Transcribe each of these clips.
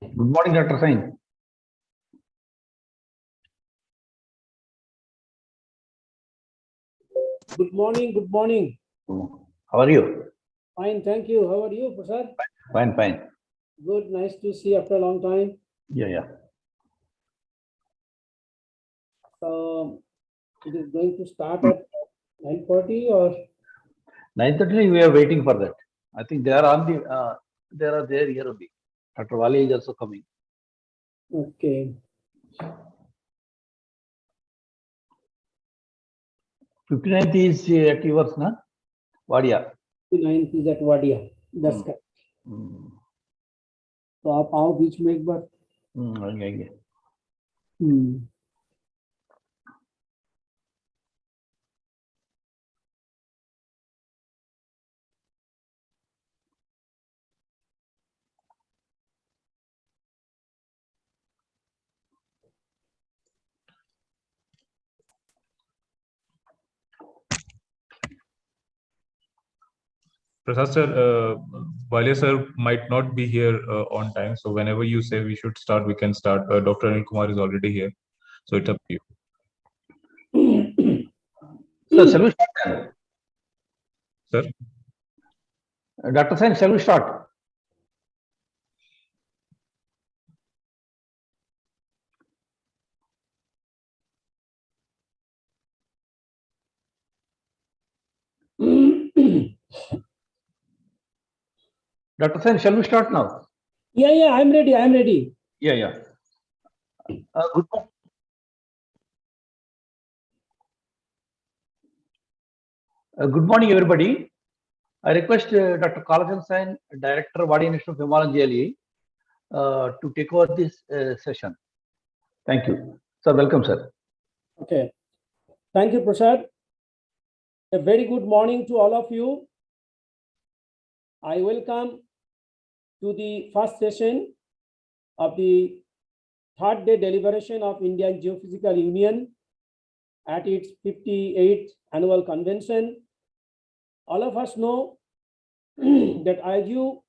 Good morning, Dr. Sain. Good morning. Good morning. How are you? Fine, thank you. How are you, Prasad? Fine, fine. Good. Nice to see after a long time. Yeah. So it is going to start at 9:40 or 9:30. We are waiting for that. I think they are on the. They are there here only. Dr. Wali is also coming. okay. 59th is at yours, na? Wadia. 9th is at Wadia. That's correct. तो आप आओ बीच में एक बार. आएंगे. Prasad sir, Valia sir might not be here on time, so whenever you say we should start, we can start. Dr. Anil Kumar is already here, so it's up to you. So, shall we start? Sir? Dr. Sain, shall we start? Dr. Sain, shall we start now? Yeah, I'm ready. Yeah. Good morning, everybody. I request Dr. Kalajan Sain, Director, Wadia Institute of Himalayan Geology, to take over this session. Thank you. Sir, welcome, sir. Okay. Thank you, Prasad. A very good morning to all of you. I welcome to the first session of the third day deliberation of Indian Geophysical Union at its 58th annual convention. All of us know that IGU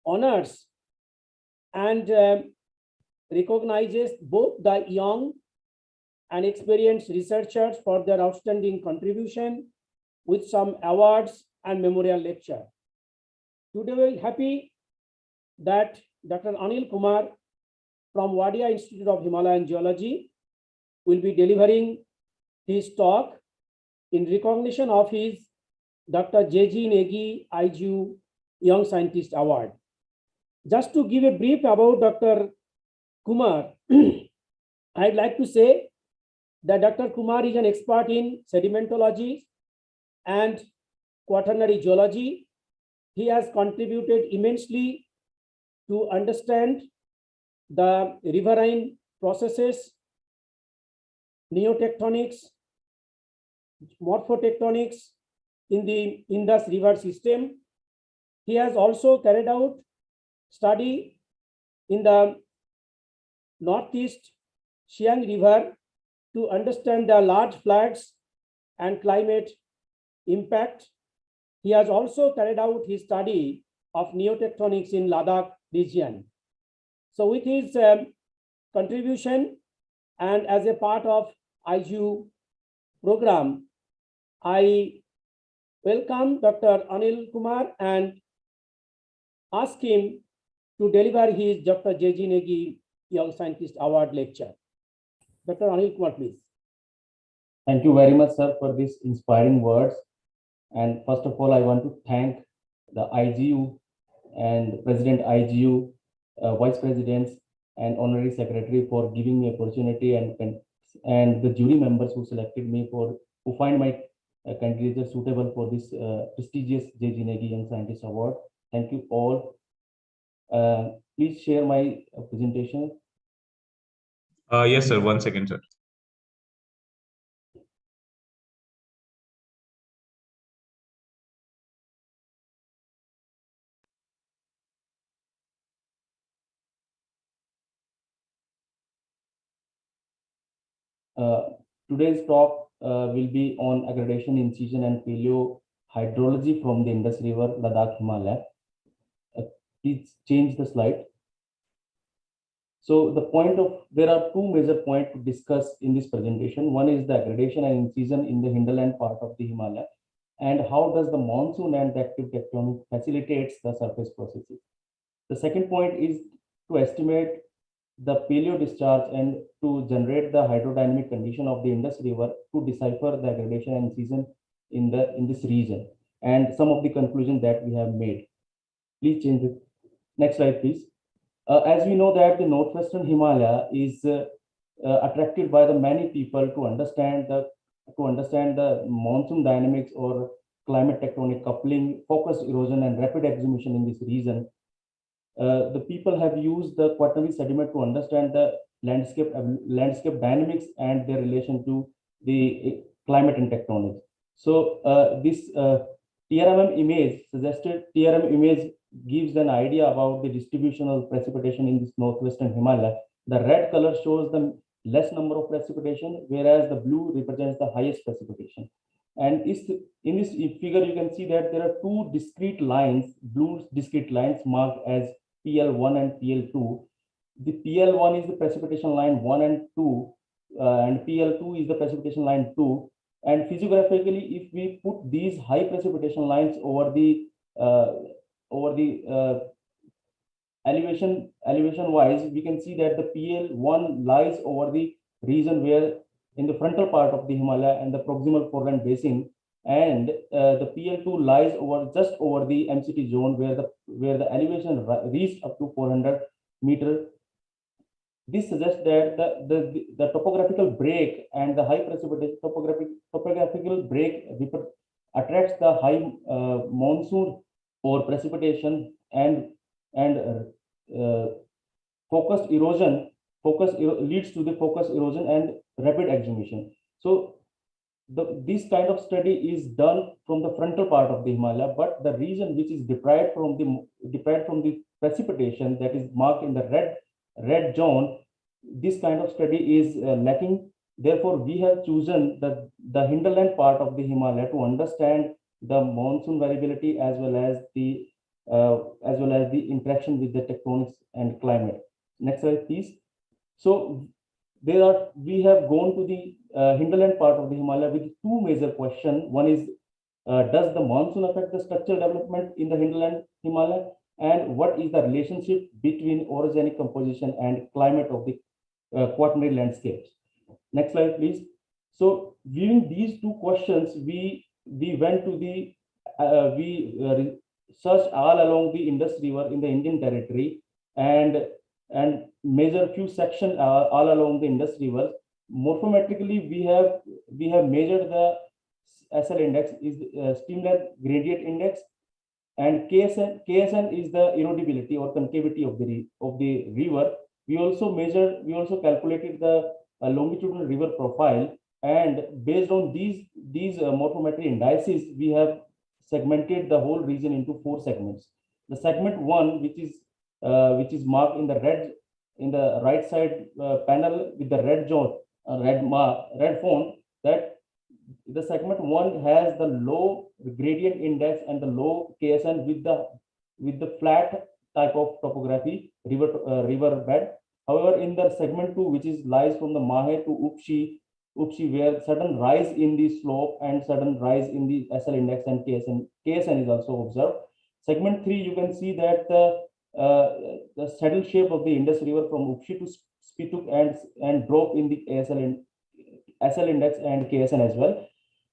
honors and recognizes both the young and experienced researchers for their outstanding contribution with some awards and memorial lecture. Today we are happy that Dr. Anil Kumar from Wadia Institute of Himalayan Geology will be delivering his talk in recognition of his Dr. J.G. Negi IGU Young Scientist Award. Just to give a brief about Dr. Kumar, I'd like to say that Dr. Kumar is an expert in sedimentology and quaternary geology. He has contributed immensely to understand the riverine processes, neotectonics, morphotectonics in the Indus River system. He has also carried out study in the northeast Shillong River to understand the large floods and climate impact. He has also carried out his study of neotectonics in Ladakh region. So with his contribution and as a part of IGU program, I welcome Dr. Anil Kumar and ask him to deliver his Dr. J.G. Negi Young Scientist Award lecture. Dr. Anil Kumar, please. Thank you very much, sir, for these inspiring words. And first of all, I want to thank the IGU and President IGU, Vice Presidents, and Honorary Secretary for giving me opportunity, and the jury members who selected me who find my candidature suitable for this prestigious J.G. Negi Young Scientist Award. Thank you all. Please share my presentation. Yes, sir. 1 second, sir. Today's talk will be on aggradation, incision, and paleo-hydrology from the Indus River, Ladakh, Himalaya. Please change the slide. So there are two major points to discuss in this presentation. One is the aggradation and incision in the hinterland part of the Himalaya, and how does the monsoon and the active tectonic facilitates the surface processes. The second point is to estimate the paleo discharge and to generate the hydrodynamic condition of the Indus River to decipher the aggradation and incision in this region, and some of the conclusions that we have made. Please change the next slide, please. As we know that the northwestern Himalaya is attracted by the many people to understand the monsoon dynamics or climate tectonic coupling, focused erosion, and rapid exhumation in this region. The people have used the quaternary sediment to understand the landscape dynamics and their relation to the climate and tectonics. So this TRMM image gives an idea about the distribution of precipitation in this northwestern Himalaya. The red color shows the less number of precipitation, whereas the blue represents the highest precipitation. And in this figure, you can see that there are two discrete lines, blue discrete lines marked as PL1 and PL2. The PL1 is the precipitation line 1 and 2, and PL2 is the precipitation line 2. And physiographically, if we put these high precipitation lines over the elevation wise, we can see that the PL1 lies over the region where in the frontal part of the Himalaya and the proximal foreland basin, and the PL2 lies just over the MCT zone where the elevation reached up to 400 meters. This suggests that the topographical break and the high precipitation topographical break attracts the high monsoon or precipitation and focused erosion leads to the focused erosion and rapid exhumation. So this kind of study is done from the frontal part of the Himalaya, but the region which is deprived from the precipitation, that is marked in the red zone, this kind of study is lacking. Therefore, we have chosen the hinterland part of the Himalaya to understand the monsoon variability as well as the interaction with the tectonics and climate. Next slide, please. So we have gone to the hinterland part of the Himalaya with two major questions. One is, does the monsoon affect the structural development in the hinterland Himalaya? And what is the relationship between orogenic composition and climate of the quaternary landscapes? Next slide, please. So viewing these two questions, we went to the searched all along the Indus River in the Indian territory and measure few sections all along the Indus River. Morphometrically, we have measured the SL index is streamline gradient index, and KSN is the erodibility or concavity of the river. We also calculated the longitudinal river profile, and based on these morphometry indices, we have segmented the whole region into 4 segments. The segment 1, which is marked in the right side panel with the red zone, red font, that the segment 1 has the low gradient index and the low KSN with the flat type of topography river bed. However, in the segment 2, which lies from the Mahe to Upshi, where sudden rise in the slope and sudden rise in the SL index and KSN is also observed. Segment 3, you can see that the saddle shape of the Indus River from Upshi to Spituk and drop in the SL index and KSN as well.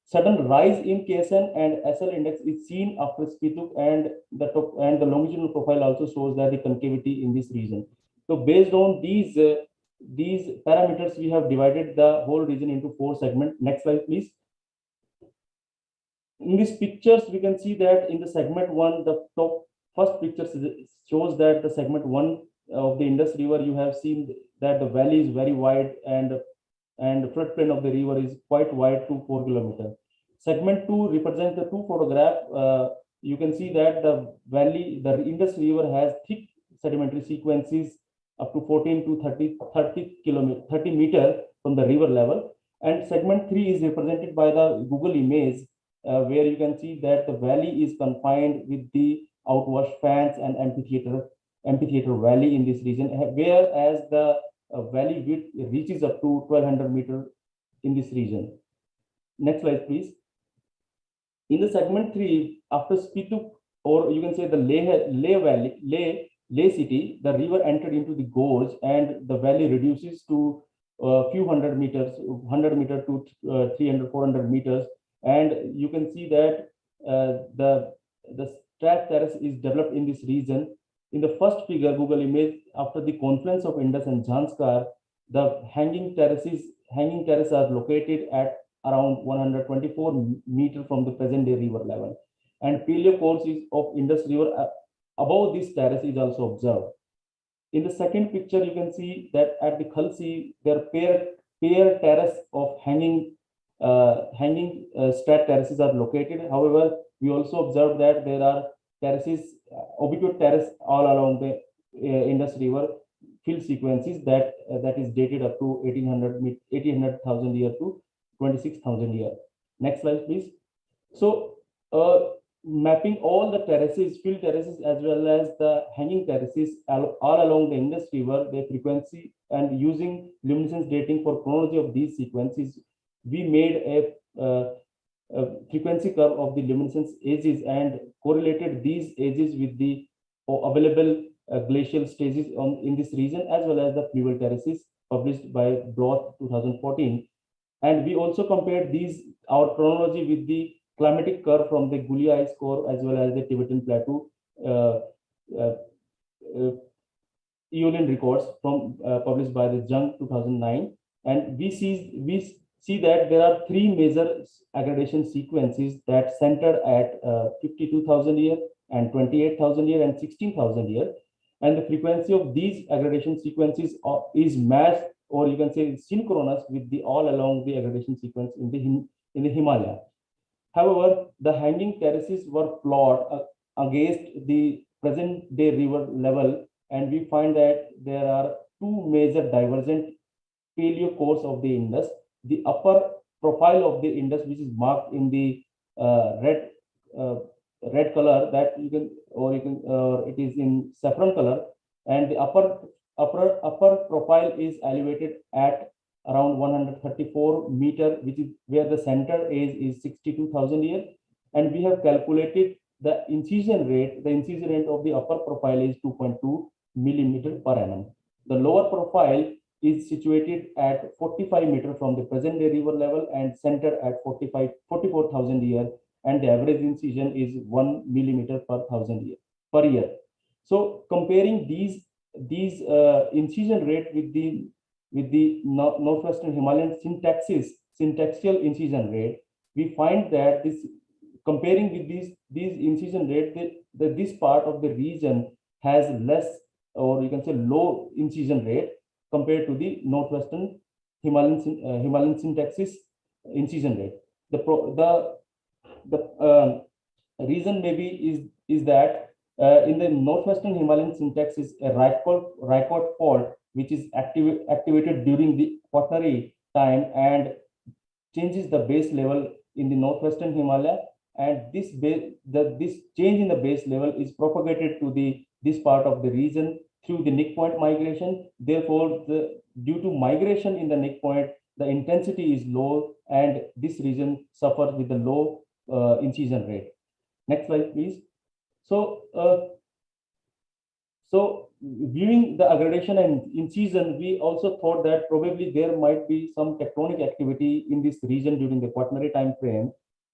Sudden rise in KSN and SL index is seen after Spituk, and the longitudinal profile also shows that the concavity in this region. So based on these parameters, we have divided the whole region into 4 segments. Next slide, please. In these pictures, we can see that in the segment 1, the first picture shows that the segment 1 of the Indus River, you have seen that the valley is very wide and the floodplain of the river is quite wide to 4 kilometers. Segment 2 represents the 2 photographs. You can see that the Indus River has thick sedimentary sequences up to 14 to 30 meters from the river level. And segment 3 is represented by the Google image, where you can see that the valley is confined with the outwash fans and amphitheater amphitheater valley in this region, whereas the valley width reaches up to 1200 meters in this region. Next slide, please. In the segment 3, after Spituk, or you can say the Leh city, the river entered into the gorge and the valley reduces to a few hundred meters, 100 meters to 300, 400 meters. And you can see that the strat terrace is developed in this region. In the first figure, Google image, after the confluence of Indus and Janskar, the hanging terraces are located at around 124 meters from the present day river level. And paleo course of Indus River above this terrace is also observed. In the second picture, you can see that at the Khalsi, there pair terrace of hanging strat terraces are located. However, we also observed that there are terraces, obituate terrace all along the Indus River fill sequences that is dated up to 1800,000 year to 26,000 year. Next slide, please. So, mapping all the terraces, fill terraces, as well as the hanging terraces all along the Indus River, their frequency, and using luminescence dating for chronology of these sequences, we made a frequency curve of the luminescence ages and correlated these ages with the available glacial stages in this region, as well as the fluvial terraces published by Bloth 2014. And we also compared our chronology with the climatic curve from the Guli ice core as well as the Tibetan Plateau Aeolian records from published by the Jung 2009. And we see that there are three major aggregation sequences that centered at 52,000 year and 28,000 year and 16,000 year. And the frequency of these aggregation sequences is matched, or you can say synchronous with the all along the aggregation sequence in the Himalaya. However, the hanging terraces were plotted against the present day river level, and we find that there are two major divergent paleo cores of the Indus. The upper profile of the Indus, which is marked in the red color, that it is in saffron color, and the upper profile is elevated at around 134 meter, which is where the center age is 62,000 years. And we have calculated the incision rate. The incision rate of the upper profile is 2.2 millimeter per annum. The lower profile is situated at 45 meter from the present day river level and centered at 44,000 year, and the average incision is 1 millimeter per year. So comparing these incision rate with the northwestern Himalayan syntaxial incision rate, we find that comparing with these incision rate, this part of the region has less, or you can say low incision rate compared to the northwestern Himalayan syntaxis incision rate. The reason maybe is that in the northwestern Himalayan syntaxis, a Rykot fault which is activated during the Quaternary time and changes the base level in the northwestern Himalaya, and this change in the base level is propagated to this part of the region through the Nick point migration. Therefore, due to migration in the Nick point, the intensity is low, and this region suffers with the low incision rate. Next slide, please. So viewing the aggregation and incision, we also thought that probably there might be some tectonic activity in this region during the Quaternary time frame,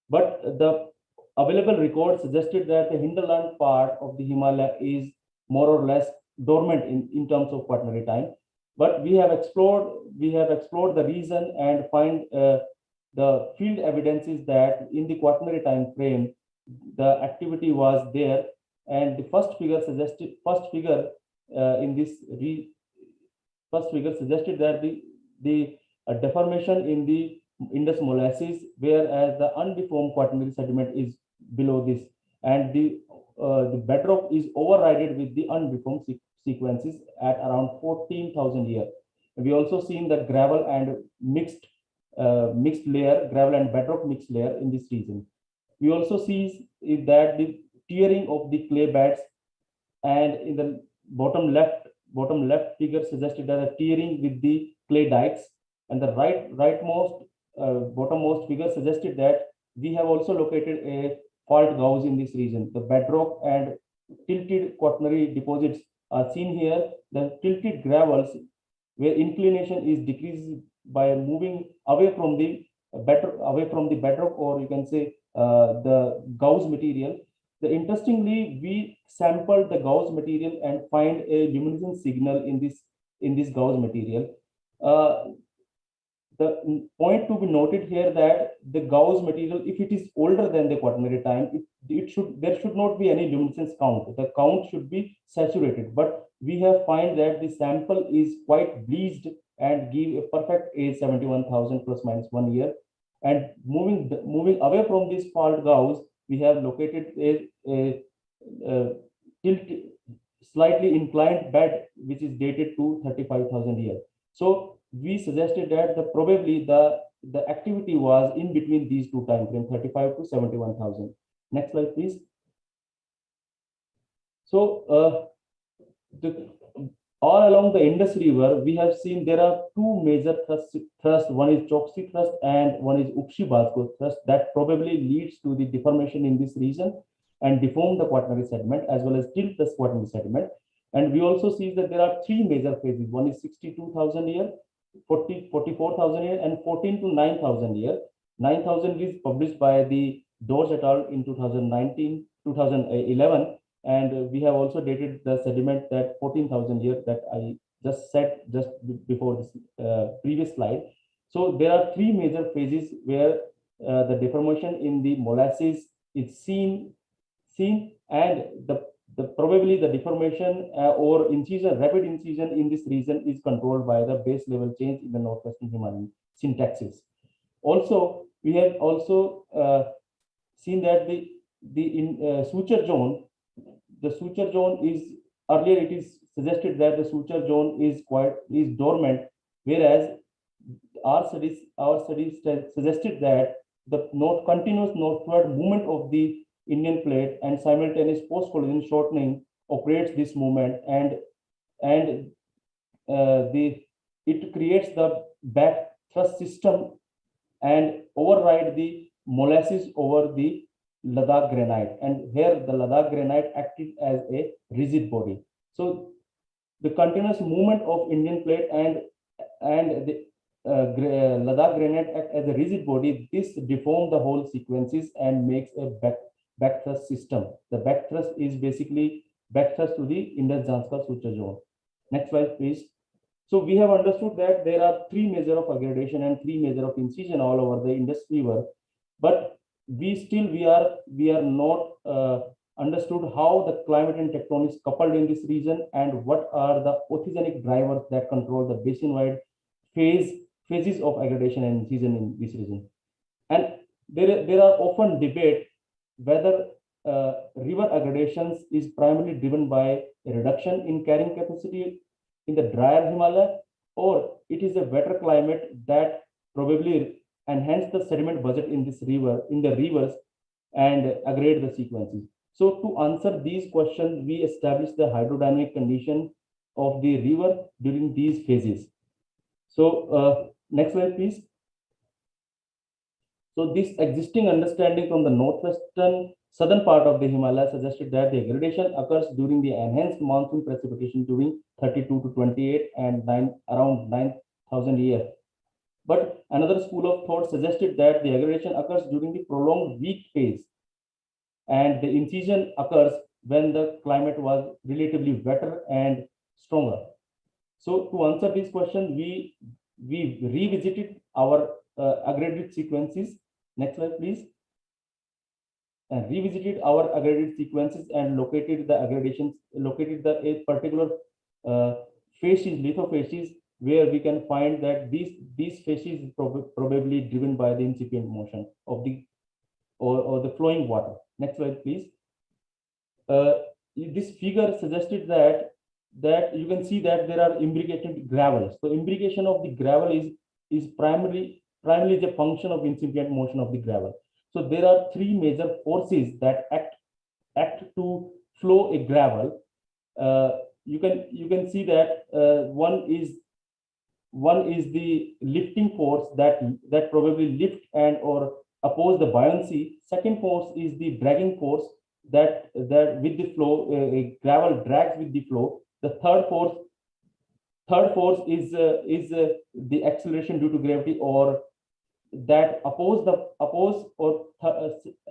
but the available records suggested that the hinterland part of the Himalaya is more or less dormant in terms of Quaternary time. But we have explored the region and find the field evidences that in the Quaternary time frame the activity was there. And the first figure suggested that the deformation in the Indus molasses, whereas the undeformed Quaternary sediment is below this, and the bedrock is overridden with the undeformed sequences at around 14,000 years. We also seen that gravel and gravel and bedrock mixed layer in this region. We also see that the tearing of the clay beds, and bottom left figure suggested as a tearing with the clay dikes, and the rightmost bottommost figure suggested that we have also located a fault gauge in this region. The bedrock and tilted quaternary deposits are seen here. The tilted gravels, where inclination is decreased by moving away from the bedrock, or you can say the gauge material. Interestingly, we sampled the gauge material and find a luminescence signal in this gauge material. The point to be noted here that the gauge material, if it is older than the quaternary time, there should not be any luminescence count. The count should be saturated, but we have find that the sample is quite bleached and give a perfect age 71,000 plus minus 1 year. And moving away from this fault gauge, we have located a slightly inclined bed which is dated to 35,000 years. So we suggested that probably the activity was in between these two time frames, 35 to 71,000. Next slide, please. So all along the Indus River, we have seen there are two major thrusts. One is Chokshi thrust and one is Ukshi-Bazko thrust that probably leads to the deformation in this region and deform the quaternary sediment as well as tilt the quaternary sediment. And we also see that there are three major phases. One is 62,000 year, 44,000 year, and 14 to 9,000 year. 9,000 is published by the Dodge et al. In 2011. And we have also dated the sediment that 14,000 years that I just said just before this previous slide. So there are three major phases where the deformation in the molasses is seen, and probably the deformation or incision, rapid incision in this region is controlled by the base level change in the northwestern Himalayan syntaxes. Also, we have also seen that the suture zone. The suture zone is earlier it is suggested that the suture zone is dormant, whereas our studies suggested that the continuous northward movement of the Indian plate and simultaneous post-collision shortening operates this movement, and it creates the back thrust system and override the molasses over the Ladakh granite, and here the Ladakh granite acted as a rigid body. So the continuous movement of Indian plate and the Ladakh granite act as a rigid body. This deforms the whole sequences and makes a back thrust system. The back thrust is basically back thrust to the Indus-Janskar suture zone. Next slide, please. So we have understood that there are three measures of aggradation and three measures of incision all over the Indus River, but we are not understood how the climate and tectonics coupled in this region, and what are the orthogenic drivers that control the basin-wide phases of aggradation and incision in this region. And there are often debate whether river aggradations is primarily driven by a reduction in carrying capacity in the drier Himalaya, or it is a wetter climate that probably enhance the sediment budget in the rivers and aggregate the sequences. So to answer these questions, we established the hydrodynamic condition of the river during these phases. So next slide, please. So this existing understanding from the southern part of the Himalaya suggested that the aggradation occurs during the enhanced monsoon precipitation during 32 to 28 and around 9,000 years. But another school of thought suggested that the aggradation occurs during the prolonged weak phase, and the incision occurs when the climate was relatively wetter and stronger. So to answer this question, we revisited our aggregated sequences. Next slide, please. And revisited our aggregated sequences and located a particular facies, lithophases, where we can find that these facies probably driven by the incipient motion of the or the flowing water. Next slide, please. This figure suggested that you can see that there are imbricated gravels. So imbrication of the gravel is primarily the function of incipient motion of the gravel. So there are three major forces that act to flow a gravel. you can see that one is the lifting force that probably lift and or oppose the buoyancy. Second force is the dragging force that with the flow, gravel drags with the flow. The third force is the acceleration due to gravity, or that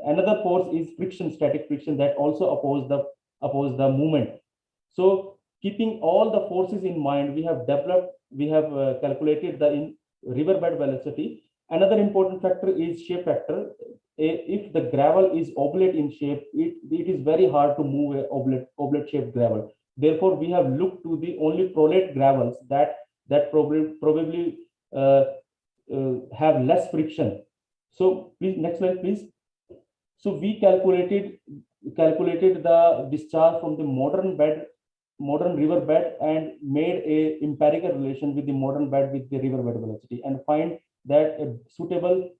another force is friction, static friction, that also oppose the movement. So keeping all the forces in mind, we have calculated the riverbed velocity. Another important factor is shape factor. If the gravel is oblate in shape, it is very hard to move a oblate shaped gravel. Therefore, we have looked to the only prolate gravels that probably have less friction. So please, next slide, please. So we calculated the discharge from the modern river bed and made a empirical relation with the modern bed with the river bed velocity, and find that a suitable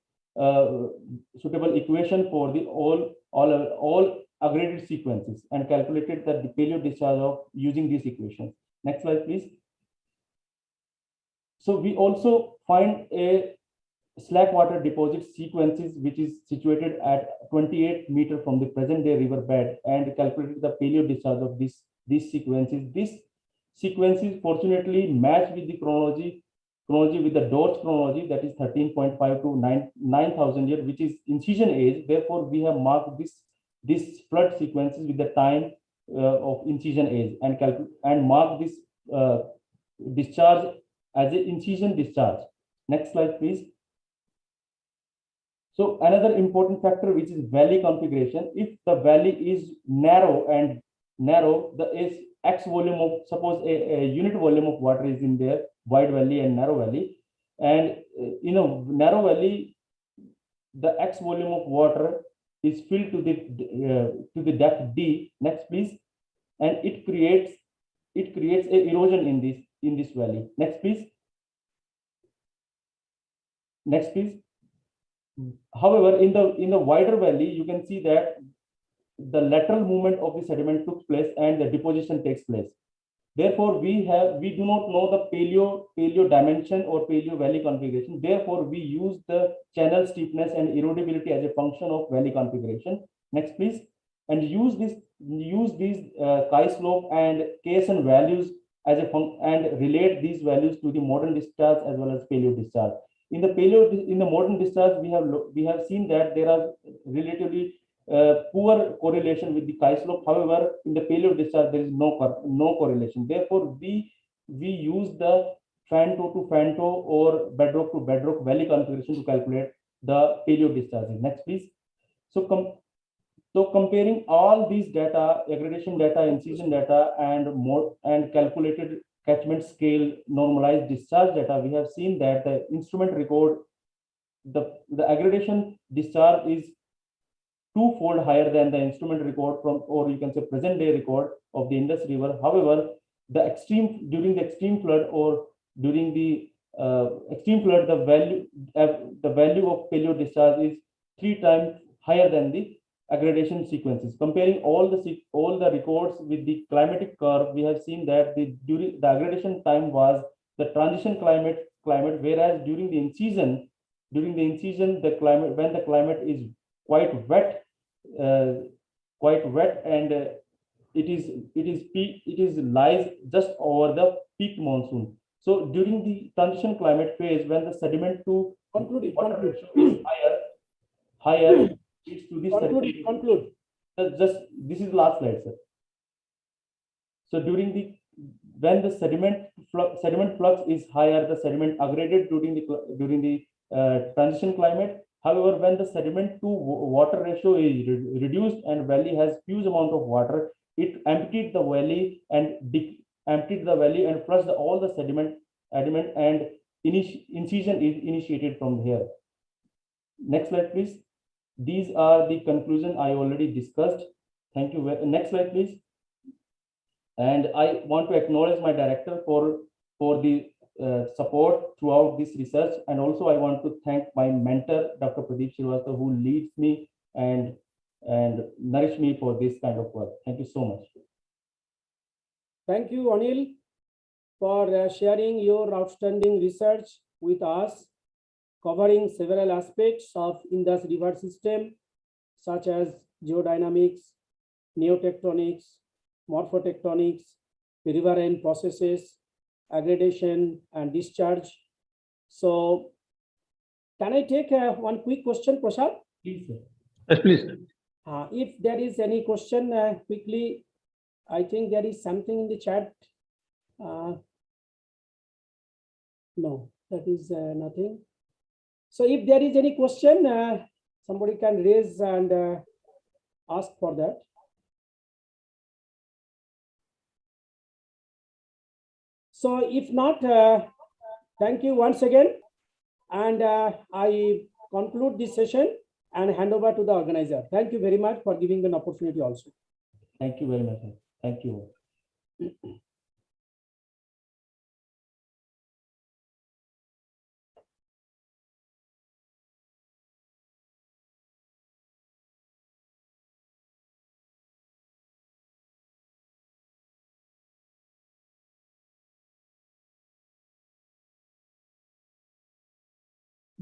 equation for the all aggregated sequences, and calculated that the paleo discharge of using these equations. Next slide, please. So we also find a slack water deposit sequences which is situated at 28 meter from the present day river bed, and calculated the paleo discharge of these sequences. These sequences fortunately match with the chronology with the Dodge chronology, that is 13.5 to 9,000 years, which is incision age. Therefore, we have marked this flood sequences with the time of incision age, and mark this discharge as an incision discharge. Next slide, please. So another important factor, which is valley configuration. If the valley is narrow, the X volume of, suppose a unit volume of water is in there, wide valley and narrow valley, and narrow valley, the X volume of water is filled to the depth D. Next, please. And it creates a erosion in this valley. Next, please. Next, please. However, in the wider valley, you can see that the lateral movement of the sediment took place and the deposition takes place. Therefore, we do not know the paleo dimension or paleo valley configuration. Therefore, we use the channel steepness and erodibility as a function of valley configuration. Next, please. And use these chi-slope and KSN values as and relate these values to the modern discharge as well as paleo discharge. In the modern discharge, we have seen that there are relatively poor correlation with the chi-slope. However, in the paleo discharge, there is no correlation. Therefore, we use the fan toe to fan toe or bedrock to bedrock valley configuration to calculate the paleo discharges. Next, please. So comparing all these data, aggregation data, incision data, and calculated catchment scale normalized discharge data, we have seen that the instrument record, the aggregation discharge is twofold higher than the instrument record from, or you can say present day record of the Indus River. However, during the extreme flood or during the extreme flood, the value of paleo discharge is 3 times higher than the aggregation sequences. Comparing all the records with the climatic curve, we have seen that during the aggregation time was the transition climate, whereas during the incision, the climate, when the climate is quite wet, and it lies just over the peak monsoon. So during the transition climate phase, when the sediment to water ratio is higher, it's to this. Conclude. Just this is the last slide, sir. So when the sediment flux is higher, the sediment aggregated during the transition climate. However, when the sediment to water ratio is reduced and valley has huge amount of water, it emptied the valley and flushed all the sediment, and incision is initiated from here. Next slide, please. These are the conclusion I already discussed. Thank you. Next slide, please. And I want to acknowledge my director for the support throughout this research, and also I want to thank my mentor, Dr. Pradeep Srivastava, who leads me and nourish me for this kind of work. Thank you so much. Thank you, Anil, for sharing your outstanding research with us, covering several aspects of Indus River system, such as geodynamics, neotectonics, morphotectonics, riverine processes, aggregation, and discharge. So, can I take one quick question, Prasad? Please, sir. Yes, please. If there is any question, quickly, I think there is something in the chat. No, that is nothing. So if there is any question, somebody can raise and ask for that. So if not, thank you once again. And I conclude this session and hand over to the organizer. Thank you very much for giving me an opportunity also. Thank you very much, sir. Thank you.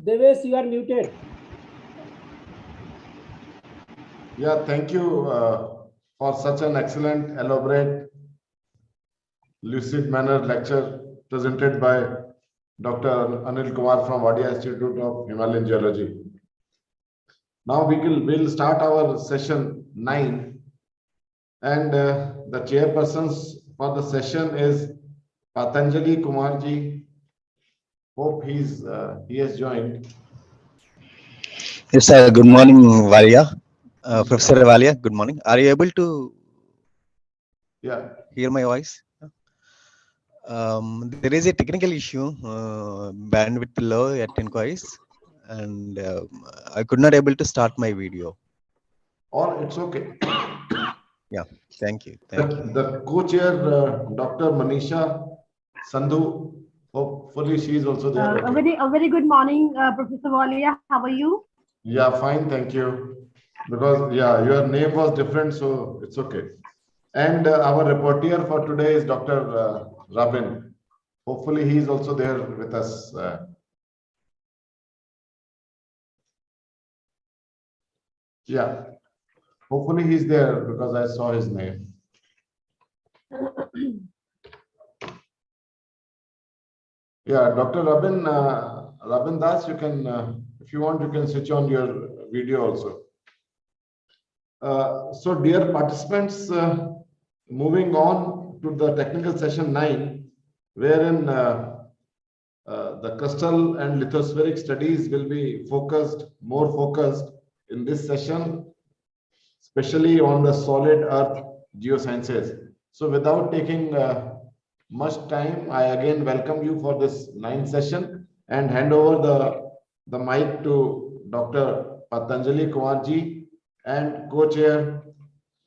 Devesh, you are muted. Yeah, thank you for such an excellent, elaborate, lucid manner lecture presented by Dr. Anil Kumar from Wadia Institute of Himalayan Geology. Now we'll start our session 9, and the chairpersons for the session is Patanjali Kumarji. Hope he has joined. Yes, sir. Good morning, Valia. Professor Valia, good morning. Are you able to hear my voice? There is a technical issue, bandwidth low at inquiries, and I could not able to start my video. Or it's okay. Yeah, thank you. Thank you. The co-chair, Dr. Manisha Sandhu, hopefully she is also there. A very good morning, Professor Walia. How are you? Yeah, fine, thank you. Because your name was different, so it's okay. And our reporter for today is Dr. Rabin. Hopefully he is also there with us. Yeah, hopefully he's there because I saw his name. Yeah, Dr. Rabin Das, you can, if you want, you can switch on your video also. So dear participants, moving on to the technical session 9, wherein the crustal and lithospheric studies will be more focused in this session, especially on the solid earth geosciences. So without taking much time, I again welcome you for this 9th session and hand over the mic to Dr. Patanjali Kumarji and co-chair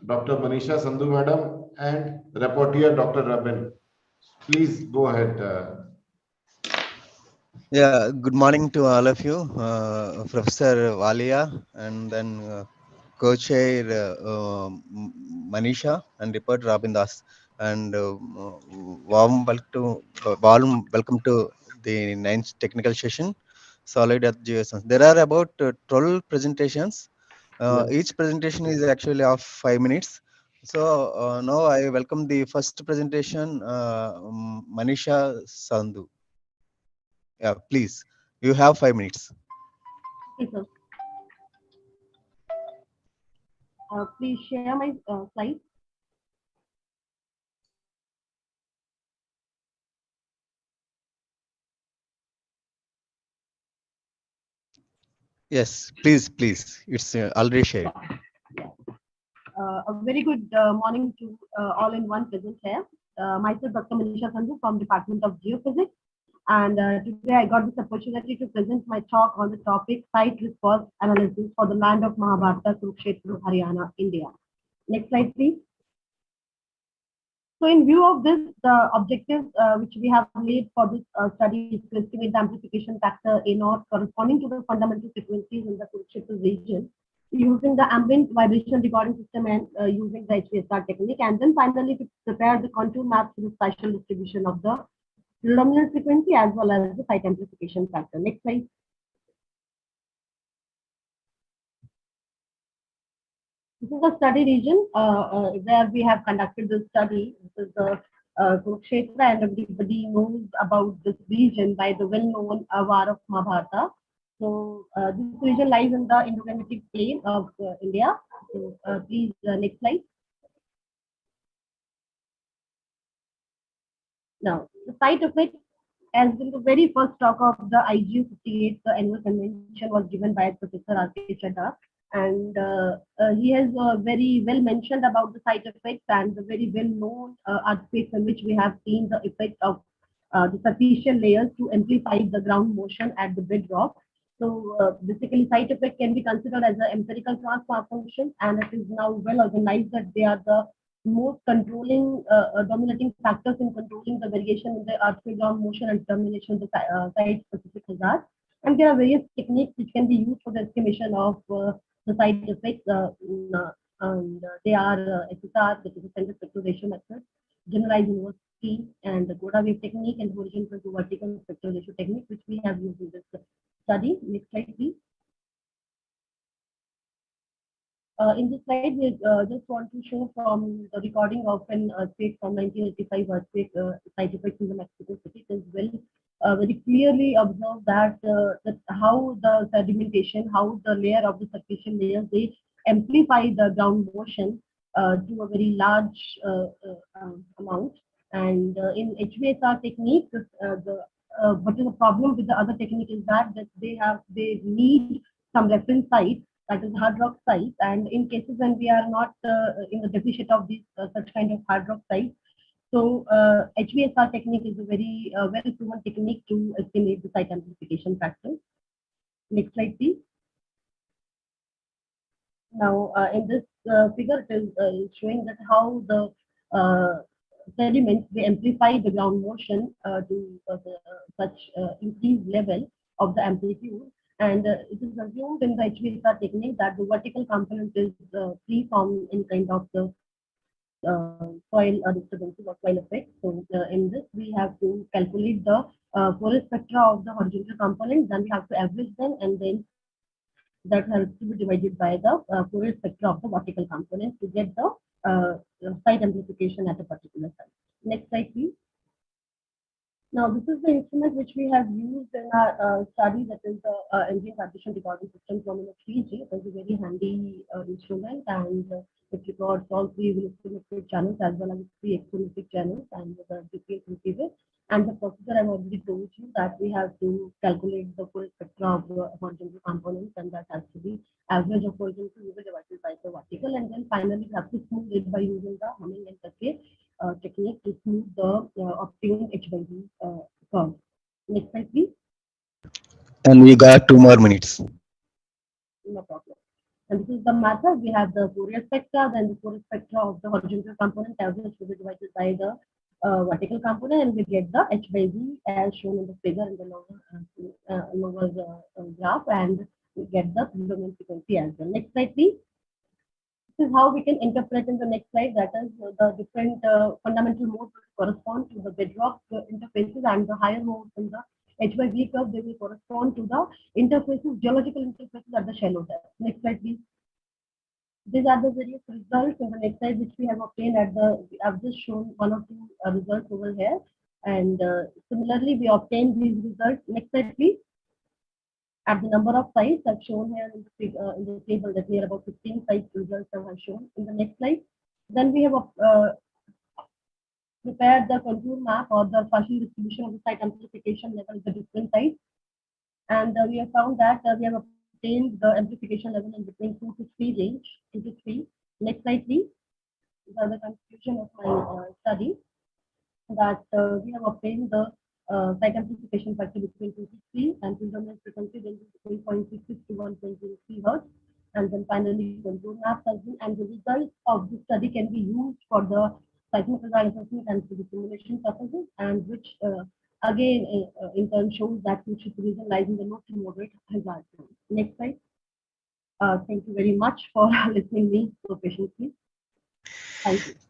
Dr. Manisha Sandhu madam and reporter Dr. Rabin. Please go ahead. Yeah, good morning to all of you, Professor Valia, and then co-chair Manisha and reporter Robin Das, and warm welcome to the 9th technical session, Solid Earth Geoscience. There are about 12 presentations. Each presentation is actually of 5 minutes. So now I welcome the first presentation, Manisha Sandhu. Yeah, please. You have 5 minutes. Okay, sir. Please share my slide. Yes, please. It's already shared. A very good morning to all in one present here. Myself, Dr. Manisha Sandhu from Department of Geophysics. And today I got this opportunity to present my talk on the topic site response analysis for the land of Mahabharata, Kurukshetra, Haryana, India. Next slide, please. So in view of this, the objectives which we have laid for this study is to estimate the amplification factor A0 corresponding to the fundamental frequencies in the Kurukshetra region. using the ambient vibration recording system and using the HVSR technique. And then finally, to prepare the contour maps for the spatial distribution of the predominant frequency as well as the site amplification factor. Next slide. This is the study region where we have conducted this study. This is the Kurukshetra, and everybody knows about this region by the well-known War of Mahabharata. So this region lies in the Indo-Gangetic plain of India. So please, next slide. Now, the site effect, as in the very first talk of the IGU 58, the annual convention was given by Professor R.K. Chadha. And he has very well mentioned about the side effects and the very well known earthquakes in which we have seen the effect of the superficial layers to amplify the ground motion at the bedrock. So basically, side effect can be considered as an empirical transfer function, and it is now well organized that they are the most controlling, dominating factors in controlling the variation in the earthquake ground motion and determination of the site-specific hazard. And there are various techniques which can be used for the estimation of the side effects, and they are SSR, which is a center spectral ratio method, generalized university, and the Goda wave technique, and horizontal to vertical spectral ratio technique, which we have used in this study. Next slide, please. In this slide, we just want to show from the recording of an earthquake from 1985 earthquake site effects in the Mexico City. It is very clearly observed that, how the sedimentation, how the layer of the superficial layers, they amplify the ground motion to a very large amount. And in HVSR technique, what is the problem with the other technique is that they need some reference site, that is hard rock sites, and in cases when we are not in the deficit of these such kind of hard rock sites, so HVSR technique is a very well-proven technique to estimate the site amplification factor. Next slide, please. Now, in this figure, it is showing that how the sediments, they amplify the ground motion to such increased level of the amplitude. And it is assumed in the HVSR technique that the vertical component is free from any kind of the soil disturbances or soil effects. So in this, we have to calculate the Fourier spectra of the horizontal components, then we have to average them, and then that has to be divided by the Fourier spectra of the vertical components to get the site amplification at a particular site. Next slide, please. Now, this is the instrument which we have used in our study, that is the engine vibration recording system from 3G. It is a very handy instrument, and it records all 3 electromagnetic channels as well as 3 extremagnetic channels and the GPS receiver. And the procedure I've already told you that we have to calculate the full spectra of the horizontal components, and that has to be average of horizontal divided by the vertical, and then finally we have to smooth it by using the Hamming and Turkey technique to smooth the obtained H/V curve. Next slide, please. And we got 2 more minutes. No problem. And this is the method. We have the Fourier spectra, then the Fourier spectra of the horizontal component average will be divided by the vertical component, and we get the H/V as shown in the figure in the lower graph, and we get the predominant frequency as well. Next slide, please. This is how we can interpret in the next slide, that is the different fundamental modes correspond to the bedrock interfaces, and the higher modes in the H/V curve, they will correspond to the interfaces, geological interfaces at the shallow depth. Next slide, please. These are the various results in the next slide which we have obtained at the, I've just shown 1 or 2 results over here. And similarly, we obtained these results. Next slide, please. At the number of sites I've shown here in the table, that we are about 15 site results I have shown in the next slide. Then we have prepared the contour map or the partial distribution of the site amplification level at the different sites. And we have found that we have obtained the amplification level in between 2 to 3 range, 2 to 3. Next slide, please. These are the conclusion of my study, that we have obtained the site amplification factor between 2 to 3, and predominant frequency range between 0.66 to 1.03 Hz. And then finally, contour maps has been, and the results of this study can be used for the seismic hazard assessment and simulation purposes, and which again in turn shows that future region lies in the low to moderate hazard zone. Next slide. Thank you very much for listening me so patiently.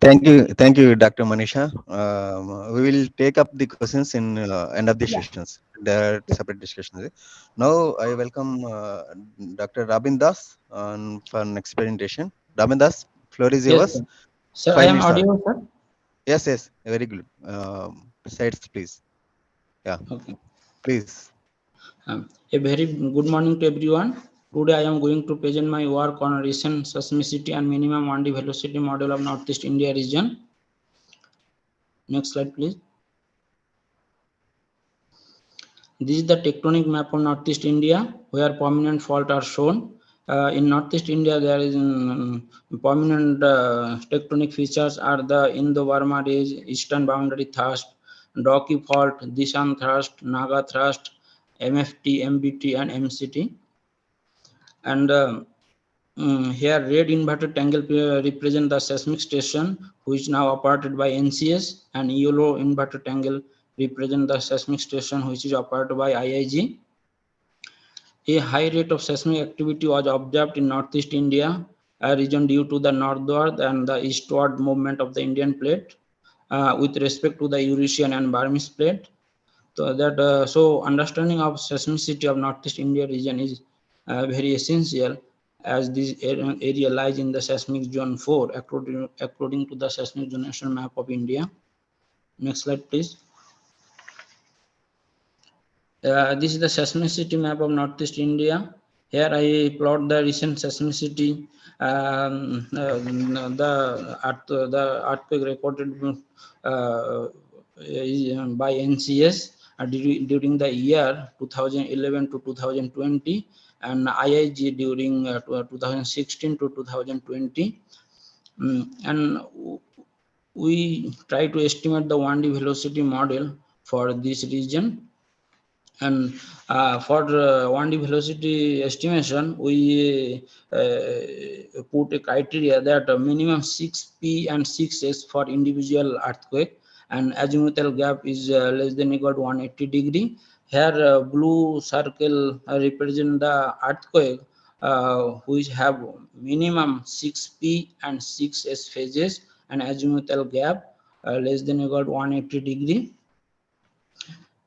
Thank you. Thank you, Dr. Manisha. We will take up the questions in end of the Yeah. sessions. There are Yeah. separate discussions. Now I welcome Dr. Rabin Das for next presentation. Rabin Das, floor is Yes, yours. sir. Sir, I 5 am minutes are. audible, sir. Yes, very good. Sides, please. Yeah, Okay. please. A very good morning to everyone. Today I am going to present my work on recent seismicity and minimum 1D velocity model of Northeast India region. Next slide, please. This is the tectonic map of Northeast India, where prominent faults are shown. In Northeast India, there is prominent tectonic features are the Indo-Burma Ridge, Eastern Boundary Thrust, Doki Fault, Dishan Thrust, Naga Thrust, MFT, MBT, and MCT. And here red inverted triangle represent the seismic station, which is now operated by NCS, and yellow inverted triangle represent the seismic station, which is operated by IIG. A high rate of seismic activity was observed in Northeast India, a region due to the northward and the eastward movement of the Indian plate with respect to the Eurasian and Burmese plate. So understanding of seismicity of Northeast India region is very essential, as this area lies in the seismic zone 4 according to the seismic zonation map of India. Next slide, please. This is the seismicity map of Northeast India. Here I plot the recent seismicity, the earthquake recorded by NCS during the year 2011 to 2020, and IIG during 2016 to 2020. And we try to estimate the 1D velocity model for this region. And for 1D velocity estimation, we put a criteria that minimum 6P and 6S for individual earthquake, and azimuthal gap is less than equal to 180 degree. Here blue circle represent the earthquake which have minimum 6P and 6S phases and azimuthal gap less than equal to 180 degree.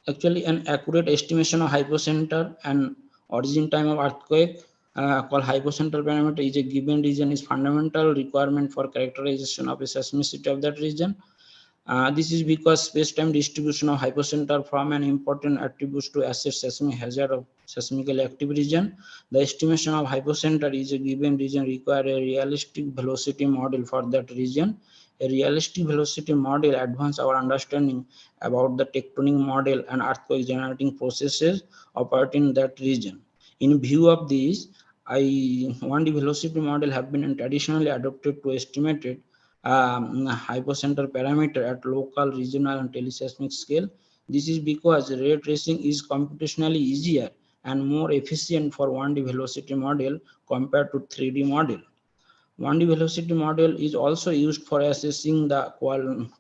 Actually, an accurate estimation of hypocenter and origin time of earthquake called hypocentral parameter is a given region is fundamental requirement for characterization of a seismicity of that region. This is because space-time distribution of hypocenter from an important attribute to assess seismic hazard of seismically active region. The estimation of hypocenter is a given region require a realistic velocity model for that region. A realistic velocity model advances our understanding about the tectonic model and earthquake generating processes operating in that region. In view of this, 1D velocity model have been traditionally adopted to estimate it hypocenter parameter at local, regional, and teleseismic scale. This is because ray tracing is computationally easier and more efficient for 1D velocity model compared to 3D model. 1D velocity model is also used for assessing the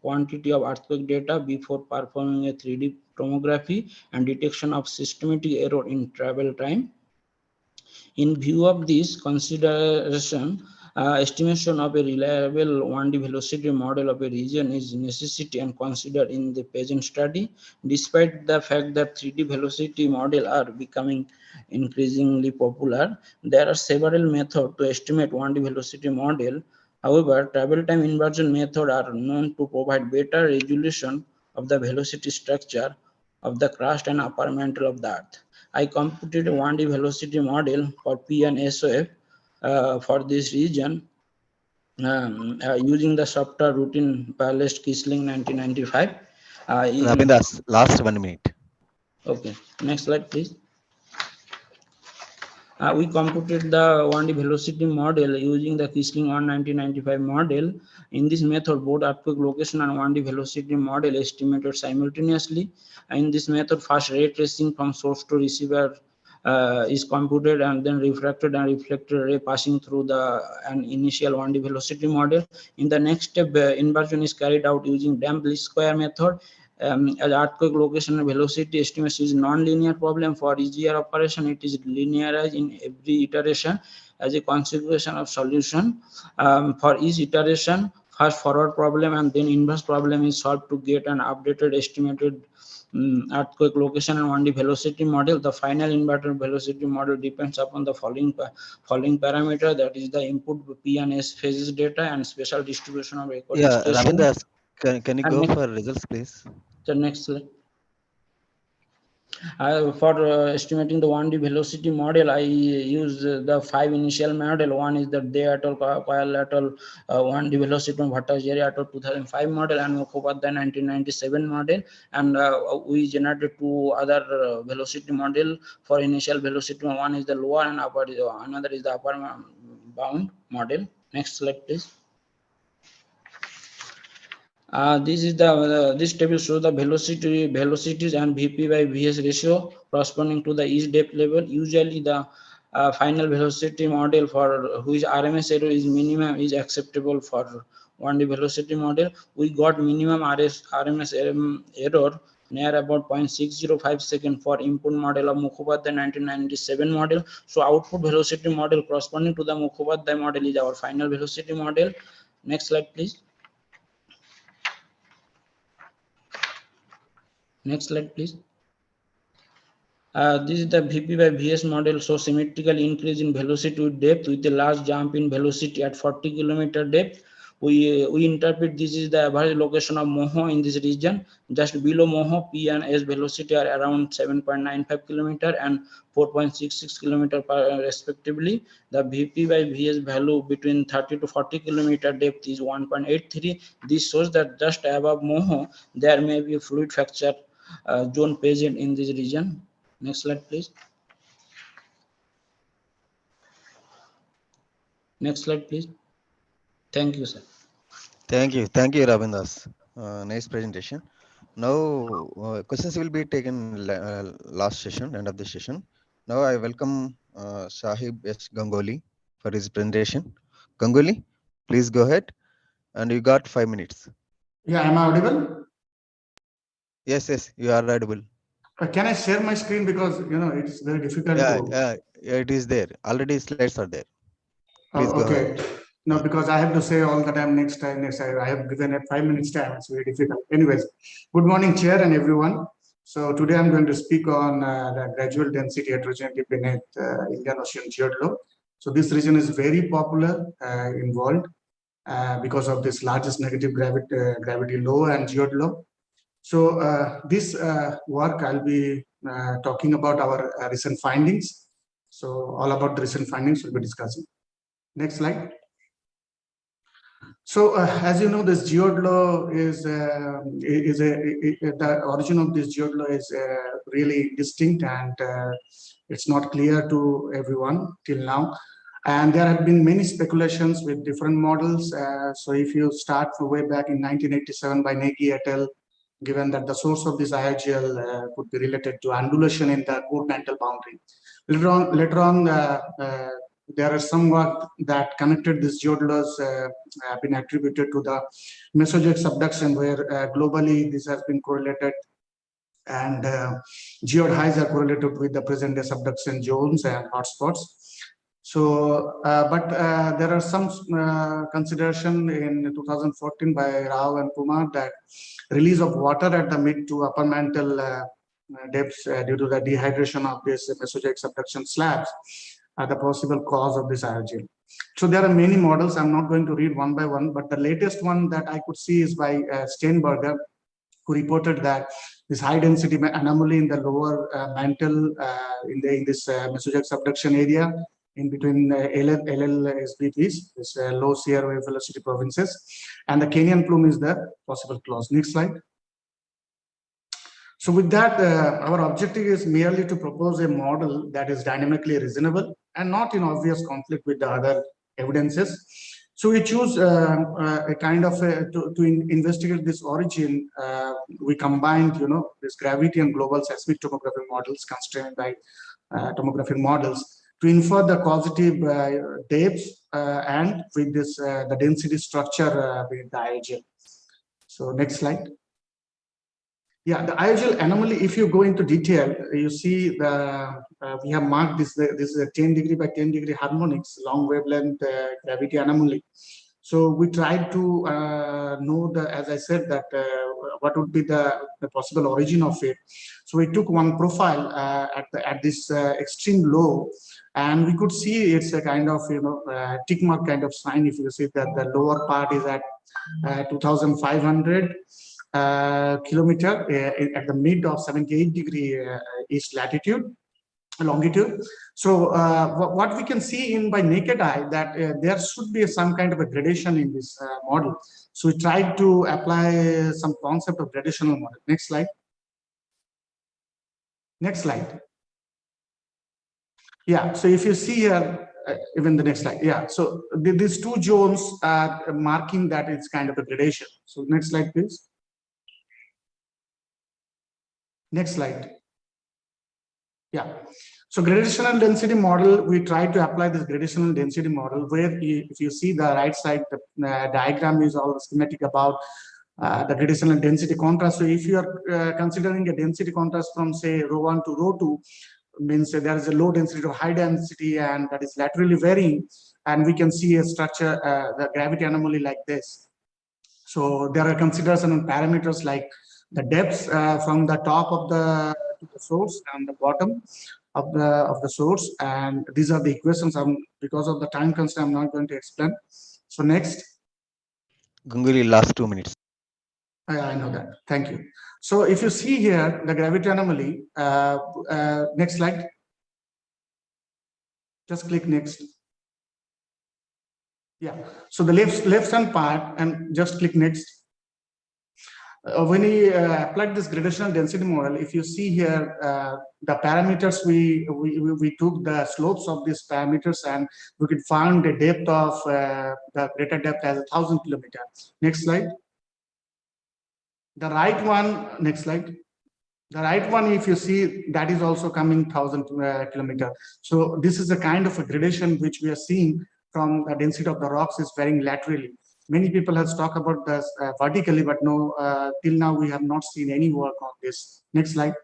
quantity of earthquake data before performing a 3D tomography and detection of systematic error in travel time. In view of this consideration, estimation of a reliable 1D velocity model of a region is necessity and considered in the present study, despite the fact that 3D velocity models are becoming increasingly popular. There are several methods to estimate 1D velocity model. However, travel time inversion methods are known to provide better resolution of the velocity structure of the crust and upper mantle of the earth. I computed a 1D velocity model for P and SOF for this region using the software routine published Kisling 1995. Rabindas, last 1 minute. Okay, next slide, please. We computed the 1D velocity model using the Kisling 1995 model. In this method, both earthquake location and 1D velocity model estimated simultaneously. In this method, first ray tracing from source to receiver is computed, and then refracted and reflected ray passing through an initial 1D velocity model. In the next step, inversion is carried out using damped least square method. As earthquake location and velocity estimation is non-linear problem. For easier operation, it is linearized in every iteration as a configuration of solution. For each iteration, first forward problem and then inverse problem is solved to get an updated estimated earthquake location and 1D velocity model. The final inverted velocity model depends upon the following parameter, that is the input P and S phases data and special distribution of recording Yeah, station. Ravindas, can you And go next- for results, please? The next slide. For estimating the 1D velocity model, I use the 5 initial model. One is the Day et al. Coyle et al. 1D velocity Bhattacharya et al. 2005 model and Mukhopadhyay 1997 model. And we generated 2 other velocity model for initial velocity. One is the lower and upper, another is the upper bound model. Next slide, please. This is the this table shows the velocities and VP by VS ratio corresponding to the each depth level. Usually the final velocity model for which RMS error is minimum is acceptable for 1D velocity model. We got minimum RMS error near about 0.605 second for input model of Mukhopadhyay 1997 model. So output velocity model corresponding to the Mukhopadhyay model is our final velocity model. Next slide, please. Next slide, please. This is the VP by VS model, so symmetrical increase in velocity with depth with a large jump in velocity at 40 kilometer depth. We interpret this is the average location of Moho in this region. Just below Moho, P and S velocity are around 7.95 kilometer and 4.66 kilometer respectively. The VP by VS value between 30 to 40 kilometer depth is 1.83. This shows that just above Moho, there may be a fluid fracture zone present in this region. Next slide, please. Next slide, please. Thank you, sir. Thank you, Ravindas. Nice presentation. Now, questions will be taken last session, end of the session. Now, I welcome Sahib S. Ganguly for his presentation. Ganguly, please go ahead. And you got 5 minutes. Yeah, am I audible? Yes, you are audible. Can I share my screen because it's very difficult Yeah, it is there. Already slides are there. Please go okay. ahead. No, because I have to say all the time next time. I have given it 5 minutes time. It's very difficult. Anyways, good morning, Chair and everyone. So today I'm going to speak on the gradual density heterogeneity beneath Indian Ocean geodlo. So this region is very popular in world because of this largest negative gravity low and geodlo. So this work I'll be talking about our recent findings. So all about the recent findings we'll be discussing. Next slide. So as you know, this geodlo is the origin of this geodlo is really distinct and it's not clear to everyone till now. And there have been many speculations with different models. So if you start from way back in 1987 by NEHU et al., given that the source of this IGL could be related to undulation in the core mantle boundary. Later on, there are some work that connected these geodlos have been attributed to the Mesozoic subduction, where globally this has been correlated, and geode highs are correlated with the present-day subduction zones and hotspots. So, but there are some consideration in 2014 by Rao and Kumar that release of water at the mid to upper mantle depths due to the dehydration of this Mesozoic subduction slabs are the possible cause of this IOGL. So there are many models. I'm not going to read one by one, but the latest one that I could see is by Steinberger, who reported that this high density anomaly in the lower mantle in this Mesozoic subduction area in between LLSBPs, this low shear wave velocity provinces, and the Kenyan plume is the possible cause. Next slide. So with that, our objective is merely to propose a model that is dynamically reasonable and not in obvious conflict with the other evidences. So we choose a kind of to investigate this origin. We combined, this gravity and global seismic tomography models constrained by tomographic models to infer the causative depths and with this the density structure with the IGL. So next slide. Yeah, the IOGL anomaly, if you go into detail, you see the we have marked this is a 10 degree by 10 degree harmonics, long wavelength gravity anomaly. So we tried to know as I said, that what would be the possible origin of it. So we took one profile at this extreme low, and we could see it's a kind of tick mark kind of sign. If you see that the lower part is at 2,500 kilometer at the mid of 78 degree east latitude. Longitude. So what we can see in by naked eye, that there should be some kind of a gradation in this model. So we tried to apply some concept of gradational model. Next slide. Next slide. Yeah, so if you see here, even the next slide. Yeah, so these two zones are marking that it's kind of a gradation. So next slide, please. Next slide. Yeah. So gradational density model, we try to apply this gradational density model where if you see the right side, the diagram is all schematic about the gradational density contrast. So if you are considering a density contrast from say ρ1 to ρ2, means there is a low density to high density, and that is laterally varying, and we can see a structure, the gravity anomaly like this. So there are consideration and parameters like the depth from the top of the source and the bottom of the source, and these are the equations. Because of the time constraint, I'm not going to explain. So next. Ganguly, last 2 minutes. I know that. Thank you. So if you see here the gravity anomaly, next slide. Just click next. Yeah. So the left hand part, and just click next. When we applied this gradational density model, if you see here the parameters, we took the slopes of these parameters, and we could find the depth of the greater depth as 1,000 kilometers. Next slide. The right one, next slide. The right one, if you see, that is also coming 1,000 kilometers. So this is a kind of a gradation which we are seeing from the density of the rocks is varying laterally. Many people have talked about this vertically, but no, till now we have not seen any work on this. Next slide.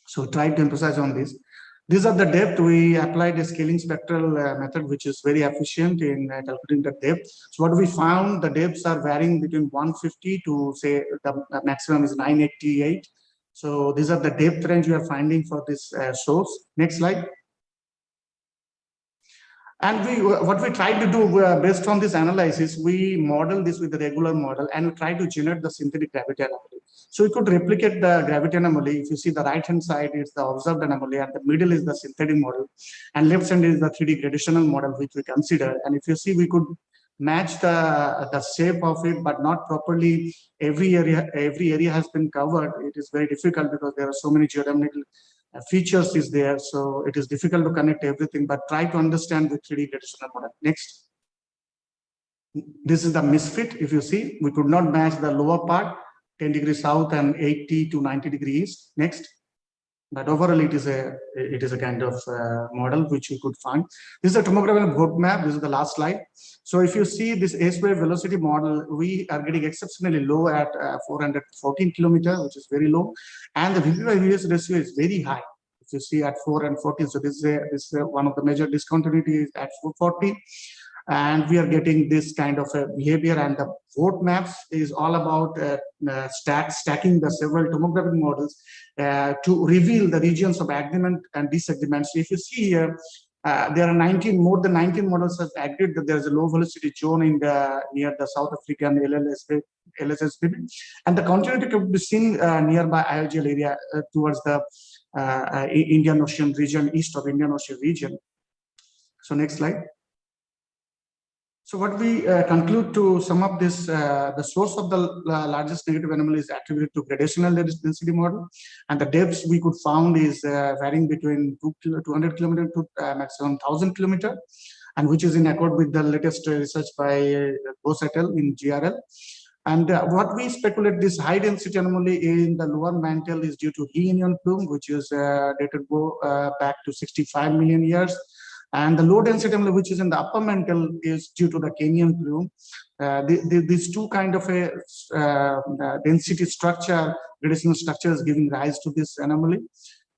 So try to emphasize on this. These are the depth. We applied a scaling spectral method, which is very efficient in calculating the depth. So what we found, the depths are varying between 150 to say the maximum is 988. So these are the depth range we are finding for this source. Next slide. And what we tried to do based on this analysis, we model this with the regular model, and we try to generate the synthetic gravity anomaly. So we could replicate the gravity anomaly. If you see the right hand side is the observed anomaly, and the middle is the synthetic model, and left hand is the 3D gradational model which we consider. And if you see, we could match the shape of it, but not properly. Every area has been covered. It is very difficult because there are so many geodynamic features is there, so it is difficult to connect everything, but try to understand the 3D gradational model. Next. This is the misfit. If you see, we could not match the lower part, 10 degrees south and 80 to 90 degrees east. Next. But overall, it is a kind of model which you could find. This is a tomographic boat map. This is the last slide. So if you see this S-wave velocity model, we are getting exceptionally low at 414 kilometers, which is very low, and the VP by VS ratio is very high. If you see at 4 and 14, so this is one of the major discontinuities at 440. And we are getting this kind of a behavior, and the boat maps is all about stacking the several tomographic models to reveal the regions of agreement and disagreement. So if you see here, there are more than 19 models have agreed that there is a low velocity zone in near the South African LSSB, and the continuity could be seen nearby IOGL area towards the Indian Ocean region, east of Indian Ocean region. So next slide. So what we conclude to sum up this, the source of the largest negative anomaly is attributed to gradational density model, and the depths we could found is varying between 200 kilometer to maximum 1,000 kilometer, and which is in accord with the latest research by Bose et al. In GRL. And what we speculate, this high density anomaly in the lower mantle is due to Himalayan plume, which is dated back to 65 million years. And the low density tunnel, which is in the upper mantle, is due to the Kenyan plume. These two kind of a density structure, gradation structure is giving rise to this anomaly.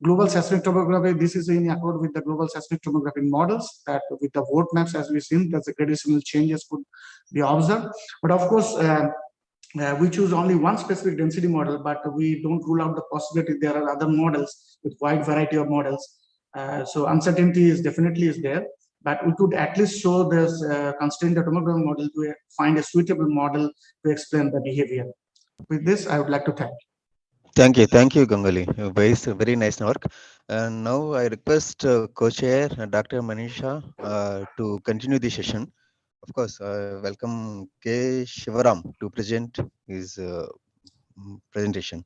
Global seismic tomography, this is in accord with the global seismic tomography models, that with the vort maps, as we've seen, that the gradational changes could be observed. But of course, we choose only one specific density model, but we don't rule out the possibility there are other models with wide variety of models. So uncertainty is definitely there, but we could at least show this constrained tomography model to find a suitable model to explain the behavior. With this, I would like to thank you. Thank you, Gangali. Very nice work. And now I request co-chair Dr. Manisha to continue the session. Of course, welcome K. Shivaram to present his presentation.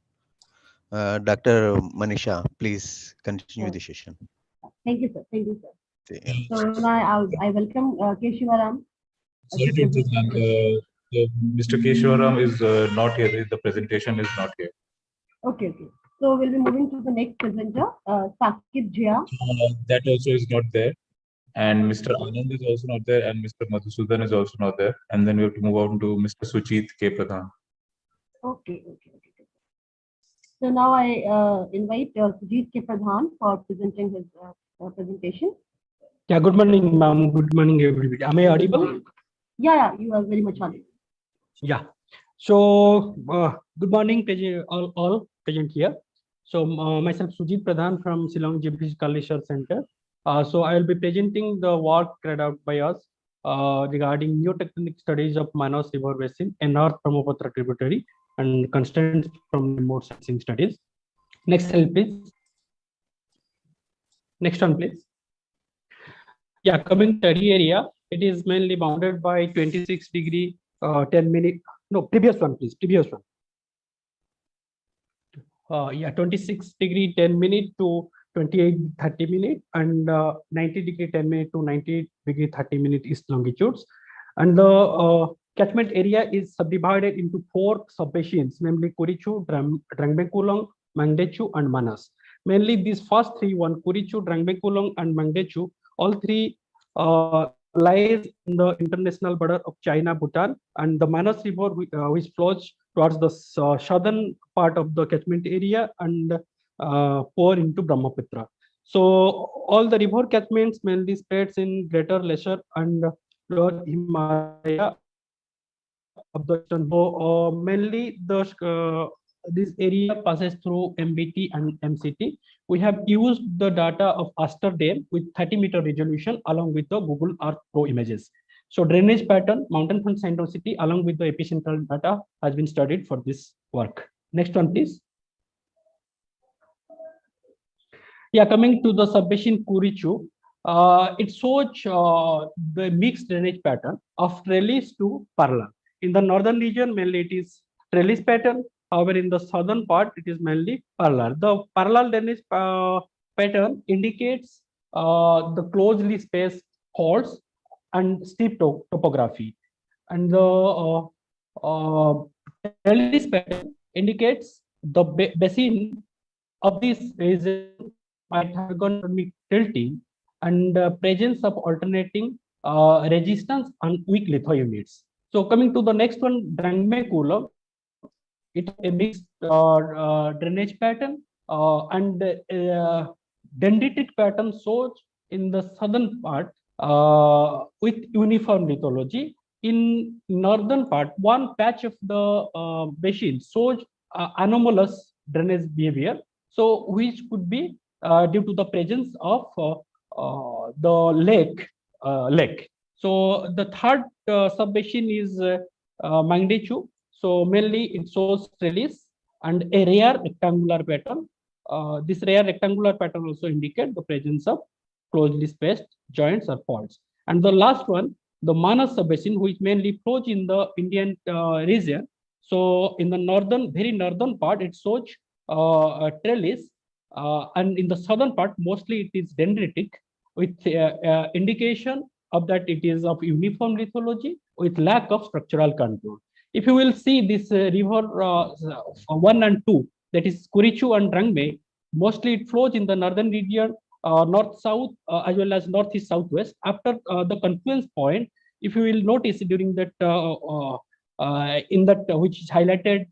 Dr. Manisha, please continue the session. Thank you, sir. Thank you, sir. Yeah. So now I welcome K. Shivaram. Sorry to interrupt, Mr. Kesharam is not here. The presentation is not here. Okay. So we'll be moving to the next presenter, Sakib Jia. That also is not there. And Mr. Anand is also not there. And Mr. Madhusudan is also not there. And then we have to move on to Mr. Sujit K. Pradhan. Okay. So now I invite Sujit K. Pradhan for presenting his presentation. Yeah, good morning, ma'am. Good morning, everybody. Am I audible? Yeah, you are very much audible. Yeah. So, good morning, all present here. So, myself, Sujit Pradhan from Shillong Geophysical Research Center. So, I will be presenting the work carried out by us regarding neotectonic studies of Manas River Basin and North Brahmaputra tributary and constraints from remote sensing studies. Next slide, please. Next one, please. Yeah, coming study area, it is mainly bounded by 26 degree 10 minute. No, previous one, please. Previous one. Yeah, 26 degree 10 minute to 28 30 minute and 90 degree 10 minute to 90 degree 30 minute east longitudes. And the catchment area is subdivided into 4 subbasins, namely Kurichu, Drangbekulong, Mangdechu, and Manas. Mainly these first 3, one Kurichu, Drangbekulong, and Mangdechu, all 3 lies in the international border of China, Bhutan, and the Manas River, which flows towards the southern part of the catchment area and pour into Brahmaputra. So all the river catchments mainly spreads in Greater Lesser and Lower Himalaya of the eastern. So mainly this area passes through MBT and MCT. We have used the data of Aster Dam with 30-meter resolution along with the Google Earth Pro images. So drainage pattern, mountain front seismicity along with the epicentral data has been studied for this work. Next one, please. Yeah, coming to the subbasin Kurichu, it shows the mixed drainage pattern of trellis to parallel. In the northern region, mainly it is trellis pattern. However, in the southern part, it is mainly parallel. The parallel drainage pattern indicates the closely spaced faults and steep topography. And the trellis pattern indicates the basin of this region might have gone tilting and presence of alternating resistance and weak litho units. So coming to the next one, Drangbekulong, it's a mixed drainage pattern and dendritic pattern shows in the southern part with uniform lithology. In northern part, one patch of the basin shows anomalous drainage behavior, so which could be due to the presence of the lake. So the third subbasin is Mangdechu. So mainly it shows trellis and a rare rectangular pattern. This rare rectangular pattern also indicates the presence of closely spaced joints or faults. And the last one, the Manas subbasin, which mainly flows in the Indian region. So in the northern, very northern part, it shows a trellis, and in the southern part, mostly it is dendritic, with indication of that it is of uniform lithology with lack of structural control. If you will see this river 1 and 2, that is Kurichu and Drangbe, mostly it flows in the northern region north-south as well as northeast-southwest. After the confluence point, if you will notice during that in that which is highlighted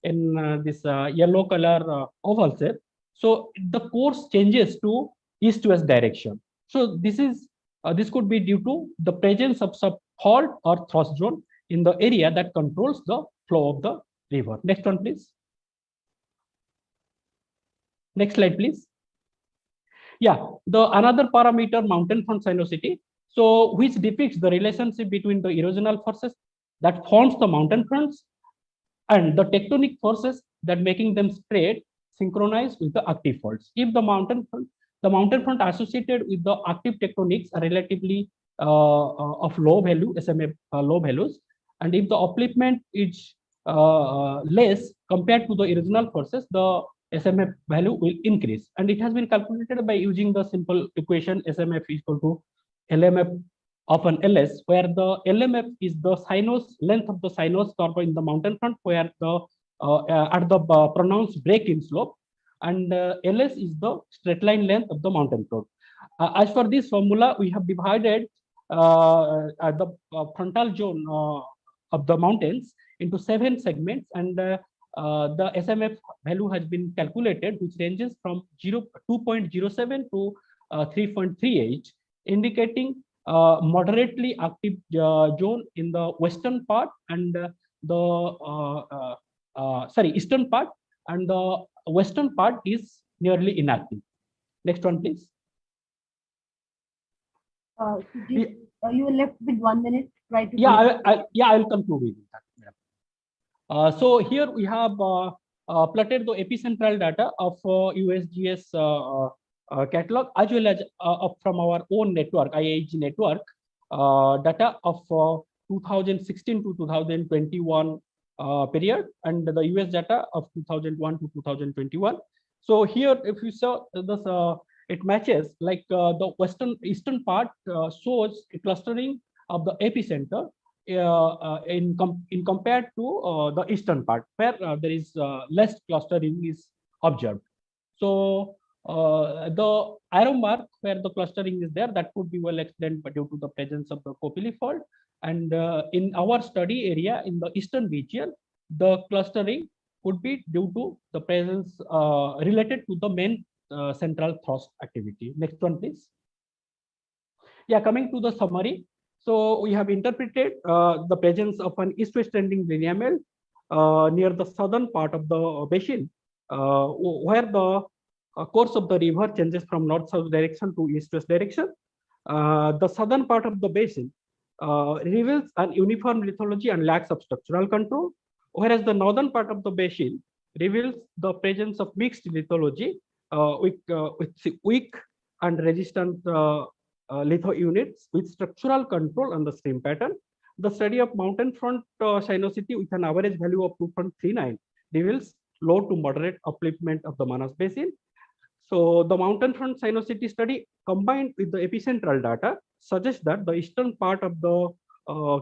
in this yellow color oval shape, so the course changes to east-west direction. So this is this could be due to the presence of some fault or thrust zone in the area that controls the flow of the river. Next one, please. Next slide, please. Yeah, the another parameter, mountain front sinuosity, so which depicts the relationship between the erosional forces that forms the mountain fronts and the tectonic forces that making them spread synchronized with the active faults. If the mountain front associated with the active tectonics are relatively of low value, SMF low values, and if the upliftment is less compared to the erosional forces, the SMF value will increase. And it has been calculated by using the simple equation SMF equal to LMF of an LS, where the LMF is the sinus length of the sinus curve in the mountain front, where the at the pronounced break in slope, and LS is the straight line length of the mountain front. As for this formula, we have divided the frontal zone of the mountains into 7 segments, and the SMF value has been calculated, which ranges from 2.07 to 3.38, indicating moderately active zone in the western part and eastern part, and the western part is nearly inactive. Next one, please. You were left with 1 minute, right? I will conclude with that. So here we have plotted the epicentral data of USGS catalog, as well as from our own network, IIG network, data of 2016 to 2021 period, and the US data of 2001 to 2021. So here, if you saw this, it matches like the eastern part shows a clustering of the epicenter in compared to the eastern part, where there is less clustering is observed. So the arrow mark where the clustering is there, that could be well explained, but due to the presence of the Kopili fault. And in our study area in the eastern region, the clustering could be due to the presence related to the main central thrust activity. Next one, please. Yeah, coming to the summary. So we have interpreted the presence of an east-west trending lineament near the southern part of the basin, where the course of the river changes from north-south direction to east-west direction. The southern part of the basin reveals an uniform lithology and lacks of structural control, whereas the northern part of the basin reveals the presence of mixed lithology with weak and resistant litho units with structural control on the stream pattern. The study of mountain front sinuosity with an average value of 2.39 reveals low to moderate upliftment of the Manas basin. So the mountain front sinuosity study combined with the epicentral data suggests that the eastern part of the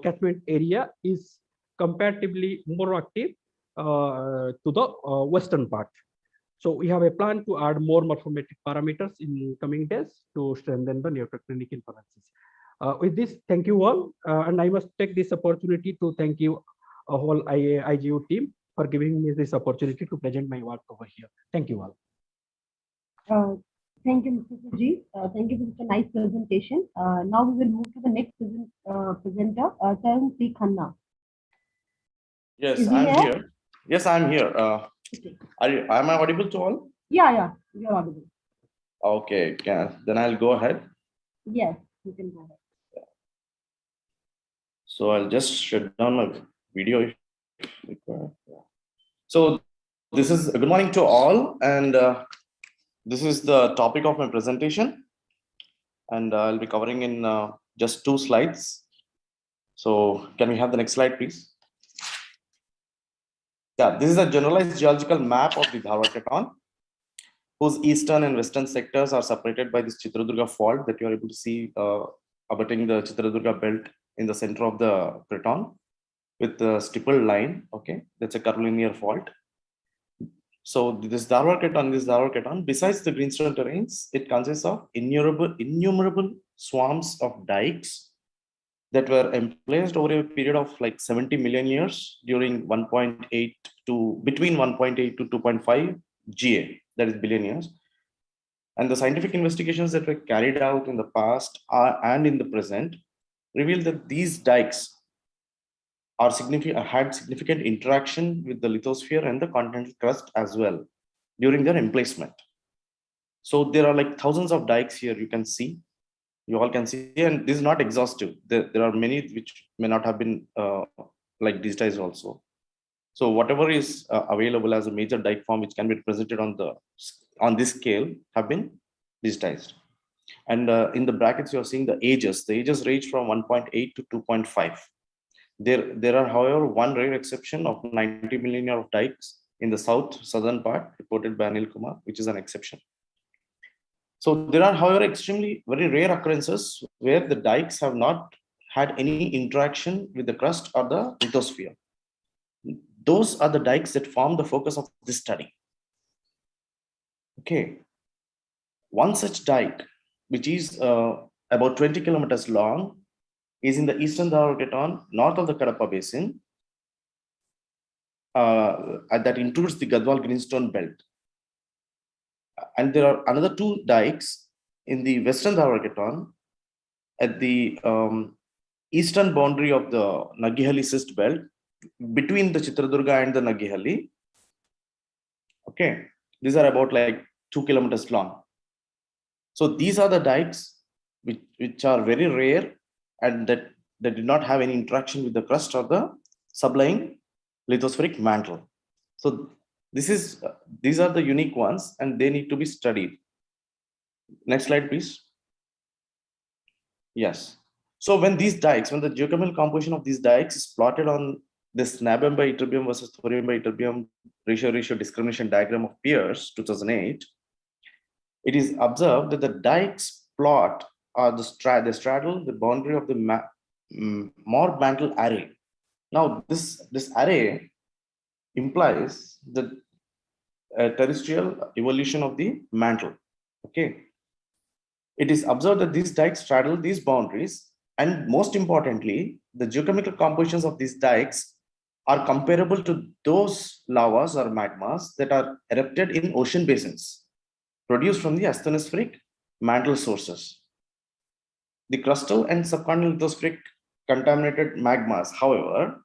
catchment area is comparatively more active to the western part. So we have a plan to add more morphometric parameters in coming days to strengthen the neotectonic inferences. With this, thank you all, and I must take this opportunity to thank you, whole IGU team, for giving me this opportunity to present my work over here. Thank you all. Thank you, Mr. Suji. Thank you for such a nice presentation. Now we will move to the next presenter, Charan C. Khanna. Yes, I'm here. Yes, I'm here. Am I audible to all? Yeah, you're audible. Okay, then I'll go ahead. Yes, you can go ahead. So I'll just shut down my video. So this is good morning to all, and this is the topic of my presentation, and I'll be covering in just 2 slides. So can we have the next slide, please? Yeah, this is a generalized geological map of the Dharwad Craton, whose eastern and western sectors are separated by this Chitradurga fault that you are able to see abutting the Chitradurga belt in the center of the Craton with the stippled line. Okay, that's a curvilinear fault. So this Darwar-Keton, besides the greenstone terrains, it consists of innumerable swarms of dikes that were emplaced over a period of like 70 million years during 1.8 to between 1.8 to 2.5 GA, that is billion years. And the scientific investigations that were carried out in the past and in the present reveal that these dikes are had significant interaction with the lithosphere and the continental crust as well during their emplacement. So there are like thousands of dikes here you can see. You all can see, and this is not exhaustive. There are many which may not have been like digitized also. So whatever is available as a major dike form which can be represented on this scale have been digitized. And in the brackets you are seeing the ages. The ages range from 1.8 to 2.5. There are, however, one rare exception of 90 million year of dikes in the southern part reported by Anil Kumar, which is an exception. So there are, however, very rare occurrences where the dikes have not had any interaction with the crust or the lithosphere. Those are the dikes that form the focus of this study. Okay. One such dike, which is about 20 kilometers long, is in the eastern Darwar-Keton, north of the Kadapa Basin, that includes the Gadwal Greenstone Belt. And there are another two dikes in the western Darwar-Keton at the eastern boundary of the Naggihalli Cyst Belt, between the Chitradurga and the Naggihalli. Okay, these are about like 2 kilometers long. So these are the dikes which are very rare and that did not have any interaction with the crust or the sublying lithospheric mantle. So these are the unique ones and they need to be studied. Next slide, please. Yes. So when the geochemical composition of these dikes is plotted on this Nabem by Ytterbium versus Thorium by Ytterbium ratio discrimination diagram of Pierce 2008, it is observed that the dikes plot the straddle the boundary of the Moor mantle array. Now this array implies the terrestrial evolution of the mantle. Okay, it is observed that these dikes straddle these boundaries, and most importantly, the geochemical compositions of these dikes are comparable to those lavas or magmas that are erupted in ocean basins produced from the asthenospheric mantle sources. The crustal and subcontinental lithospheric contaminated magmas, however,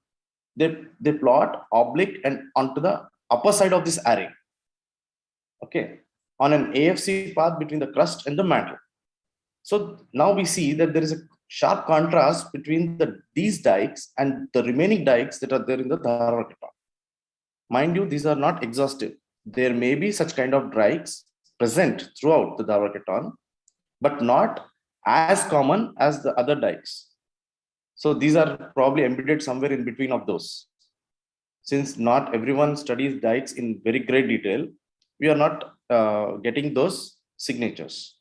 they plot oblique and onto the upper side of this array. Okay, on an AFC path between the crust and the mantle. So now we see that there is a sharp contrast between these dikes and the remaining dikes that are there in the Darwar-Keton. Mind you, these are not exhaustive. There may be such kind of dikes present throughout the Darwar-Keton, but not as common as the other dikes. So these are probably embedded somewhere in between of those. Since not everyone studies dikes in very great detail, we are not getting those signatures.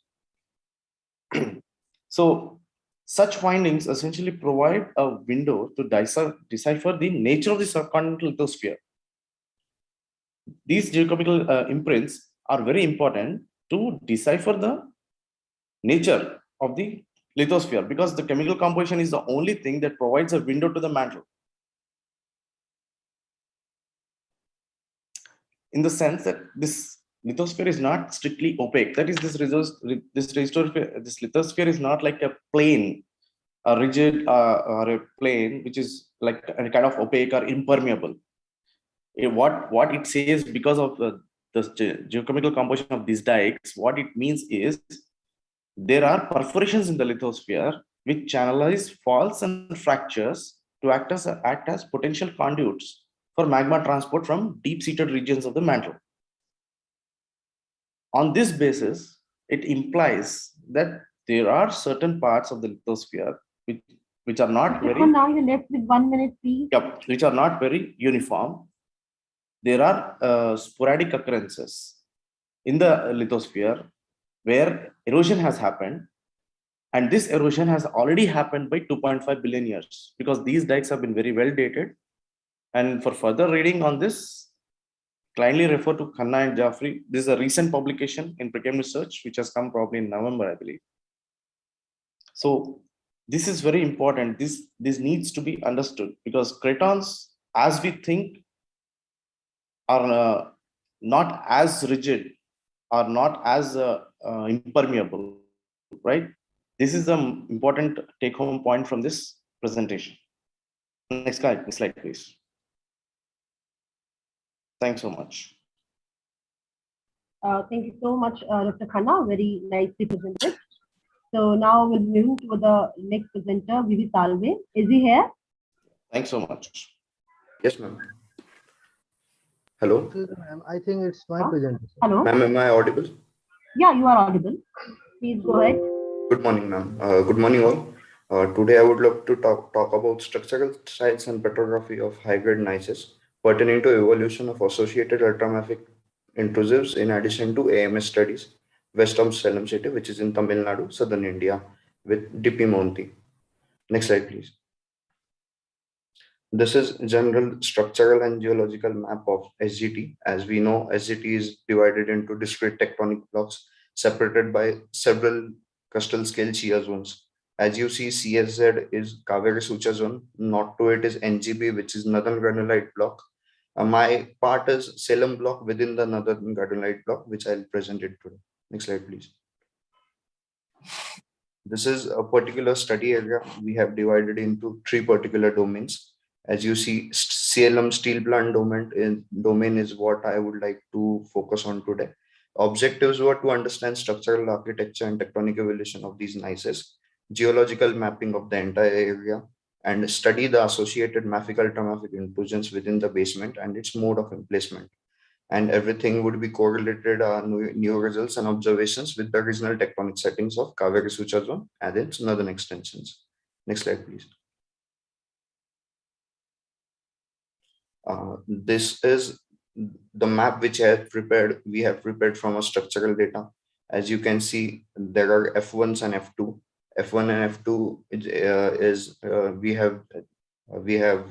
So such findings essentially provide a window to decipher the nature of the subcontinental lithosphere. These geochemical imprints are very important to decipher the nature of the lithosphere, because the chemical composition is the only thing that provides a window to the mantle. In the sense that this lithosphere is not strictly opaque. That is, this lithosphere is not like a plane, a rigid or a plane which is like a kind of opaque or impermeable. What it says, because of the geochemical composition of these dikes, what it means is there are perforations in the lithosphere which channelize faults and fractures to act as potential conduits for magma transport from deep-seated regions of the mantle. On this basis, it implies that there are certain parts of the lithosphere which are not very. Now you're left with 1 minute, please. Yep, which are not very uniform. There are sporadic occurrences in the lithosphere where erosion has happened, and this erosion has already happened by 2.5 billion years, because these dikes have been very well dated. And for further reading on this, kindly refer to Khanna and Jaffrey. This is a recent publication in Precam Research, which has come probably in November, I believe. So this is very important. This needs to be understood, because cratons, as we think, are not as rigid, are not as impermeable, right? This is the important take-home point from this presentation. Next slide, please. Thanks so much. Thank you so much, Dr. Khanna. Very nicely presented. So now we'll move to the next presenter, Vivi Salve. Is he here? Thanks so much. Yes, ma'am. Hello. I think it's my presentation. Hello. Ma'am, am I audible? Yeah, you are audible. Please go ahead. Good morning, ma'am. Good morning, all. Today, I would love to talk about structural styles and petrography of high-grade gneisses pertaining to evolution of associated ultramafic intrusives in addition to AMS studies west of Salem city, which is in Tamil Nadu, southern India, with DP Monti. Next slide, please. This is general structural and geological map of SGT. As we know, SGT is divided into discrete tectonic blocks separated by several crustal scale shear zones. As you see, CSZ is Kaveri Sucha zone. Not to it is NGB, which is Northern Granulite block. My part is Salem block within the Northern Granulite block, which I'll present it today. Next slide, please. This is a particular study area. We have divided into 3 particular domains. As you see, Salem steel plant domain is what I would like to focus on today. Objectives were to understand structural architecture and tectonic evolution of these gneisses, geological mapping of the entire area, and study the associated mafic ultramafic intrusions within the basement and its mode of emplacement. And everything would be correlated new results and observations with the regional tectonic settings of Kaveri Sucha zone and its northern extensions. Next slide, please. This is the map which we have prepared from a structural data. As you can see, there are F1s and F2. F1 and F2 we have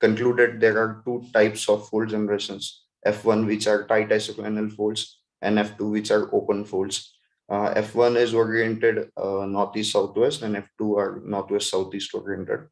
concluded there are 2 types of fold generations. F1, which are tight isoclinal folds, and F2, which are open folds. F1 is oriented northeast southwest, and F2 are northwest southeast oriented.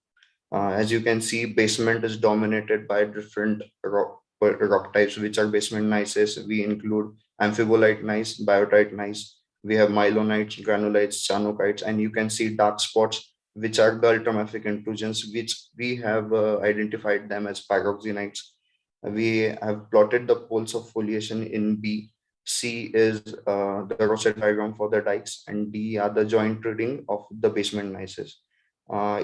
As you can see, basement is dominated by different rock types, which are basement gneisses. We include amphibolite gneiss, biotite gneiss. We have mylonites, granulites, chanokites, and you can see dark spots, which are the ultramafic intrusions, which we have identified them as pyroxenites. We have plotted the poles of foliation in B. C is the rosette diagram for the dikes, and D are the joint reading of the basement gneisses.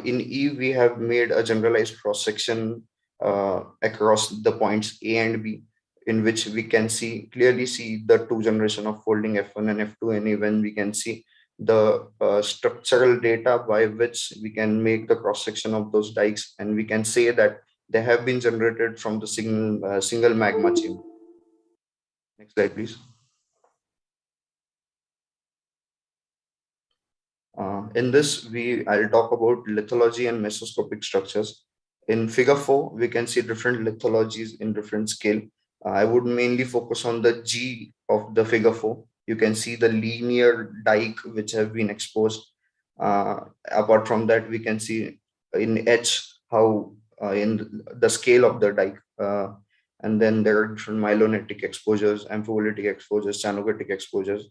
In E, we have made a generalized cross-section across the points A and B, in which we can clearly see the 2 generation of folding F1 and F2, and even we can see the structural data by which we can make the cross-section of those dikes, and we can say that they have been generated from the single magma chamber. Next slide, please. In this, I'll talk about lithology and mesoscopic structures. In figure 4, we can see different lithologies in different scale. I would mainly focus on the G of the figure 4. You can see the linear dike which have been exposed. Apart from that, we can see in H how in the scale of the dike. And then there are different myelonetic exposures, amphibolytic exposures, chanogetic exposures.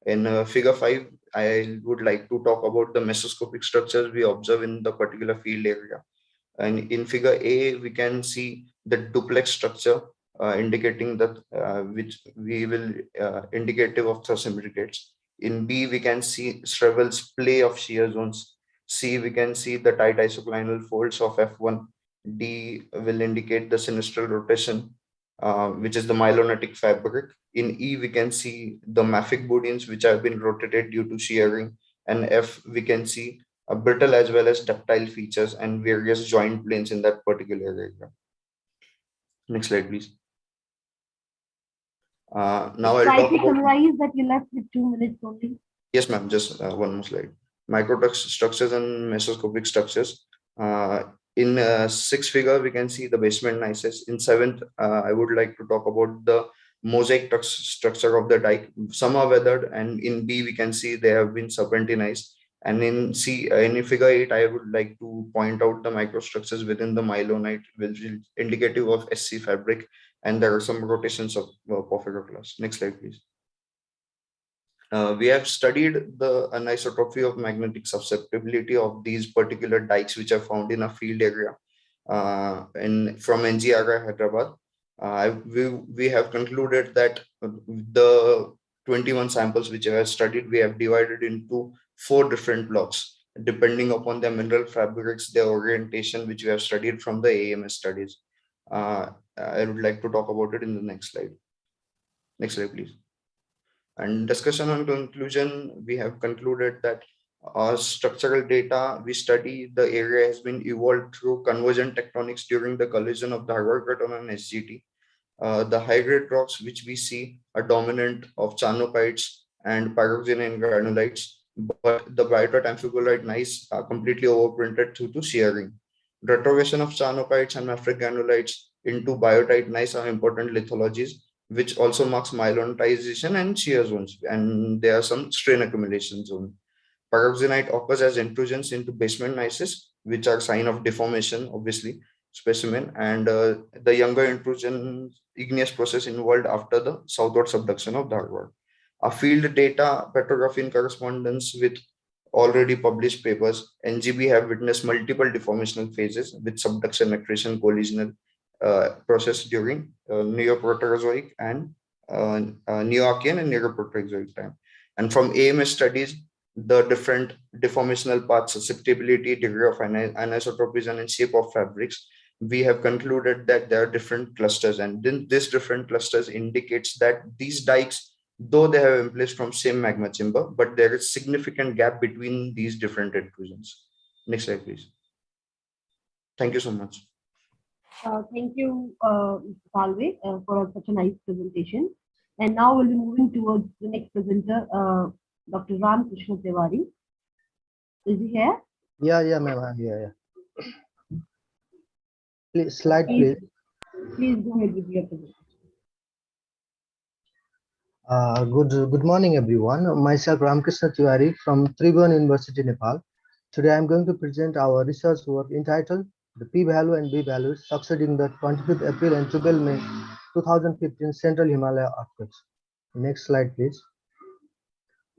In figure 5, I would like to talk about the mesoscopic structures we observe in the particular field area. And in figure A, we can see the duplex structure indicating that which we will indicative of thrust-imbricates. In B, we can see Strevel's play of shear zones. C, we can see the tight isoclinal folds of F1. D will indicate the sinistral rotation, which is the myelonetic fabric. In E, we can see the mafic bodies which have been rotated due to shearing. And F, we can see a brittle as well as ductile features and various joint planes in that particular area. Next slide, please. Now I'll talk about. Summarize that you left with 2 minutes only. Yes, ma'am. Just one more slide. Microstructures and mesoscopic structures. In sixth figure, we can see the basement gneiss. In seventh, I would like to talk about the mosaic structure of the dike. Some are weathered, and in B, we can see they have been serpentinized. And in C, in figure 8, I would like to point out the microstructures within the mylonite, which is indicative of SC fabric, and there are some rotations of porphyroclast. Next slide, please. We have studied the anisotropy of magnetic susceptibility of these particular dikes, which are found in a field area from NGRI Hyderabad. We have concluded that the 21 samples which we have studied, we have divided into 4 different blocks, depending upon their mineral fabrics, their orientation, which we have studied from the AMS studies. I would like to talk about it in the next slide. Next slide, please. And discussion on conclusion, we have concluded that our structural data, we study the area has been evolved through convergent tectonics during the collision of the Harvard Craton and SGT. The high-grade rocks which we see are dominant of charnokites and pyroxene granulites, but the biotite amphibolite gneiss are completely overprinted due to shearing. Retrogression of charnokites and mafic granulites into biotite gneiss are important lithologies, which also marks myelinization and shear zones, and there are some strain accumulation zones. Pyroxenite occurs as intrusions into basement gneisses, which are sign of deformation, obviously, specimen, and the younger intrusion igneous process involved after the southward subduction of Dharwad. A field data petrography in correspondence with already published papers, NGB have witnessed multiple deformational phases with subduction, accretion, collisional process during Neoproterozoic and Neoarchean and Neuroproterozoic time. And from AMS studies, the different deformational paths, susceptibility, degree of anisotropism, and shape of fabrics, we have concluded that there are different clusters, and then these different clusters indicates that these dikes, though they have been placed from same magma chamber, but there is significant gap between these different intrusions. Next slide, please. Thank you so much. Thank you, Mr. Salve, for such a nice presentation. And now we'll be moving towards the next presenter, Dr. Ram Krishna Tiwari. Is he here? Yeah, ma'am. I'm here. Yeah. Please, slide, please. Please go ahead with your presentation. Good morning, everyone. Myself, Ram Krishna Tiwari from Tribhuvan University, Nepal. Today, I'm going to present our research work entitled "The P-value and B-values succeeding the 25th April and 12 May 2015 Central Himalaya earthquakes." Next slide, please.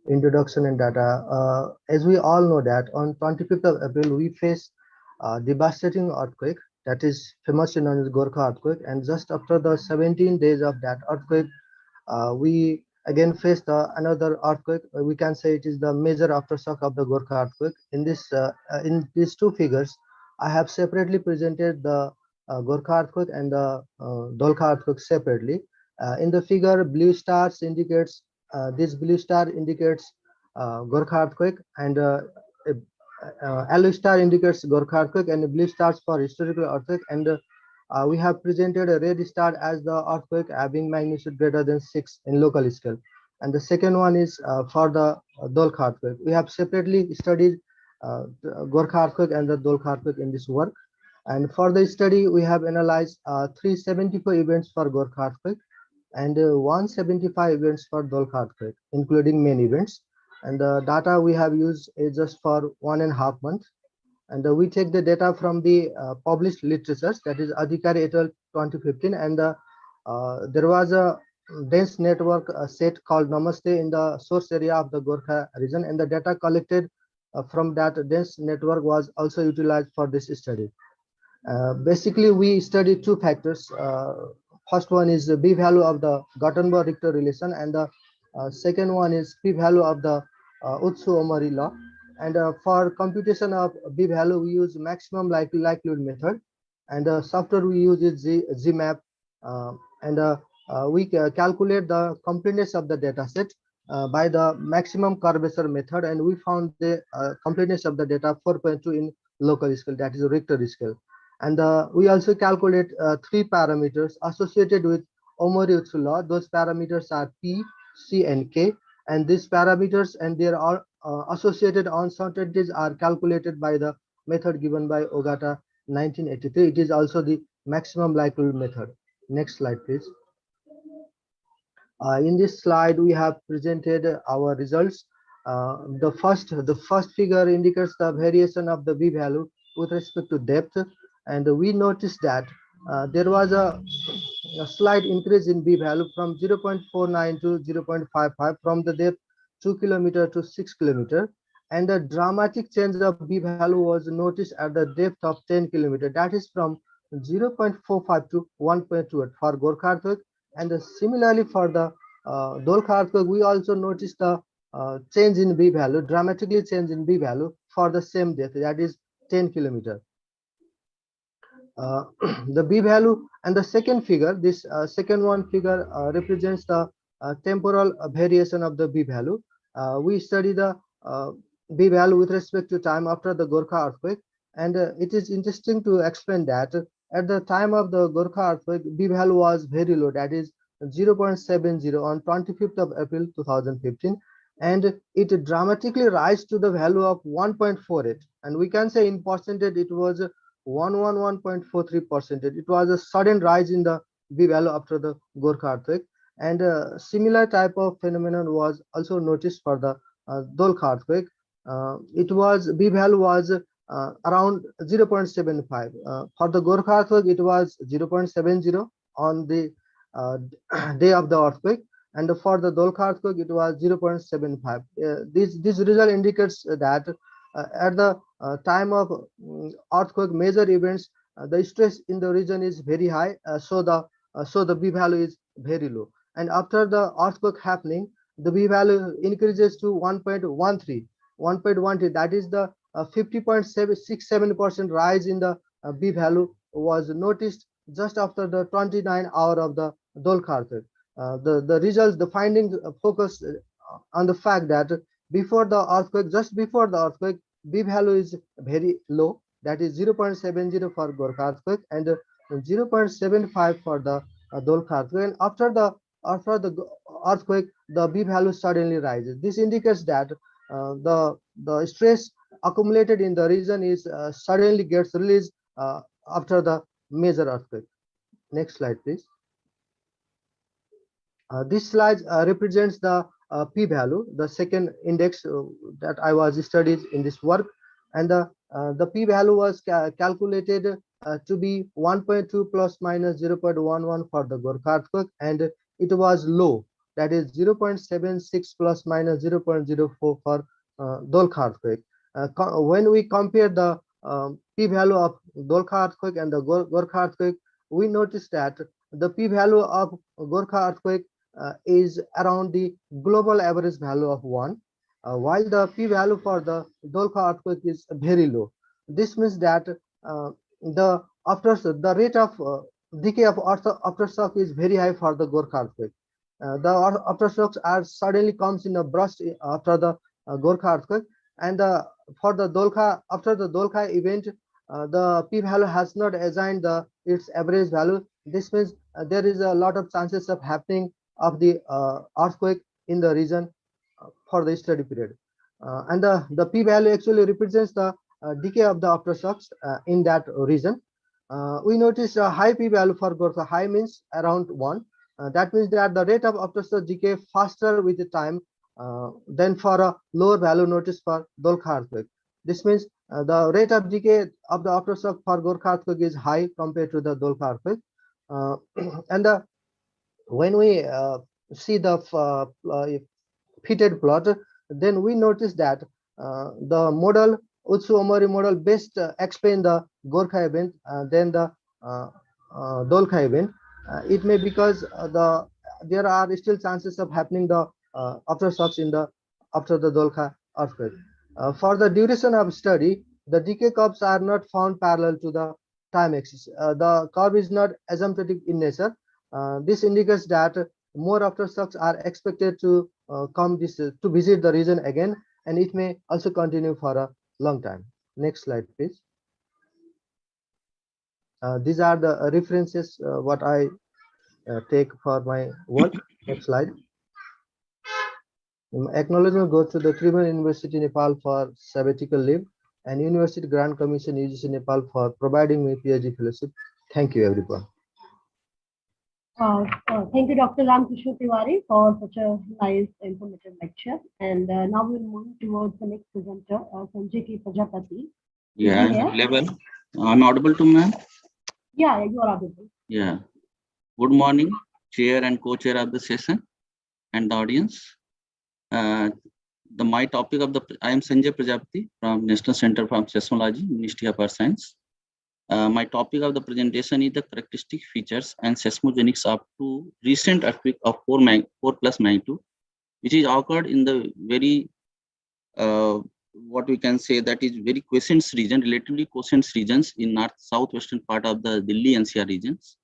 Introduction and data. As we all know that on 25th of April, we faced a devastating earthquake that is famously known as Gorkha earthquake. And just after the 17 days of that earthquake, we again faced another earthquake. We can say it is the major aftershock of the Gorkha earthquake. In these two figures, I have separately presented the Gorkha earthquake and the Dolkha earthquake separately. In the figure, blue stars indicates this blue star indicates Gorkha earthquake, and yellow star indicates Gorkha earthquake, and blue stars for historical earthquake. And we have presented a red star as the earthquake having magnitude greater than 6 in local scale. And the second one is for the Dolkha earthquake. We have separately studied the Gorkha earthquake and the Dolkha earthquake in this work. And for the study, we have analyzed 374 events for Gorkha earthquake and 175 events for Dolkha earthquake, including main events. And the data we have used is just for 1.5 months. And we take the data from the published literature, that is Adhikari et al. 2015. And there was a dense network set called Namaste in the source area of the Gorkha region, and the data collected from that dense network was also utilized for this study. Basically, we studied two factors. First one is the B-value of the Gutenberg-Richter relation, and the second one is P-value of the Utsu-Omari law. And for computation of B-value, we use maximum likelihood method, and the software we use is ZMAP, and we calculate the completeness of the data set by the maximum curvature method, and we found the completeness of the data 4.2 in local scale, that is Richter scale. And we also calculate 3 parameters associated with Omori-Utsu law. Those parameters are P, C, and K, and these parameters and their associated uncertainties are calculated by the method given by Ogata 1983. It is also the maximum likelihood method. Next slide, please. In this slide, we have presented our results. The first figure indicates the variation of the B value with respect to depth, and we noticed that there was a slight increase in B value from 0.49 to 0.55 from the depth 2 km to 6 km, and a dramatic change of B value was noticed at the depth of 10 km. That is from 0.45 to 1.28 for Gorkha earthquake, and similarly for the Dolkha earthquake, we also noticed the change in B value, dramatically change in B value for the same depth, that is 10 km. The B value and the second figure, this second one figure represents the temporal variation of the B value. We study the B value with respect to time after the Gorkha earthquake, and it is interesting to explain that at the time of the Gorkha earthquake, B value was very low, that is 0.70 on 25th of April 2015, and it dramatically rise to the value of 1.48, and we can say in percentage it was 111.43%. It was a sudden rise in the B value after the Gorkha earthquake, and a similar type of phenomenon was also noticed for the Dolkha earthquake. It was B value was around 0.75. For the Gorkha earthquake, it was 0.70 on the day of the earthquake, and for the Dolkha earthquake, it was 0.75. This result indicates that at the time of earthquake major events, the stress in the region is very high, so the B value is very low. And after the earthquake happening, the B value increases to 1.13. That is the 50.67% rise in the B value was noticed just after the 29 hour of the Dolkha earthquake. The results, the findings focus on the fact that before the earthquake, just before the earthquake, B value is very low, that is 0.70 for Gorkha earthquake and 0.75 for the Dolkha earthquake. And after the earthquake, the B value suddenly rises. This indicates that the stress accumulated in the region is suddenly gets released after the major earthquake. Next slide, please. This slide represents the P value, the second index that I was studied in this work, and the P value was calculated to be 1.2 plus minus 0.11 for the Gorkha earthquake, and it was low, that is 0.76 plus minus 0.04 for Dolkha earthquake. When we compare the P value of Dolkha earthquake and the Gorkha earthquake, we noticed that the P value of Gorkha earthquake is around the global average value of 1, while the P value for the Dolkha earthquake is very low. This means that the rate of decay of aftershock is very high for the Gorkha earthquake. The aftershocks are suddenly comes in a burst after the Gorkha earthquake, and for the Dolkha, after the Dolkha event, the P value has not assigned its average value. This means there is a lot of chances of happening of the earthquake in the region for the study period, and the P value actually represents the decay of the aftershocks in that region. We notice a high P value for Gorkha. High means around 1. That means that the rate of aftershock decay faster with the time than for a lower value noticed for Dolkha earthquake. This means the rate of decay of the aftershock for Gorkha earthquake is high compared to the Dolkha earthquake, and when we see the fitted plot, then we notice that the model Utsu-Omori model best explain the Gorkha event than the Dolkha event. It may because there are still chances of happening the aftershocks after the Dolkha earthquake. For the duration of study, the decay curves are not found parallel to the time axis. The curve is not asymptotic in nature. This indicates that more aftershocks are expected to to visit the region again, and it may also continue for a long time. Next slide, please. These are the references what I take for my work. Next slide. Acknowledgement goes to the Tribhuvan University, Nepal for sabbatical leave, and University Grant Commission UGC Nepal for providing me PhD fellowship. Thank you, everyone. Thank you, Dr. Ramkrishna Tiwari, for such a nice, informative lecture. And now we'll move towards the next presenter, Sanjay K. Prajapati. Yeah, I'm available. I'm audible to ma'am? Yeah, you are audible. Yeah. Good morning, chair and co-chair of the session and the audience. My topic of I am Sanjay Prajapati from National Center for Seismology, Ministry of Earth Science. My topic of the presentation is the characteristic features and seismogenics up to recent earthquake of 4+ magnitude, which is occurred in the very, what we can say that is very quiescent region, relatively quiescent regions in north-southwestern part of the Delhi NCR regions.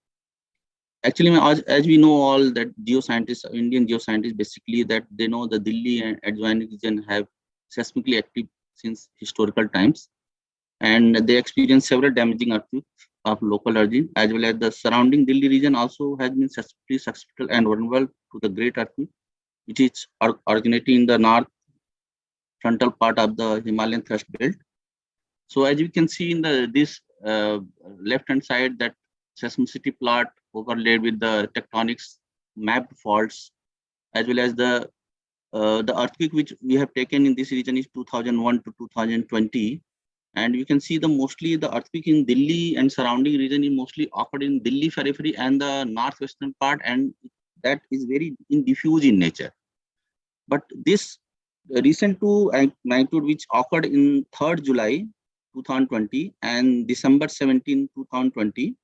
Actually, as we know all that geoscientists, Indian geoscientists, basically that they know the Delhi and adjoining region have seismically active since historical times. And they experienced several damaging earthquakes of local origin, as well as the surrounding Delhi region also has been susceptible and vulnerable to the great earthquake, which is originating in the north frontal part of the Himalayan thrust belt. So as you can see in this left-hand side, that seismicity plot overlaid with the tectonics mapped faults, as well as the earthquake which we have taken in this region is 2001 to 2020. And you can see mostly the earthquake in Delhi and surrounding region is mostly occurred in Delhi periphery and the northwestern part, and that is very diffuse in nature. But this recent 2 magnitude which occurred in 3rd July 2020 and December 17, 2020,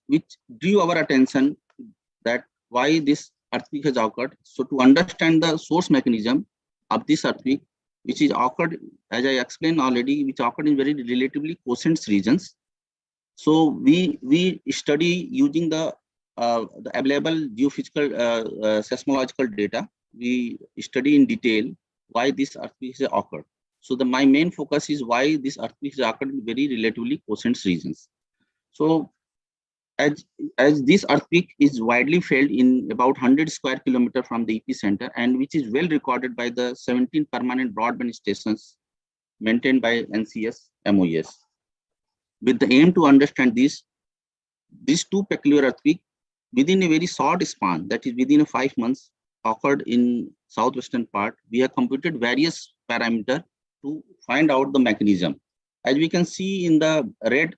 which drew our attention that why this earthquake has occurred. So to understand the source mechanism of this earthquake, which is occurred, as I explained already, which occurred in very relatively quiescent regions. So we study using the available geophysical seismological data. We study in detail why this earthquake has occurred. So my main focus is why this earthquake has occurred in very relatively quiescent regions. So as this earthquake is widely felt in about 100 square kilometers from the epicenter, and which is well recorded by the 17 permanent broadband stations maintained by NCS MOES. With the aim to understand these 2 peculiar earthquakes within a very short span, that is within 5 months, occurred in southwestern part, we have computed various parameters to find out the mechanism. As we can see in the red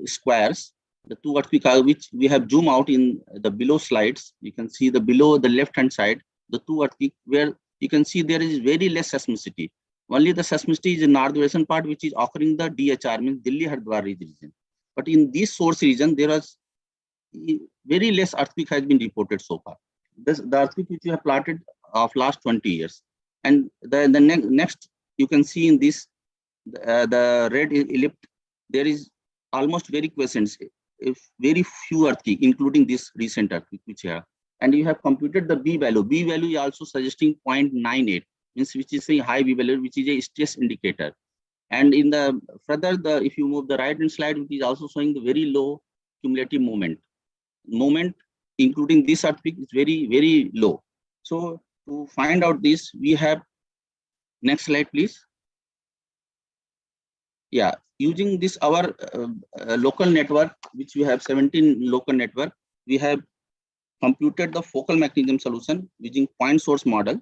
squares, the 2 earthquakes which we have zoomed out in the below slides, you can see below the left-hand side, the 2 earthquakes where you can see there is very less seismicity. Only the seismicity is in northwestern part, which is occurring the DHR, means Delhi Hardwar region. But in this source region, there was very less earthquake has been reported so far. The earthquake which we have plotted of last 20 years. And the next, you can see in this, the red ellipse, there is almost very quiescent, very few earthquake, including this recent earthquake which you have. And you have computed the B value. B value is also suggesting 0.98, means which is a high B value, which is a stress indicator. And in the further, if you move the right hand slide, which is also showing the very low cumulative moment. Including this earthquake is very, very low. So to find out this, we have, next slide, please. Yeah, using this our local network, which we have 17 local network, we have computed the focal mechanism solution using point source model.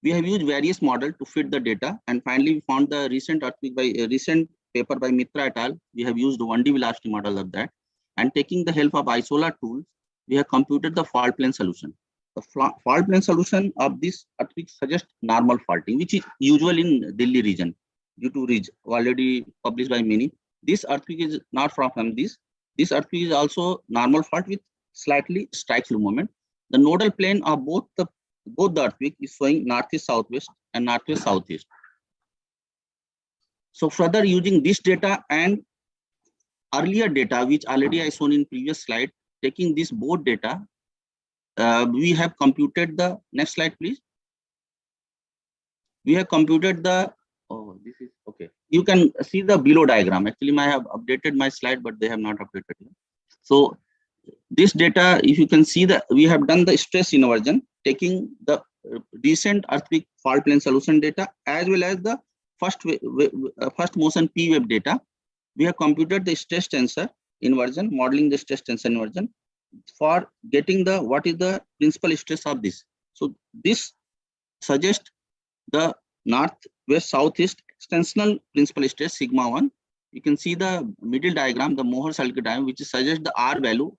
We have used various models to fit the data, and finally we found the recent earthquake by a recent paper by Mitra et al. We have used 1D velocity model of that, and taking the help of isola tools, we have computed the fault plane solution. The fault plane solution of this earthquake suggests normal faulting, which is usual in Delhi region due to region already published by many. This earthquake is not from this. This earthquake is also normal fault with slightly strike slip moment. The nodal plane of both the earthquake is showing northeast southwest and northwest southeast. So further using this data and earlier data, which already I shown in previous slide, taking this both data, we have computed the, next slide please. We have computed the, oh, this is, okay. You can see the below diagram. Actually, I have updated my slide, but they have not updated it. So this data, if you can see that we have done the stress inversion, taking the recent earthquake fault plane solution data as well as the first motion P wave data. We have computed the stress tensor inversion, modeling the stress tensor inversion for getting the what is the principal stress of this. So this suggests the north, west, southeast extensional principal stress sigma 1. You can see the middle diagram, the Mohr circuit diagram, which suggests the R value,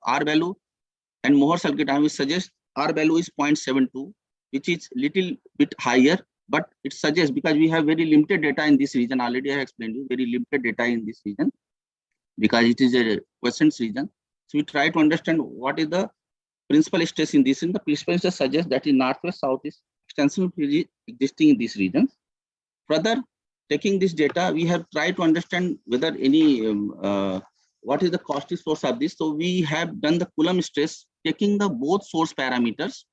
and Mohr circuit diagram which suggests R value is 0.72, which is little bit higher, but it suggests, because we have very limited data in this region, already I have explained you, very limited data in this region, because it is a quiescent region. So we try to understand what is the principal stress in this, and the principal stress suggests that in northwest, southeast extension existing in this region. Further, taking this data, we have tried to understand whether any what is the caustic source of this. So we have done the Coulomb stress, taking the both source parameters,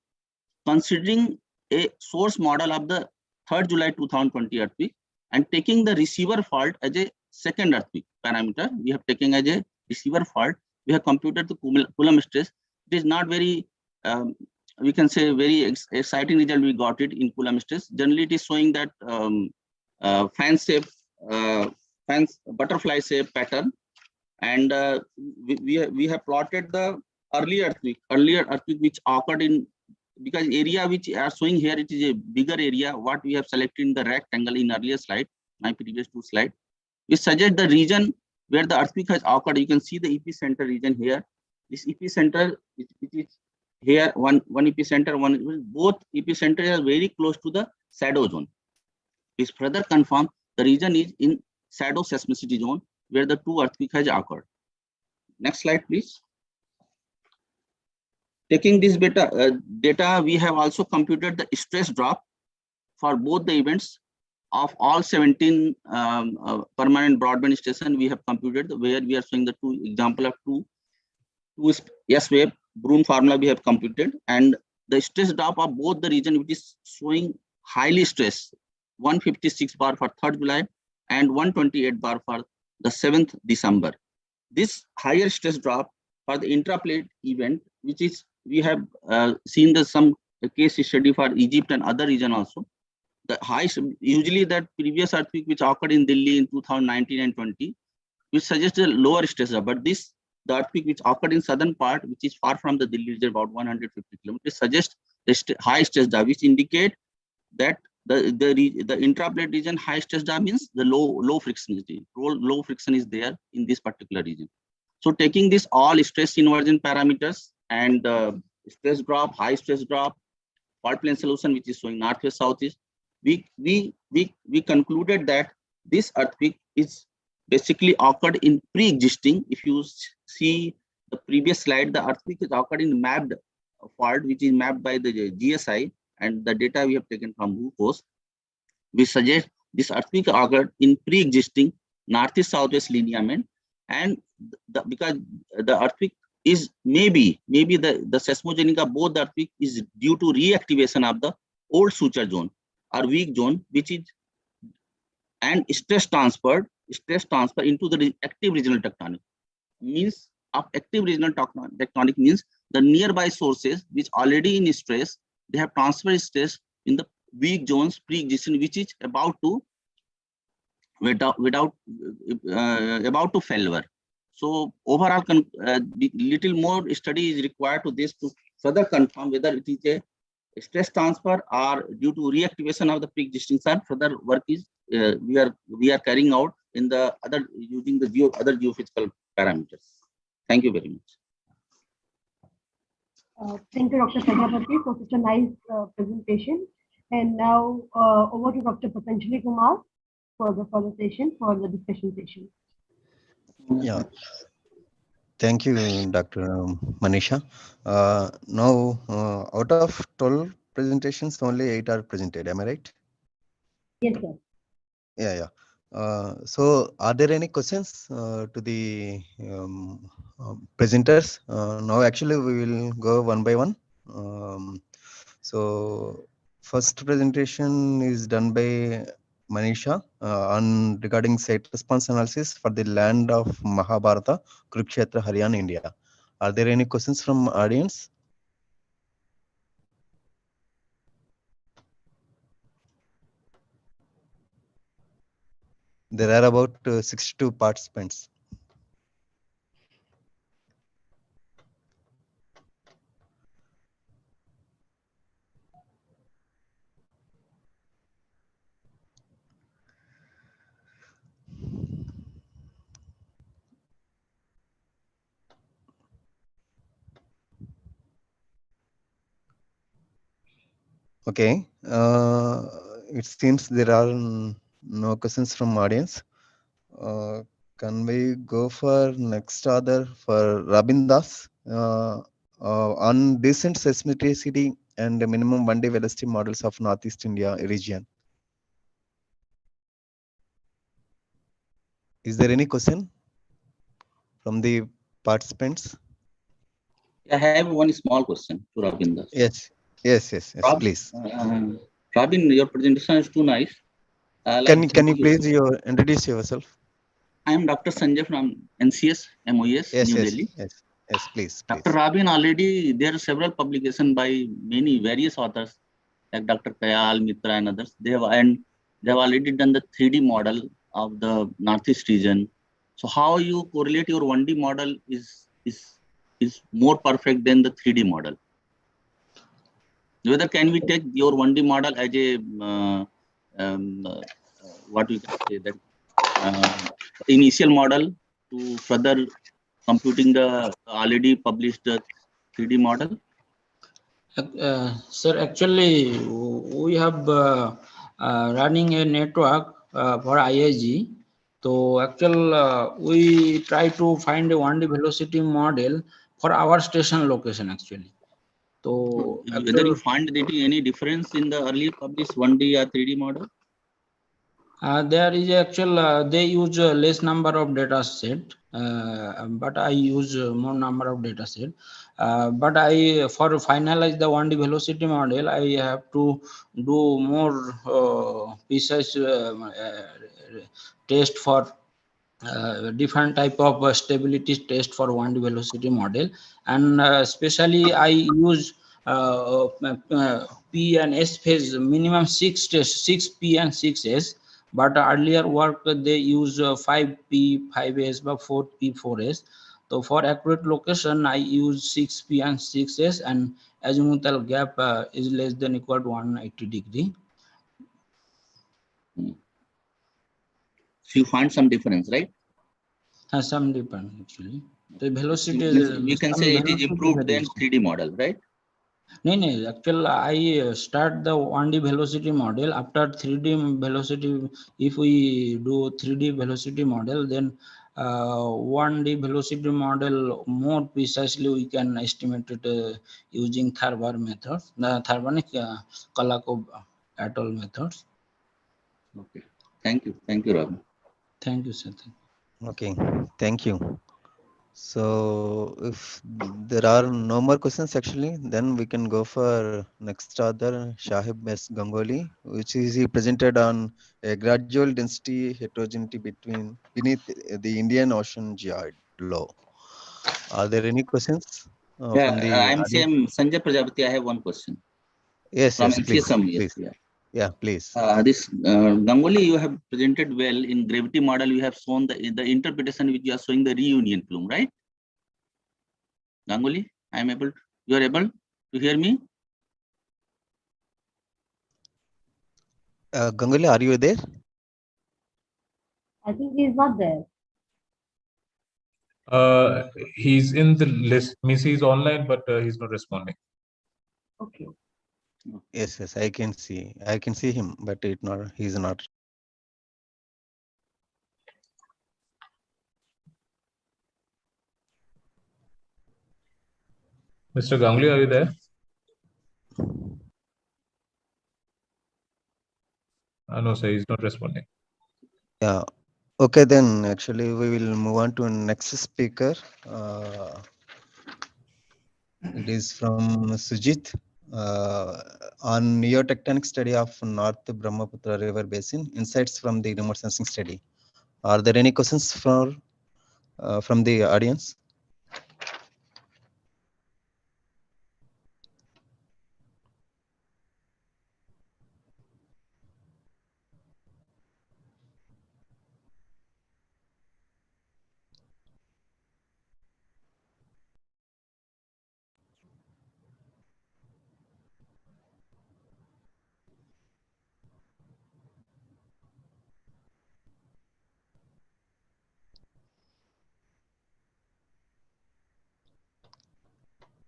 considering a source model of the 3rd July 2020 earthquake, and taking the receiver fault as a second earthquake parameter. We have taken as a receiver fault. We have computed the Coulomb stress. It is not very we can say very exciting result we got it in Coulomb stress. Generally, it is showing that fan shape, butterfly shape pattern, and we have plotted the earlier earthquake which occurred in, because area which are showing here, it is a bigger area what we have selected in the rectangle in earlier slide, my previous 2 slides. We suggest the region where the earthquake has occurred. You can see the epicenter region here. This epicenter, it is here, one epicenter, both epicenters are very close to the shadow zone. This further confirm the region is in shadow seismicity zone where the 2 earthquake has occurred. Next slide, please. Taking this data, we have also computed the stress drop for both the events of all 17 permanent broadband stations. We have computed where we are showing the 2 example of two S wave Brun formula we have computed, and the stress drop of both the region, which is showing highly stress, 156 bar for 3rd July and 128 bar for the 7th December. This higher stress drop for the intraplate event, which is we have seen some case study for Egypt and other region also. The high, usually that previous earthquake which occurred in Delhi in 2019 and 20, which suggests a lower stress drop, but this the earthquake which occurred in southern part, which is far from the Delhi region, about 150 kilometers, suggests the high stress drop, which indicate that the intraplate region high stress drop means the low friction is there in this particular region. So taking this all stress inversion parameters and stress drop, high stress drop, fault plane solution, which is showing northwest, southeast, we concluded that this earthquake is basically occurred in pre-existing. If you see the previous slide, the earthquake is occurred in mapped fault, which is mapped by the GSI, and the data we have taken from WUCOS. We suggest this earthquake occurred in pre-existing northeast southwest lineament, and because the earthquake is maybe the seismogenic of both the earthquake is due to reactivation of the old suture zone or weak zone, which is and stress transfer into the active regional tectonic. Means of active regional tectonic means the nearby sources which already in stress, they have transferred stress in the weak zones pre-existing, which is about to failure. So overall, little more study is required to this to further confirm whether it is a stress transfer or due to reactivation of the pre-existing sun. Further work is we are carrying out in the other using the other geophysical parameters. Thank you very much. Thank you, Dr. Prajapati, for such a nice presentation. And now over to Dr. Patanjali Kumar for the further session, for the discussion session. Yeah. Thank you, Dr. Manisha. Now, out of 12 presentations, only 8 are presented. Am I right? Yes, sir. Yeah. So, are there any questions to the presenters? Now, actually, we will go one by one. So, first presentation is done by Manisha on regarding site response analysis for the land of Mahabharata, Kurukshetra, Haryana, India. Are there any questions from audience? There are about 62 participants. Okay, it seems there are no questions from audience. Can we go for next other for Rabin Das on decent seismicity and the minimum 1D velocity models of Northeast India region? Is there any question from the participants? I have one small question to Rabin Das. Yes, please. Rabin, your presentation is too nice. Can you please introduce yourself? I am Dr. Sanjay from NCS, MOES, New Delhi. Yes, please. Dr. Rabin, already there are several publications by many various authors like Dr. Kayal, Mitra and others. They have already done the 3D model of the Northeast region. So how you correlate your 1D model is more perfect than the 3D model? Whether can we take your 1D model as a what we can say that initial model to further computing the already published 3D model? Sir, actually, we have running a network for IIG. So, we try to find a 1D velocity model for our station location actually. So, whether you find any difference in the earlier published 1D or 3D model? There is they use less number of data set, but I use more number of data set. But for finalize the 1D velocity model, I have to do more precise test for different type of stability test for 1D velocity model, and especially I use P and S phase minimum 6 test, 6P and 6S. But earlier work they use 5P, 5S, but 4P, 4S. So for accurate location, I use 6P and 6S, and azimuthal gap is less than equal to 180 degree. So you find some difference, right? Has some difference actually. The velocity we can say it is improved than 3D model, right? No, actually I start the 1D velocity model. After 3D velocity, if we do 3D velocity model, then 1D velocity model more precisely we can estimate it using Tharvar method, the Tharvanic Kalakov et al. Methods. Okay, thank you, Robin. Thank you, sir. Okay, thank you. So if there are no more questions actually, then we can go for next author, Shahib S. Ganguly, which is he presented on a gradual density heterogeneity beneath the Indian Ocean geoid below. Are there any questions from the I'm audience? Sanjay Prajapati. I have one question. Yes, please. Yeah, please. This Ganguly, you have presented well in gravity model. You have shown the interpretation which you are showing the reunion plume, right? Ganguly, you are able to hear me? Ganguly, are you there? I think he is not there. He's in the list. Means he's online, but he's not responding. Okay. Yes, I can see him, but he's not. Mr. Ganguly, are you there? No, sir, he's not responding. Yeah. Okay, then actually we will move on to next speaker. It is from Sujit on Neotectonic study of North Brahmaputra River Basin, insights from the remote sensing study. Are there any questions from the audience?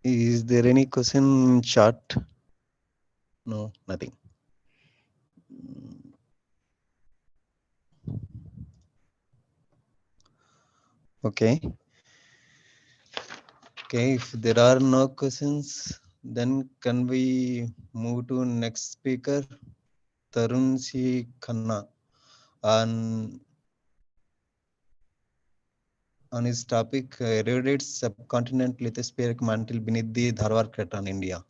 Is there any question in chat? No, nothing. Okay. Okay, if there are no questions, then can we move to next speaker, Tarun C. Khanna, on his topic, eroded subcontinent lithospheric mantle beneath the Dharwar crater in India.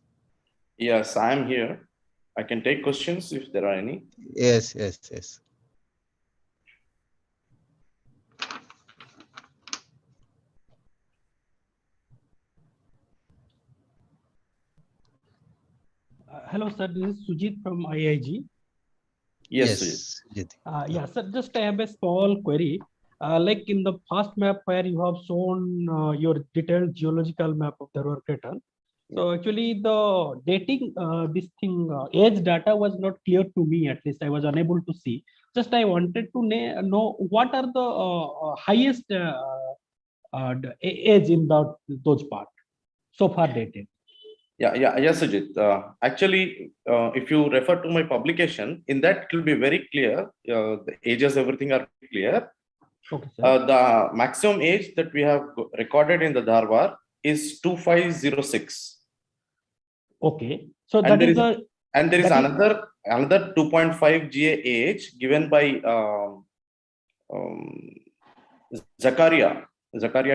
Yes, I am here. I can take questions if there are any. Yes, yes, yes. Hello, sir. This is Sujit from IIG. Yes, Sujit. Yeah, sir. Just I have a small query. Like in the first map where you have shown your detailed geological map of the Dharwar crater. So actually, the dating this thing age data was not clear to me. At least I was unable to see. Just I wanted to know what are the highest the age in those parts so far dated. Yes, Sujit. Actually, if you refer to my publication, in that it will be very clear. The ages, everything are clear. Okay, sir. The maximum age that we have recorded in the Dharwar is 2506. Okay, so And that is a and there is another 2.5 GA age given by Zakaria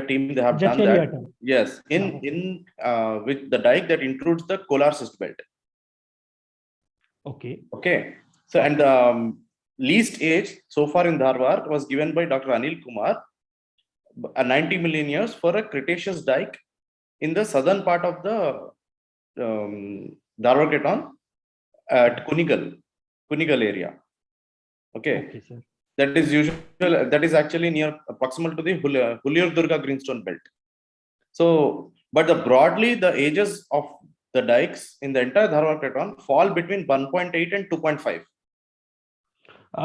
team. They have done that. Yes, in with the dike that includes the Kolar cyst belt. Okay. Okay. So and the least age so far in Dharwar was given by Dr. Anil Kumar, 90 million years for a Cretaceous dike in the southern part of the Dharwar Craton at Kunigal area. Okay. Okay, sir. That is actually near proximal to the Huliur Durga greenstone belt. So, but broadly the ages of the dikes in the entire Dharwar Craton fall between 1.8 and 2.5.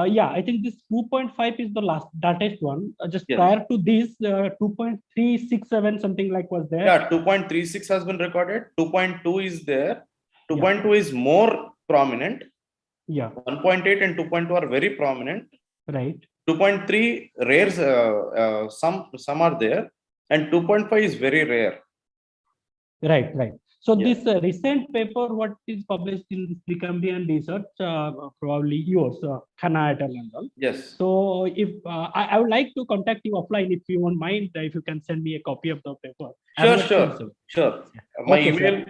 Yeah, I think this 2.5 is the latest one. Just prior to this, 2.367 something like was there. Yeah, 2.36 has been recorded. 2.2 is there. 2.2 is more prominent. Yeah. 1.8 and 2.2 are very prominent. Right. 2.3 rare. Some are there, and 2.5 is very rare. Right. So this recent paper, what is published in the Cambrian research, probably yours, Khanna et al. And all. Yes. So if I would like to contact you offline, if you won't mind, if you can send me a copy of the paper. Sure. My email.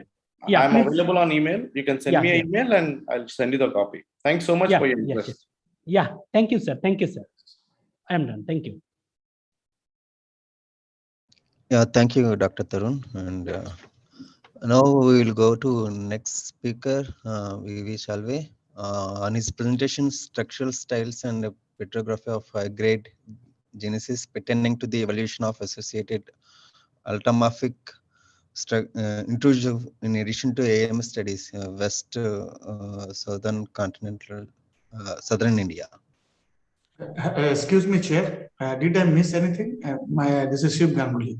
Yeah, I'm available on email. You can send me an email, and I'll send you the copy. Thanks so much for your interest. Yes. Yeah. Thank you, sir. I am done. Thank you. Yeah, thank you, Dr. Tarun. And now we will go to next speaker, V.V. Shalve, on his presentation, structural styles and petrography of high-grade genesis pertaining to the evolution of associated ultramorphic intrusive in addition to AM studies, southern continental, southern India. Excuse me, Chair. Did I miss anything? This is Shiv Ganguly.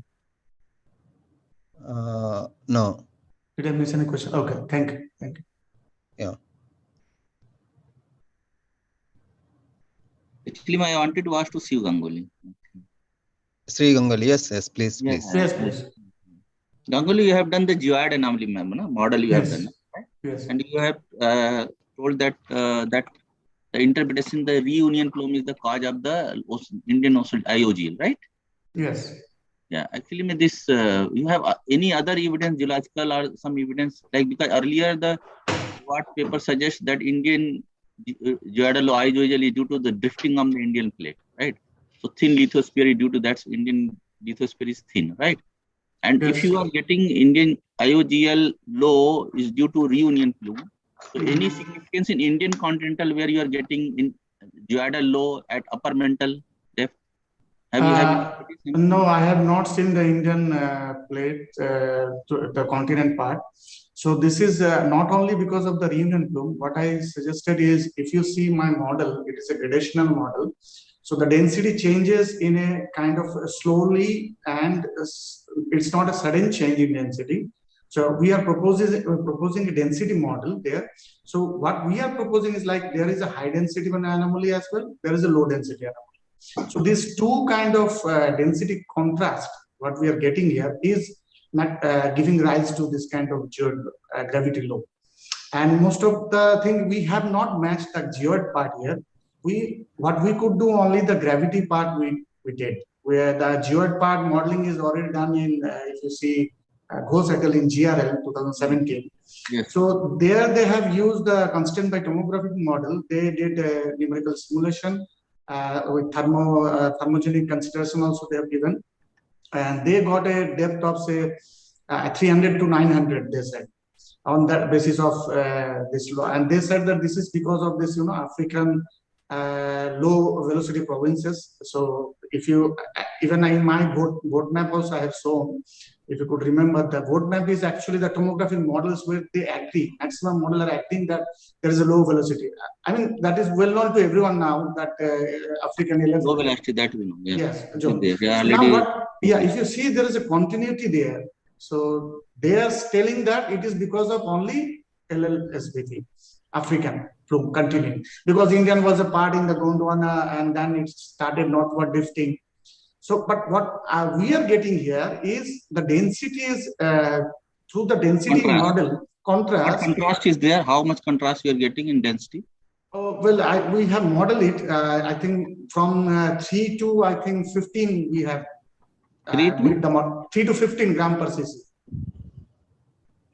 No. Did I miss any question? Okay, thank you. Yeah. Actually, I wanted to ask to Shiv Ganguly. Sri Ganguly, yes, please. Yes, please. Ganguly, you have done the geoid anomaly model. You have done, right? Yes. And you have told that that the interpretation, the reunion plume is the cause of the Indian Ocean IOGL, right? Yes. Yeah, actually, this you have any other evidence, geological or some evidence, like because earlier the what paper suggests that Indian geodal IOGL is due to the drifting on the Indian plate, right? So thin lithosphere due to that Indian lithosphere is thin, right? And if you are getting Indian IOGL low is due to reunion plume. So any significance in Indian continental where you are getting in geodal low at upper mantle depth? No, I have not seen the Indian plate, the continent part. So this is not only because of the reunion plume. What I suggested is, if you see my model, it is a gradational model. So the density changes in a kind of slowly, and it's not a sudden change in density. So we are proposing a density model there. So what we are proposing is like there is a high density anomaly as well. There is a low density anomaly. So these two kind of density contrast, what we are getting here is not giving rise to this kind of gravity low. And most of the thing we have not matched the geoid part here. What we could do only the gravity part we did, where the geoid part modeling is already done in if you see Geophysical in GRL 2017. Yes. So there they have used the constant by tomographic model. They did a numerical simulation with thermogenic consideration also they have given, and they got a depth of say 300 to 900. They said on that basis of this law, and they said that this is because of this African low velocity provinces. So if you even in my board map also I have shown, if you could remember, the board map is actually the tomographic models where they agree, maximum model are agreeing that there is a low velocity. I mean that is well known to everyone now that African low velocity that we know. Yeah. Yes. So now what? Yeah, if you see there is a continuity there. So they are telling that it is because of only LLSBT, African plume continuing, because Indian was a part in the Gondwana and then it started northward drifting. So, but what we are getting here is the density is through the density model contrast. What contrast is there? How much contrast you are getting in density? Oh, well, we have modeled it. I think from 3 to I think 15 we have. 3 to 15 gram per cc.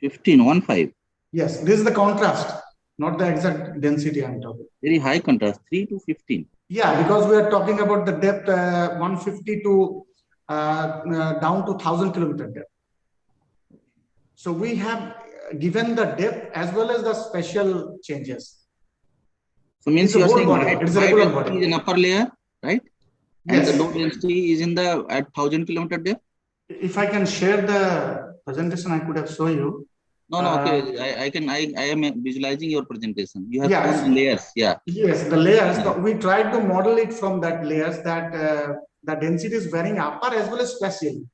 15. Yes, this is the contrast, not the exact density I'm talking. Very high contrast, 3 to 15. Yeah, because we are talking about the depth 150 to down to 1,000 kilometer depth. So we have given the depth as well as the special changes. So means you are saying high density is in upper layer, right? Yes. And the low density is in the at 1,000 kilometer depth. If I can share the presentation, I could have shown you. No, okay. I am visualizing your presentation. You have shown layers, yeah. Yes, the layers. Yeah. We tried to model it from that layers that the density is varying upper as well as spatially.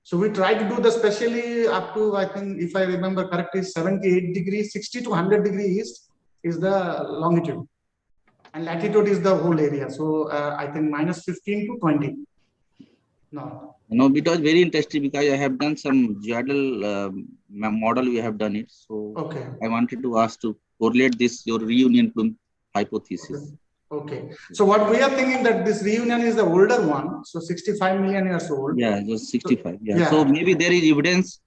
So we tried to do the spatially up to, I think, if I remember correctly, 78 degrees, 60 to 100 degrees east is the longitude. And latitude is the whole area. So I think minus 15 to 20. No. No, it was very interesting because I have done some geodal model. We have done it. So okay. I wanted to ask to correlate this your reunion plume hypothesis. Okay. So what we are thinking that this reunion is the older one. So 65 million years old. Yeah, just 65. Yeah. So maybe there is evidence.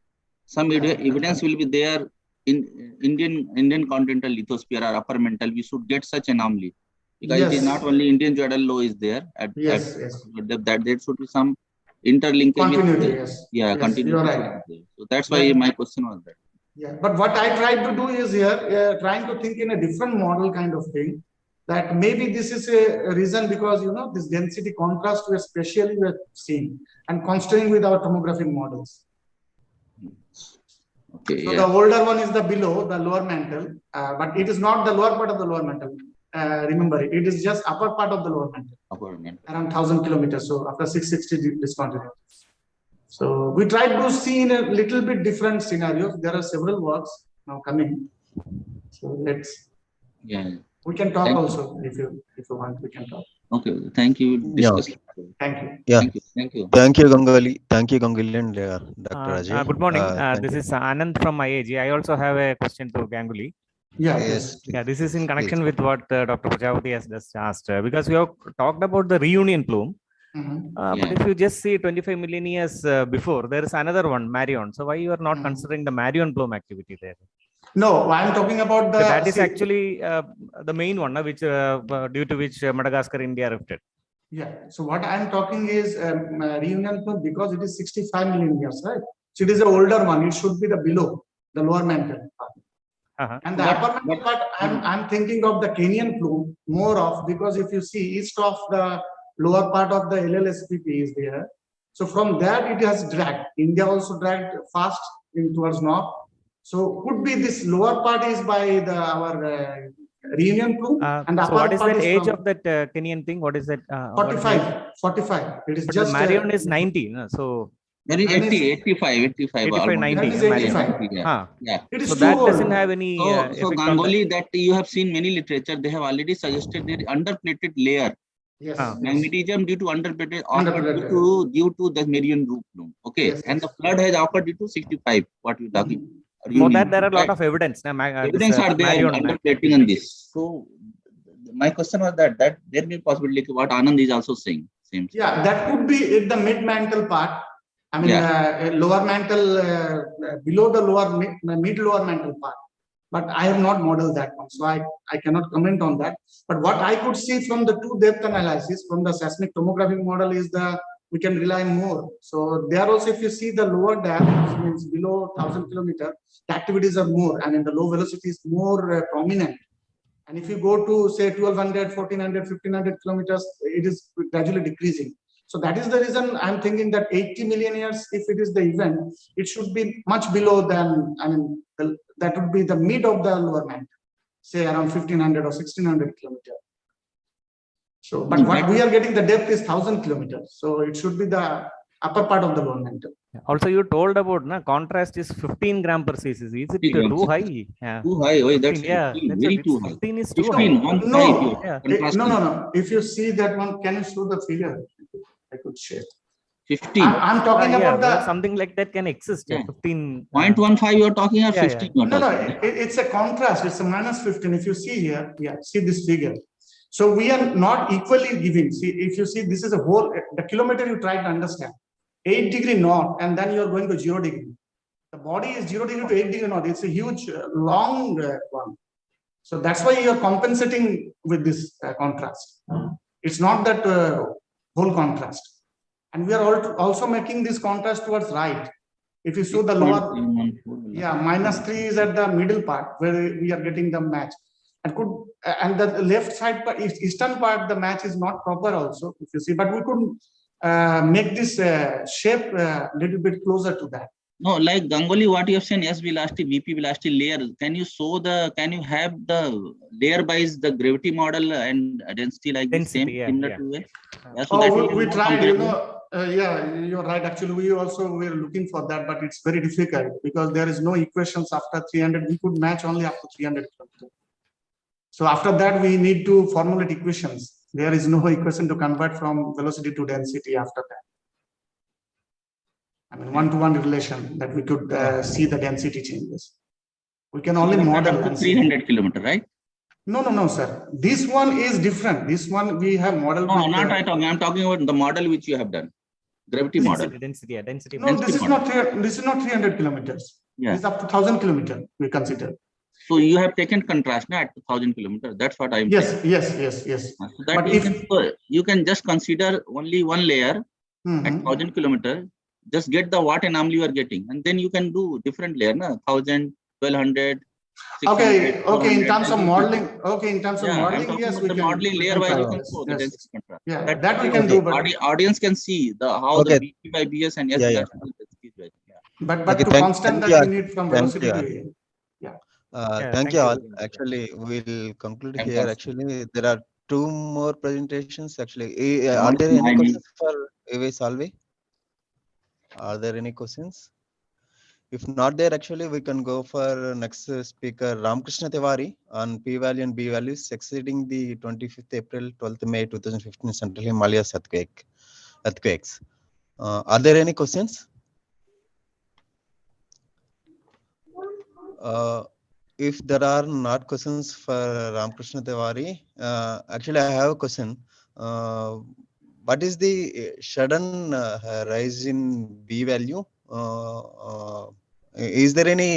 Some evidence will be there in Indian continental lithosphere or upper mantle. We should get such anomaly because it is not only Indian geodal low is there at that there should be some interlinkage continuity, with continuity. You're right. So that's why my question was that. Yeah, but what I tried to do is here trying to think in a different model kind of thing, that maybe this is a reason because this density contrast we especially we're seeing and constraining with our tomographic models. Okay. So the older one is the below the lower mantle, but it is not the lower part of the lower mantle. Remember, it is just upper part of the lower mantle, around 1,000 kilometers. So after 660 discontinuity. So we tried to see in a little bit different scenarios. There are several works now coming. So let's. Yeah. We can talk also if you want. We can talk. Okay. Thank you. Discuss. Thank you. Yeah. Thank you. Thank you, Ganguly. Thank you, Ganguly and Dr. Ajay. Good morning. This is Anand from IAG. I also have a question to Ganguly. Yes. Yeah, this is in connection with what Dr. Prajapati has just asked, because we have talked about the reunion plume. But if you just see 25 million years before, there is another one, Marion. So why you are not considering the Marion plume activity there? No, I'm talking about the. So that is actually the main one, which due to which Madagascar, India rifted. Yeah. So what I'm talking is reunion plume because it is 65 million years, right? So it is the older one. It should be the below the lower mantle part. And the upper mantle part, I'm thinking of the Kenyan plume more of, because if you see east of the lower part of the LLSPP is there. So from there it has dragged. India also dragged fast towards north. So could be this lower part is by our reunion plume. And so what is the age of that Kenyan thing? What is that? 45. It is but just. the Marion is 90. So. There is 9 is 85, 85, almost 90. 9 is Marion. 85. Yeah. Huh. Yeah. It is So too that old. doesn't have any So effect on Ganguly, that you have seen many literature, they have already suggested the underplated layer. Yes. Huh. Magnetism due to underplated occurred Underplated. due to the Marian roof plume. Okay. Yes, And yes. the flood has occurred due to 65. What you talking? For that, there are a lot Right? of evidence. Evidence are there Marion, underplating on this. So my question was that there may be possibility like what Anand is also saying. Same. Yeah, that could be at the mid mantle part. I mean, lower mantle, below the mid lower mantle part. But I have not modeled that one, so I cannot comment on that. But what I could see from the two depth analysis from the seismic tomography model is we can rely more. So there also, if you see the lower depth, which means below 1,000 kilometers, the activities are more, and in the low velocity is more prominent. And if you go to say 1,200, 1,400, 1,500 kilometers, it is gradually decreasing. So that is the reason I'm thinking that 80 million years, if it is the event, it should be much below than, I mean, that would be the mid of the lower mantle, say around 1,500 or 1,600 kilometers. So, but what we are getting, the depth is 1,000 kilometers. So it should be the upper part of the lower mantle. Also, you told about contrast is 15 gram per cc. Is it too high? Yeah. Too high. Oh, that's 15, yeah, very that's too high. 15 is too 15, high. No, yeah. No. If you see that one, can you show the figure? I could share. 15. I'm talking about the something like that can exist. Yeah. 15. 0.15 you're talking or 15? No, it's a contrast. It's a minus 15. If you see here, see this figure. So we are not equally giving. See, if you see, this is a whole, the kilometer you try to understand. 8 degree north, and then you're going to 0 degree. The body is 0 degree to 8 degree north. It's a huge, long one. So that's why you're compensating with this contrast. It's not that whole contrast. And we are also making this contrast towards right. If you show the lower, -3 is at the middle part where we are getting the match. And the left side part, eastern part, the match is not proper also, if you see, but we could make this shape a little bit closer to that. No, like Ganguly, what you have seen, S velocity, VP velocity layer. Can you have the layer wise the gravity model and density like the same, similar to it? Yeah, so we tried, you're right. Actually, we also were looking for that, but it's very difficult because there is no equations after 300. We could match only up to 300 kilometers. So after that, we need to formulate equations. There is no equation to convert from velocity to density after that. I mean, one-to-one relation that we could see the density changes. We can only model up to 300 kilometers, right? No, sir. This one is different. This one we have modeled. No, not right. I'm talking about the model which you have done. Gravity model. Density. No, this is not 300 kilometers. Yeah. It's up to 1,000 kilometers, we consider. So you have taken contrast now at 1,000 kilometers. That's what I'm saying. Yes. So that you can just consider only one layer at 1,000 kilometers. Just get the what anomaly you are getting, and then you can do different layer, na? 1,000, 1,200. 600, Okay. In terms of modeling, yes, we the can. modeling layer wise, you can show the density contrast. Yeah, that we can do. But audience can see how the BP by BS and S density is. But to constant that we need from velocity to area. Thank you all. Actually, we'll conclude here. Actually, there are 2 more presentations. Actually, are there any questions for Eve Salve? Are there any questions? If not there, actually, we can go for next speaker, Ramkrishna Tiwari, on p-value and b-values exceeding the 25th April, 12th May 2015 Central Himalayas earthquakes. Are there any questions? If there are not questions for Ramkrishna Tiwari, actually, I have a question. What is the sudden rise in b-value? Is there any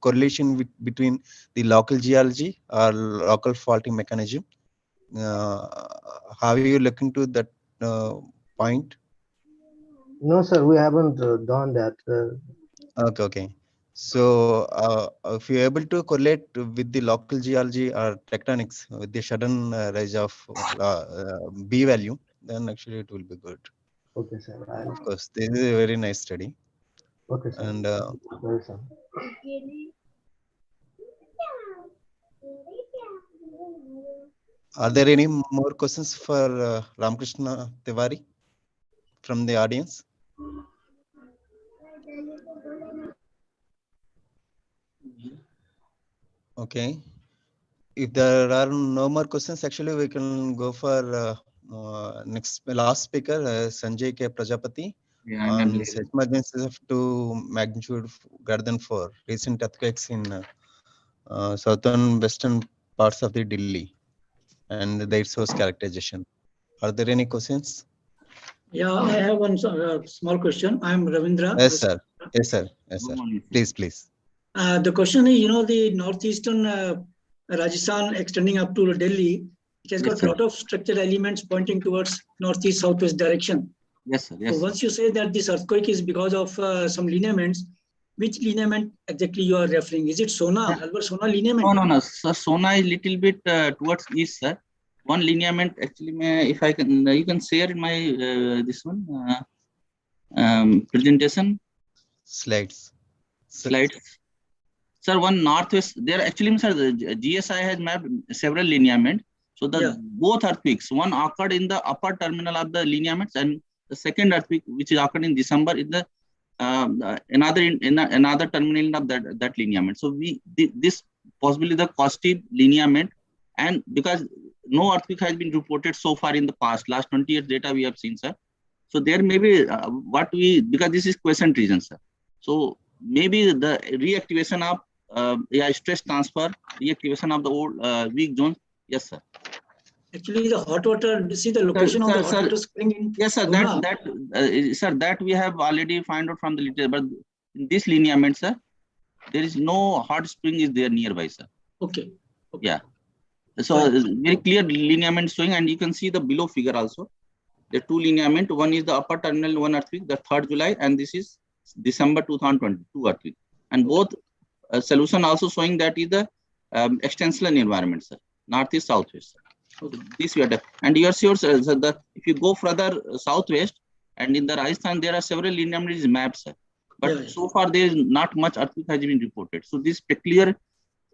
correlation between the local geology or local faulting mechanism? Have you looked into that point? No, sir, we haven't done that. Okay. So, if you're able to correlate with the local geology or tectonics with the sudden rise of b-value, then actually it will be good. Okay, sir. Of course, this is a very nice study. Okay, sir. And are there any more questions for Ramkrishna Tiwari from the audience? Okay. If there are no more questions, actually we can go for last speaker, Sanjay K. Prajapati, Yeah, on seismogenesis of 2 magnitude greater than 4 recent earthquakes in southern western parts of the Delhi and their source characterization. Are there any questions? Yeah, I have one small question. I'm Ravindra. Yes, sir. Yes, sir. Yes, sir. Please, please. The question is, the northeastern Rajasthan extending up to Delhi, it has got a lot of structural elements pointing towards northeast southwest direction. Yes, sir. Yes. So once you say that this earthquake is because of some lineaments, which lineament exactly you are referring? Is it Sona, Albert Sona lineament? No. So Sona is little bit towards east, sir. One lineament actually, if I can, you can share in my this one presentation slides. Sir, one northwest. There actually, sir, the GSI has mapped several lineaments. So the both earthquakes, one occurred in the upper terminal of the lineaments, and the second earthquake, which is occurred in December, in the another terminal of that lineament. So this possibly the costive lineament, and because no earthquake has been reported so far in the past, last 20 years data we have seen, sir. So there may be because this is quiescent region, sir. So maybe the reactivation of stress transfer, reactivation of the old weak zones. Yes, sir. Actually, the hot water, see the location of the hot water spring in. Yes, sir. Sir, that we have already found out from the literature. But in this lineament, sir, there is no hot spring is there nearby, sir. Okay. Yeah. So very clear lineament showing, and you can see the below figure also. There are two lineament. One is the upper terminal 1 earthquake, the 3rd July, and this is December 2022 earthquake. And both solution also showing that is the extensional environment, sir. Northeast, southwest, sir. So this we are done. And you are sure, sir, if you go further southwest, and in the Rajasthan, there are several lineaments mapped, sir. But so far, there is not much earthquake has been reported. So this peculiar,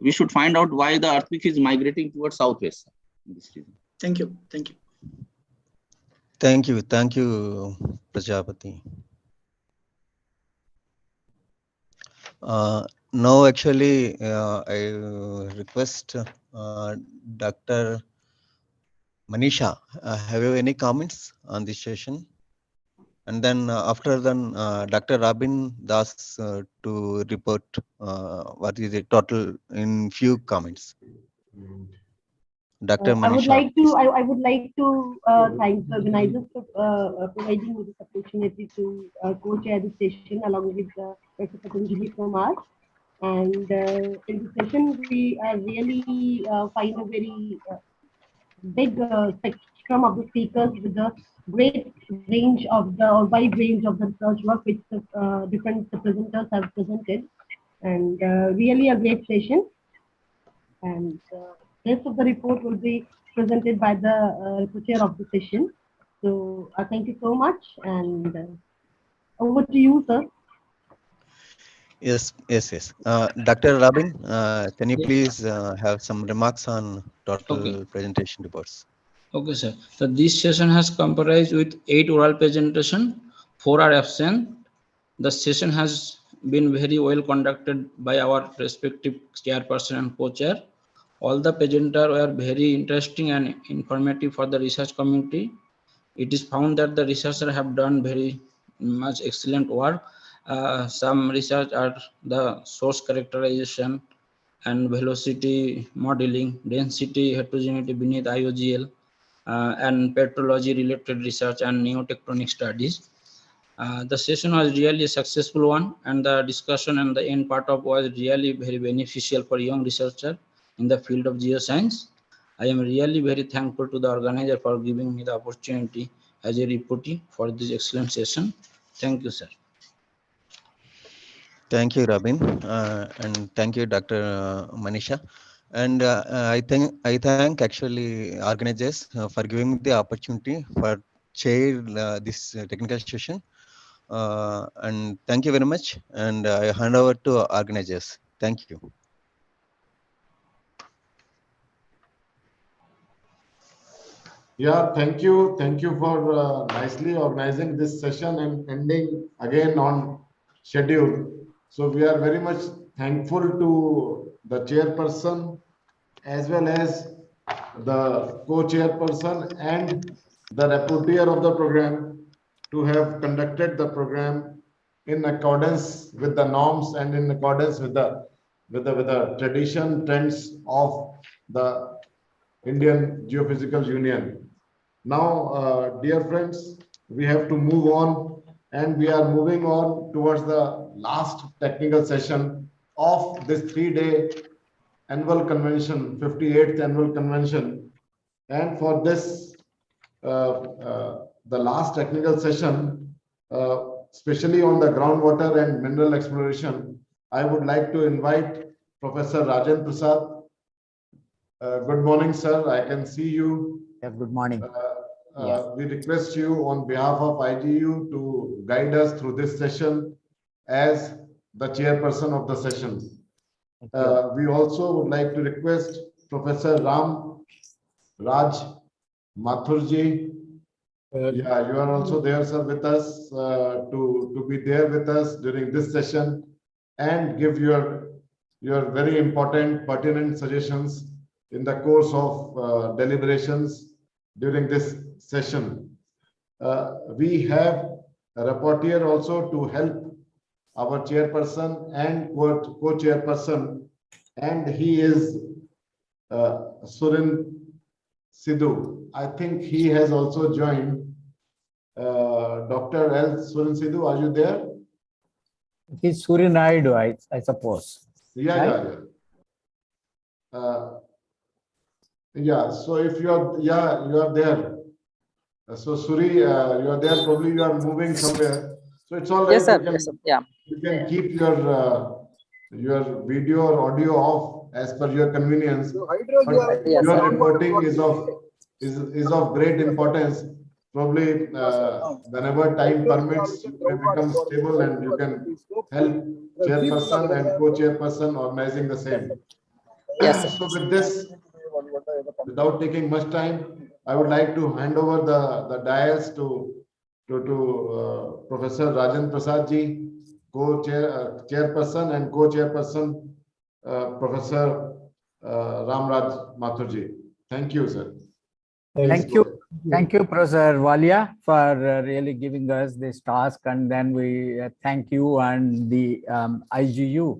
we should find out why the earthquake is migrating towards southwest, sir, in this region. Thank you. Thank you. Thank you. Thank you, Prajapati. Now, actually, I request Dr. Manisha, have you any comments on this session? And then after then, Dr. Robin Das to report what is the total in few comments. Dr. Manisha. I would like to thank the organizers for providing me this opportunity to co-chair the session along with Dr. Patanjali Kumar. And in the session, we really find a very big spectrum of the speakers with a great range of the wide range of the research work which different presenters have presented, and really a great session. And rest of the report will be presented by the co-chair of the session. So thank you so much, and over to you, sir. Yes. Dr. Robin, can you please have some remarks on total presentation reports? Okay, sir. So this session has comprised with 8 oral presentation, 4 are absent. The session has been very well conducted by our respective chairperson and co-chair. All the presenters were very interesting and informative for the research community. It is found that the researchers have done very much excellent work. Some research are the source characterization and velocity modeling, density heterogeneity beneath IOGL, and petrology related research and neotectonic studies. The session was really a successful one, and the discussion and the end part of was really very beneficial for young researchers in the field of geoscience. I am really very thankful to the organizer for giving me the opportunity as a reportee for this excellent session. Thank you, sir. Thank you, Robin, and thank you, Dr. Manisha. And I thank actually organizers for giving me the opportunity for chair this technical session. And thank you very much. And I hand over to organizers. Thank you. Yeah, thank you. Thank you for nicely organizing this session and ending again on schedule. So we are very much thankful to the chairperson, as well as the co-chairperson and the rapporteur of the program to have conducted the program in accordance with the norms and in accordance with the tradition trends of the Indian Geophysical Union. Now, dear friends, we have to move on, and we are moving on towards the last technical session of this 3-day annual convention, 58th annual convention. And for this, the last technical session, especially on the groundwater and mineral exploration, I would like to invite Professor Rajan Prasad. Good morning, sir. I can see you. Yes, good morning. We request you on behalf of IGU to guide us through this session as the chairperson of the session. We also would like to request Professor Ram Raj Mathurji. Yeah, you are also there, sir, with us to be there with us during this session and give your very important, pertinent suggestions in the course of deliberations during this session. We have a rapporteur also to help our chairperson and co-chairperson, and he is Surin Sidhu. I think he has also joined. Dr. L. Surin Sidhu, are you there? He's Surin Naidu, I suppose. Yeah, right? Yeah. So if you are there. So Suri, you are there. Probably you are moving somewhere. So it's all right. Yes, sir. Yes, sir. Yeah. You can keep your video or audio off as per your convenience. But Yes, your sir. reporting is of great importance. Probably whenever time permits, you may become stable and you can help chairperson and co-chairperson organizing the same. Yes. So with this, without taking much time, I would like to hand over the dais to Professor Rajan Prasad ji, chairperson, and co-chairperson Professor Ramraj Mathur ji. Thank you, sir. Thank you. Thank you, Professor Walia, for really giving us this task. And then we thank you and the IGU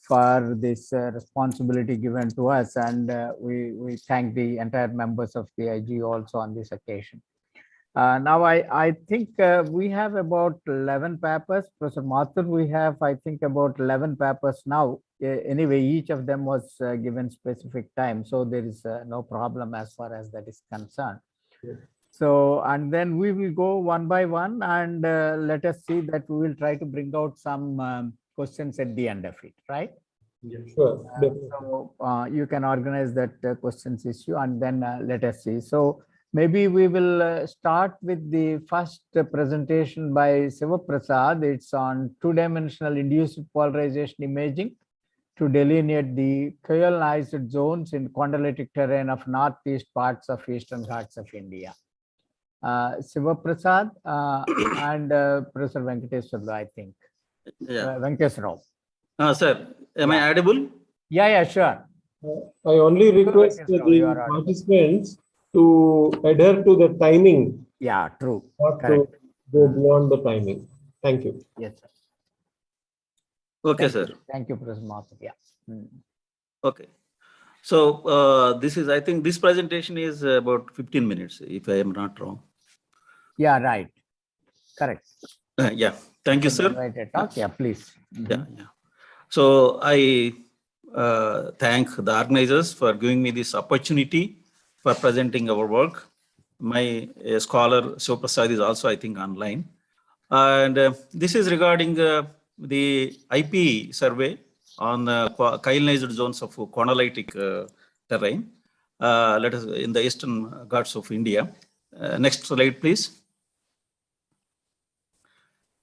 for this responsibility given to us. And we thank the entire members of the IGU also on this occasion. Now, I think we have about 11 papers. Professor Mathur, we have, I think, about 11 papers now. Anyway, each of them was given specific time. So there is no problem as far as that is concerned. Yes. So, and then we will go one by one, and let us see that we will try to bring out some questions at the end of it, right? Yeah, sure. So you can organize that questions issue, and then let us see. So maybe we will start with the first presentation by Siva Prasad. It's on two-dimensional induced polarization imaging to delineate the colonized zones in condylatic terrain of northeast parts of Eastern Ghats of India. Siva Prasad and Professor Venkateswarlu, I think. Yeah. Venkateswarlu. Sir, am I audible? Yeah, sure. I only request the participants to adhere to the timing. Yeah, true. Not Correct. to go beyond the timing. Thank you. Yes, sir. Okay, Thank sir. you. Thank you, Professor Mathur. Yeah. Okay. So this is, I think this presentation is about 15 minutes, if I am not wrong. Yeah, right. Correct. Yeah. Thank you, sir. Talk. Yeah, please. Yeah. So I thank the organizers for giving me this opportunity for presenting our work. My scholar, Siva Prasad, is also, I think, online. And this is regarding the IP survey on colonized zones of condylatic terrain. Let us in the Eastern Ghats of India. Next slide, please.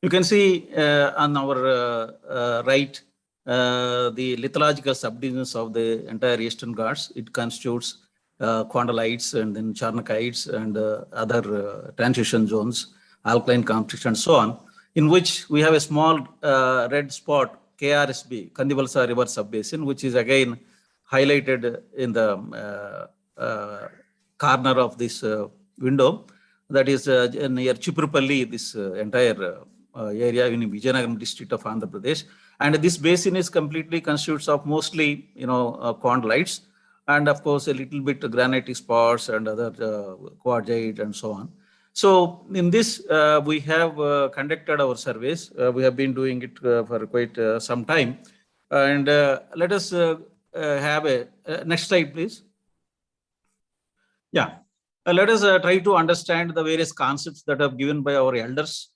You can see on our right the lithological subdivisions of the entire Eastern Ghats. It constitutes condylites and then charnokites and other transition zones, alkaline composition, and so on, in which we have a small red spot KRSB, Kandivalsa River Subbasin, which is again highlighted in the corner of this window. That is near Chiprupalli, this entire area in Vijayanagaram district of Andhra Pradesh. And this basin is completely constitutes of mostly, chondrites, and of course a little bit granitic spots and other quartzite and so on. So in this, we have conducted our surveys. We have been doing it for quite some time. And let us have a next slide, please. Yeah, let us try to understand the various concepts that are given by our elders,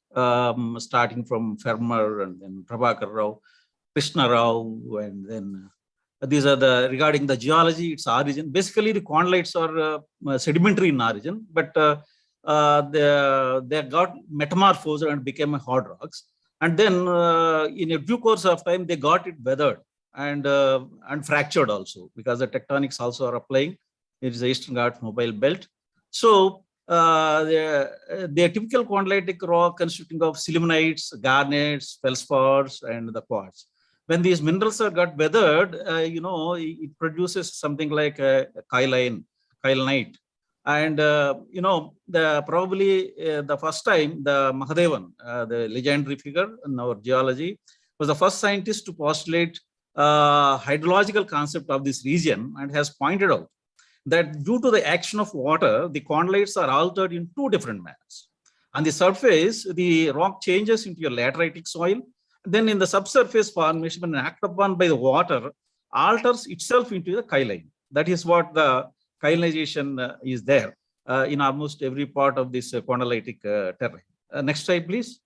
starting from Fermer and then Prabhakar Rao, Krishna Rao, and then these are the regarding the geology, its origin. Basically, the chondrites are sedimentary in origin, but they got metamorphosed and became hard rocks. And then in a due course of time, they got it weathered and fractured also, because the tectonics also are applying. It is the Eastern Ghats mobile belt. So the typical chondritic rock consisting of sillimanites, garnets, feldspars, and the quartz. When these minerals are got weathered, it produces something like a kyanite. And probably the first time the Mahadevan, the legendary figure in our geology, was the first scientist to postulate hydrological concept of this region, and has pointed out that due to the action of water, the chondrites are altered in two different manners. On the surface, the rock changes into a lateritic soil. Then in the subsurface formation, when acted upon by the water, alters itself into the kyanite. That is what the kyanization is there in almost every part of this chondritic terrain. Next slide, please.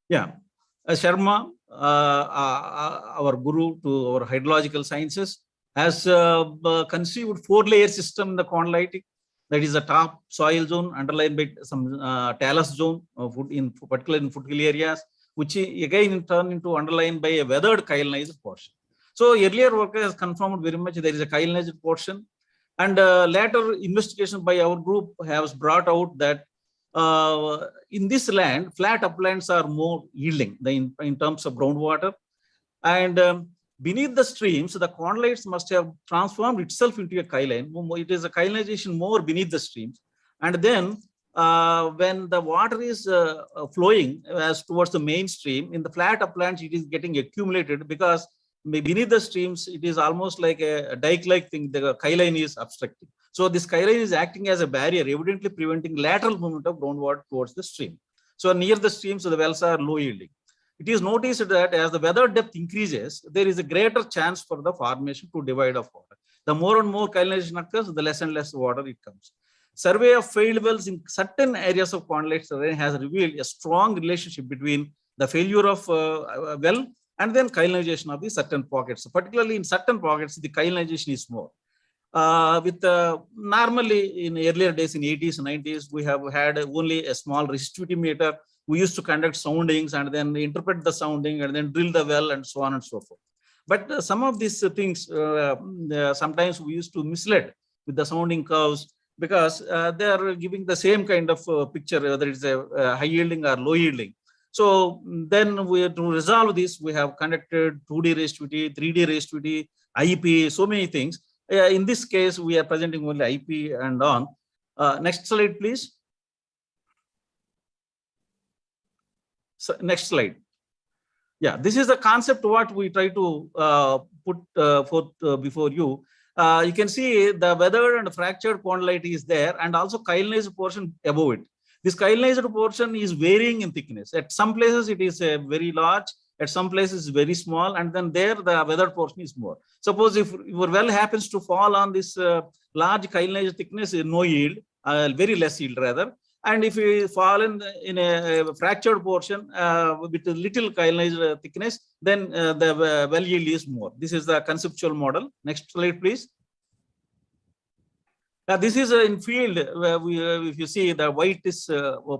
Yeah, Sharma, our guru to our hydrological sciences, has conceived 4-layer system in the chondritic. That is the top soil zone underlined by some talus zone, particularly in foothill areas, which again in turn into underlined by a weathered kyanized portion. So earlier work has confirmed very much there is a kyanized portion, and later investigation by our group has brought out that in this land, flat uplands are more yielding in terms of groundwater, and beneath the streams, the chondrites must have transformed itself into a kyanite. It is a kyanization more beneath the streams, and then when the water is flowing as towards the mainstream, in the flat uplands, it is getting accumulated, because beneath the streams, it is almost like a dike-like thing. The kyanite is obstructing. So this kyanite is acting as a barrier, evidently preventing lateral movement of groundwater towards the stream. So near the streams, the wells are low yielding. It is noticed that as the weather depth increases, there is a greater chance for the formation to divide of water. The more and more kyanization occurs, the less and less water it comes. Survey of failed wells in certain areas of chondrite terrain has revealed a strong relationship between the failure of well and then kyanization of the certain pockets. So particularly in certain pockets, the kyanization is more. Normally in earlier days in 80s and 90s, we have had only a small resistivity meter. We used to conduct soundings and then interpret the sounding and then drill the well and so on and so forth. But some of these things, sometimes we used to mislead with the sounding curves, because they are giving the same kind of picture, whether it's a high yielding or low yielding. So then to resolve this, we have conducted 2D resistivity, 3D resistivity, IP, so many things. In this case, we are presenting only IP and on. Next slide, please. So next slide. Yeah, this is the concept what we try to put forth before you. You can see the weathered and fractured chondrite is there, and also kyanized portion above it. This kyanized portion is varying in thickness. At some places it is very large, at some places very small, and then there the weathered portion is more. Suppose if your well happens to fall on this large kyanized thickness, no yield, very less yield rather. And if you fall in a fractured portion with a little kyanized thickness, then the well yield is more. This is the conceptual model. Next slide, please. This is in field where if you see the white is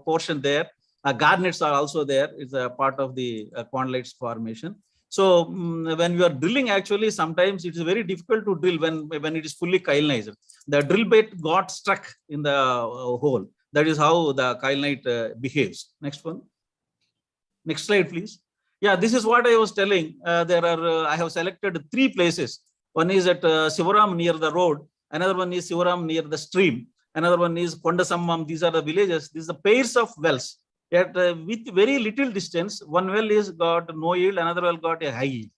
portion there, garnets are also there. It's a part of the chondrites formation. So when you are drilling, actually sometimes it is very difficult to drill when it is fully kyanized. The drill bit got stuck in the hole. That is how the kyanite behaves. Next one. Next slide, please. Yeah, this is what I was telling. I have selected 3 places. One is at Sivaram near the road. Another one is Sivaram near the stream. Another one is Kondasammam. These are the villages. These are the pairs of wells. With very little distance, one well is got no yield, another well got a high yield.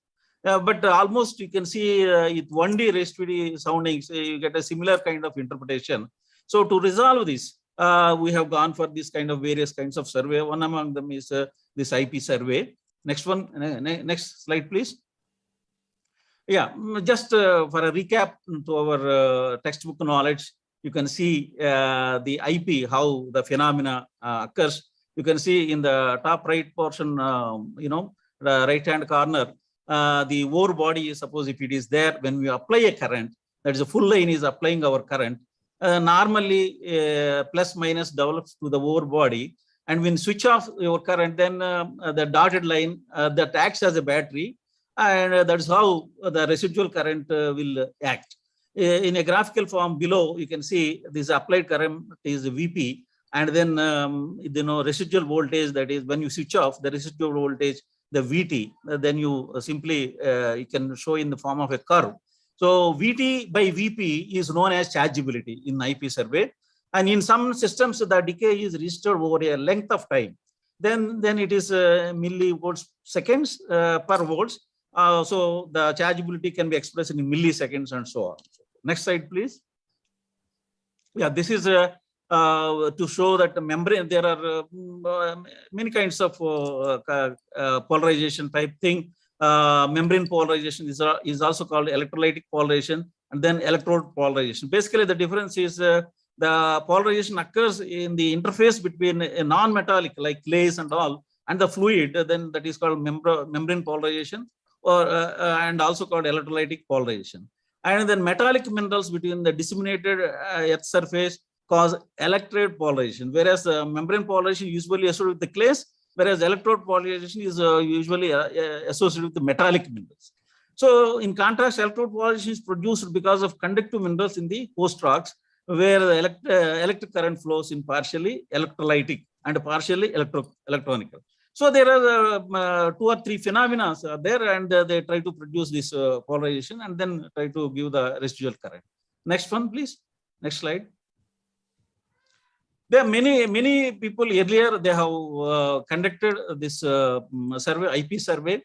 But almost you can see it 1D raised to the soundings, you get a similar kind of interpretation. So to resolve this, we have gone for this kind of various kinds of survey. One among them is this IP survey. Next one, next slide, please. Yeah, just for a recap to our textbook knowledge, you can see the IP, how the phenomena occurs. You can see in the top right portion, the right-hand corner, the ore body, suppose if it is there, when we apply a current, that is a full line is applying our current, normally plus minus develops to the ore body. And when switch off your current, then the dotted line that acts as a battery, and that's how the residual current will act. In a graphical form below, you can see this applied current is VP, and then residual voltage, that is when you switch off the residual voltage, the VT, then you simply you can show in the form of a curve. So VT by VP is known as chargeability in IP survey. And in some systems, the decay is registered over a length of time. Then it is millivolts seconds per volts. So the chargeability can be expressed in milliseconds and so on. Next slide, please. Yeah, this is to show that the membrane, there are many kinds of polarization type thing. Membrane polarization is also called electrolytic polarization, and then electrode polarization. Basically, the difference is the polarization occurs in the interface between a non-metallic like clays and all, and the fluid, then that is called membrane polarization, or and also called electrolytic polarization. And then metallic minerals between the disseminated earth surface cause electrode polarization, whereas membrane polarization usually associated with the clays, whereas electrode polarization is usually associated with the metallic minerals. So in contrast, electrode polarization is produced because of conductive minerals in the host rocks, where the electric current flows in partially electrolytic and partially electronic. So there are 2 or 3 phenomena there, and they try to produce this polarization and then try to give the residual current. Next one, please. Next slide. There are many people earlier, they have conducted this survey, IP survey.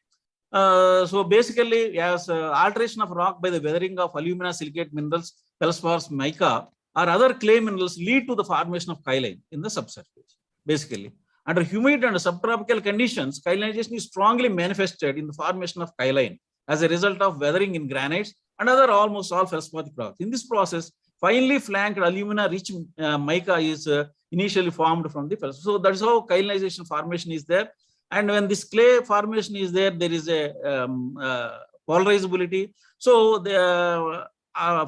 So basically, as alteration of rock by the weathering of alumina silicate minerals, feldspars, mica, or other clay minerals lead to the formation of kaolin in the subsurface. Basically, under humid and subtropical conditions, kaolinization is strongly manifested in the formation of kaolin as a result of weathering in granites and other almost all feldspathic rocks. In this process, finely flanked alumina-rich mica is initially formed from the feldspar. So that is how kaolinization formation is there. And when this clay formation is there, there is a polarizability. So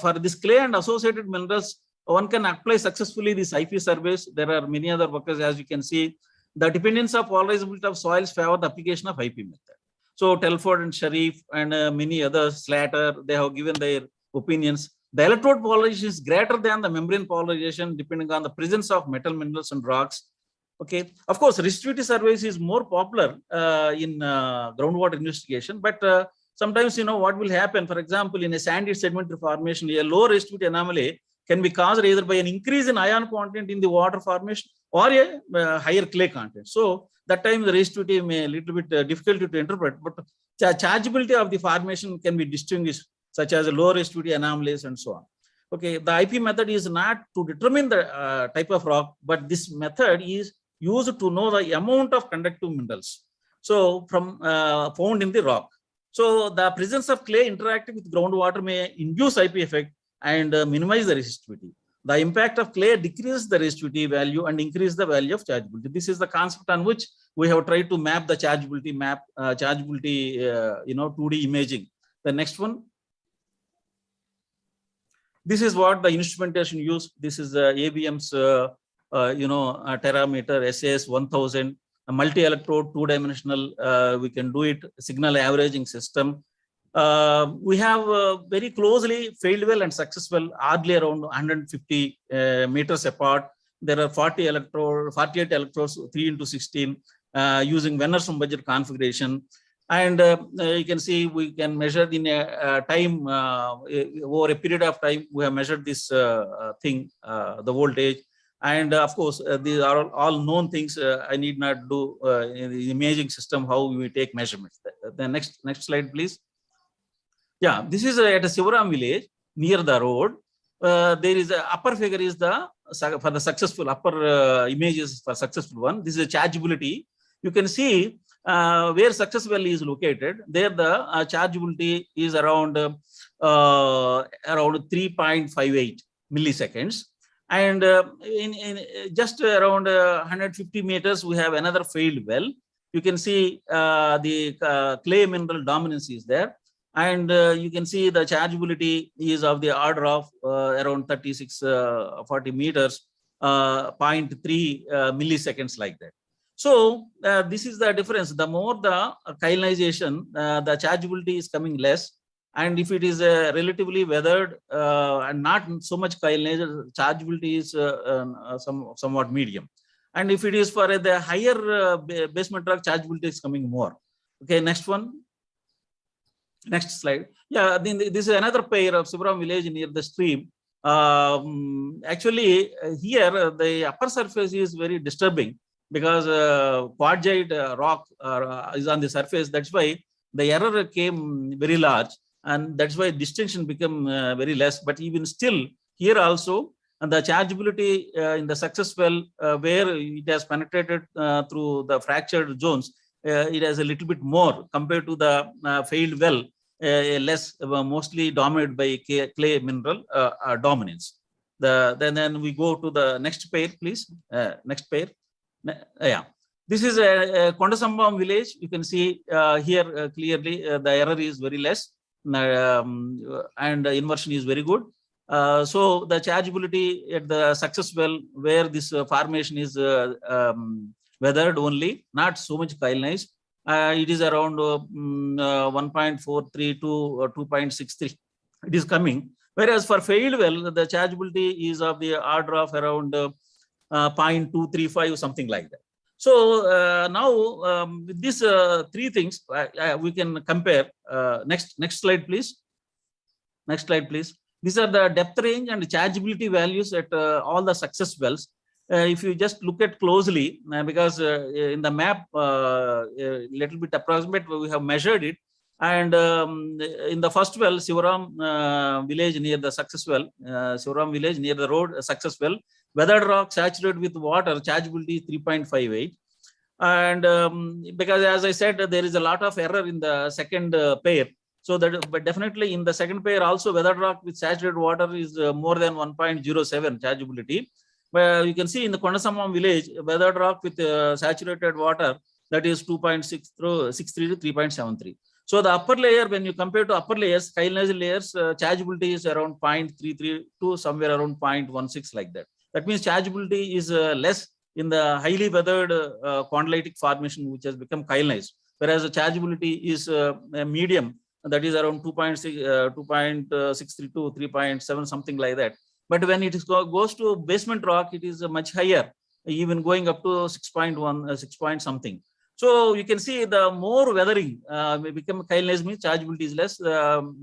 for this clay and associated minerals, one can apply successfully these IP surveys. There are many other workers, as you can see. The dependence of polarizability of soils favor the application of IP method. So Telford and Sharif and many others, Slater, they have given their opinions. The electrode polarization is greater than the membrane polarization depending on the presence of metal minerals and rocks. Okay, of course, resistivity surveys is more popular in groundwater investigation, but sometimes, what will happen, for example, in a sandy sedimentary formation, a low resistivity anomaly can be caused either by an increase in ion content in the water formation or a higher clay content. So that time the resistivity may a little bit difficult to interpret, but the chargeability of the formation can be distinguished, such as low resistivity anomalies and so on. Okay, the IP method is not to determine the type of rock, but this method is used to know the amount of conductive minerals. So from found in the rock. So the presence of clay interacting with groundwater may induce IP effect and minimize the resistivity. The impact of clay decreases the resistivity value and increase the value of chargeability. This is the concept on which we have tried to map the chargeability 2D imaging. The next one. This is what the instrumentation used. This is the ABM's terameter SAS 1000, a multi-electrode 2-dimensional. We can do it signal averaging system. We have very closely failed well and successful, hardly around 150 meters apart. There are 48 electrodes, 3 into 16. using Vennerson budget configuration. And you can see we can measure in a time, over a period of time, we have measured this thing, the voltage. And of course, these are all known things. I need not do in the imaging system how we take measurements. The next slide, please. Yeah, this is at a Sivaram village near the road. There is a upper figure is the for the successful upper images for successful one. This is a chargeability. You can see where success well is located. There the chargeability is around 3.58 milliseconds. And in just around 150 meters, we have another failed well. You can see the clay mineral dominance is there. And you can see the chargeability is of the order of around 40 meters, 0.3 milliseconds like that. So this is the difference. The more the chylonization, the chargeability is coming less. And if it is relatively weathered and not so much chylonized, chargeability is somewhat medium. And if it is for the higher basement rock, chargeability is coming more. Okay, next one. Next slide. Yeah, this is another pair of Sivaram village near the stream. Actually, here the upper surface is very disturbing because quartzite rock is on the surface. That's why the error came very large, and that's why distinction became very less. But even still, here also, and the chargeability in the success well, where it has penetrated through the fractured zones, it has a little bit more compared to the failed well, less, mostly dominated by clay mineral dominance. Then we go to the next pair, please. Next pair. Yeah, this is a Kondasambam village. You can see here clearly the error is very less, and inversion is very good. So the chargeability at the success well, where this formation is weathered only, not so much chylonized, it is around 1.43 to 2.63. It is coming. Whereas for failed well, the chargeability is of the order of around 0.235 or something like that. So now with these three things, we can compare. Next slide, please. Next slide, please. These are the depth range and chargeability values at all the success wells. If you just look at closely, because in the map, a little bit approximate, we have measured it. And in the first well, Sivaram village near the success well, Sivaram village near the road, success well, weathered rock saturated with water, chargeability 3.58. And because as I said, there is a lot of error in the second pair. So that, but definitely in the second pair also, weathered rock with saturated water is more than 1.07 chargeability. Where you can see in the Kondasambam village, weathered rock with saturated water, that is 2.63 to 3.73. So the upper layer, when you compare to upper layers, chylonized layers, chargeability is around 0.33 to somewhere around 0.16 like that. That means chargeability is less in the highly weathered chondritic formation, which has become chylonized, whereas the chargeability is medium, that is around 2.63 to 3.7, something like that. But when it goes to basement rock, it is much higher, even going up to 6.1, 6 point something. So you can see the more weathering may become chylonized, means chargeability is less.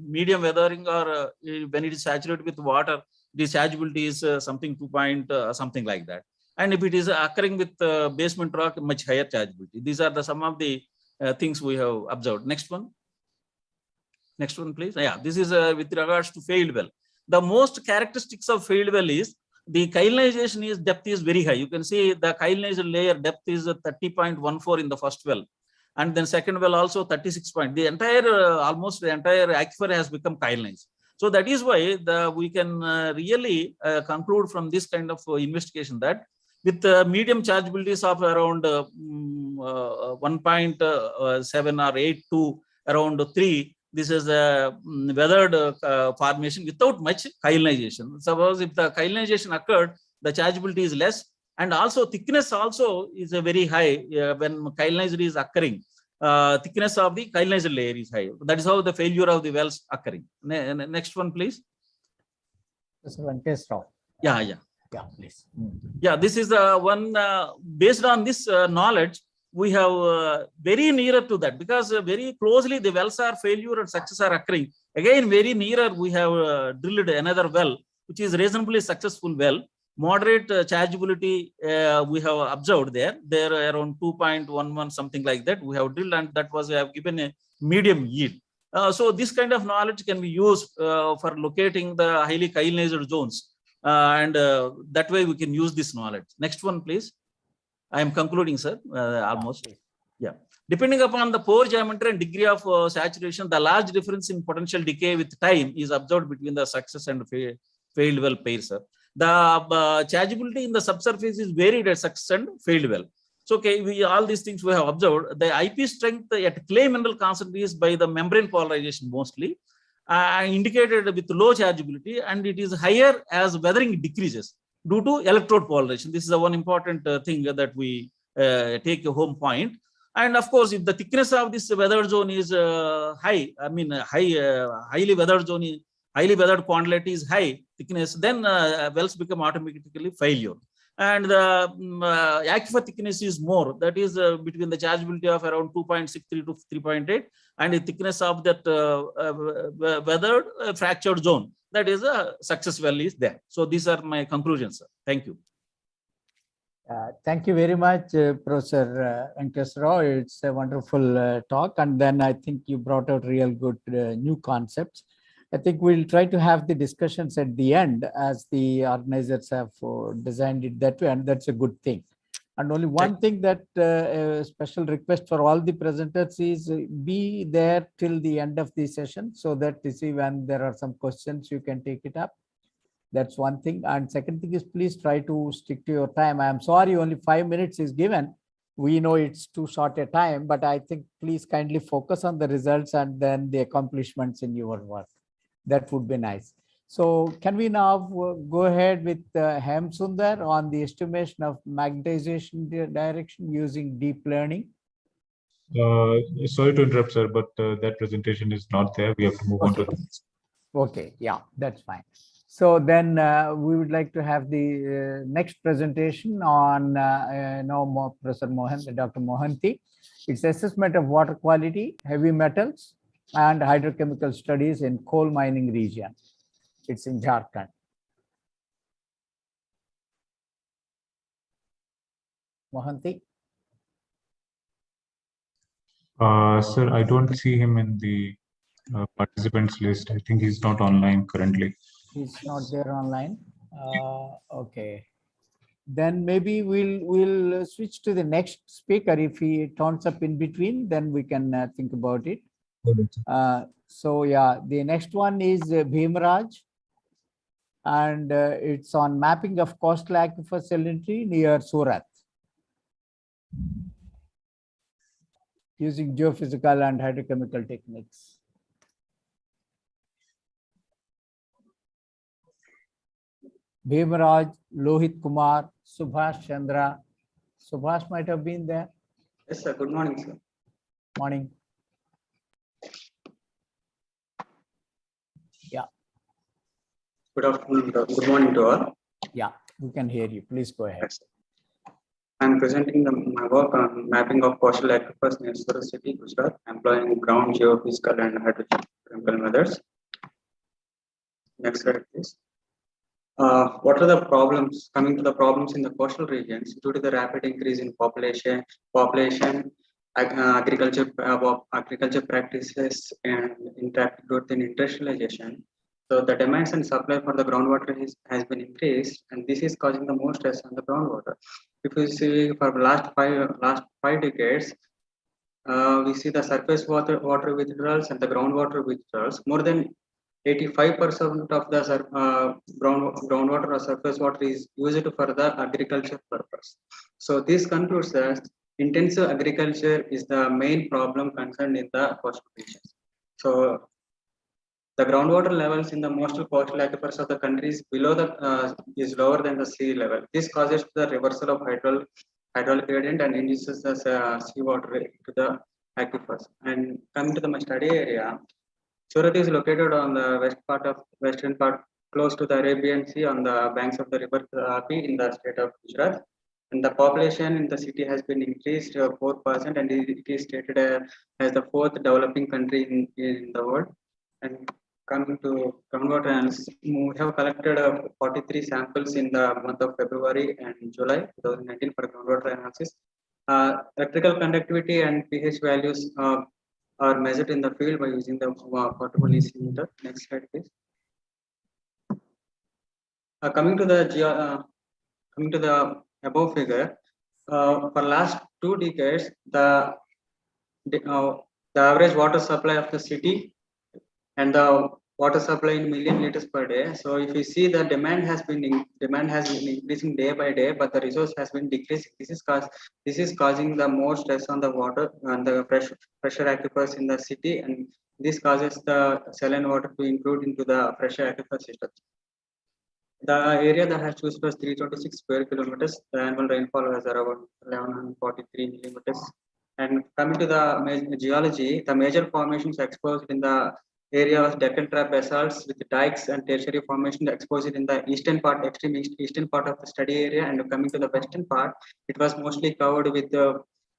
Medium weathering, or when it is saturated with water, the chargeability is something 2 point something like that. And if it is occurring with basement rock, much higher chargeability. These are some of the things we have observed. Next one. Next one, please. Yeah, this is with regards to failed well. The most characteristics of failed well is the chylonization is depth is very high. You can see the chylonized layer depth is 30.14 in the first well, and then second well also 36 point. The entire almost the entire aquifer has become chylonized. So that is why we can really conclude from this kind of investigation that with medium chargeabilities of around 1.7 or 8 to around 3. This is a weathered formation without much chylonization. Suppose if the chylonization occurred, the chargeability is less, and also thickness also is a very high when chylonized is occurring. Thickness of the chylonized layer is high. That is how the failure of the wells occurring. Next one, please. Yeah, please. Yeah, this is the one based on this knowledge. we have very nearer to that, because very closely the wells are failure and success are occurring. Again, very nearer we have drilled another well, which is reasonably successful well. Moderate chargeability we have observed there. There around 2.11, something like that. We have drilled, and that was we have given a medium yield. So this kind of knowledge can be used for locating the highly chylonized zones. And that way we can use this knowledge. Next one, please. I am concluding, sir, almost. Yeah. Depending upon the pore geometry and degree of saturation, the large difference in potential decay with time is observed between the success and failed well pair, sir. The chargeability in the subsurface is varied at success and failed well. So, okay, all these things we have observed. The IP strength at clay mineral constant is by the membrane polarization mostly, indicated with low chargeability, and it is higher as weathering decreases due to electrode polarization. This is the one important thing that we take a home point. And of course, if the thickness of this weathered zone is high, I mean highly weathered zone, highly weathered quantity is high thickness, then wells become automatically failure. And the aquifer thickness is more, that is between the chargeability of around 2.63 to 3.8, and the thickness of that weathered fractured zone, that is a success value is there. So these are my conclusions, sir. Thank you. Thank you very much, Professor Venkateswara. It's a wonderful talk, and then I think you brought out real good new concepts. I think we'll try to have the discussions at the end, as the organizers have designed it that way, and that's a good thing. And only one thing that a special request for all the presenters is be there till the end of the session, so that you see when there are some questions, you can take it up. That's one thing. And second thing is, please try to stick to your time. I am sorry, only 5 minutes is given. We know it's too short a time, but I think please kindly focus on the results and then the accomplishments in your work. That would be nice. So can we now go ahead with Hem Sundar on the estimation of magnetization direction using deep learning? Sorry to interrupt, sir, but that presentation is not there. We have to move on to the next. Okay, yeah, that's fine. So then we would like to have the next presentation on Professor Dr. Mohanty. It's assessment of water quality, heavy metals, and hydrochemical studies in coal mining region. It's in Jharkhand. Mohanty? Sir, I don't see him in the participants list. I think he's not online currently. He's not there online. Okay. Then maybe we'll switch to the next speaker. If he turns up in between, then we can think about it. So yeah, the next one is Bhimaraj, and it's on mapping of coastal aquifer salinity near Surat using geophysical and hydrochemical techniques. Bhimaraj, Lohit Kumar, Subhash Chandra. Subhash might have been there. Yes, sir. Good morning, sir. Morning. Yeah. Good afternoon. Good morning to all. Yeah, we can hear you. Please go ahead. I'm presenting my work on mapping of coastal aquifers near Surat city, Gujarat, employing ground geophysical and hydrochemical methods. Next slide, please. What are the problems? Coming to the problems in the coastal regions due to the rapid increase in population, agriculture practices, and rapid growth in industrialization. So the demands and supply for the groundwater has been increased, and this is causing the most stress on the groundwater. If you see for the last five decades, we see the surface water withdrawals and the groundwater withdrawals. More than 85% of the groundwater or surface water is used for the agriculture purpose. So this concludes that intensive agriculture is the main problem concerned in the coastal regions. So the groundwater levels in the most coastal aquifers of the countries below the is lower than the sea level. This causes the reversal of hydraulic gradient and induces the seawater to the aquifers. And coming to my study area, Surat is located on the western part, close to the Arabian Sea, on the banks of the river Tapi in the state of Gujarat. And the population in the city has been increased 4%, and it is stated as the fourth developing country in the world. And coming to groundwater analysis, we have collected 43 samples in the month of February and July 2019 for groundwater analysis. Electrical conductivity and pH values are measured in the field by using the portable EC meter. Next slide, please. Coming to the above figure, for last 2 decades, the average water supply of the city and the water supply in million liters per day. So if you see, the demand has been increasing day by day, but the resource has been decreasing. This is causing the more stress on the water and the pressure aquifers in the city, and this causes the saline water to intrude into the pressure aquifer system. The area that has chosen was 326 square kilometers. The annual rainfall was around 1143 millimeters. And coming to the geology, the major formations exposed in the area was Deccan Trap basalts with dikes and tertiary formation exposed in the eastern part, extreme eastern part of the study area. And coming to the western part, it was mostly covered with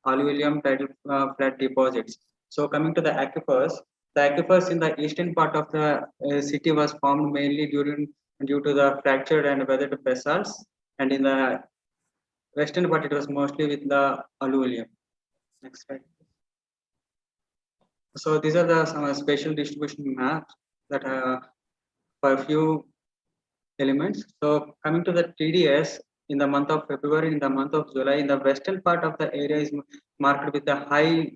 alluvium tidal flat deposits. So coming to the aquifers in the eastern part of the city was formed mainly due to the fractured and weathered basalts, and in the western part it was mostly with the alluvium. Next slide. So these are some spatial distribution maps that for a few elements. So coming to the TDS in the month of February, in the month of July, in the western part of the area is marked with the high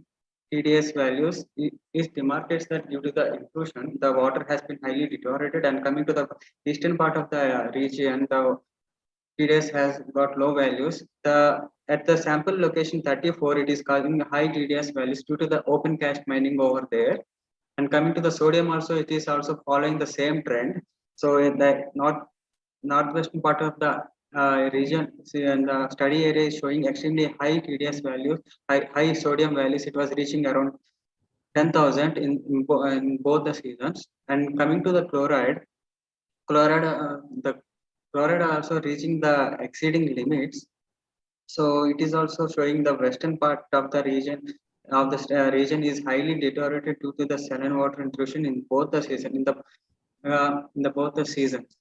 TDS values. It demarcates that due to the intrusion, the water has been highly deteriorated, and coming to the eastern part of the region, the TDS has got low values. At the sample location 34, it is causing high TDS values due to the open cast mining over there. And coming to the sodium also, it is also following the same trend. So in the northwestern part of the region, and the study area is showing extremely high TDS values, high sodium values. It was reaching around 10,000 in both the seasons. And coming to the chloride also reaching the exceeding limits. So it is also showing the western part of the region region is highly deteriorated due to the saline water intrusion in both the season, in both the seasons,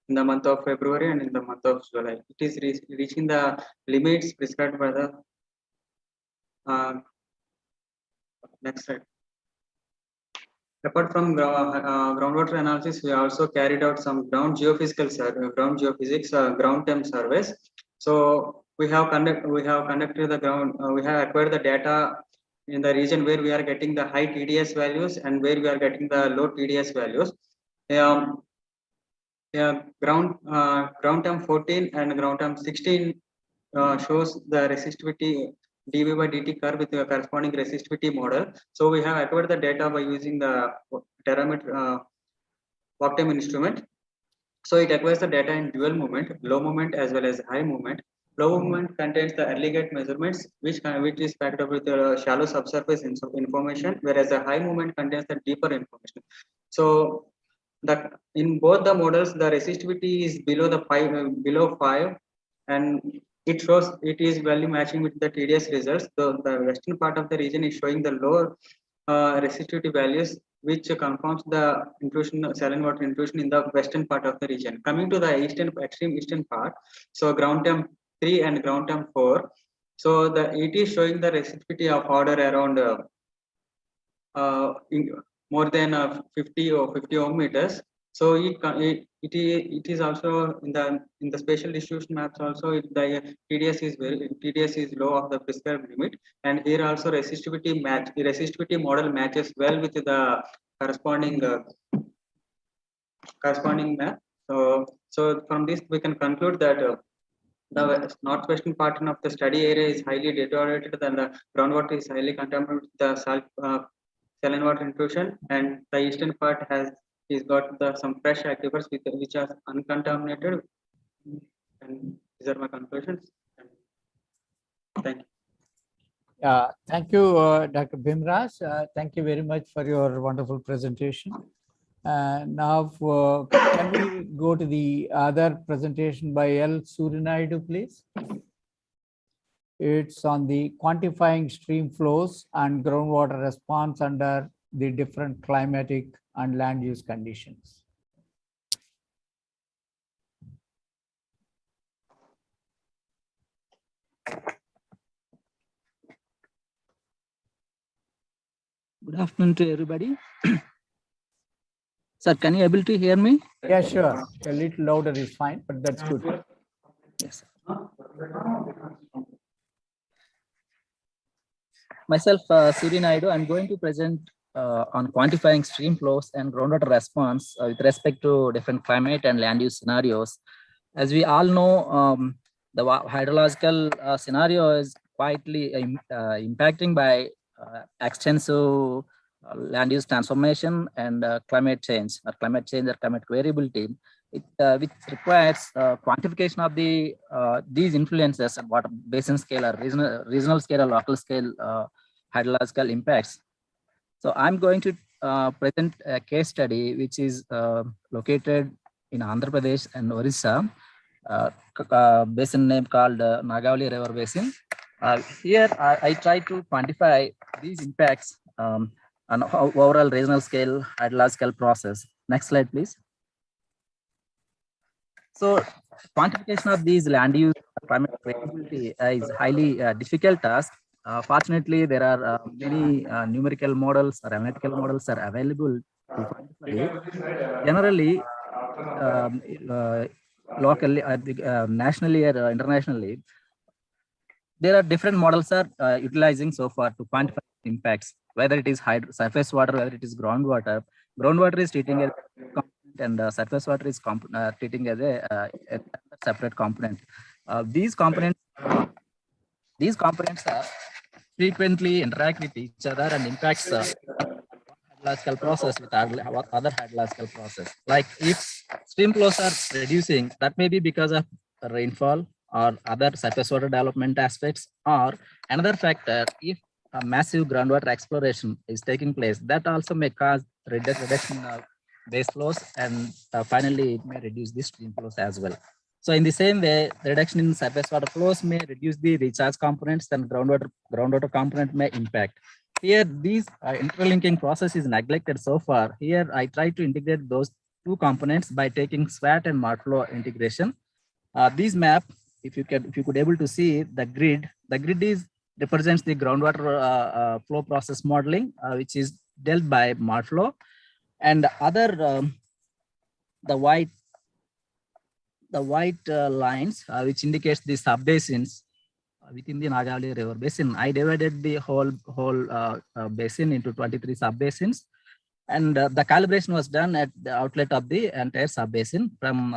in the month of February and in the month of July. It is reaching the limits prescribed by the next slide. Apart from groundwater analysis, we also carried out some ground geophysics, ground temp surveys. So we have conducted the ground. We have acquired the data in the region where we are getting the high TDS values and where we are getting the low TDS values. Ground temp 14 and ground temp 16 shows the resistivity dV by dt curve with the corresponding resistivity model. So we have acquired the data by using the terameter walk time instrument. So it acquires the data in dual movement, low movement as well as high movement. Low movement contains the early gate measurements, which is backed up with the shallow subsurface information, whereas the high movement contains the deeper information. So in both the models, the resistivity is below 5, and it shows it is value matching with the TDS results. The western part of the region is showing the lower resistivity values, which confirms the saline water intrusion in the western part of the region. Coming to the extreme eastern part, so ground temp 3 and ground temp 4. So it is showing the resistivity of order around more than 50 or 50 ohm meters. So it is also in the spatial distribution maps also the TDS is low of the prescribed limit, and here also resistivity model matches well with the corresponding map. So from this we can conclude that the northwestern part of the study area is highly deteriorated, and the groundwater is highly contaminated with the saline water intrusion, and the eastern part has got some fresh aquifers which are uncontaminated. And these are my conclusions. Thank you. Thank you, Dr. Bhimraj. Thank you very much for your wonderful presentation. Now, can we go to the other presentation by L. Surinaidu, please? It's on the quantifying stream flows and groundwater response under the different climatic and land use conditions. Good afternoon to everybody. Sir, can you able to hear me? Yeah, sure. A little louder is fine, but that's good. Yes. Myself, Suri Naidu, I'm going to present on quantifying stream flows and groundwater response with respect to different climate and land use scenarios. As we all know, the hydrological scenario is quietly impacting by extensive land use transformation and climate change or climate variability, which requires quantification of these influences at water basin scale or regional scale or local scale hydrological impacts. So I'm going to present a case study which is located in Andhra Pradesh and Orissa, basin name called Nagavali River Basin. Here I try to quantify these impacts on overall regional scale hydrological process. Next slide, please. So quantification of these land use climate variability is highly difficult task. Fortunately, there are many numerical models or analytical models are available to quantify it. Generally, locally, nationally or internationally, there are different models are utilizing so far to quantify impacts, whether it is surface water, whether it is groundwater. Groundwater is treating as a component and surface water is treating as a separate component. These components are frequently interact with each other and impacts hydrological process with other hydrological process. Like if stream flows are reducing, that may be because of rainfall or other surface water development aspects, or another factor, if a massive groundwater exploration is taking place, that also may cause reduction of base flows, and finally it may reduce the stream flows as well. So in the same way, the reduction in surface water flows may reduce the recharge components, and groundwater component may impact. Here, these interlinking process is neglected so far. Here, I try to integrate those two components by taking SWAT and MARFlow integration. These map, if you could able to see the grid represents the groundwater flow process modeling, which is dealt by MARFlow, and other the white lines, which indicates the subbasins within the Nagavali River Basin. I divided the whole basin into 23 subbasins, and the calibration was done at the outlet of the entire subbasin. From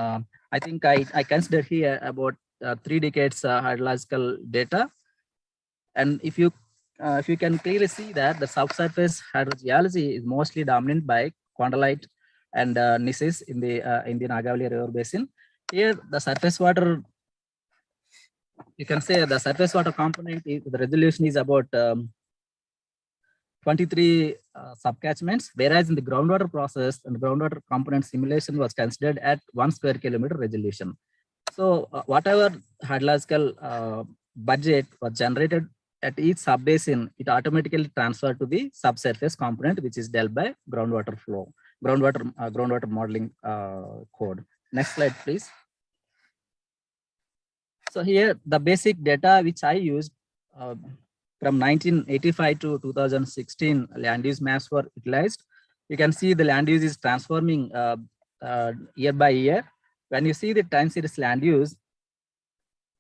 I think I consider here about 3 decades hydrological data, and if you can clearly see that the subsurface hydrogeology is mostly dominant by condylite and gneisses in the Nagavali River Basin. Here, the surface water, you can say the surface water component, the resolution is about 23 subcatchments, whereas in the groundwater process and groundwater component simulation was considered at 1 square kilometer resolution. So whatever hydrological budget was generated at each subbasin, it automatically transferred to the subsurface component, which is dealt by groundwater flow, groundwater modeling code. Next slide, please. So here, the basic data which I used from 1985 to 2016, land use maps were utilized. You can see the land use is transforming year by year. When you see the time series land use,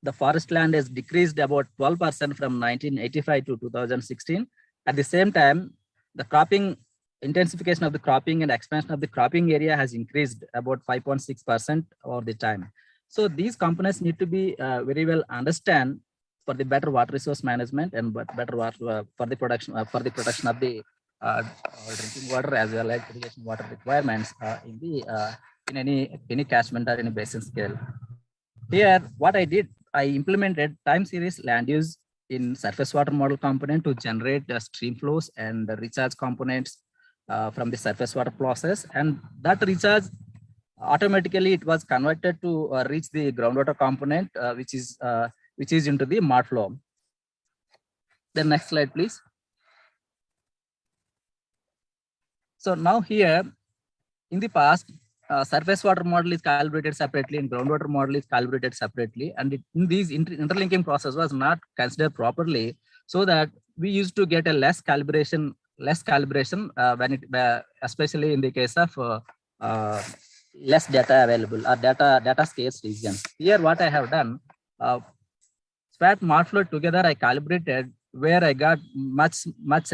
the forest land has decreased about 12% from 1985 to 2016. At the same time, the cropping, intensification of the cropping and expansion of the cropping area has increased about 5.6% over the time. So these components need to be very well understand for the better water resource management and better water for the production of the drinking water as well as irrigation water requirements in any catchment or any basin scale. Here, what I did, I implemented time series land use in surface water model component to generate the stream flows and the recharge components from the surface water process, and that recharge automatically it was converted to reach the groundwater component, which is into the MARFlow. Then next slide, please. So now here, in the past, surface water model is calibrated separately and groundwater model is calibrated separately. And in these interlinking process was not considered properly, so that we used to get a less calibration when it, especially in the case of less data available or data scarce regions. Here, what I have done, SWAT Marflow together I calibrated, where I got much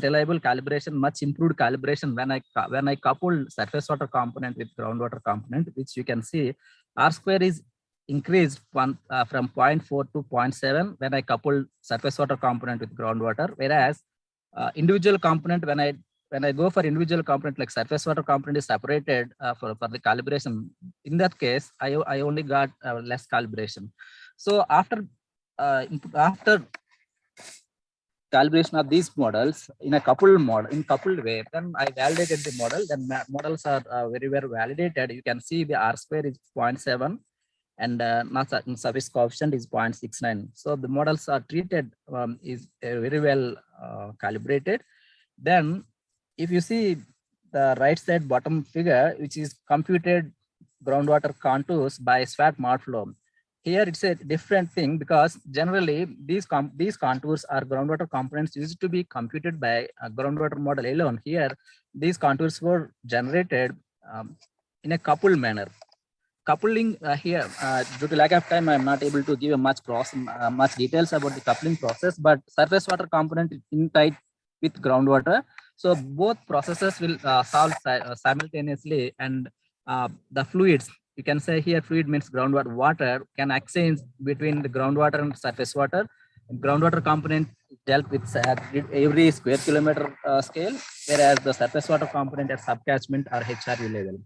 reliable calibration, much improved calibration when I coupled surface water component with groundwater component, which you can see R square is increased from 0.4 to 0.7 when I coupled surface water component with groundwater, whereas individual component, when I go for individual component like surface water component is separated for the calibration. In that case, I only got less calibration. So after calibration of these models in a coupled way, then I validated the model. Then models are very well validated. You can see the R square is 0.7 and surface coefficient is 0.69. So the models are treated is very well calibrated. Then if you see the right side bottom figure, which is computed groundwater contours by SWAT Marflow. Here it's a different thing, because generally these contours are groundwater components used to be computed by a groundwater model alone. Here these contours were generated in a coupled manner. Coupling here, due to lack of time, I am not able to give much details about the coupling process, but surface water component in tight with groundwater. So both processes will solve simultaneously, and the fluids, you can say here fluid means groundwater, water can exchange between the groundwater and surface water. Groundwater component dealt with every square kilometer scale, whereas the surface water component at subcatchment or HRU level.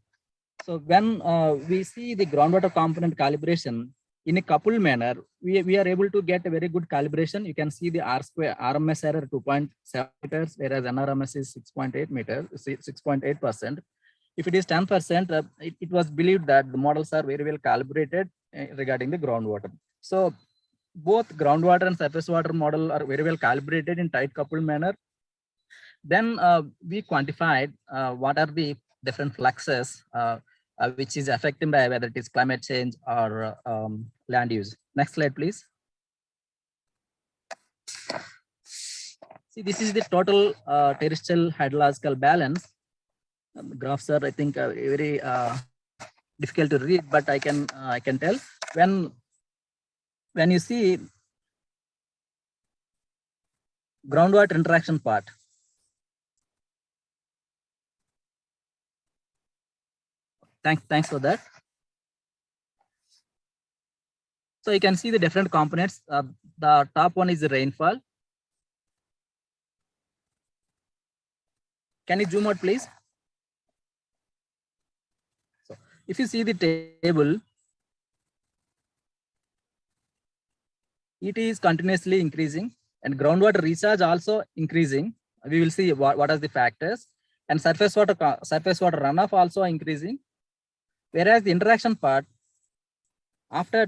So when we see the groundwater component calibration in a coupled manner, we are able to get a very good calibration. You can see the R square RMS error 2.7 meters, whereas NRMS is 6.8 meters, 6.8%. If it is 10%, it was believed that the models are very well calibrated regarding the groundwater. So both groundwater and surface water model are very well calibrated in tight coupled manner. Then we quantified what are the different fluxes which is affected by whether it is climate change or land use. Next slide, please. See, this is the total terrestrial hydrological balance. Graphs are, I think, very difficult to read, but I can tell when you see groundwater interaction part. Thanks for that. So you can see the different components. The top one is the rainfall. Can you zoom out, please? So if you see the table, it is continuously increasing, and groundwater recharge also increasing. We will see what are the factors, and surface water runoff also increasing. Whereas the interaction part, after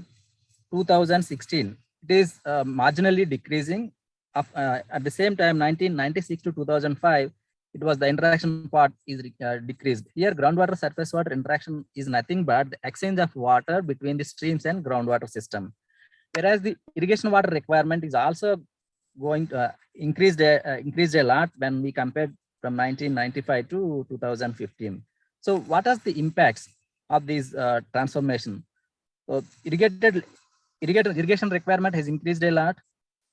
2016, it is marginally decreasing. At the same time, 1996 to 2005, it was the interaction part is decreased. Here, groundwater surface water interaction is nothing but the exchange of water between the streams and groundwater system. Whereas the irrigation water requirement is also going to increased a lot when we compared from 1995 to 2015. So what are the impacts of this transformation? So irrigation requirement has increased a lot.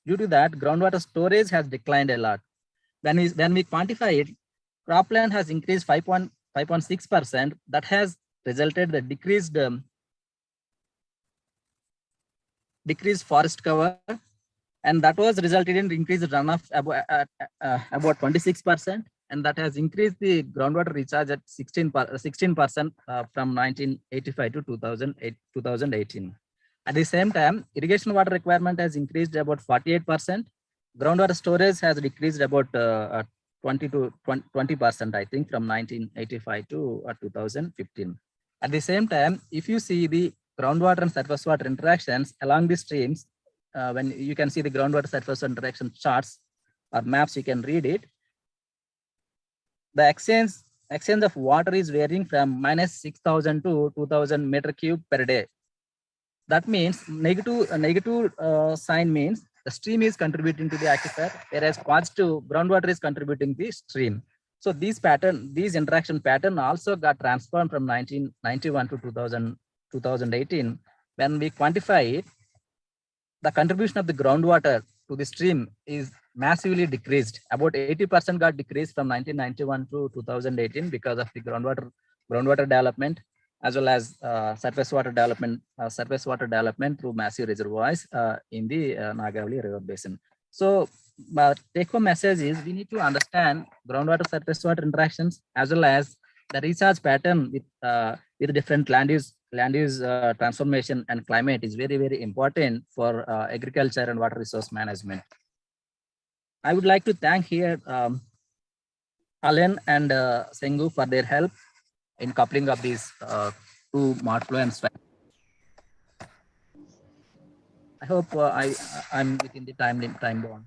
Due to that, groundwater storage has declined a lot. When we quantify it, cropland has increased 5.6%. That has resulted the decreased forest cover, and that was resulted in increased runoff about 26%, and that has increased the groundwater recharge at 16% from 1985 to 2018. At the same time, irrigation water requirement has increased about 48%. Groundwater storage has decreased about 20%, I think, from 1985 to 2015. At the same time, if you see the groundwater and surface water interactions along the streams, when you can see the groundwater surface water interaction charts or maps, you can read it. The exchange of water is varying from -6,000 to 2,000 meter cube per day. That means negative sign means the stream is contributing to the aquifer, whereas positive groundwater is contributing the stream. So these interaction pattern also got transformed from 1991 to 2018. When we quantify it, the contribution of the groundwater to the stream is massively decreased. About 80% got decreased from 1991 to 2018 because of the groundwater development, as well as surface water development through massive reservoirs in the Nagavali River Basin. So take-home message is we need to understand groundwater surface water interactions as well as the recharge pattern with different land use transformation and climate is very, very important for agriculture and water resource management. I would like to thank here Alan and Sengu for their help in coupling of these two mud flow and swamp. I hope I'm within the time bond.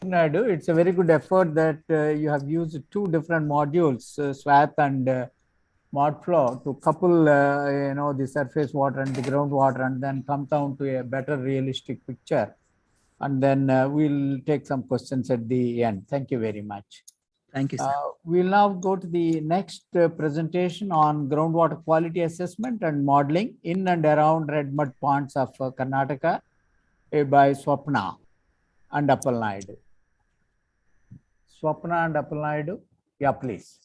Naidu, it's a very good effort that you have used two different modules, SWAP and mud flow, to couple the surface water and the groundwater, and then come down to a better realistic picture. And then we'll take some questions at the end. Thank you very much. Thank you, sir. We'll now go to the next presentation on groundwater quality assessment and modeling in and around red mud ponds of Karnataka by Swapna and Appalnaidu. Swapna and Appalnaidu, yeah, please.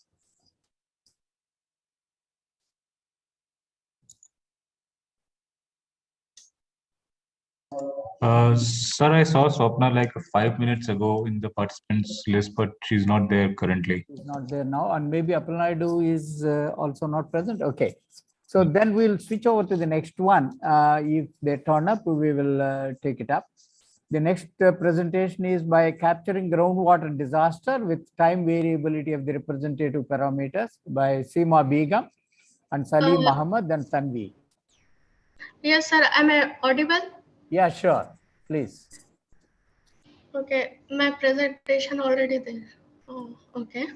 Sir, I saw Swapna like 5 minutes ago in the participants list, but she's not there currently. She's not there now, and maybe Appalnaidu is also not present. Okay, so then we'll switch over to the next one. If they turn up, we will take it up. The next presentation is by capturing groundwater disaster with time variability of the representative parameters by Seema Begum and Salim Muhammad and Tanvi. Yes, sir. Am I audible? Yeah, sure. Please. Okay, my presentation already there. Oh, okay.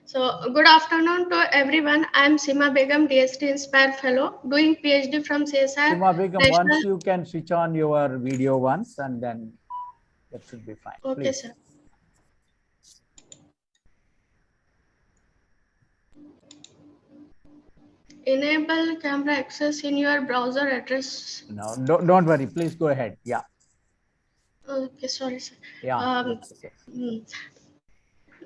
So, good afternoon to everyone. I am Seema Begum, DST Inspire Fellow, doing PhD from CSR. Seema Begum, once you can switch on your video once, and then that should be fine. Okay, please. sir. Enable camera access in your browser address. No, don't worry. Please go ahead. Yeah. Okay, sorry, sir. Yeah. That's okay.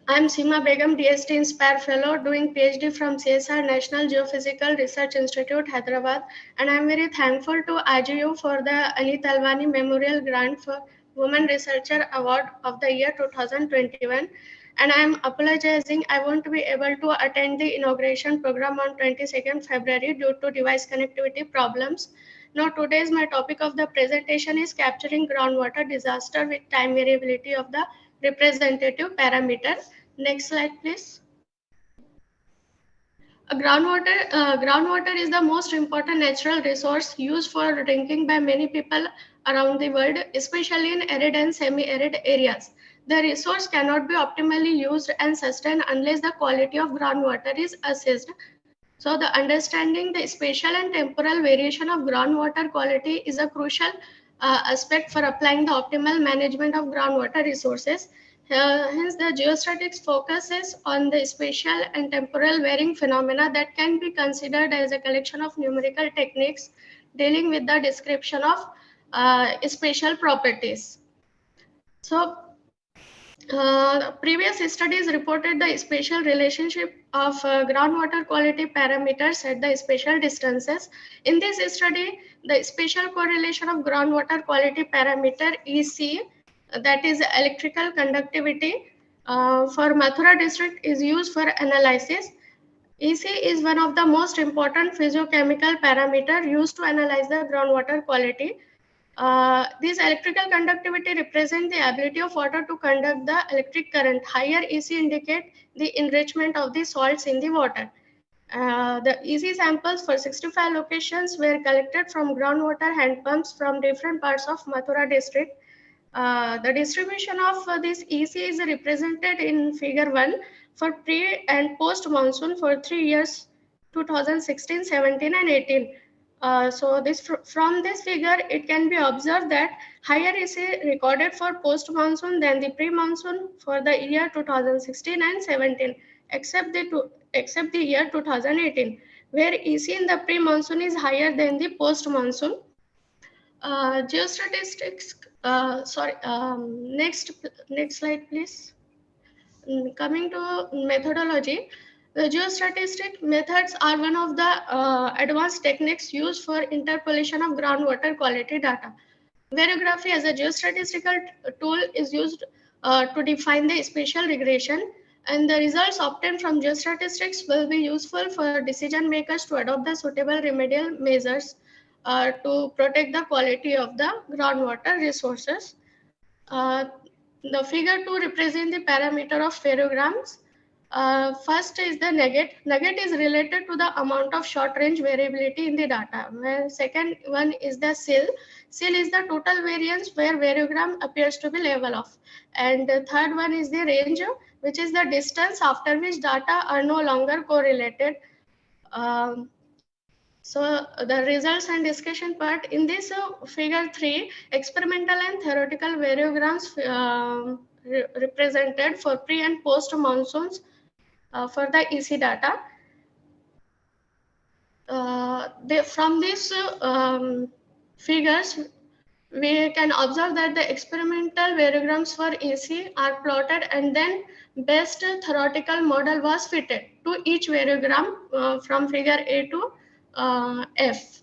I'm Seema Begum, DST Inspire Fellow, doing PhD from CSR National Geophysical Research Institute, Hyderabad, and I'm very thankful to IGU for the Ali Talwani Memorial Grant for Women Researcher Award of the year 2021. And I'm apologizing, I won't be able to attend the inauguration program on 22nd February due to device connectivity problems. Now, today's my topic of the presentation is capturing groundwater disaster with time variability of the representative parameter. Next slide, please. Groundwater is the most important natural resource used for drinking by many people around the world, especially in arid and semi-arid areas. The resource cannot be optimally used and sustained unless the quality of groundwater is assessed. So the understanding the spatial and temporal variation of groundwater quality is a crucial aspect for applying the optimal management of groundwater resources. Hence, the geostatics focuses on the spatial and temporal varying phenomena that can be considered as a collection of numerical techniques dealing with the description of spatial properties. So, previous studies reported the spatial relationship of groundwater quality parameters at the spatial distances. In this study, the spatial correlation of groundwater quality parameter EC, that is electrical conductivity, for Mathura district is used for analysis. EC is one of the most important physiochemical parameter used to analyze the groundwater quality. This electrical conductivity represents the ability of water to conduct the electric current. Higher EC indicate the enrichment of the salts in the water. The EC samples for 65 locations were collected from groundwater hand pumps from different parts of Mathura district. The distribution of this EC is represented in figure 1 for pre and post monsoon for 3 years 2016, 17 and 18. So from this figure, it can be observed that higher EC recorded for post monsoon than the pre-monsoon for the year 2016 and 17, except the year 2018, where EC in the pre-monsoon is higher than the post-monsoon. Geostatistics. Next slide, please. Coming to methodology, the geostatistic methods are one of the advanced techniques used for interpolation of groundwater quality data. Variography as a geostatistical tool is used to define the spatial regression, and the results obtained from geostatistics will be useful for decision makers to adopt the suitable remedial measures to protect the quality of the groundwater resources. The figure 2 represents the parameter of variograms. First is the nugget. Nugget is related to the amount of short range variability in the data. Where second one is the SIL. SIL is the total variance where variogram appears to be level off. And the third one is the range, which is the distance after which data are no longer correlated. So the results and discussion part in this figure 3, experimental and theoretical variograms represented for pre and post monsoons for the EC data. From these figures, we can observe that the experimental variograms for EC are plotted and then best theoretical model was fitted to each variogram from figure A to F.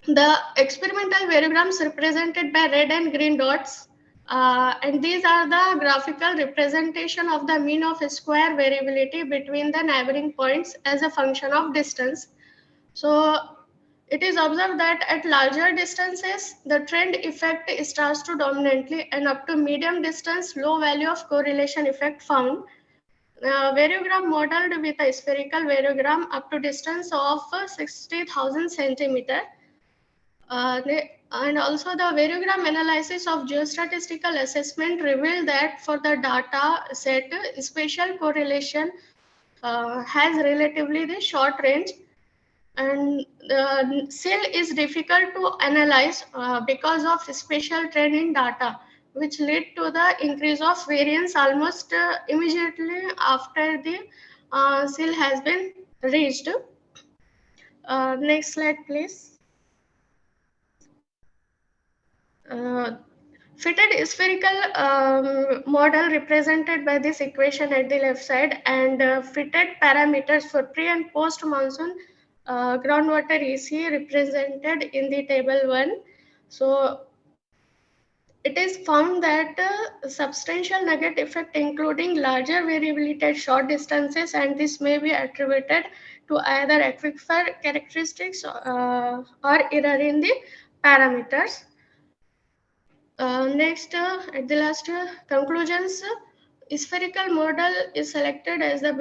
The experimental variograms represented by red and green dots, and these are the graphical representation of the mean of square variability between the neighboring points as a function of distance. So it is observed that at larger distances, the trend effect starts to dominantly, and up to medium distance, low value of correlation effect found. Variogram modeled with a spherical variogram up to distance of 60,000 centimeter. And also the variogram analysis of geostatistical assessment revealed that for the data set, spatial correlation has relatively the short range, and the SIL is difficult to analyze because of spatial trend in data, which lead to the increase of variance almost immediately after the SIL has been reached. Next slide, please. Fitted spherical model represented by this equation at the left side, and fitted parameters for pre and post monsoon groundwater EC represented in the table 1. So it is found that substantial nugget effect, including larger variability at short distances, and this may be attributed to either aquifer characteristics or error in the parameters. Next, at the last conclusions, spherical model is selected as the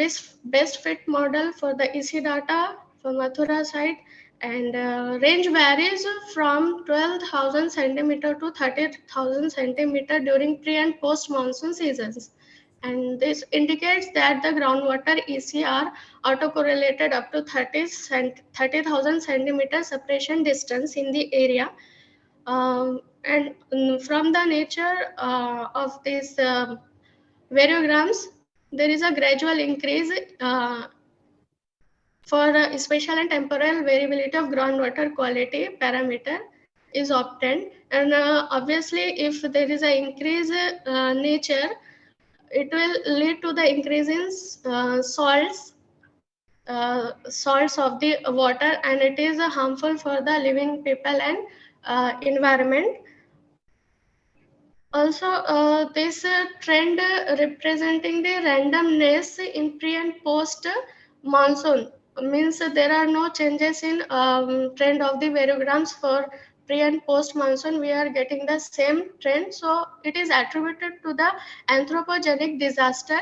best fit model for the EC data for Mathura site, and range varies from 12,000 centimeter to 30,000 centimeter during pre and post monsoon seasons. And this indicates that the groundwater EC are autocorrelated up to 30,000 centimeter separation distance in the area. And from the nature of these variograms, there is a gradual increase for spatial and temporal variability of groundwater quality parameter is obtained. And obviously, if there is an increase nature, it will lead to the increase in salts of the water, and it is harmful for the living people and environment. Also, this trend representing the randomness in pre and post monsoon means there are no changes in trend of the variograms for pre and post monsoon. We are getting the same trend, so it is attributed to the anthropogenic disaster.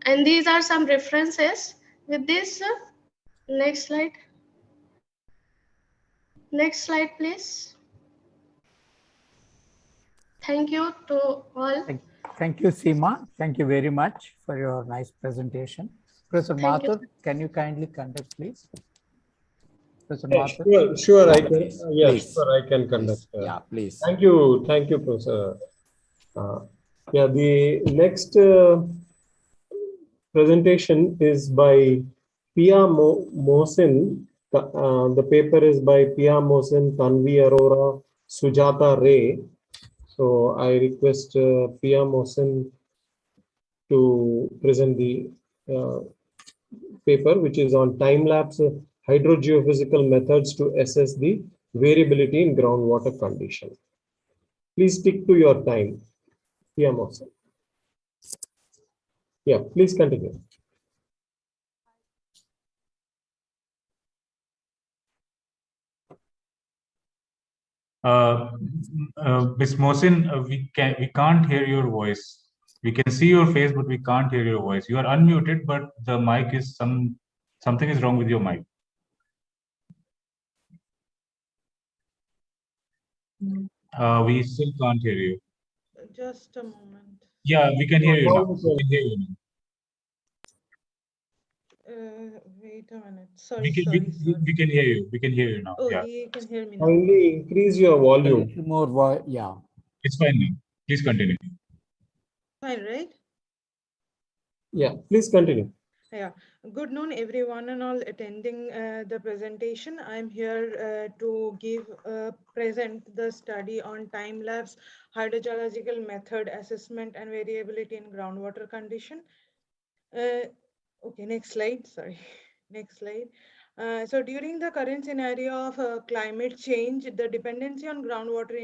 And these are some references. With this, next slide. Next slide, please. Thank you to all. Thank you, Seema. Thank you very much for your nice presentation. Professor Thank you. Mathur, can you kindly conduct, please? Professor Mathur? Sure, I can. Please, Yeah, please. sure, I can conduct. Yeah, please. Thank you, Professor. Yeah, the next presentation is by Pia Mohsin. The paper is by Pia Mohsin, Tanvi Arora, Sujata Ray. So I request Pia Mohsin to present the paper, which is on time-lapse hydrogeophysical methods to assess the variability in groundwater condition. Please stick to your time. Pia Mohsin. Yeah, please continue. Ms. Mohsin, we can't hear your voice. We can see your face, but we can't hear your voice. You are unmuted, but the mic is something is wrong with your mic. We still can't hear you. Just a moment. Yeah, we can hear you now. We can hear you now. Wait a minute. Sorry, We can hear you. We can hear you now. Oh, Yeah. you can hear me now. Kindly increase your volume. More, yeah. It's fine now. Please continue. Fine, right? Yeah, please continue. Yeah. Good noon, everyone and all attending the presentation. I'm here to present the study on time-lapse hydrogeological method assessment and variability in groundwater condition. Okay, next slide. Sorry, next slide. So during the current scenario of climate change, the dependency on groundwater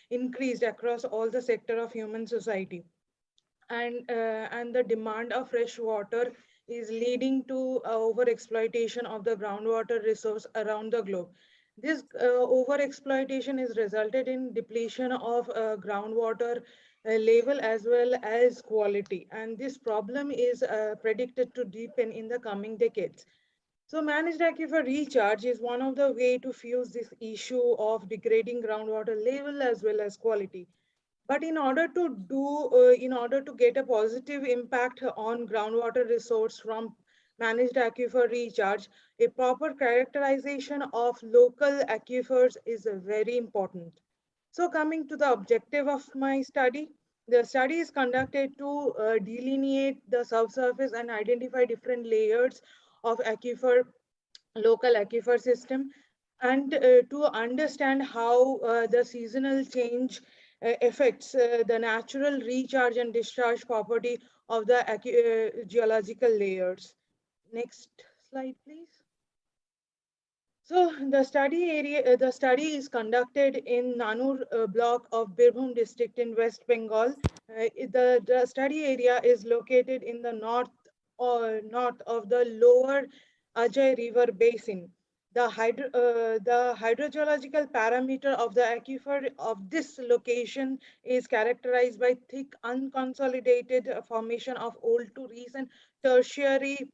increased across all the sector of human society. And the demand of fresh water is leading to overexploitation of the groundwater resource around the globe. This overexploitation is resulted in depletion of groundwater level as well as quality, and this problem is predicted to deepen in the coming decades. So managed aquifer recharge is one of the way to fuse this issue of degrading groundwater level as well as quality. But in order to get a positive impact on groundwater resource from managed aquifer recharge, a proper characterization of local aquifers is very important. So coming to the objective of my study, the study is conducted to delineate the subsurface and identify different layers of local aquifer system, and to understand how the seasonal change affects the natural recharge and discharge property of the geological layers. Next slide, please. So the study is conducted in Nanur block of Birbhum district in West Bengal. The study area is located in the north of the lower Ajay River basin. The hydrogeological parameter of the aquifer of this location is characterized by thick unconsolidated formation of old to recent tertiary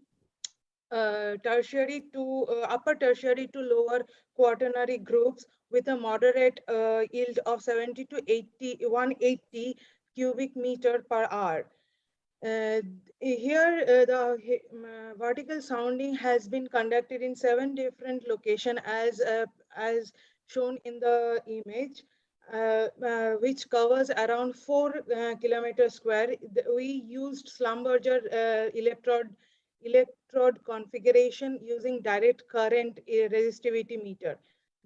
upper tertiary to lower quaternary groups with a moderate yield of 70 to 180 cubic meter per hour. Here, the vertical sounding has been conducted in 7 different locations as shown in the image, which covers around 4 kilometers square. We used Schlumberger electrode configuration using direct current resistivity meter.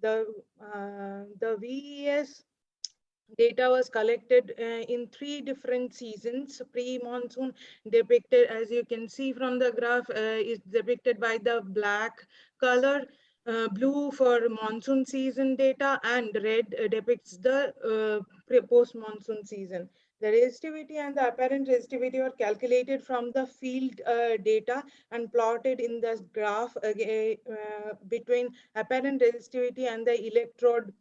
The VES data was collected in 3 different seasons. Pre-monsoon depicted, as you can see from the graph, is depicted by the black color. Blue for monsoon season data, and red depicts the post-monsoon season. The resistivity and the apparent resistivity were calculated from the field data and plotted in the graph between apparent resistivity and the electrode,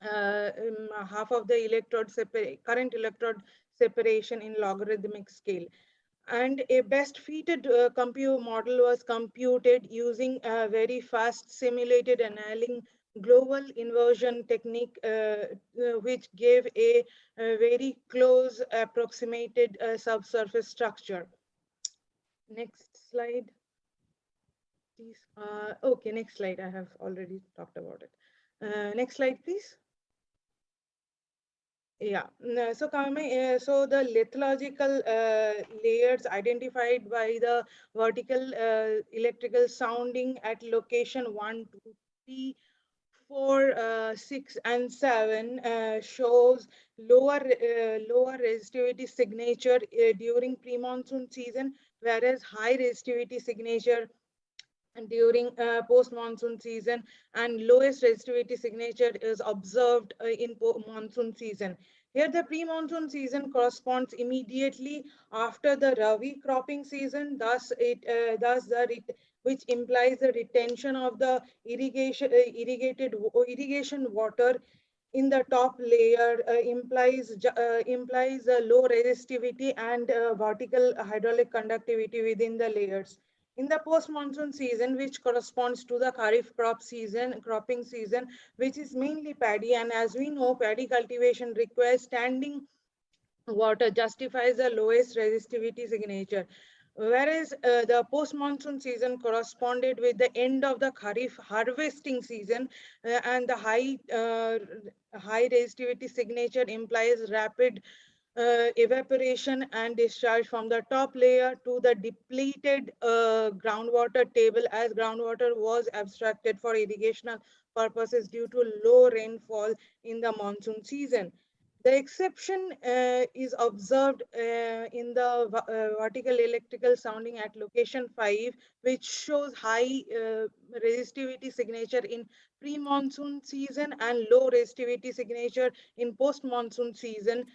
half of the current electrode separation in logarithmic scale. And a best fitted compute model was computed using a very fast simulated annealing global inversion technique, which gave a very close approximated subsurface structure. Next slide, please. Okay, next slide. I have already talked about it. Next slide, please. Yeah, so so the lithological layers identified by the vertical electrical sounding at location 1, 2, 3, 4, 6, and 7 shows lower resistivity signature during pre-monsoon season, whereas high resistivity signature during post-monsoon season, and lowest resistivity signature is observed in monsoon season. Here the pre-monsoon season corresponds immediately after the Rabi cropping season, which implies the retention of the irrigation water in the top layer implies a low resistivity and vertical hydraulic conductivity within the layers. In the post-monsoon season, which corresponds to the Kharif cropping season, which is mainly paddy, and as we know, paddy cultivation requires standing water, justifies the lowest resistivity signature. Whereas the post-monsoon season corresponded with the end of the Kharif harvesting season, and the high resistivity signature implies rapid evaporation and discharge from the top layer to the depleted groundwater table, as groundwater was abstracted for irrigational purposes due to low rainfall in the monsoon season. The exception is observed in the vertical electrical sounding at location 5, which shows high resistivity signature in pre-monsoon season and low resistivity signature in post-monsoon season,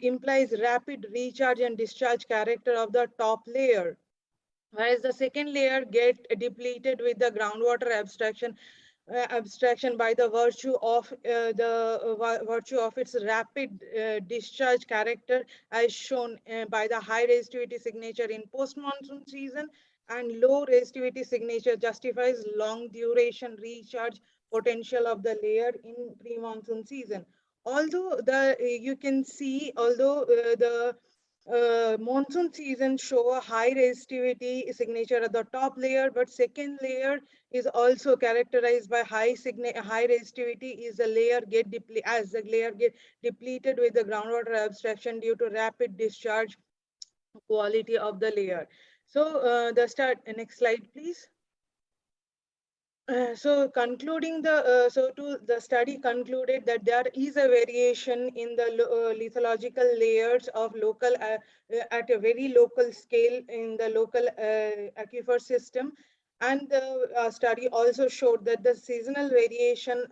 implies rapid recharge and discharge character of the top layer. Whereas the second layer get depleted with the groundwater abstraction by the virtue of its rapid discharge character, as shown by the high resistivity signature in post-monsoon season, and low resistivity signature justifies long duration recharge potential of the layer in pre-monsoon season. Although you can see, the monsoon season show a high resistivity signature at the top layer, but second layer is also characterized by high resistivity is the layer get depleted with the groundwater abstraction due to rapid discharge quality of the layer. So next slide, please. So concluding the study concluded that there is a variation in the lithological layers of local at a very local scale in the local aquifer system, and the study also showed that the seasonal variation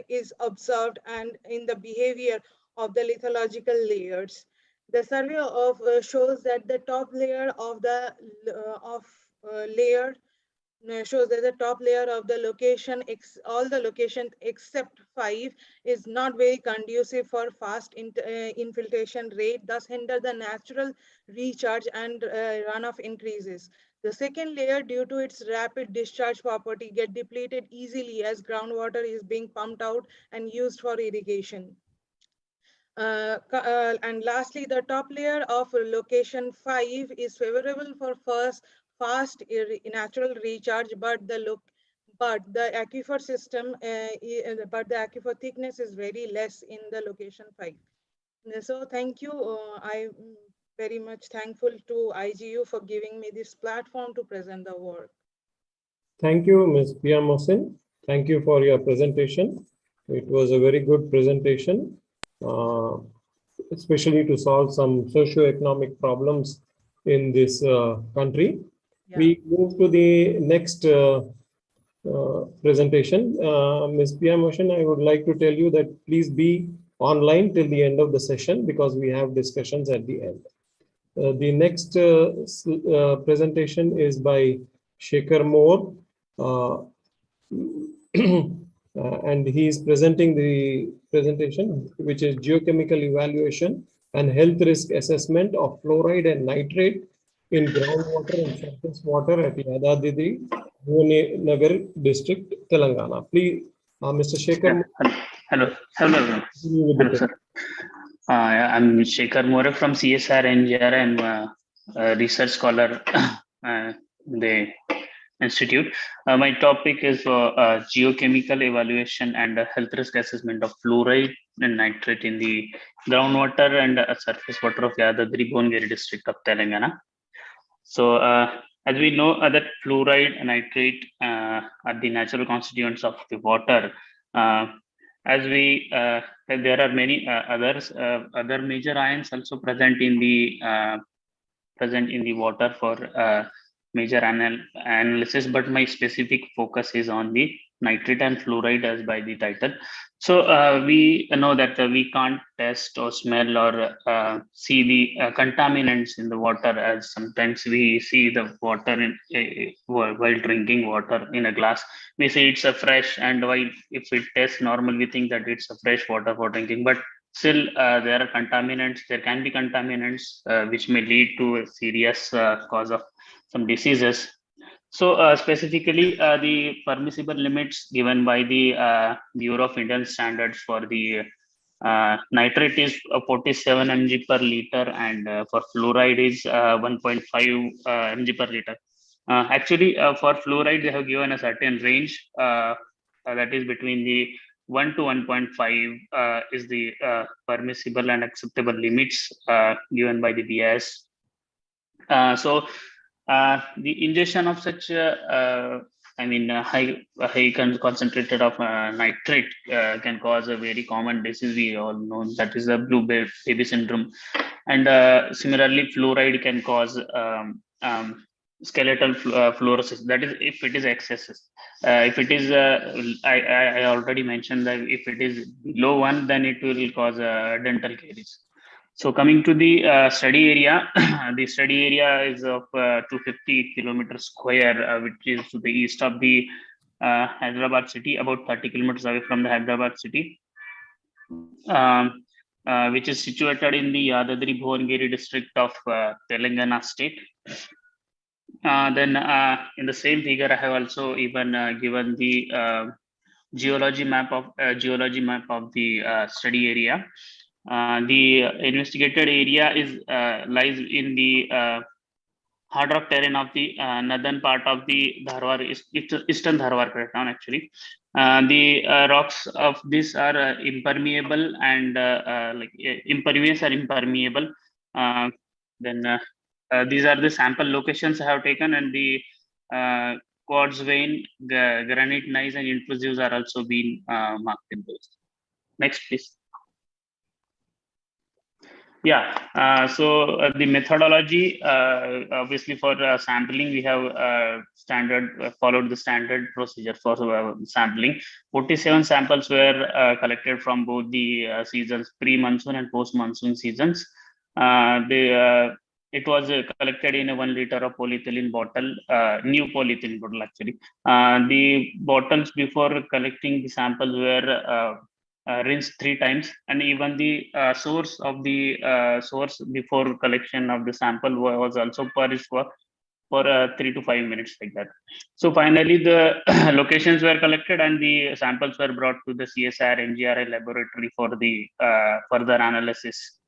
is observed and in the behavior of the lithological layers. The survey shows that the top layer of the layer shows that the top layer of the location, all the locations except 5, is not very conducive for fast infiltration rate, thus hinder the natural recharge and runoff increases. The second layer, due to its rapid discharge property, get depleted easily as groundwater is being pumped out and used for irrigation. And lastly, the top layer of location 5 is favorable for fast natural recharge, but the aquifer system, but the aquifer thickness is very less in the location 5. So thank you. I'm very much thankful to IGU for giving me this platform to present the work. Thank you, Ms. Pia Mohsin. Thank you for your presentation. It was a very good presentation, especially to solve some socio-economic problems in this country. Yeah. We move to the next presentation. Ms. Pia Mohsin, I would like to tell you that please be online till the end of the session because we have discussions at the end. The next presentation is by Shekhar Moore. And he is presenting the presentation, which is geochemical evaluation and health risk assessment of fluoride and nitrate in groundwater and surface water at Yadadri, Nagar district, Telangana. Please, Mr. Shekhar. Hello, everyone. Hello, sir. I'm Shekhar More from CSR NGR. I'm a research scholar in the institute. My topic is geochemical evaluation and health risk assessment of fluoride and nitrate in the groundwater and surface water of Yadadri Bhuvnagiri district of Telangana. So, as we know that fluoride and nitrate are the natural constituents of the water. As we there are many other major ions also present in the water for major analysis, but my specific focus is on the nitrate and fluoride as by the title. So we know that we can't test or smell or see the contaminants in the water, as sometimes we see the water while drinking water in a glass. We say it's a fresh, and while if it tastes normal, we think that it's a fresh water for drinking. But still, there are contaminants. There can be contaminants which may lead to a serious cause of some diseases. So specifically, the permissible limits given by the Bureau of Indian Standards for the nitrate is 47 mg per liter, and for fluoride is 1.5 mg per liter. Actually, for fluoride, they have given a certain range that is between the 1 to 1.5 is the permissible and acceptable limits given by the BIS. The ingestion of such high concentrated of nitrate can cause a very common disease we all know, that is the blue baby syndrome. And similarly, fluoride can cause skeletal fluorosis, that is if it is excessive. If it is I already mentioned that if it is below 1, then it will cause dental caries. So coming to the study area, the study area is of 250 kilometers square, which is to the east of the Hyderabad city, about 30 kilometers away from the Hyderabad city, which is situated in the Yadadri Bhuvnagiri district of Telangana state. Then in the same figure, I have also even given the geology map of the study area. The investigated area lies in the hard rock terrain of the northern part of the Dharwar, eastern Dharwar town actually. The rocks of this are impermeable and impervious or impermeable. Then these are the sample locations I have taken, and the quartz vein, granite gneiss, and intrusives are also being marked in those. Next, please. Yeah, the methodology, obviously for sampling, we have followed the standard procedure for sampling. 47 samples were collected from both the seasons, pre-monsoon and post-monsoon seasons. It was collected in a 1 liter of polyethylene bottle, new polyethylene bottle actually. The bottles before collecting the samples were rinsed 3 times, and even the source before collection of the sample was also purged for 3 to 5 minutes, like that. So finally, the locations were collected and the samples were brought to the CSR NGRI laboratory for the further analysis.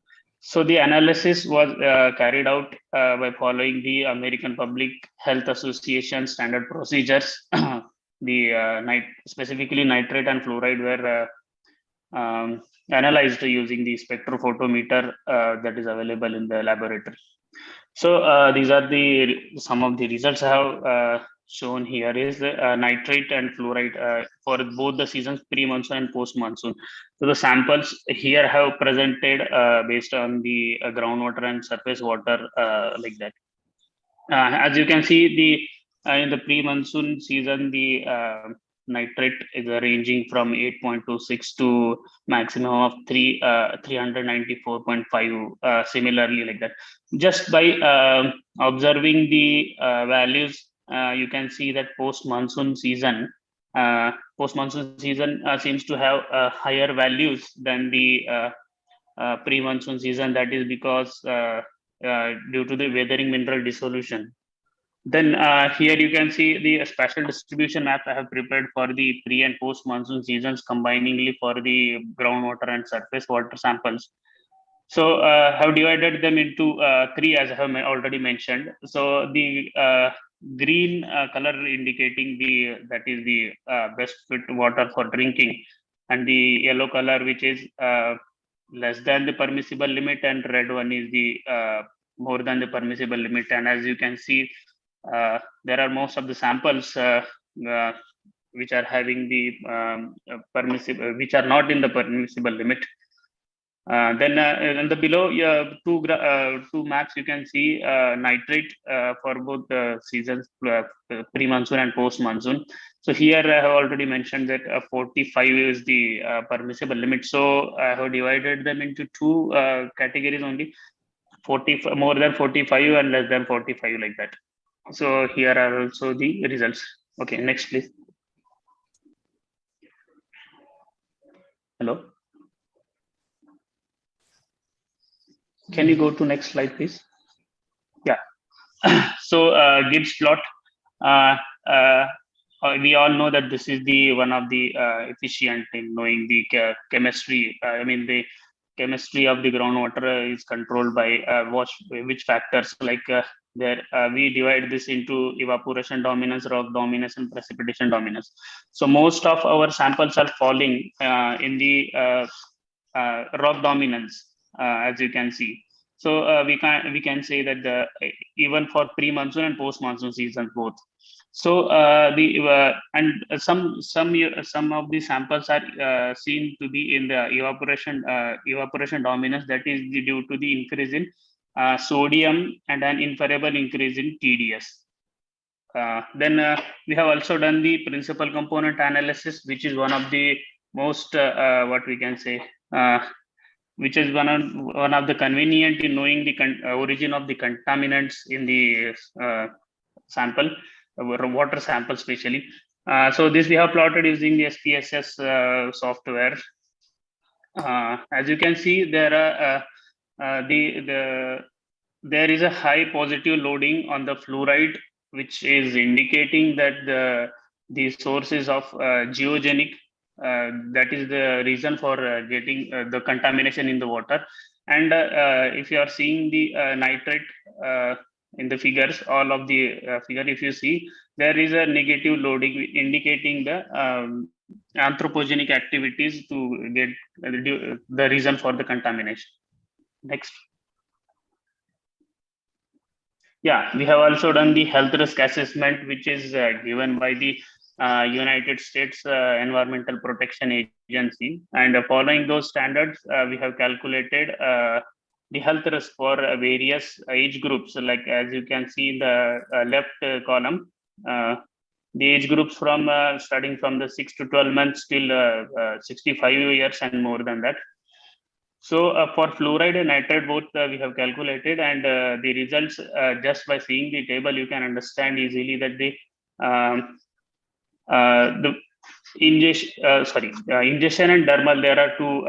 So the analysis was carried out by following the American Public Health Association standard procedures. Specifically nitrate and fluoride were analyzed using the spectrophotometer that is available in the laboratory. So these are some of the results I have shown here is nitrate and fluoride for both the seasons, pre-monsoon and post-monsoon. So the samples here have presented based on the groundwater and surface water like that. As you can see, in the pre-monsoon season, the nitrate is ranging from 8.26 to maximum of 394.5, similarly like that. Just by observing the values, you can see that post-monsoon season seems to have higher values than the pre-monsoon season. That is because due to the weathering mineral dissolution. Then here you can see the spatial distribution map I have prepared for the pre and post monsoon seasons combiningly for the groundwater and surface water samples. So I have divided them into three, as I have already mentioned. So the green color indicating that is the best fit water for drinking, and the yellow color which is less than the permissible limit, and red one is the more than the permissible limit. And as you can see, there are most of the samples which are having the permissible, which are not in the permissible limit. Then in the below two maps, you can see nitrate for both seasons, pre-monsoon and post-monsoon. So here I have already mentioned that 45 is the permissible limit. So I have divided them into two categories only: 40, more than 45 and less than 45, like that. So here are also the results. Okay, next please. Hello. Can you go to next slide, please? Yeah. So Gibbs plot. We all know that this is the one of the efficient in knowing the chemistry. I mean, the chemistry of the groundwater is controlled by which factors, like there we divide this into evaporation dominance, rock dominance, and precipitation dominance. So most of our samples are falling in the rock dominance, as you can see. So we can say that even for pre-monsoon and post-monsoon season both. So some of the samples are seen to be in the evaporation dominance. That is due to the increase in sodium and an inferable increase in TDS. Then we have also done the principal component analysis, which is one of the most what we can say, which is one of the convenient in knowing the origin of the contaminants in the sample, water sample especially. So this we have plotted using the SPSS software. As you can see, there are there is a high positive loading on the fluoride, which is indicating that the sources of geogenic, that is the reason for getting the contamination in the water. And if you are seeing the nitrate in the figures, all of the figure, if you see, there is a negative loading indicating the anthropogenic activities to get the reason for the contamination. Next. Yeah, we have also done the health risk assessment, which is given by the United States Environmental Protection Agency. And following those standards, we have calculated the health risk for various age groups. Like as you can see in the left column, the age groups from starting from the 6 to 12 months till 65 years and more than that. So for fluoride and nitrate both we have calculated, and the results just by seeing the table you can understand easily that the ingestion and dermal, there are two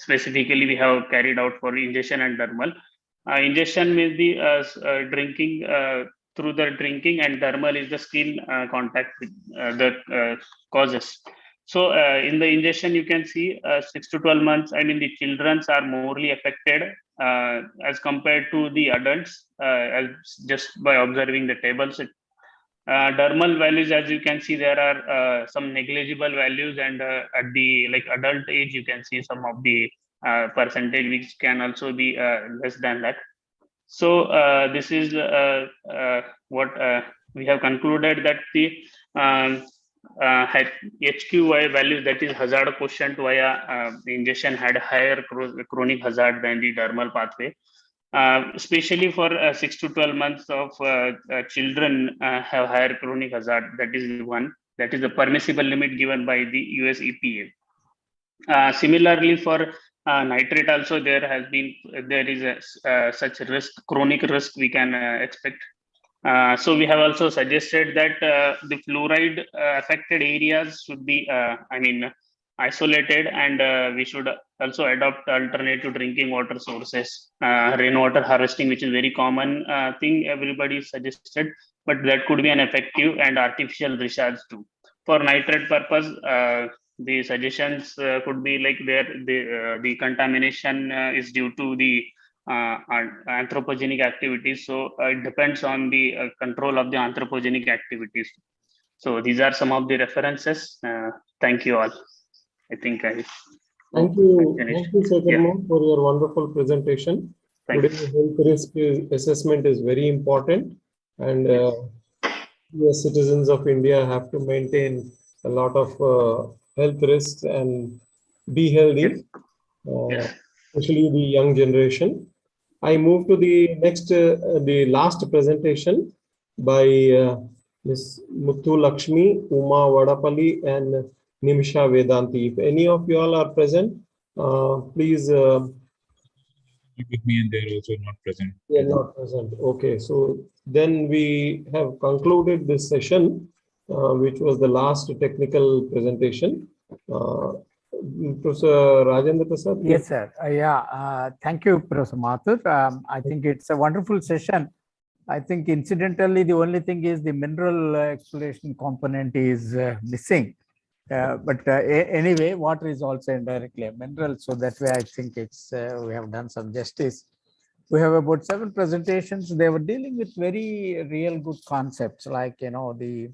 specifically we have carried out for ingestion and dermal. Ingestion means the drinking through the drinking, and dermal is the skin contact that causes. So in the ingestion, you can see 6 to 12 months, I mean the childrens are morely affected as compared to the adults, as just by observing the tables. Dermal values, as you can see, there are some negligible values, and at the adult age, you can see some of the percentage which can also be less than that. So this is what we have concluded, that the HQY values, that is hazard quotient via ingestion, had higher chronic hazard than the dermal pathway. Especially for 6 to 12 months of children have higher chronic hazard. That is one. That is the permissible limit given by the US EPA. Similarly, for nitrate also, there is such risk, chronic risk we can expect. So we have also suggested that the fluoride affected areas should be, isolated, and we should also adopt alternative drinking water sources, rainwater harvesting, which is very common thing everybody suggested, but that could be an effective, and artificial recharge too. For nitrate purpose, the suggestions could be like the contamination is due to the anthropogenic activities. So it depends on the control of the anthropogenic activities. So these are some of the references. Thank you all. I think I Thank you, Yeah. Sekarmo, for your wonderful presentation. Thanks. Today, health risk assessment is very important, and yes, citizens of India have to maintain a lot of health risks and be healthy, especially the young generation. I move to the next, the last presentation by Ms. Muthu Lakshmi, Uma Vadapalli, and Nimisha Vedanti. If any of you all are present, please. With me, and they're also not present. They are not present. Okay, so then we have concluded this session, which was the last technical presentation. Professor Rajendra Prasad. Yes, sir. Thank you, Professor Mathur. I think it's a wonderful session. I think incidentally, the only thing is the mineral exploration component is missing. Anyway, water is also indirectly a mineral. So that way, I think it's we have done some justice. We have about 7 presentations. They were dealing with very real good concepts, like, the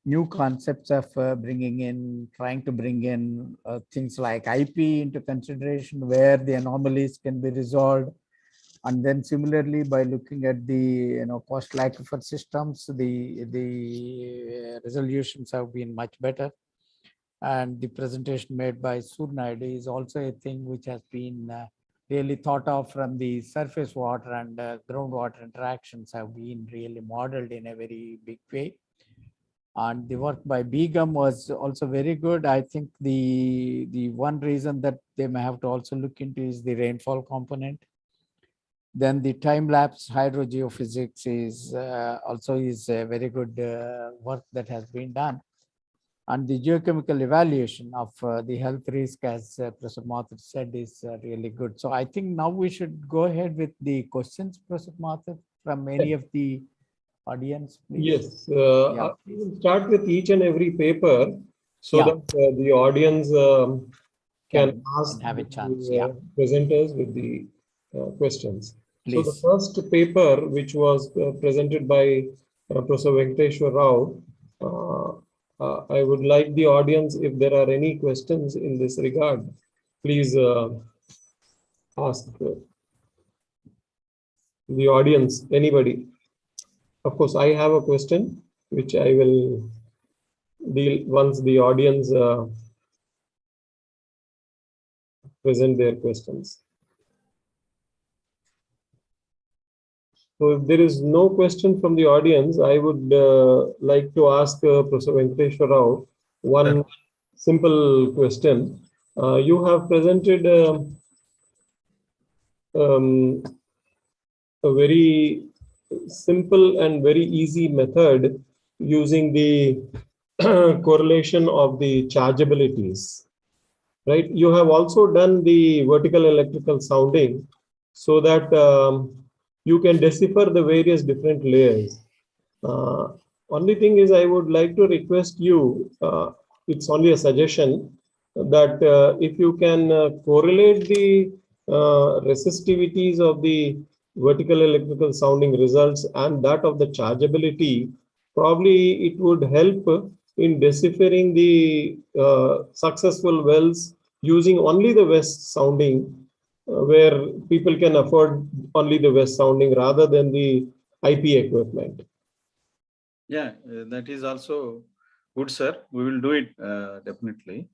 new concepts of trying to bring in things like IP into consideration, where the anomalies can be resolved. And then similarly, by looking at the cost like for systems, the resolutions have been much better. And the presentation made by Surnayde is also a thing which has been really thought of from the surface water and groundwater interactions have been really modeled in a very big way. And the work by Begum was also very good. I think the one reason that they may have to also look into is the rainfall component. Then the time-lapse hydrogeophysics is also a very good work that has been done. And the geochemical evaluation of the health risk, as Professor Mathur said, is really good. So I think now we should go ahead with the questions, Professor Mathur, from any of the audience, please. Yes, I will start with each and every paper so that the audience can ask have a chance, the presenters with the questions. Please. So the first paper, which was presented by Professor Venkateshwar Rao, I would like the audience, if there are any questions in this regard, please ask the audience, anybody. Of course, I have a question, which I will deal once the audience present their questions. So if there is no question from the audience, I would like to ask Professor Venkateshwar Rao one simple question. You have presented a very simple and very easy method using the correlation of the chargeabilities, right? You have also done the vertical electrical sounding so that you can decipher the various different layers. Only thing is, I would like to request you, it's only a suggestion, that if you can correlate the resistivities of the vertical electrical sounding results and that of the chargeability, probably it would help in deciphering the successful wells using only the west sounding, where people can afford only the west sounding rather than the IP equipment. Yeah, that is also good, sir. We will do it definitely.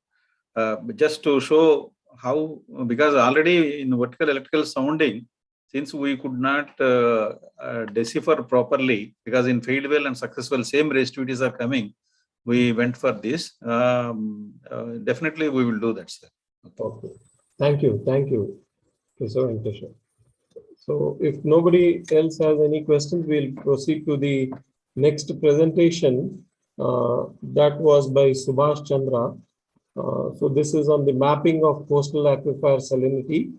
Just to show how, because already in vertical electrical sounding, since we could not decipher properly, because in failed well and successful same resistivities are coming, we went for this. Definitely we will do that, sir. Okay. Thank you. Thank you. So interesting. So if nobody else has any questions, we'll proceed to the next presentation. That was by Subhash Chandra. So this is on the mapping of coastal aquifer salinity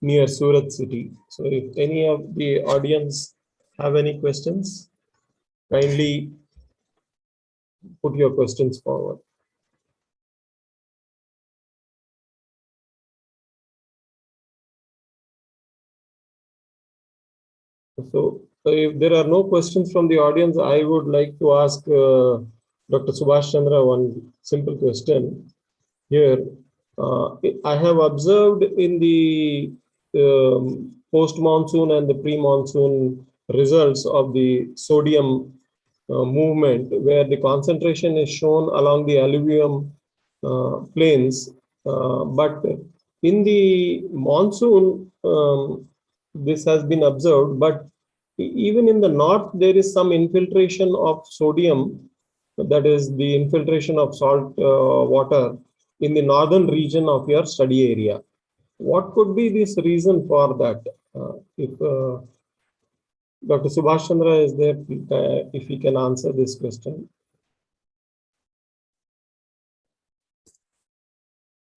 near Surat city. So if any of the audience have any questions, kindly put your questions forward. So if there are no questions from the audience, I would like to ask Dr. Subhash Chandra one simple question here. I have observed in the post-monsoon and the pre-monsoon results of the sodium movement, where the concentration is shown along the alluvium plains, but in the monsoon, this has been observed, but even in the north, there is some infiltration of sodium, that is the infiltration of salt water in the northern region of your study area. What could be this reason for that? If Dr. Subhash Chandra is there, if he can answer this question.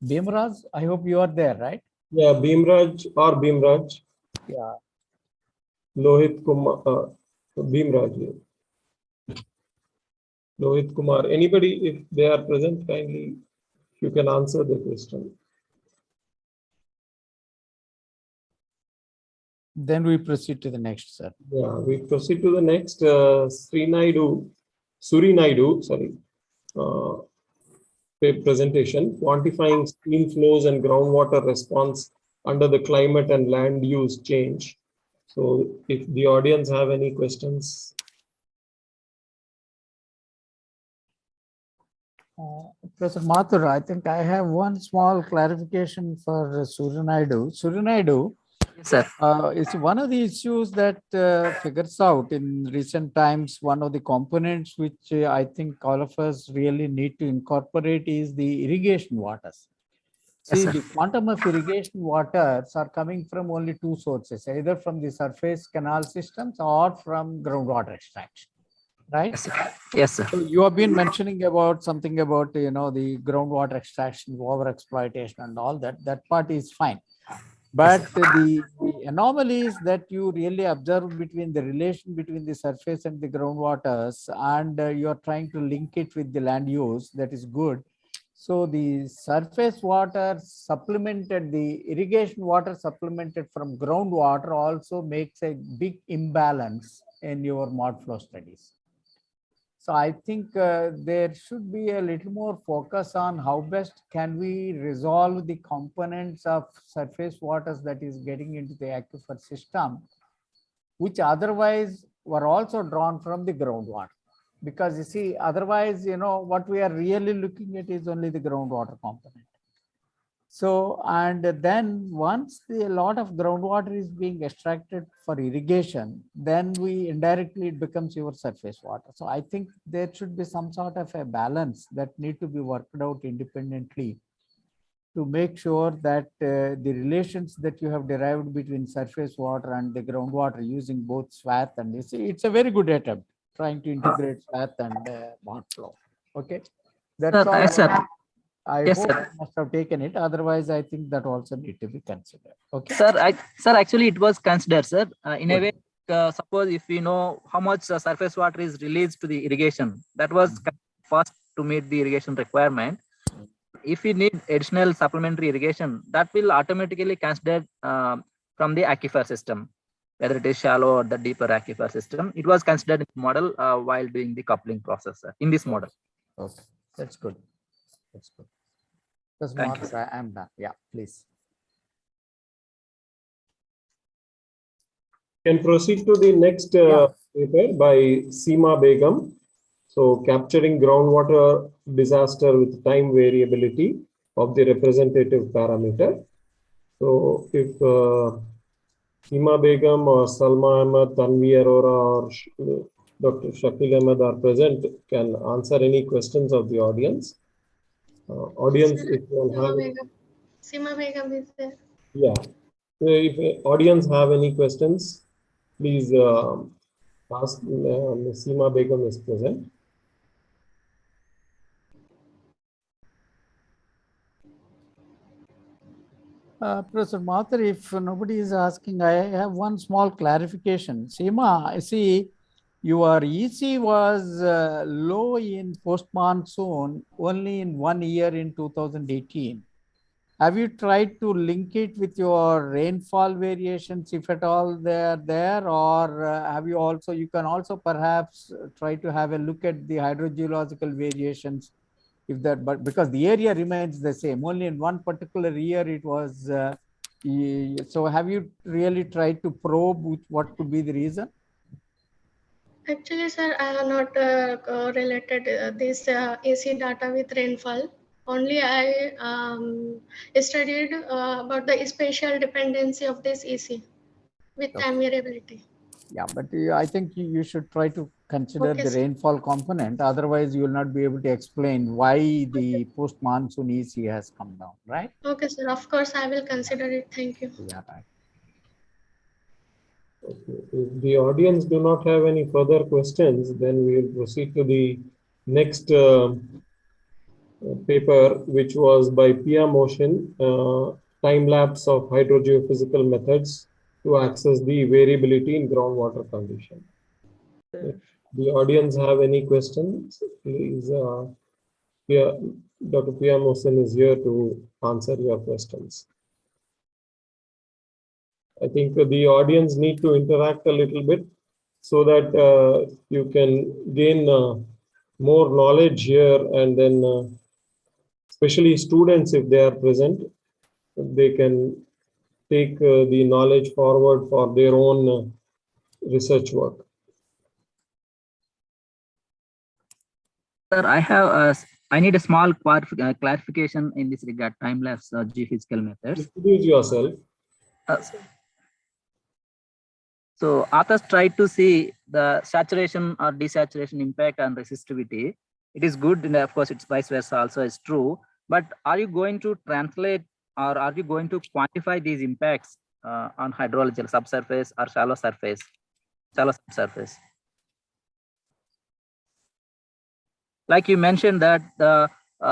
Bhimraj, I hope you are there, right? Yeah, Bhimraj. Yeah. Lohit Kumar, Bhimraj. Lohit Kumar. Anybody, if they are present, kindly, you can answer the question. Then we proceed to the next, sir. Yeah, we proceed to the next. Suri Naidu, sorry. Presentation, quantifying stream flows and groundwater response under the climate and land use change. So if the audience have any questions. Professor Mathur, I think I have one small clarification for Surinaidu. Surinaidu, sir. It's one of the issues that figures out in recent times. One of the components which I think all of us really need to incorporate is the irrigation waters. See, Yes, the quantum of irrigation waters are coming from only two sources, either from the surface canal systems or from groundwater extraction, right? Yes, sir. Yes, sir. So you have been mentioning about something about, the groundwater extraction, over exploitation and all that. That part is fine. But the anomalies that you really observe between the relation between the surface and the groundwaters, and you are trying to link it with the land use, that is good. So the surface water supplemented, the irrigation water supplemented from groundwater also makes a big imbalance in your mod flow studies. So I think there should be a little more focus on how best can we resolve the components of surface waters that is getting into the aquifer system, which otherwise were also drawn from the groundwater. Because you see, otherwise, what we are really looking at is only the groundwater component. So, and then once a lot of groundwater is being extracted for irrigation, then indirectly it becomes your surface water. So I think there should be some sort of a balance that need to be worked out independently to make sure that the relations that you have derived between surface water and the groundwater using both swath and it's a very good attempt trying to integrate swath and mod flow. Okay, that's sir, all. yes, sir. I Yes, hope sir. you must have taken it. Otherwise, I think that also need to be considered. Okay, Sir, actually, it was considered, sir. In a way, suppose if we know how much surface water is released to the irrigation, that was fast to meet the irrigation requirement. If we need additional supplementary irrigation, that will automatically consider from the aquifer system, whether it is shallow or the deeper aquifer system. It was considered in the model while doing the coupling process, sir, in this model. Okay, that's good. That's good. That's Thank Mark, you, sir. I'm done. Yeah, please. Can proceed to the next paper by Seema Begum. So capturing groundwater disaster with time variability of the representative parameter. So if Seema Begum or Salma Ahmed, Tanvi Arora or Dr. Shakil Ahmed are present, can answer any questions of the audience. Audience, if you have. Seema Begum is there. Yeah. So if audience have any questions, please ask. Seema Begum is present. Professor Mathur, if nobody is asking, I have one small clarification. Seema, I see your EC was low in post-monsoon only in 1 year in 2018. Have you tried to link it with your rainfall variations, if at all they're there, or have you also, you can also perhaps try to have a look at the hydrogeological variations, if that, but because the area remains the same, only in one particular year it was, so have you really tried to probe what could be the reason? Actually, sir, I have not related this AC data with rainfall. Only I studied about the spatial dependency of this AC with variability. Yeah, but I think you should try to consider Okay, the sir. rainfall component. Otherwise, you will not be able to explain why the post-monsoon EC has come down, right? Okay, sir. Of course, I will consider it. Thank you. Yeah, right. Okay. If the audience do not have any further questions, then we will proceed to the next paper, which was by Pia Motion, time-lapse of hydrogeophysical methods to access the variability in groundwater condition. If the audience have any questions, please, Dr. Pia Motion is here to answer your questions. I think the audience need to interact a little bit so that you can gain more knowledge here, and then especially students, if they are present, they can take the knowledge forward for their own research work. Sir, I need a small clarification in this regard, time-lapse geophysical methods. Introduce yourself. So authors tried to see the saturation or desaturation impact on resistivity. It is good, and of course, it's vice versa also is true. But are you going to translate, or are you going to quantify these impacts on hydrological subsurface or shallow surface, shallow subsurface? Like you mentioned that the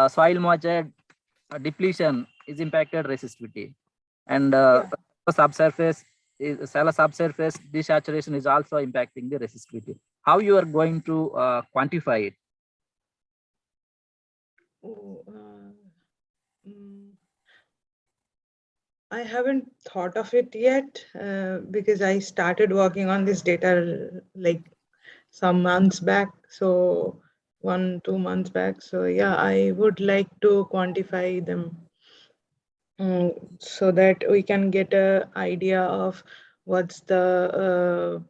soil moisture depletion is impacted resistivity, and subsurface, shallow subsurface desaturation is also impacting the resistivity. How you are going to quantify it? I haven't thought of it yet because I started working on this data like some months back. So 1-2 months back. So yeah, I would like to quantify them so that we can get an idea of what's the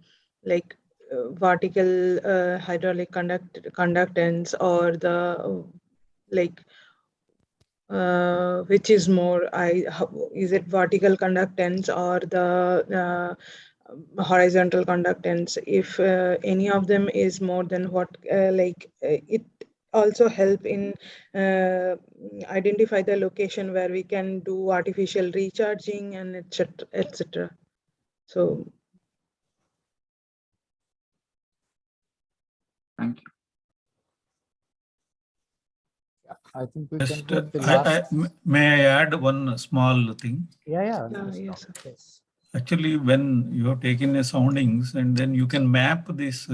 vertical hydraulic conductance, or the which is more, is it vertical conductance or the horizontal conductance? If any of them is more than what, it also help in identify the location where we can do artificial recharging and etc. etc. So thank you. I think we Just, can take the last. may I add one small thing? Yeah. Yes. Actually, when you have taken a soundings, and then you can map this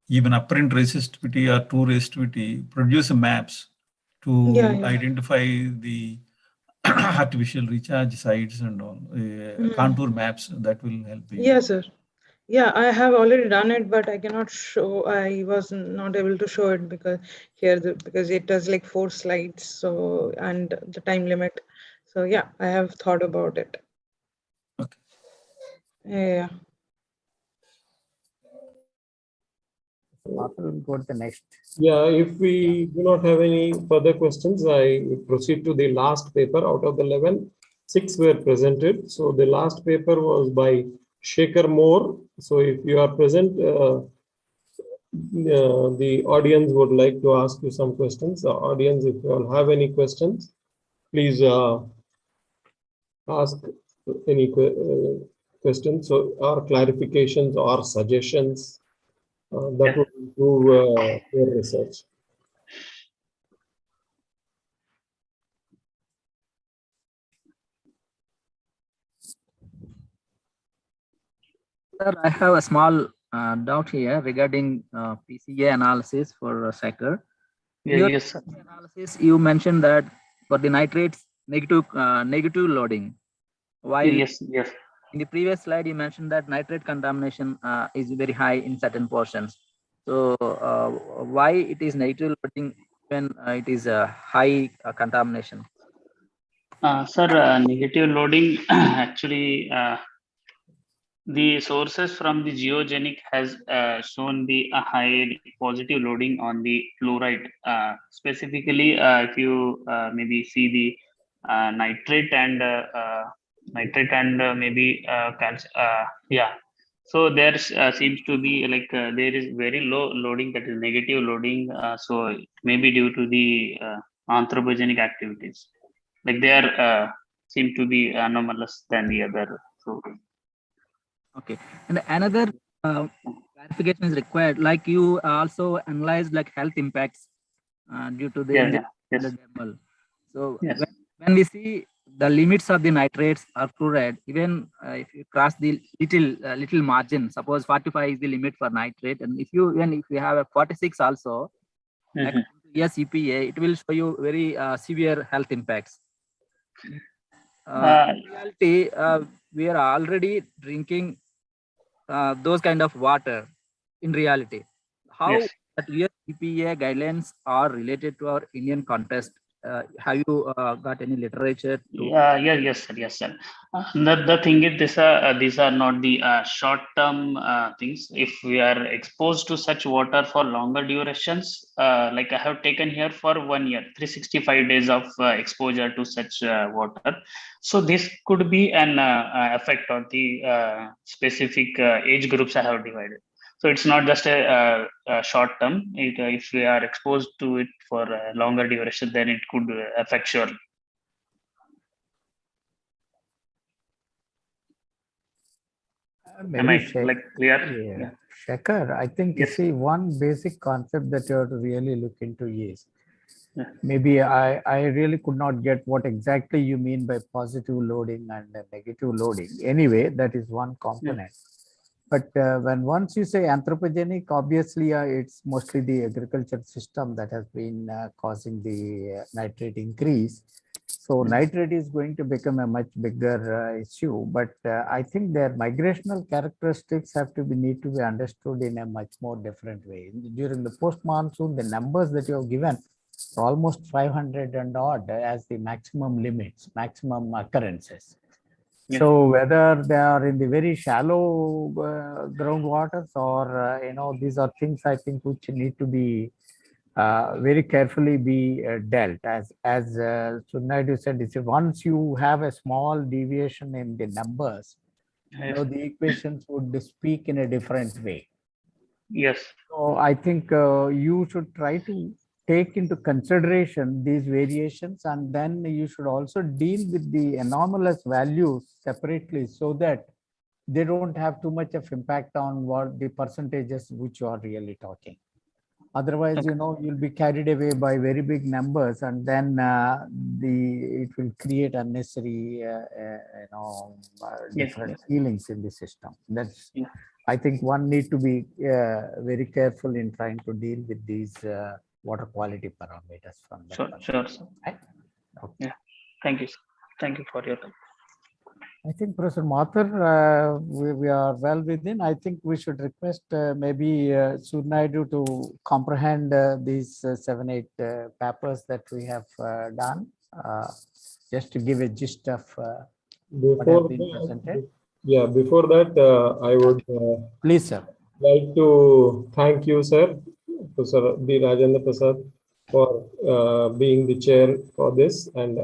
even apparent resistivity or true resistivity, produce maps to identify the artificial recharge sites and all, contour maps that will help you. Yes, sir. Yeah, I have already done it, but I cannot show. I was not able to show it because because it does like 4 slides, so, and the time limit. So yeah, I have thought about it. Okay. Yeah. We'll go to the next. Yeah, if we do not have any further questions, I proceed to the last paper. Out of the 11, 6 were presented. So the last paper was by Shaker Moore. So if you are present, the audience would like to ask you some questions. The audience, if you all have any questions, please ask any questions or clarifications or suggestions that would improve your research. Sir, I have a small doubt here regarding PCA analysis for Sacker. Yes, sir. Analysis, you mentioned that for the nitrates, negative loading. While Yes. in the previous slide, you mentioned that nitrate contamination is very high in certain portions. So why it is negative loading when it is a high contamination? Sir, negative loading actually the sources from the geogenic has shown the high positive loading on the fluoride. Specifically, if you maybe see the nitrate and maybe calcium. Yeah. So there seems to be like there is very low loading, that is negative loading. So maybe due to the anthropogenic activities, like they are seem to be anomalous than the other. So. Okay, and another clarification is required. Like you also analyzed like health impacts due to the dermal. So when we see the limits of the nitrates or fluoride, even if you cross the little margin, suppose 45 is the limit for nitrate, and if you have a 46 also, yes, EPA, it will show you very severe health impacts. In reality, we are already drinking those kind of water in reality. How that US EPA guidelines are related to our Indian context? Have you got any literature? Yes, sir. The thing is, these are not the short-term things. If we are exposed to such water for longer durations, like I have taken here for 1 year, 365 days of exposure to such water. So this could be an effect on the specific age groups I have divided. So it's not just a short term. If we are exposed to it for a longer duration, then it could affect surely. Am I clear? Yeah. Shekhar, I think you see one basic concept that you have to really look into is maybe I really could not get what exactly you mean by positive loading and negative loading. Anyway, that is one component. But when once you say anthropogenic, obviously it's mostly the agriculture system that has been causing the nitrate increase. So nitrate is going to become a much bigger issue, but I think their migrational characteristics have to be need to be understood in a much more different way. During the post-monsoon, the numbers that you have given are almost 500 and odd as the maximum limits, maximum occurrences. So whether they are in the very shallow groundwaters or these are things I think which need to be very carefully be dealt. As Sunaidu said, it's once you have a small deviation in the numbers, the equations would speak in a different way. Yes. So I think you should try to take into consideration these variations, and then you should also deal with the anomalous values separately so that they don't have too much of impact on what the percentages which you are really talking. Otherwise, you'll be carried away by very big numbers, and then it will create unnecessary, different feelings in the system. That's, I think, one need to be very careful in trying to deal with these water quality parameters from that. Sure. Right? Okay. Yeah. Thank you. Thank you for your time. I think Professor Mathur, we are well within. I think we should request maybe Sunaidu to comprehend these 7-8 papers that we have done, just to give a gist of what has been presented. Yeah, before that, I would please, sir, like to thank you, sir, Professor B. Rajendra Prasad, for being the chair for this, and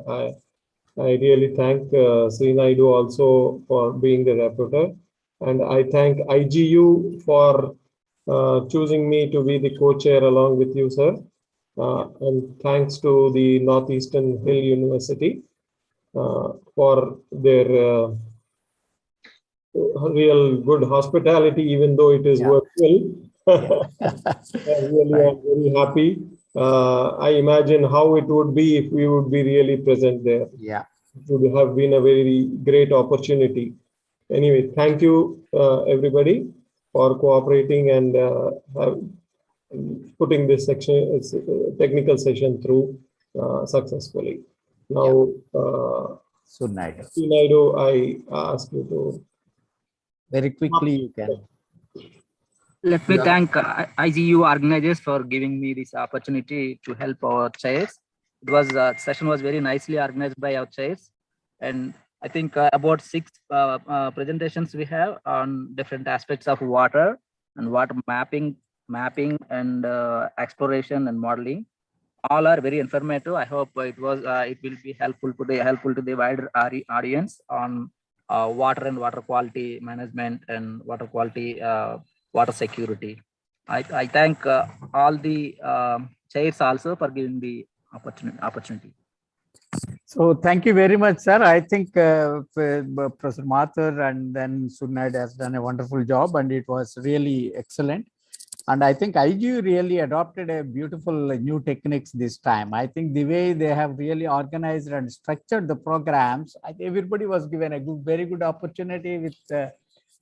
I really thank Srinaidu also for being the rapporteur, and I thank IGU for choosing me to be the co-chair along with you, sir. And thanks to the Northeastern Hill University for their real good hospitality, even though it is virtual. Really, I'm very happy. I imagine how it would be if we would be really present there. Yeah, it would have been a very great opportunity. Anyway, thank you everybody for cooperating and putting this section, technical session through successfully. Now, Sunaidu, I ask you to very quickly. You can. Let me thank IGU organizers for giving me this opportunity to help our chairs. It was session was very nicely organized by our chairs, and I think about 6 presentations we have on different aspects of water and water mapping and exploration and modeling. All are very informative. I hope it will be helpful to the wider audience on water and water quality management and water quality water security. I thank all the chairs also for giving the opportunity. So thank you very much, sir. I think Professor Mathur and then Sunnaid has done a wonderful job, and it was really excellent. And I think IGU really adopted a beautiful new techniques this time. I think the way they have really organized and structured the programs, everybody was given a very good opportunity with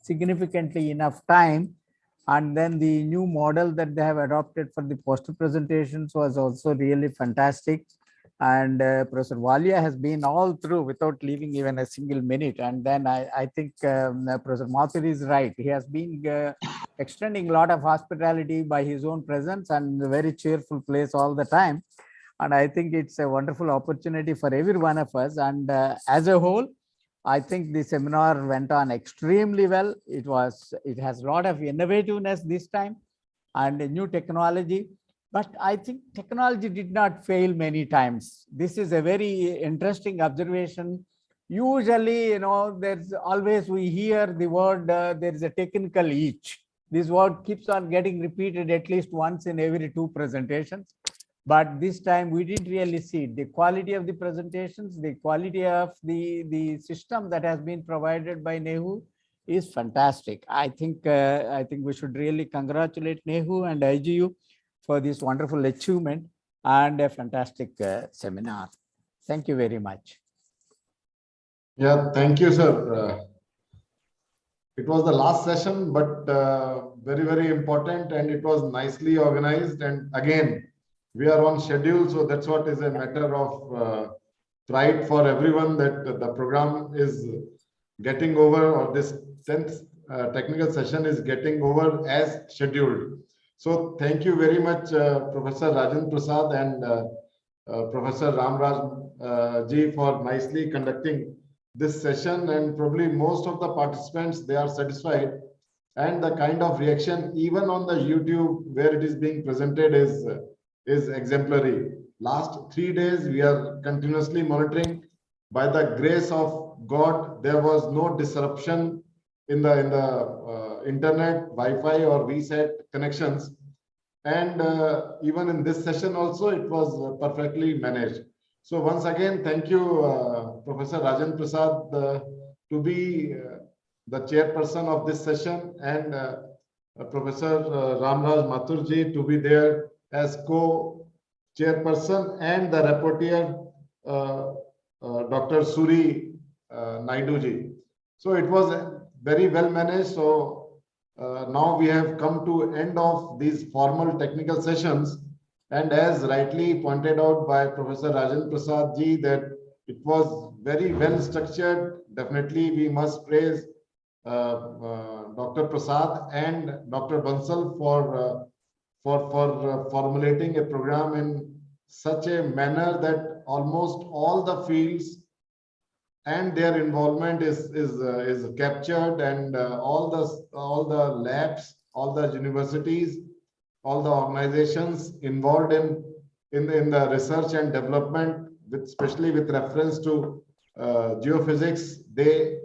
significantly enough time. And then the new model that they have adopted for the poster presentations was also really fantastic. And Professor Walia has been all through without leaving even a single minute. And then I think Professor Mathur is right. He has been extending a lot of hospitality by his own presence and a very cheerful place all the time. And I think it's a wonderful opportunity for every one of us. And as a whole, I think the seminar went on extremely well. It has a lot of innovativeness this time and a new technology. But I think technology did not fail many times. This is a very interesting observation. Usually, there's always, we hear the word, there is a technical itch. This word keeps on getting repeated at least once in every 2 presentations. But this time we didn't really see the quality of the presentations, the quality of the system that has been provided by NEHU is fantastic. I think we should really congratulate NEHU and IGU for this wonderful achievement and a fantastic seminar. Thank you very much. Yeah, thank you, sir. It was the last session, but very, very important, and it was nicely organized. And again, we are on schedule, so that's what is a matter of pride for everyone that the program is getting over, or this 10th technical session is getting over as scheduled. So thank you very much, Professor Rajan Prasad and Professor Ramraj ji for nicely conducting this session. And probably most of the participants, they are satisfied, and the kind of reaction even on the YouTube where it is being presented is exemplary. Last 3 days, we are continuously monitoring. By the grace of God, there was no disruption in the internet, Wi-Fi or VSAT connections. And even in this session also, it was perfectly managed. So once again, thank you, Professor Rajan Prasad, to be the chairperson of this session, and Professor Ramraj Mathurji to be there as co-chairperson, and the rapporteur, Dr. Suri Naiduji. So it was very well managed. So now we have come to end of these formal technical sessions. And as rightly pointed out by Professor Rajan Prasad ji, that it was very well structured. Definitely we must praise Dr. Prasad and Dr. Bansal for formulating a program in such a manner that almost all the fields and their involvement is captured, and all the labs, all the universities, all the organizations involved in the research and development, especially with reference to geophysics, they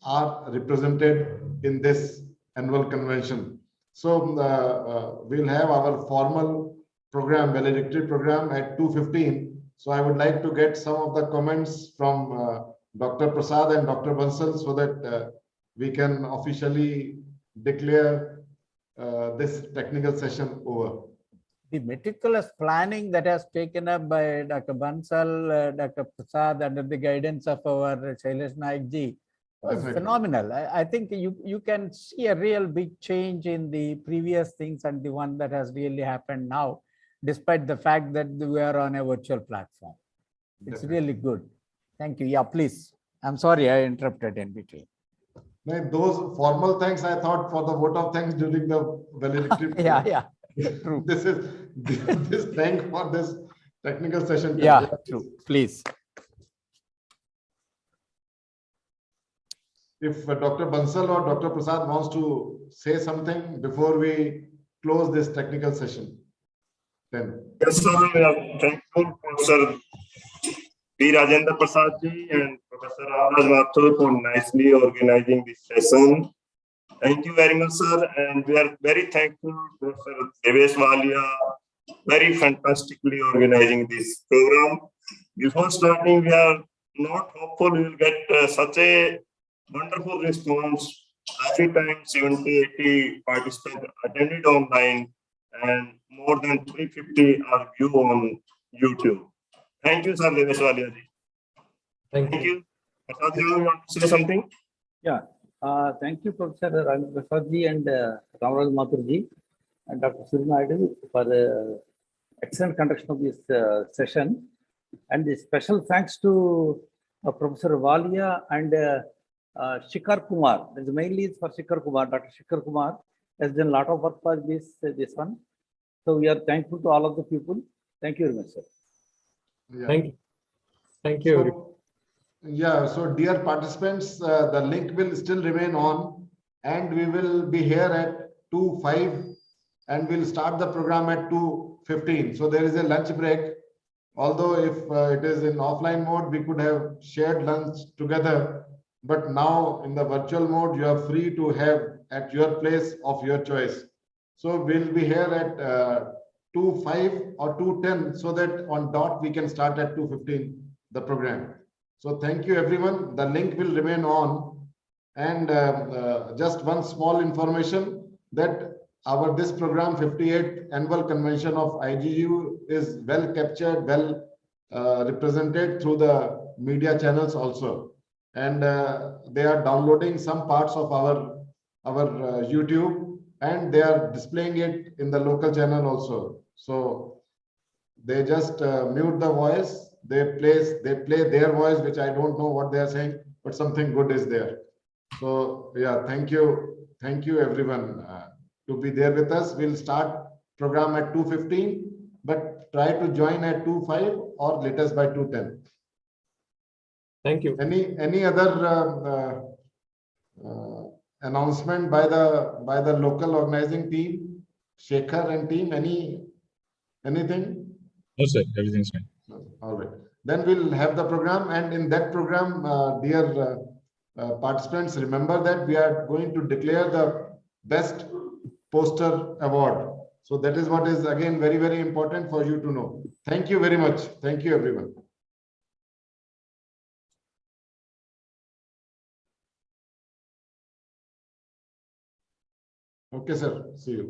are represented in this annual convention. So we'll have our formal program, valedictory program, at 2:15. So I would like to get some of the comments from Dr. Prasad and Dr. Bansal so that we can officially declare this technical session over. The meticulous planning that has taken up by Dr. Bansal, Dr. Prasad under the guidance of our Shailesh Naik ji was Definitely. phenomenal. I think you can see a real big change in the previous things and the one that has really happened now, despite the fact that we are on a virtual platform. It's Definitely. really good. Thank you. Yeah, please. I'm sorry I interrupted in between. No, those formal thanks I thought for the vote of thanks during the valedictory. Yeah, true. This is this thank for this technical session. Yeah, true. Please. If Dr. Bansal or Dr. Prasad wants to say something before we close this technical session, then. Yes, sir. We are thankful Professor B. Rajendra Prasad ji and Professor Raj Mathur for nicely organizing this session. Thank you very much, sir. And we are very thankful to Professor Devesh Walia, very fantastically organizing this program. Before starting, we are not hopeful we will get such a wonderful response. Every time 70, 80 participants attended online and more than 350 are viewed on YouTube. Thank you, sir, Devesh Walia ji. Thank you. Prasad ji, you want to say something? Yeah. Thank you, Professor Rajendra Prasad ji and Ramaraj Mathur ji and Dr. Surya Naidu for the excellent conduction of this session. And the special thanks to Professor Walia and Shikhar Kumar. This mainly is for Shikhar Kumar. Dr. Shikhar Kumar has done a lot of work for this one. So we are thankful to all of the people. Thank you very much, sir. Yeah. Thank you. Thank you. So, yeah, so dear participants, the link will still remain on and we will be here at 2:05 and we'll start the program at 2:15. So there is a lunch break. Although if it is in offline mode, we could have shared lunch together. But now in the virtual mode, you are free to have at your place of your choice. So we'll be here at 2:05 or 2:10 so that on dot we can start at 2:15 the program. So thank you everyone. The link will remain on. And just one small information that this program 58th annual convention of IGU is well captured, well represented through the media channels also. And they are downloading some parts of our YouTube and they are displaying it in the local channel also. So they just mute the voice, they play their voice, which I don't know what they are saying, but something good is there. So yeah, thank you everyone to be there with us. We'll start program at 2:15, but try to join at 2:05 or latest by 2:10. Thank you. Any other announcement by the local organizing team, Shekhar and team? Anything? No, sir. Everything's fine. All right. Then we'll have the program, and in that program, dear participants, remember that we are going to declare the best poster award. So that is what is again very, very important for you to know. Thank you very much. Thank you, everyone. Okay, sir. See you.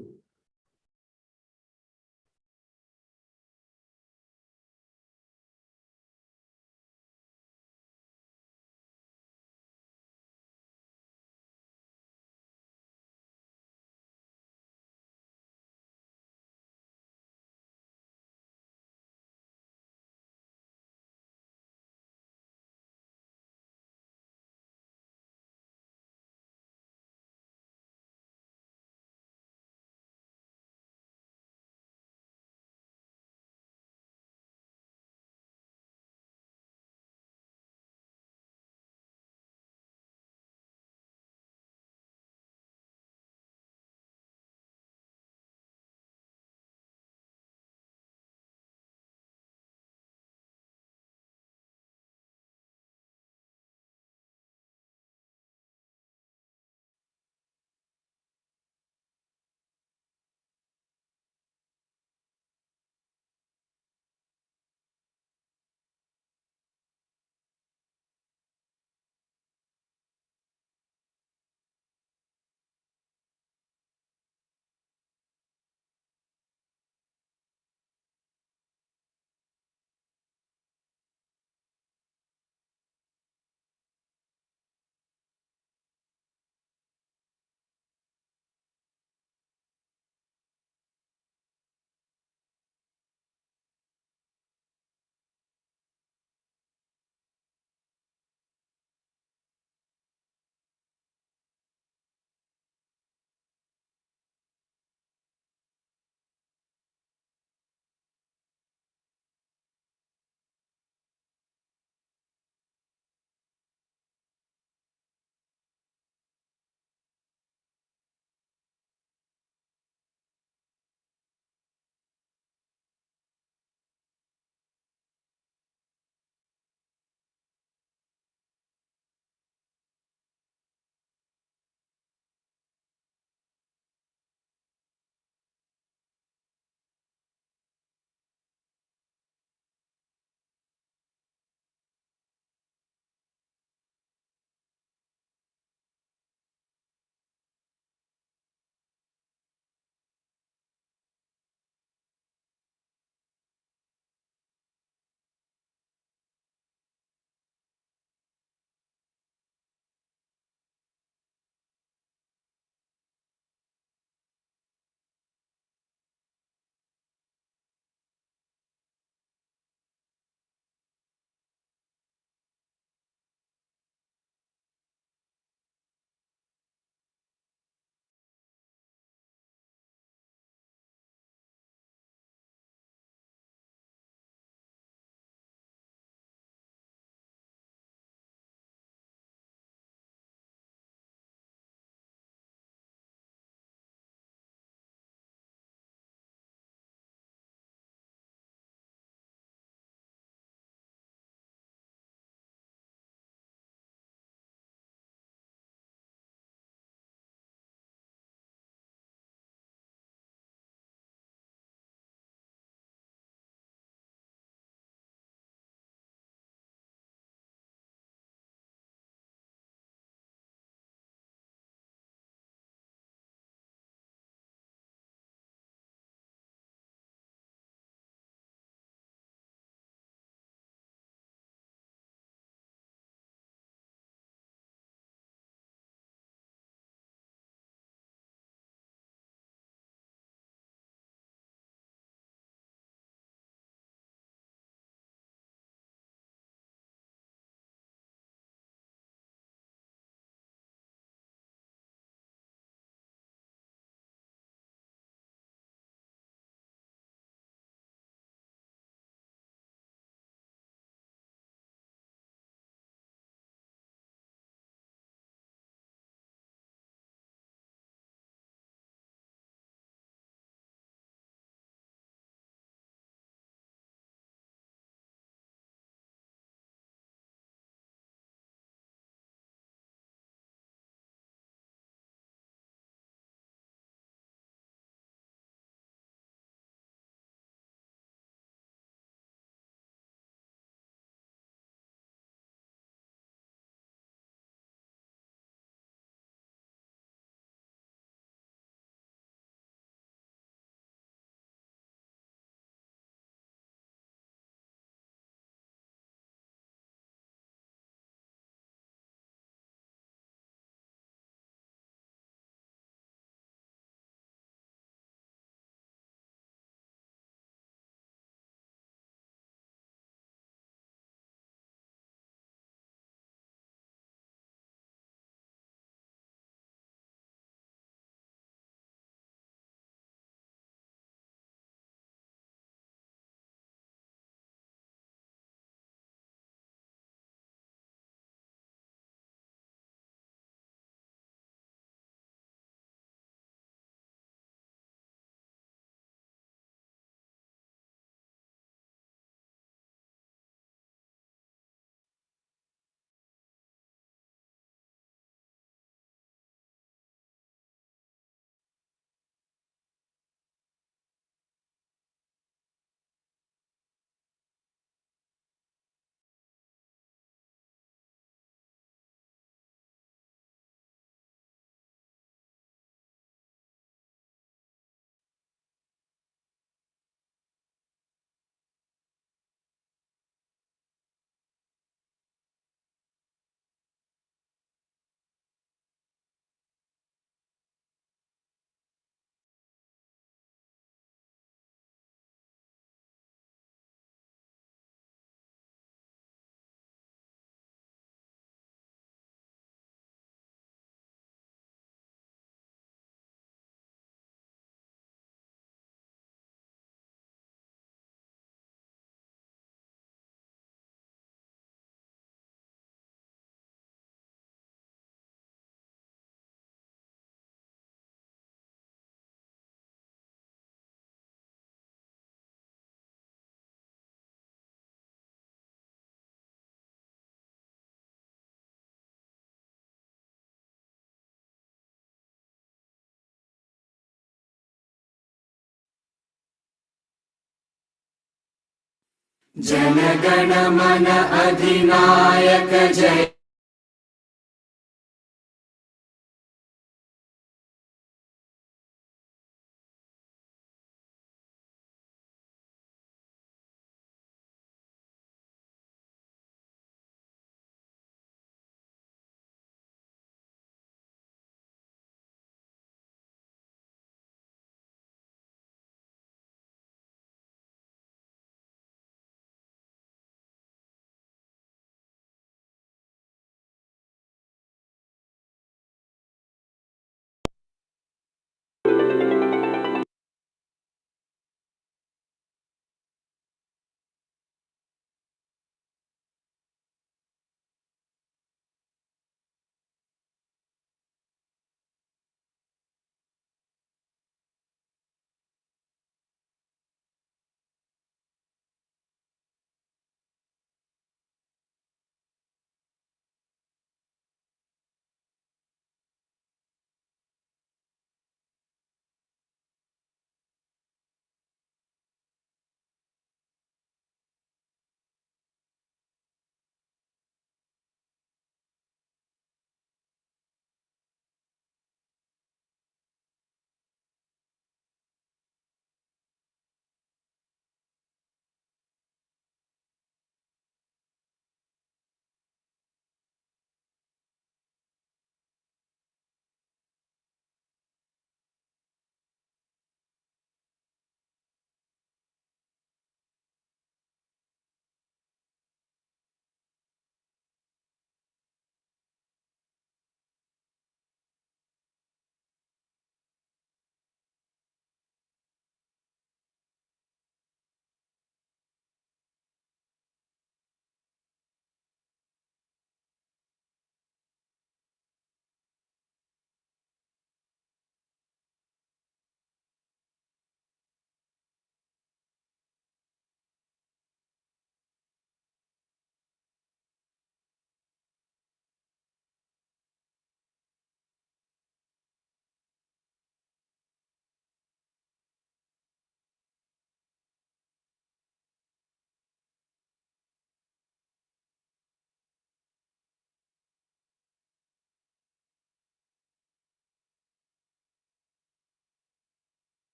जनगण मन अधिनायक जय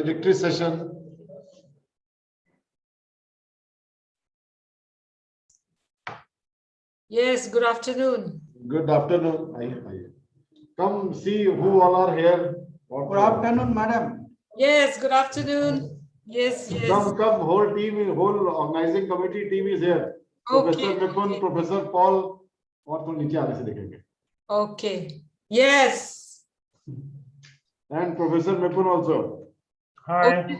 valedictory session. Yes, good afternoon. Good afternoon. Come see who all are here. Good afternoon, madam. Yes, good afternoon. Yes, yes. Come, whole team, whole organizing committee team is here. Professor Vipun, Professor Paul, और तो नीचे आगे से देखेंगे. Okay. Yes. And Professor Vipun also. Hi. Okay.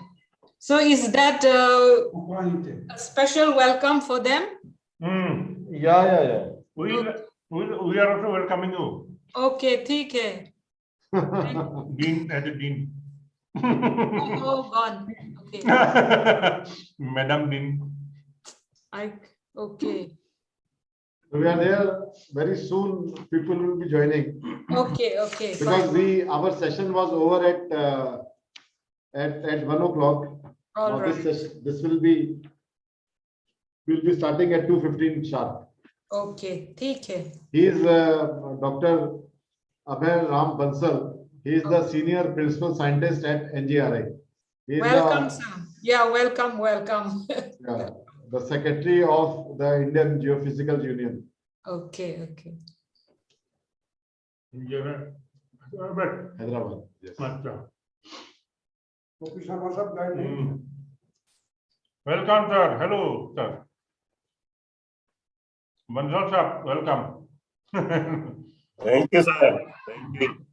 So is that a special welcome for them? Yeah. We are also welcoming you. Okay, ठीक है. Dean, as a dean. Oh, gone. Okay. Madam Dean. Okay. We are there very soon. People will be joining. Okay. Because our session was over at 1 o'clock. All right. This will be starting at 2:15 sharp. Okay, ठीक है. He is Dr. Abhay Ram Bansal. He is the senior principal scientist at NGRI. Welcome, sir. Yeah, welcome. The secretary of the Indian Geophysical Union. Okay. Hyderabad. Yes. Welcome, sir. Hello, sir. Bansal sir, welcome. Thank you, sir. Thank you.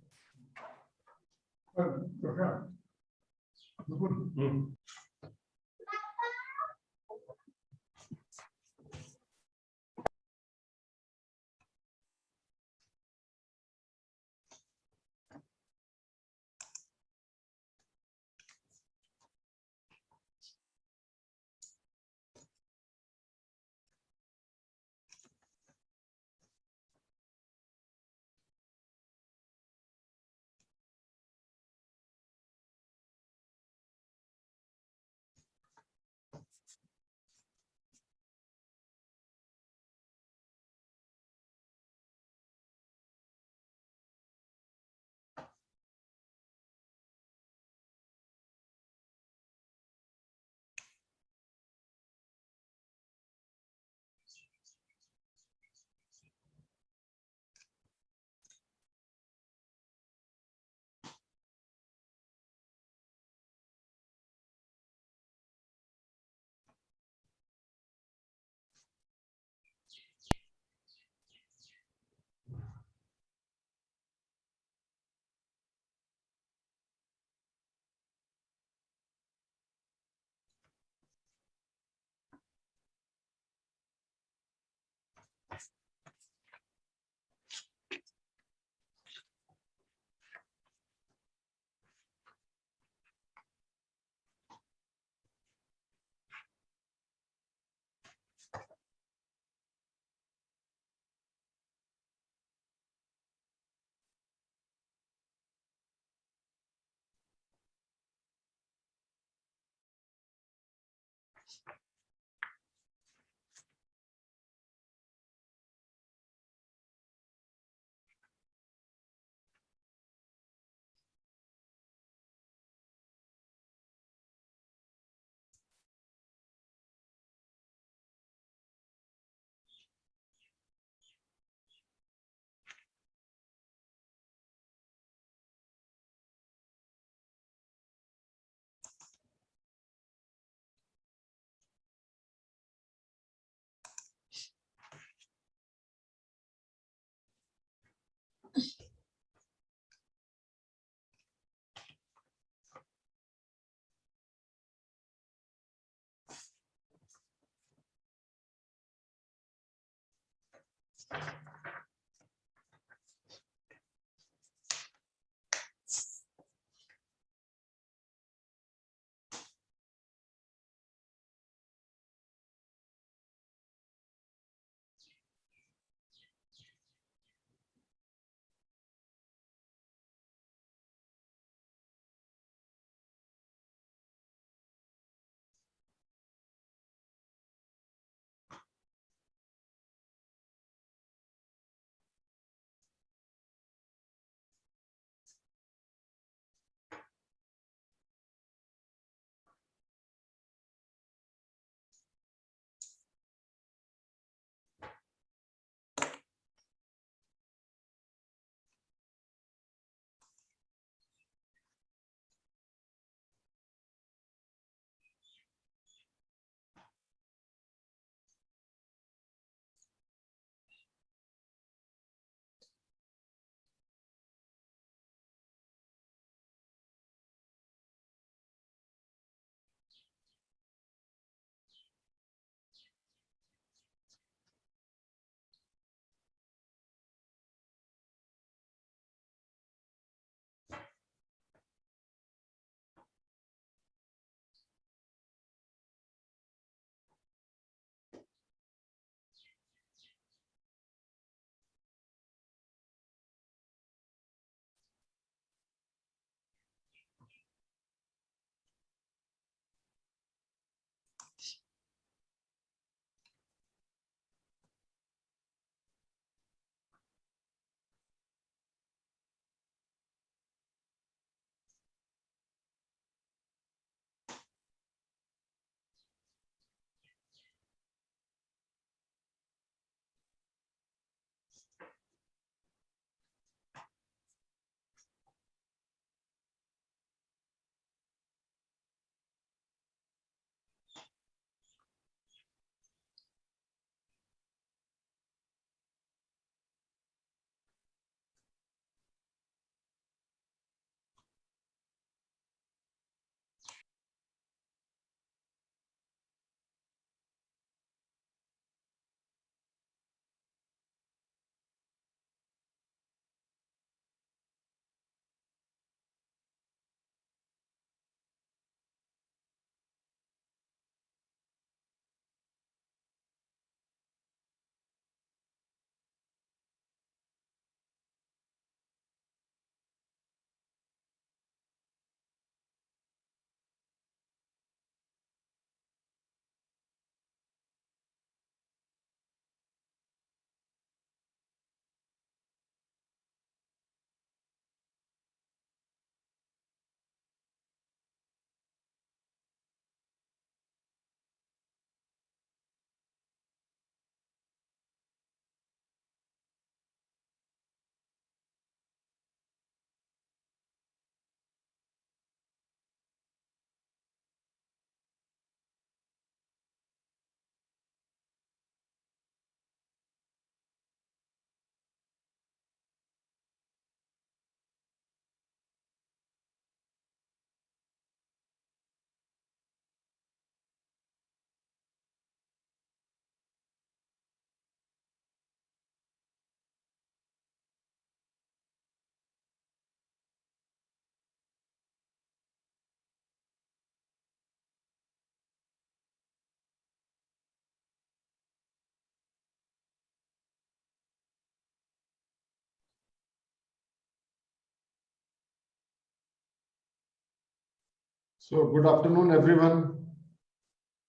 So good afternoon, everyone.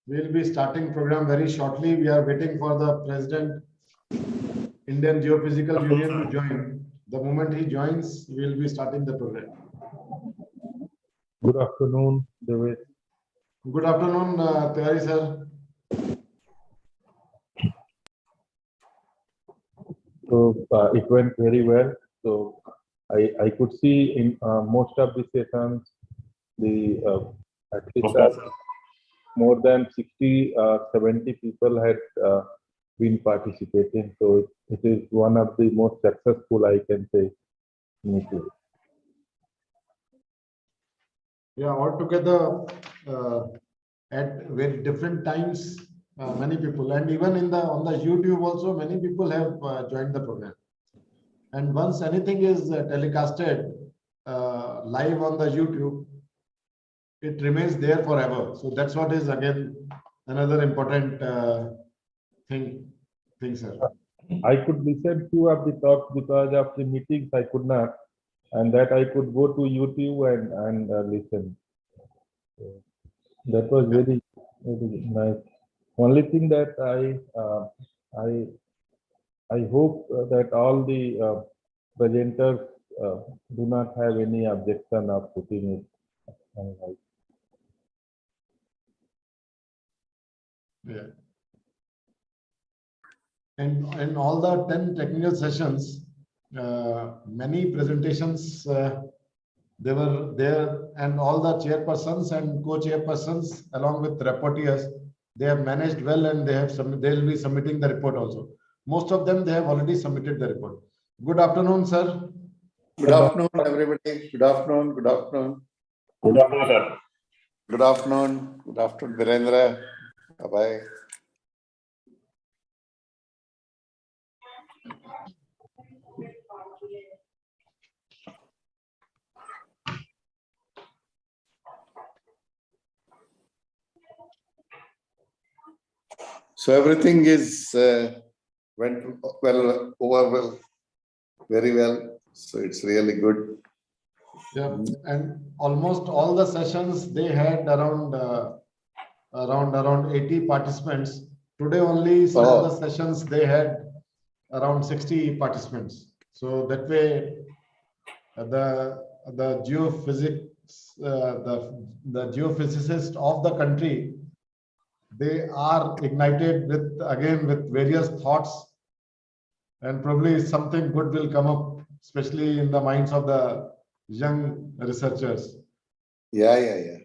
We'll be starting program very shortly. We are waiting for the President, Indian Geophysical Union to join. The moment he joins, we'll be starting the program. Good afternoon, David. Good afternoon, Tiwari sir. So it went very well. So I could see in most of the sessions, at least more than 60, 70 people had been participating. So it is one of the most successful, I can say, meetings. Yeah, altogether at very different times, many people, and even on the YouTube also, many people have joined the program. And once anything is telecasted live on the YouTube, it remains there forever. So that's what is again another important thing, sir. I could listen to of the talks because of the meetings I could not, and that I could go to YouTube and listen. So that was very, very nice. Only thing that I hope that all the presenters do not have any objection of putting it. Yeah. And in all the 10 technical sessions, many presentations they were there, and all the chairpersons and co-chairpersons along with rapporteurs, they have managed well, and they'll be submitting the report also. Most of them, they have already submitted the report. Good afternoon, sir. Good afternoon, everybody. Good afternoon. Good afternoon. Good afternoon, sir. Good afternoon. Good afternoon, Virendra. Bye-bye. So everything is went well, very well. So it's really good. Yeah, and almost all the sessions they had around 80 participants. Today only some of the sessions they had around 60 participants. So that way, the geophysics, the geophysicists of the country, they are ignited with various thoughts, and probably something good will come up, especially in the minds of the young researchers. Yeah.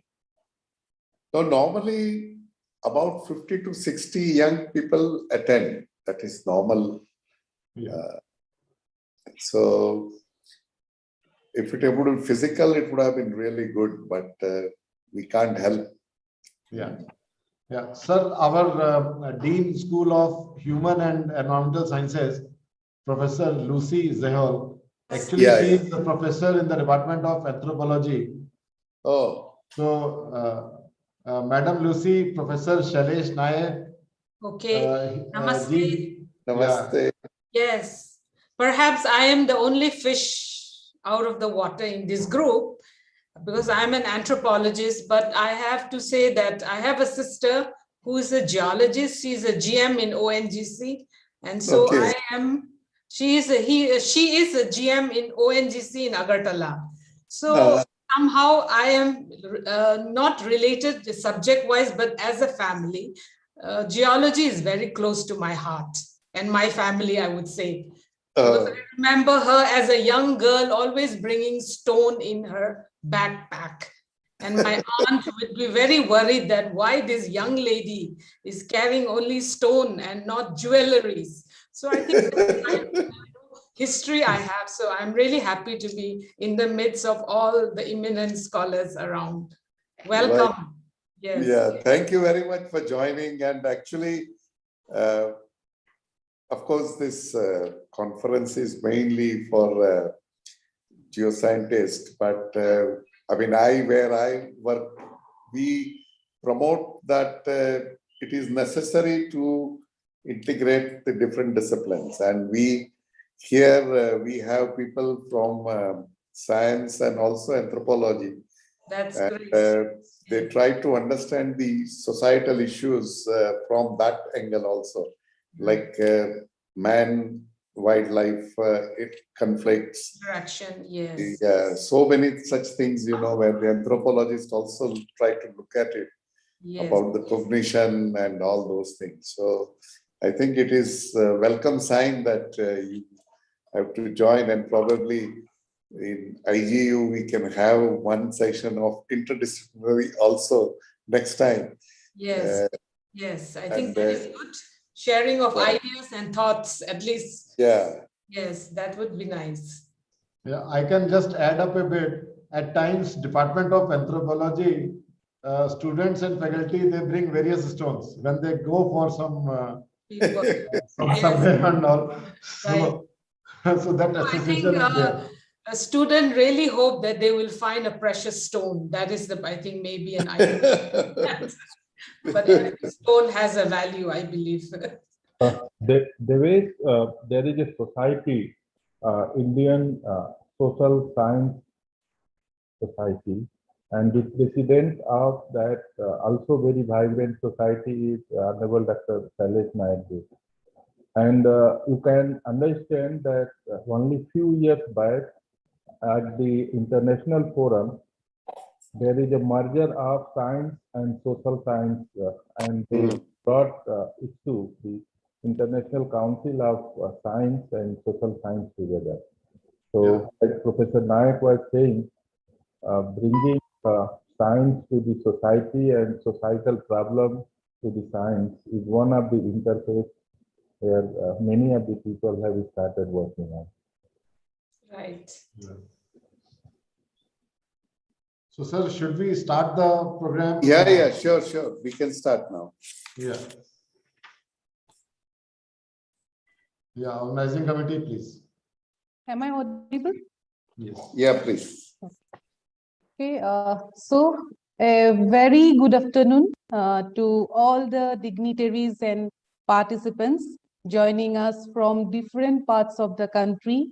So normally about 50 to 60 young people attend. That is normal. Yeah. So if it would be physical, it would have been really good, but we can't help. Yeah. Yeah, sir, our Dean School of Human and Environmental Sciences, Professor Lucy Zehol, actually she is the professor in the Department of Anthropology. Oh. So, Madam Lucy, Professor Shailesh Nayak. Okay, namaste. Namaste. Yes, perhaps I am the only fish out of the water in this group, because I'm an anthropologist, but I have to say that I have a sister who is a geologist. She's a GM in ONGC. And so she is a GM in ONGC in Agartala. So somehow I am not related subject-wise, but as a family, geology is very close to my heart and my family, I would say. Because I remember her as a young girl always bringing stone in her backpack. And my aunt would be very worried that why this young lady is carrying only stone and not jewelries. So I think that's the kind of history I have. So I'm really happy to be in the midst of all the eminent scholars around. Welcome. Right. Yes. Yeah, thank you very much for joining. And actually, of course, this conference is mainly for geoscientists, but I mean, where I work, we promote that it is necessary to integrate the different disciplines. And we have people from science and also anthropology. That's And, great. they try to understand the societal issues from that angle also, like man, wildlife, it conflicts. Interaction, yes. Yeah, so many such things, where the anthropologists also try to look at it, Yes. about the cognition and all those things. So I think it is a welcome sign that you have to join, and probably in IGU we can have one session of interdisciplinary also next time. Yes, yes, I think and, that is good. Sharing of yeah. ideas and thoughts, at least. Yeah. Yes, that would be nice. Yeah, I can just add up a bit. At times, Department of Anthropology, students and faculty, they bring various stones when they go for some survey and all. So, so that I think association is there. a student really hope that they will find a precious stone. That is I think maybe an idea. But every stone has a value, I believe. There is a society, Indian Social Science Society, and the president of that also very vibrant society is Honorable Dr. Shailesh Nayak. And you can understand that only few years back at the international forum, there is a merger of science and social science, and they brought it to the International Council of Science and Social Science together. So, as Professor Nayak was saying, bringing science to the society and societal problems to the science is one of the interface where many of the people have started working on. Right. Yeah. So, sir, should we start the program? Yeah, sure. We can start now. Yeah. Yeah, organizing committee, please. Am I audible? Yes. Yeah, please. Okay, so a very good afternoon to all the dignitaries and participants joining us from different parts of the country.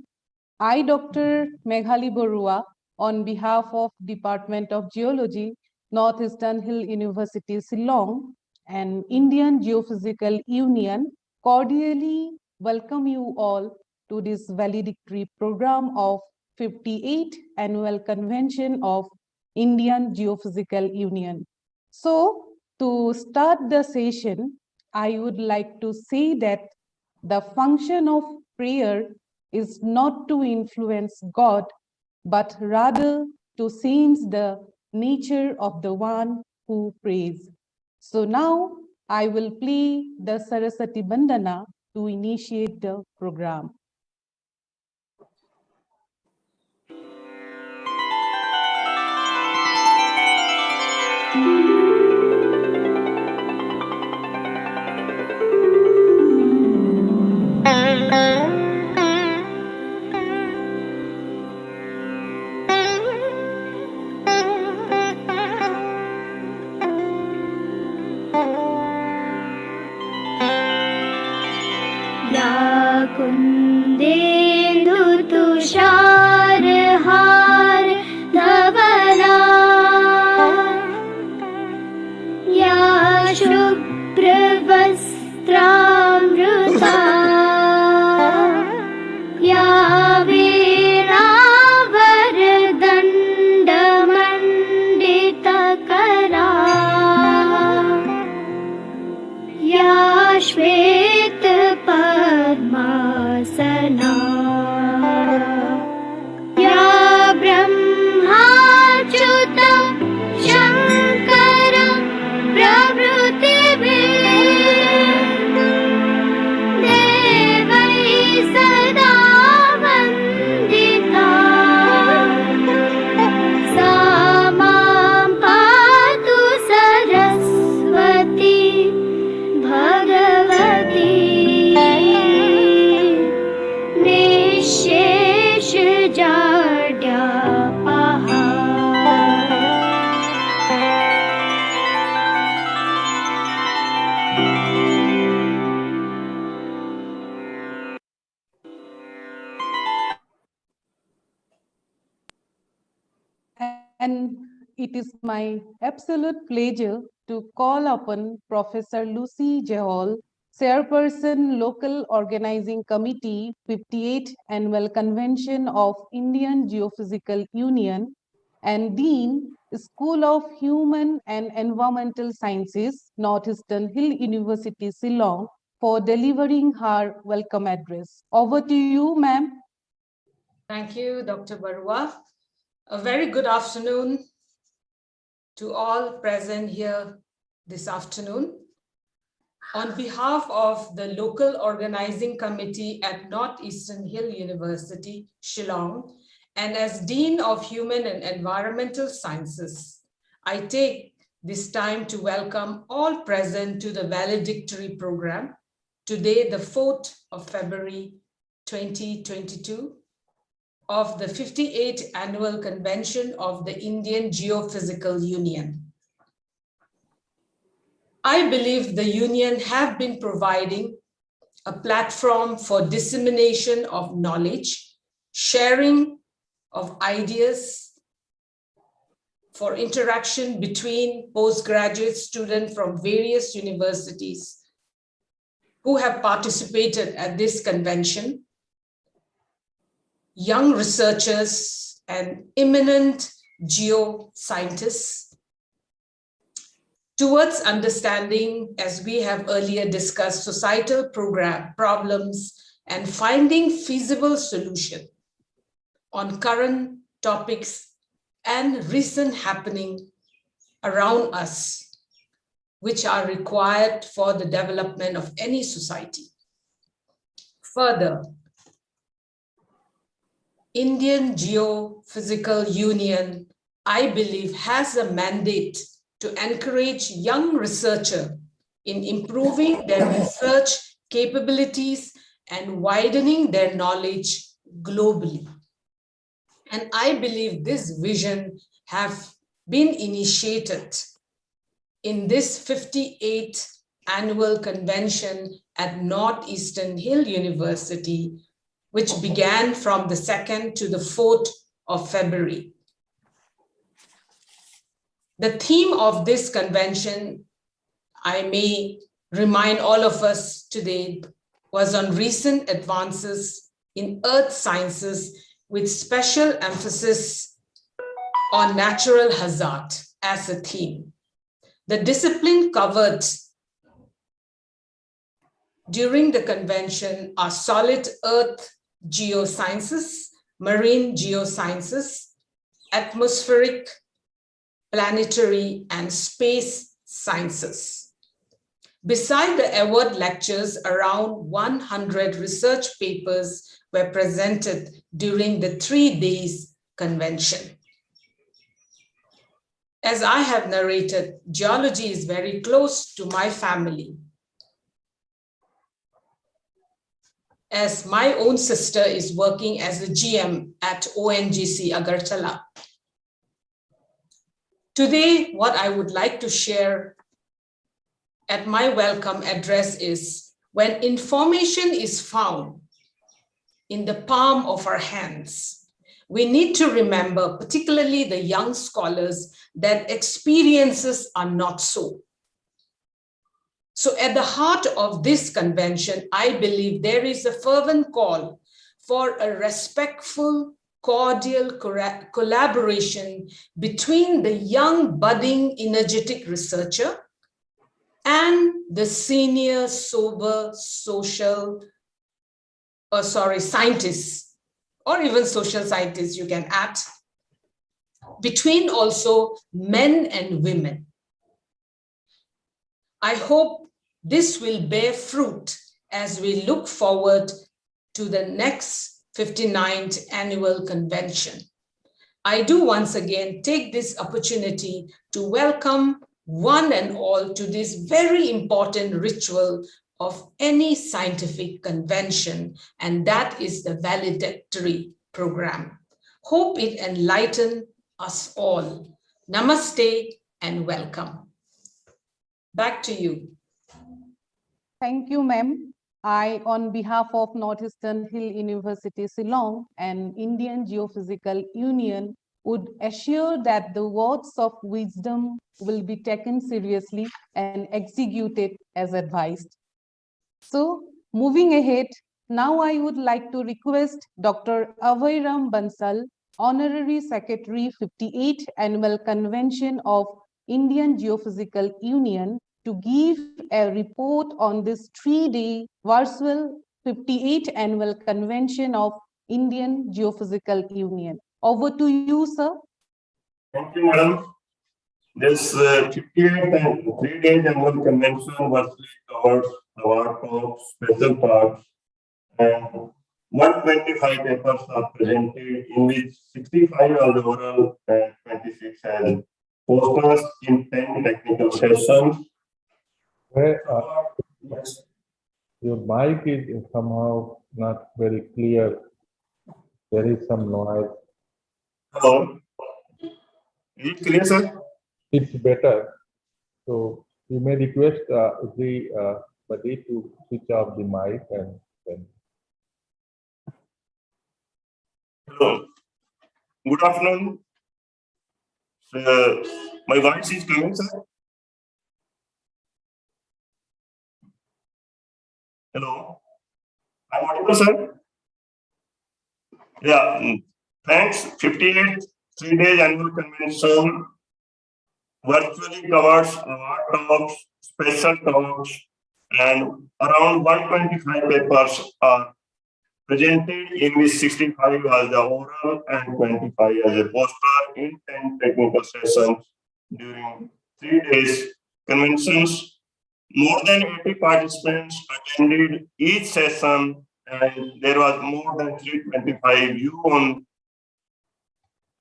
I, Dr. Meghali Barua, on behalf of Department of Geology, Northeastern Hill University, Shillong, and Indian Geophysical Union, cordially welcome you all to this valedictory program of 58th Annual Convention of Indian Geophysical Union. So, to start the session, I would like to say that the function of prayer is not to influence God, but rather to sense the nature of the one who prays. So now I will play the Saraswati Bandana to initiate the program. कुन्देन्दु तुषारहार धवला या शुभ्रवस्त्रामृता या वीणावरदण्डमण्डितकरा या श्वेतपद्मासना it is my absolute pleasure to call upon Professor Lucy Jehol, Chairperson, Local Organizing Committee, 58th Annual Convention of Indian Geophysical Union, and Dean, School of Human and Environmental Sciences, Northeastern Hill University, Shillong, for delivering her welcome address. Over to you, ma'am. Thank you, Dr. Barua. A very good afternoon to all present here this afternoon. On behalf of the Local Organizing Committee at Northeastern Hill University, Shillong, and as Dean of Human and Environmental Sciences, I take this time to welcome all present to the Valedictory program, today the 4th of February 2022, of the 58th Annual Convention of the Indian Geophysical Union. I believe the union have been providing a platform for dissemination of knowledge, sharing of ideas, for interaction between postgraduate students from various universities who have participated at this convention, young researchers and eminent geoscientists, towards understanding, as we have earlier discussed, societal problems and finding feasible solutions on current topics and recent happening around us, which are required for the development of any society. Further, Indian Geophysical Union, I believe, has a mandate to encourage young researchers in improving their research capabilities and widening their knowledge globally. And I believe this vision have been initiated in this 58th Annual Convention at Northeastern Hill University, which began from the 2nd to the 4th of February. The theme of this convention, I may remind all of us today, was on recent advances in earth sciences with special emphasis on natural hazard as a theme. The discipline covered during the convention are solid earth geosciences, marine geosciences, atmospheric, planetary, and space sciences. Beside the award lectures, around 100 research papers were presented during the 3 days convention. As I have narrated, geology is very close to my family, as my own sister is working as a GM at ONGC Agartala. Today, what I would like to share at my welcome address is, when information is found in the palm of our hands, we need to remember, particularly the young scholars, that experiences are not so. So at the heart of this convention, I believe there is a fervent call for a respectful, cordial collaboration between the young, budding, energetic researcher and the senior, sober, scientists, or even social scientists you can add, between also men and women. I hope this will bear fruit as we look forward to the next 59th Annual Convention. I do once again take this opportunity to welcome one and all to this very important ritual of any scientific convention, and that is the Valedictory program. Hope it enlighten us all. Namaste and welcome. Back to you. Thank you, ma'am. I, on behalf of Northeastern Hill University, Shillong, and Indian Geophysical Union, would assure that the words of wisdom will be taken seriously and executed as advised. So, moving ahead, now I would like to request Dr. Abhayram Bansal, Honorary Secretary, 58th Annual Convention of Indian Geophysical Union, to give a report on this 3-day virtual 58th Annual Convention of Indian Geophysical Union. Over to you, sir. Thank you, madam. This 58th and 3-day annual convention virtually covers the work of special parts, and 125 papers are presented, in which 65 are the oral and 26 as posters in 10 technical sessions. Yes. Your mic is somehow not very clear. There is some noise. Hello. Is it clear, sir? It's better. So you may request everybody to switch off the mic and then. Hello. Good afternoon. My voice is coming, sir. Hello. I'm audible, sir. Yeah. Thanks. 58th 3-day annual convention virtually covers award talks, special talks, and around 125 papers are presented, in which 65 as the oral and 25 as a poster in 10 technical sessions during 3 days conventions. More than 80 participants attended each session, and there was more than 325 views on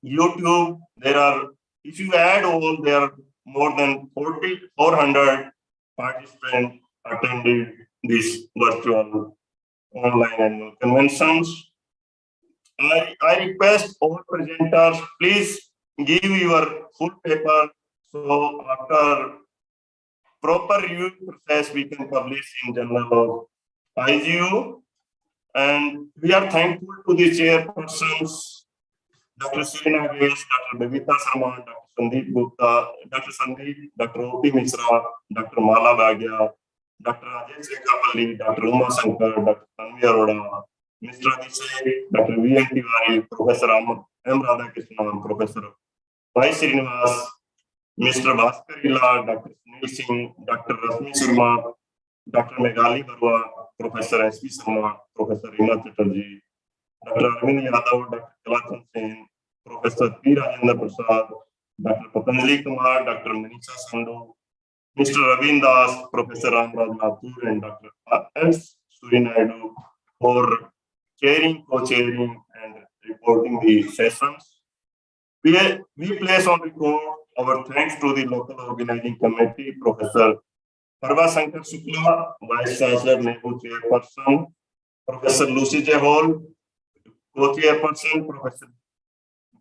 YouTube. There are, if you add all, there are more than 400 participants attended this virtual online annual conventions. I request all presenters, please give your full paper, so after proper review process we can publish in Journal of IGU. And we are thankful to the chairpersons, Dr. Srina Gates, Dr. Bhavita Sarma, Dr. Sandeep Gupta, Dr. Sandeep, Dr. O.P. Misra, Dr. Mala Bhagia, Dr. Rajesh Rekapalli, Dr. Uma Shankar, Dr. Tanvi Arora, Mr. Adishay, Dr. V.N. Tiwari, Professor M. Radhakrishnan, Professor Y. Srinivas, Mr. Bhaskar Ila, Dr. Sunil Singh, Dr. Rasmi Sharma, Dr. Meghali Barua, Professor S.P. Sharma, Professor Rima Chatterjee, Dr. Arvind Yadav, Dr. Kalachan Sen, Professor P. Rajendra Prasad, Dr. Patanjali Kumar, Dr. Manisha Sandhu, Mr. Ravin Das, Professor Ramraj Mathur, and Dr. S. Surinaidu for chairing, co-chairing, and reporting the sessions. We place on record our thanks to the local organizing committee, Professor Parva Shankar Shukla, Vice Chancellor NEHU Chairperson, Professor Lucy J. Hall, Co-Chairperson, Professor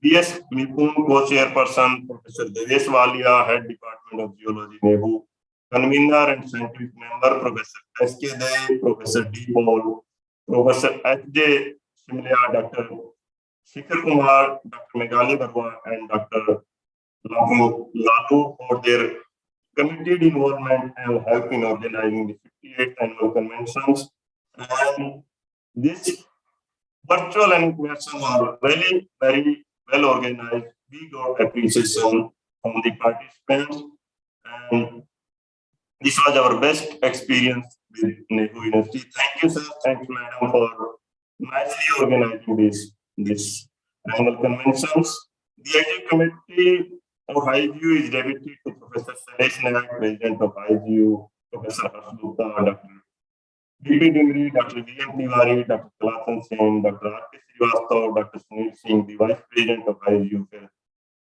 B.S. Mipun, Co-Chairperson, Professor Devesh Walia, Head Department of Geology, NEHU, Convener and Scientific Member, Professor S.K. Day, Professor D. Paul, Professor H.J. Simlia, Dr. Shikhar Kumar, Dr. Meghali Barua, and Dr. Lalu for their committed involvement and help in organizing the 58th annual conventions. And this virtual and conventions are really very well organized. We got appreciation from the participants, and this was our best experience with NEHU University. Thank you, sir. Thank you, madam, for nicely organizing this annual conventions. The IGU committee of IGU is deputed to Professor Suresh Nayak, President of IGU, Professor Harsh Gupta, Dr. B.P. Dingri, Dr. V.M. Tiwari, Dr. Kalachan Sen, Dr. R.K. Srivastava, Dr. Sunil Singh, the Vice President of IGU, for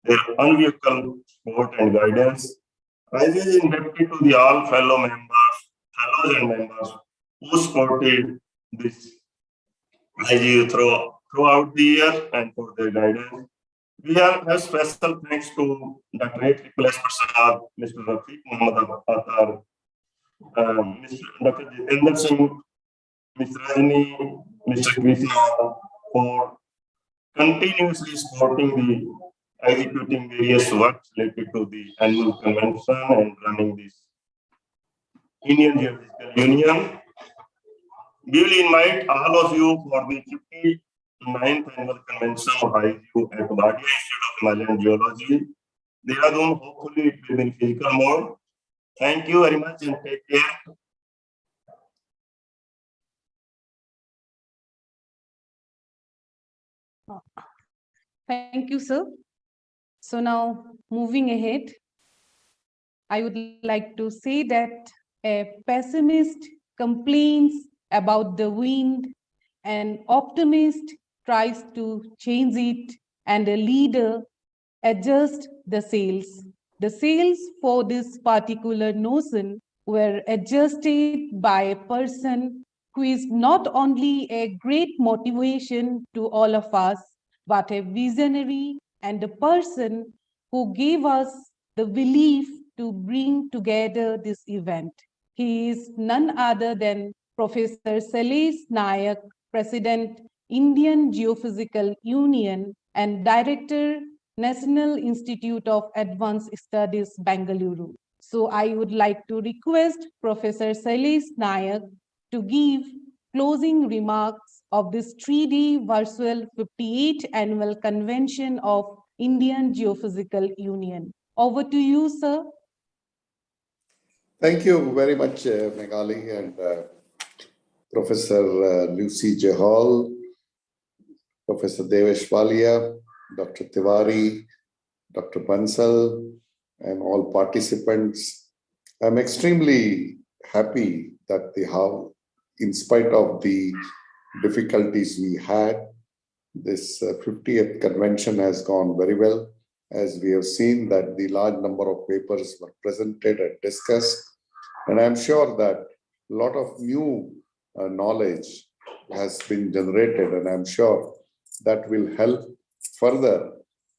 their unequivocal support and guidance. IGU is indebted to the all fellows and members who supported this IGU throughout the year and for their guidance. We have special thanks to Dr. A. Prasad, Mr. Rafiq Muhammad Atar, Dr. Jitendra Singh, Mr. Rajni, Mr. Krishna for continuously supporting the executing various works related to the annual convention and running this Indian Geophysical Union. We will invite all of you for the 59th annual convention of IGU at Vadia Institute of Himalayan Geology. Dehradun, hopefully it will be in physical mode. Thank you very much and take care. Thank you, sir. So now moving ahead, I would like to say that a pessimist complains about the wind, an optimist tries to change it, and a leader adjusts the sails. The sails for this particular notion were adjusted by a person who is not only a great motivation to all of us, but a visionary and a person who gave us the belief to bring together this event. He is none other than Professor Sailesh Nayak, President, Indian Geophysical Union and Director, National Institute of Advanced Studies, Bengaluru. So I would like to request Professor Sailesh Nayak to give closing remarks of this 3D virtual 58th annual convention of Indian Geophysical Union. Over to you, sir. Thank you very much, Meghali and Professor Lucy J. Hall, Professor Devesh Walia, Dr. Tiwari, Dr. Bansal, and all participants. I'm extremely happy that in spite of the difficulties we had, this 50th convention has gone very well, as we have seen that the large number of papers were presented and discussed. And I'm sure that a lot of new knowledge has been generated, and I'm sure that will help further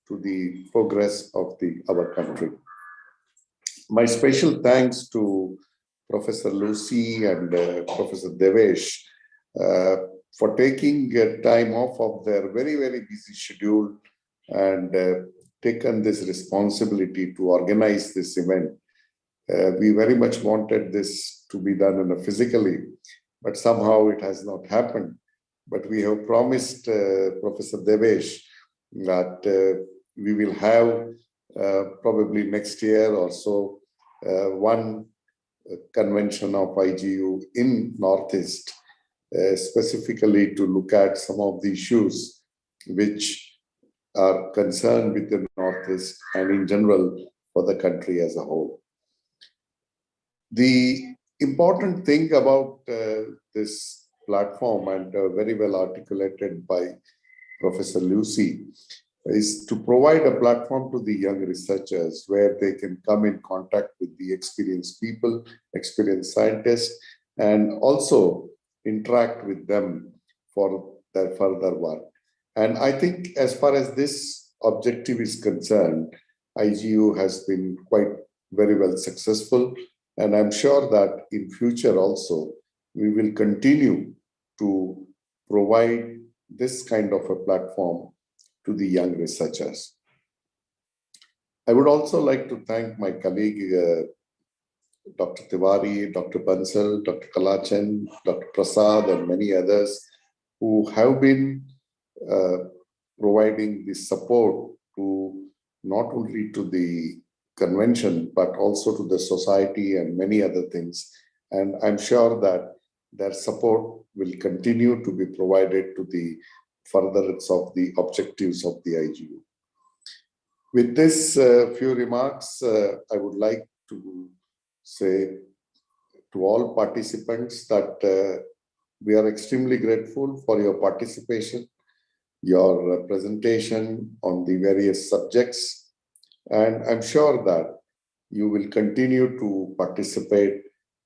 to the progress of our country. My special thanks to Professor Lucy and Professor Devesh for taking time off of their very, very busy schedule and taken this responsibility to organize this event. We very much wanted this to be done physically, but somehow it has not happened. But we have promised Professor Devesh that we will have probably next year or so one convention of IGU in Northeast, specifically to look at some of the issues which are concerned with the Northeast and in general for the country as a whole. The important thing about this platform, and very well articulated by Professor Lucy, is to provide a platform to the young researchers where they can come in contact with the experienced people, experienced scientists, and also interact with them for their further work. And I think as far as this objective is concerned, IGU has been quite very well successful. And I'm sure that in future also, we will continue to provide this kind of a platform to the young researchers. I would also like to thank my colleague, Dr. Tiwari, Dr. Bansal, Dr. Kalachan, Dr. Prasad, and many others who have been providing the support to not only to the convention, but also to the society and many other things. And I'm sure that their support will continue to be provided to the furtherance of the objectives of the IGU. With this few remarks, I would like to say to all participants that we are extremely grateful for your participation, your presentation on the various subjects, and I'm sure that you will continue to participate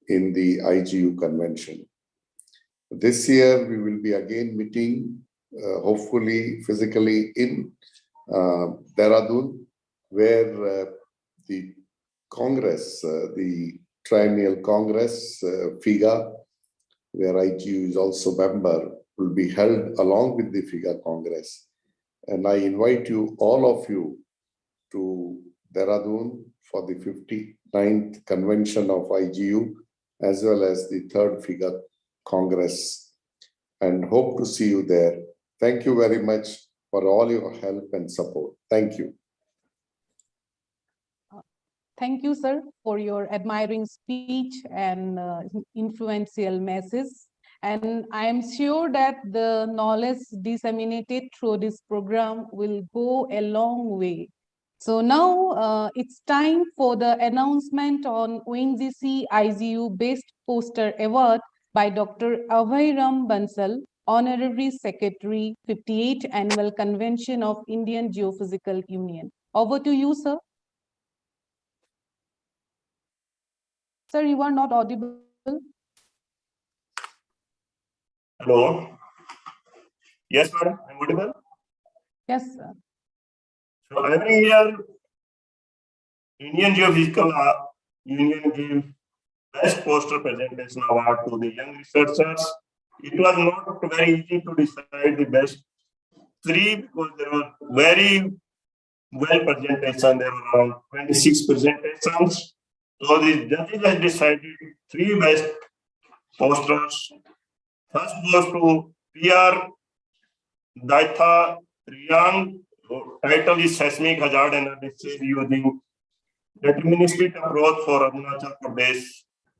in the IGU convention. This year, we will be again meeting, hopefully physically in Dehradun, where the Congress, the Triennial Congress, FIGA, where IGU is also member, will be held along with the FIGA Congress. And I invite you, all of you, to Dehradun for the 59th convention of IGU, as well as the 3rd FIGA Congress, and hope to see you there. Thank you very much for all your help and support. Thank you. Thank you, sir, for your admiring speech and influential message. And I am sure that the knowledge disseminated through this program will go a long way. So now it's time for the announcement on ONGC IGU Best Poster Award by Dr. Abhayram Bansal, Honorary Secretary, 58th Annual Convention of Indian Geophysical Union. Over to you, sir. Sir, you are not audible. Hello. Yes, madam, I'm audible. Yes, sir. So every year, Indian Geophysical Union gives Best Poster Presentation Award to the young researchers. It was not very easy to decide the best 3 because there were very well presentation. There were around 26 presentations. So the judges have decided 3 best posters. First goes to PR Daitha Riyang. Title is Seismic Hazard Analysis using Deterministic Approach for Arunachal Pradesh.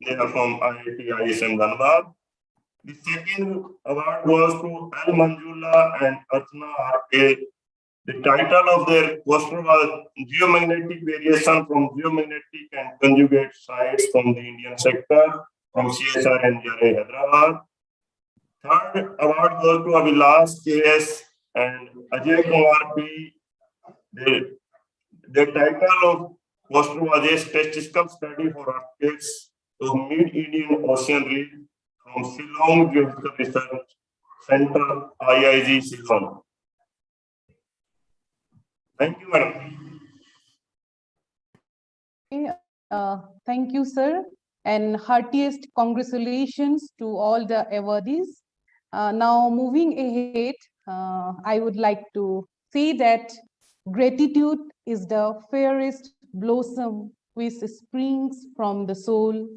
They are from IIT ISM Dhanbad. The second award goes to Al Manjula and Archana RK. The title of their poster was Geomagnetic Variation from Geomagnetic and Conjugate Sites from the Indian Sector from CSR and JRA Hyderabad. Third award goes to Avilas KS and Ajay Kumar P. The title of poster was a statistical study for earthquakes of mid-Indian Ocean region from Shillong Geophysical Research Center, IIG Shillong. Thank you, madam. Thank you, sir, and heartiest congratulations to all the awardees. Now, moving ahead, I would like to say that gratitude is the fairest blossom which springs from the soul.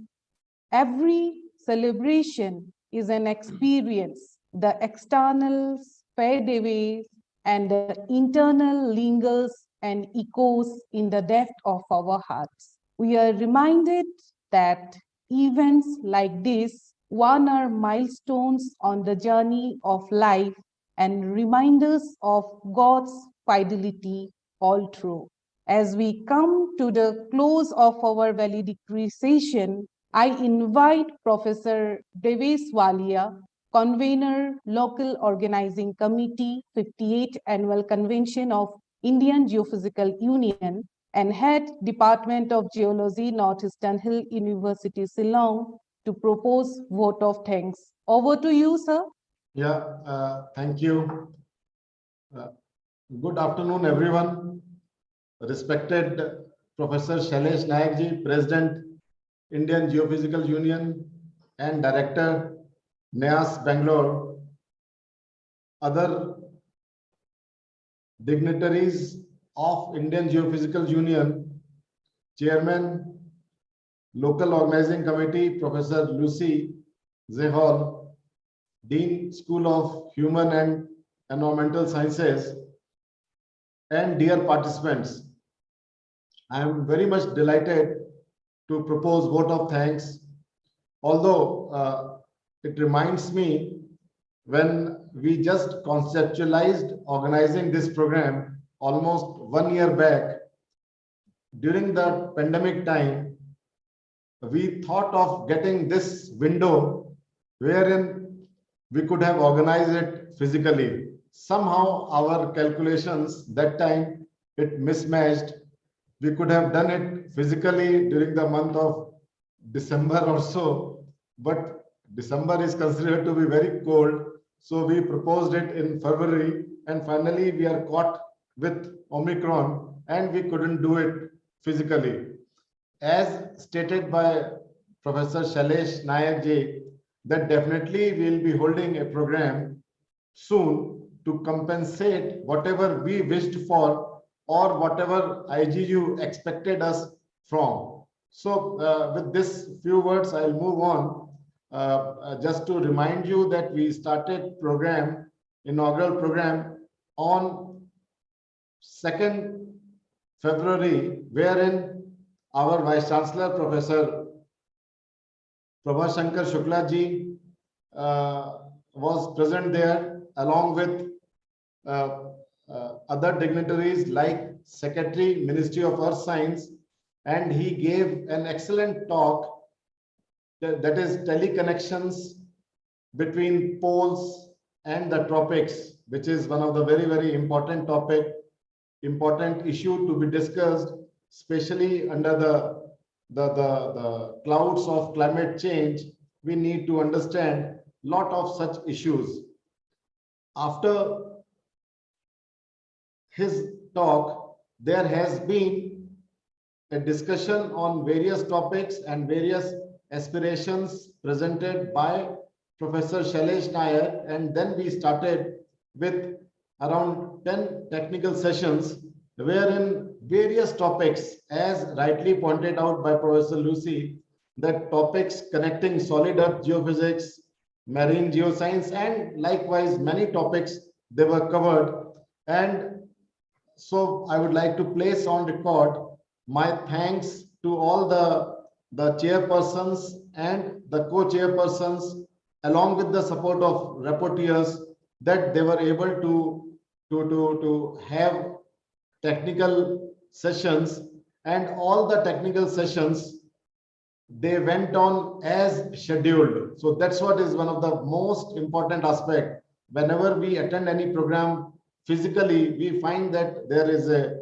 Every celebration is an experience. The external fade away and the internal lingers and echoes in the depth of our hearts. We are reminded that events like this one are milestones on the journey of life and reminders of God's fidelity all through. As we come to the close of our valedictory session, I invite Professor Devesh Walia, Convener, Local Organizing Committee, 58th Annual Convention of Indian Geophysical Union, and Head Department of Geology, Northeastern Hill University, Shillong, to propose vote of thanks. Over to you, sir. Yeah, thank you. Good afternoon, everyone. Respected Professor Shailesh Nayakji, President, Indian Geophysical Union and Director, NEAS Bangalore, other dignitaries of Indian Geophysical Union, Chairman, Local Organizing Committee, Professor Lucy Zehol, Dean, School of Human and Environmental Sciences, and dear participants, I am very much delighted to propose vote of thanks, although it reminds me when we just conceptualized organizing this program almost 1 year back. During the pandemic time, we thought of getting this window wherein we could have organized it physically. Somehow our calculations that time, it mismatched. We could have done it physically during the month of December or so, but December is considered to be very cold. So we proposed it in February, and finally we are caught with Omicron and we couldn't do it physically. As stated by Professor Shailesh Nayakji, that definitely we'll be holding a program soon to compensate whatever we wished for or whatever IGU expected us from. So with this few words, I'll move on. Just to remind you that we started inaugural program on 2nd February, wherein our Vice Chancellor, Professor Prabhashankar Shukla ji was present there, along with other dignitaries like Secretary, Ministry of Earth Science, and he gave an excellent talk that is teleconnections between poles and the tropics, which is one of the very, very important issue to be discussed, especially under the clouds of climate change. We need to understand a lot of such issues. After his talk, there has been a discussion on various topics and various aspirations presented by Professor Shailesh Nayak, and then we started with around 10 technical sessions, wherein various topics, as rightly pointed out by Professor Lucy, the topics connecting solid earth geophysics, marine geoscience, and likewise many topics they were covered. And so I would like to place on record my thanks to all the chairpersons and the co-chairpersons, along with the support of rapporteurs, that they were able to have technical sessions, and all the technical sessions, they went on as scheduled. So that's what is one of the most important aspect. Whenever we attend any program physically, we find that there is a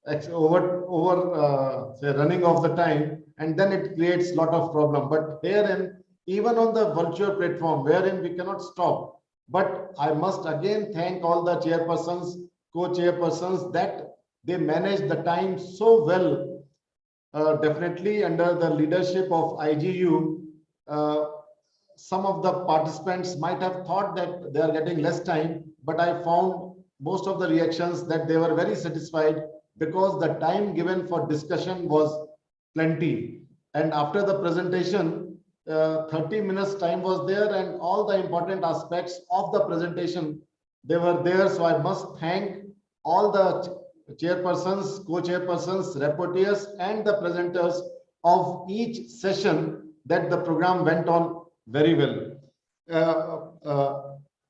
say running of the time, and then it creates a lot of problem. But herein, even on the virtual platform, wherein we cannot stop, but I must again thank all the chairpersons, co-chairpersons, that they managed the time so well. Definitely under the leadership of IGU, some of the participants might have thought that they are getting less time, but I found most of the reactions that they were very satisfied, because the time given for discussion was plenty. And after the presentation, 30 minutes time was there, and all the important aspects of the presentation, they were there. So I must thank all the chairpersons, co-chairpersons, rapporteurs, and the presenters of each session, that the program went on very well.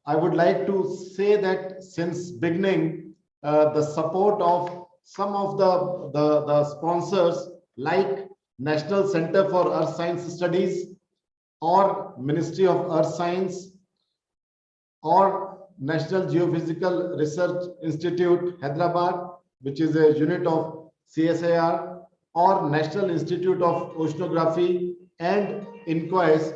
I would like to say that since beginning, the support of some of the sponsors like National Center for Earth Science Studies, or Ministry of Earth Science, or National Geophysical Research Institute, Hyderabad, which is a unit of CSIR, or National Institute of Oceanography and Inquest,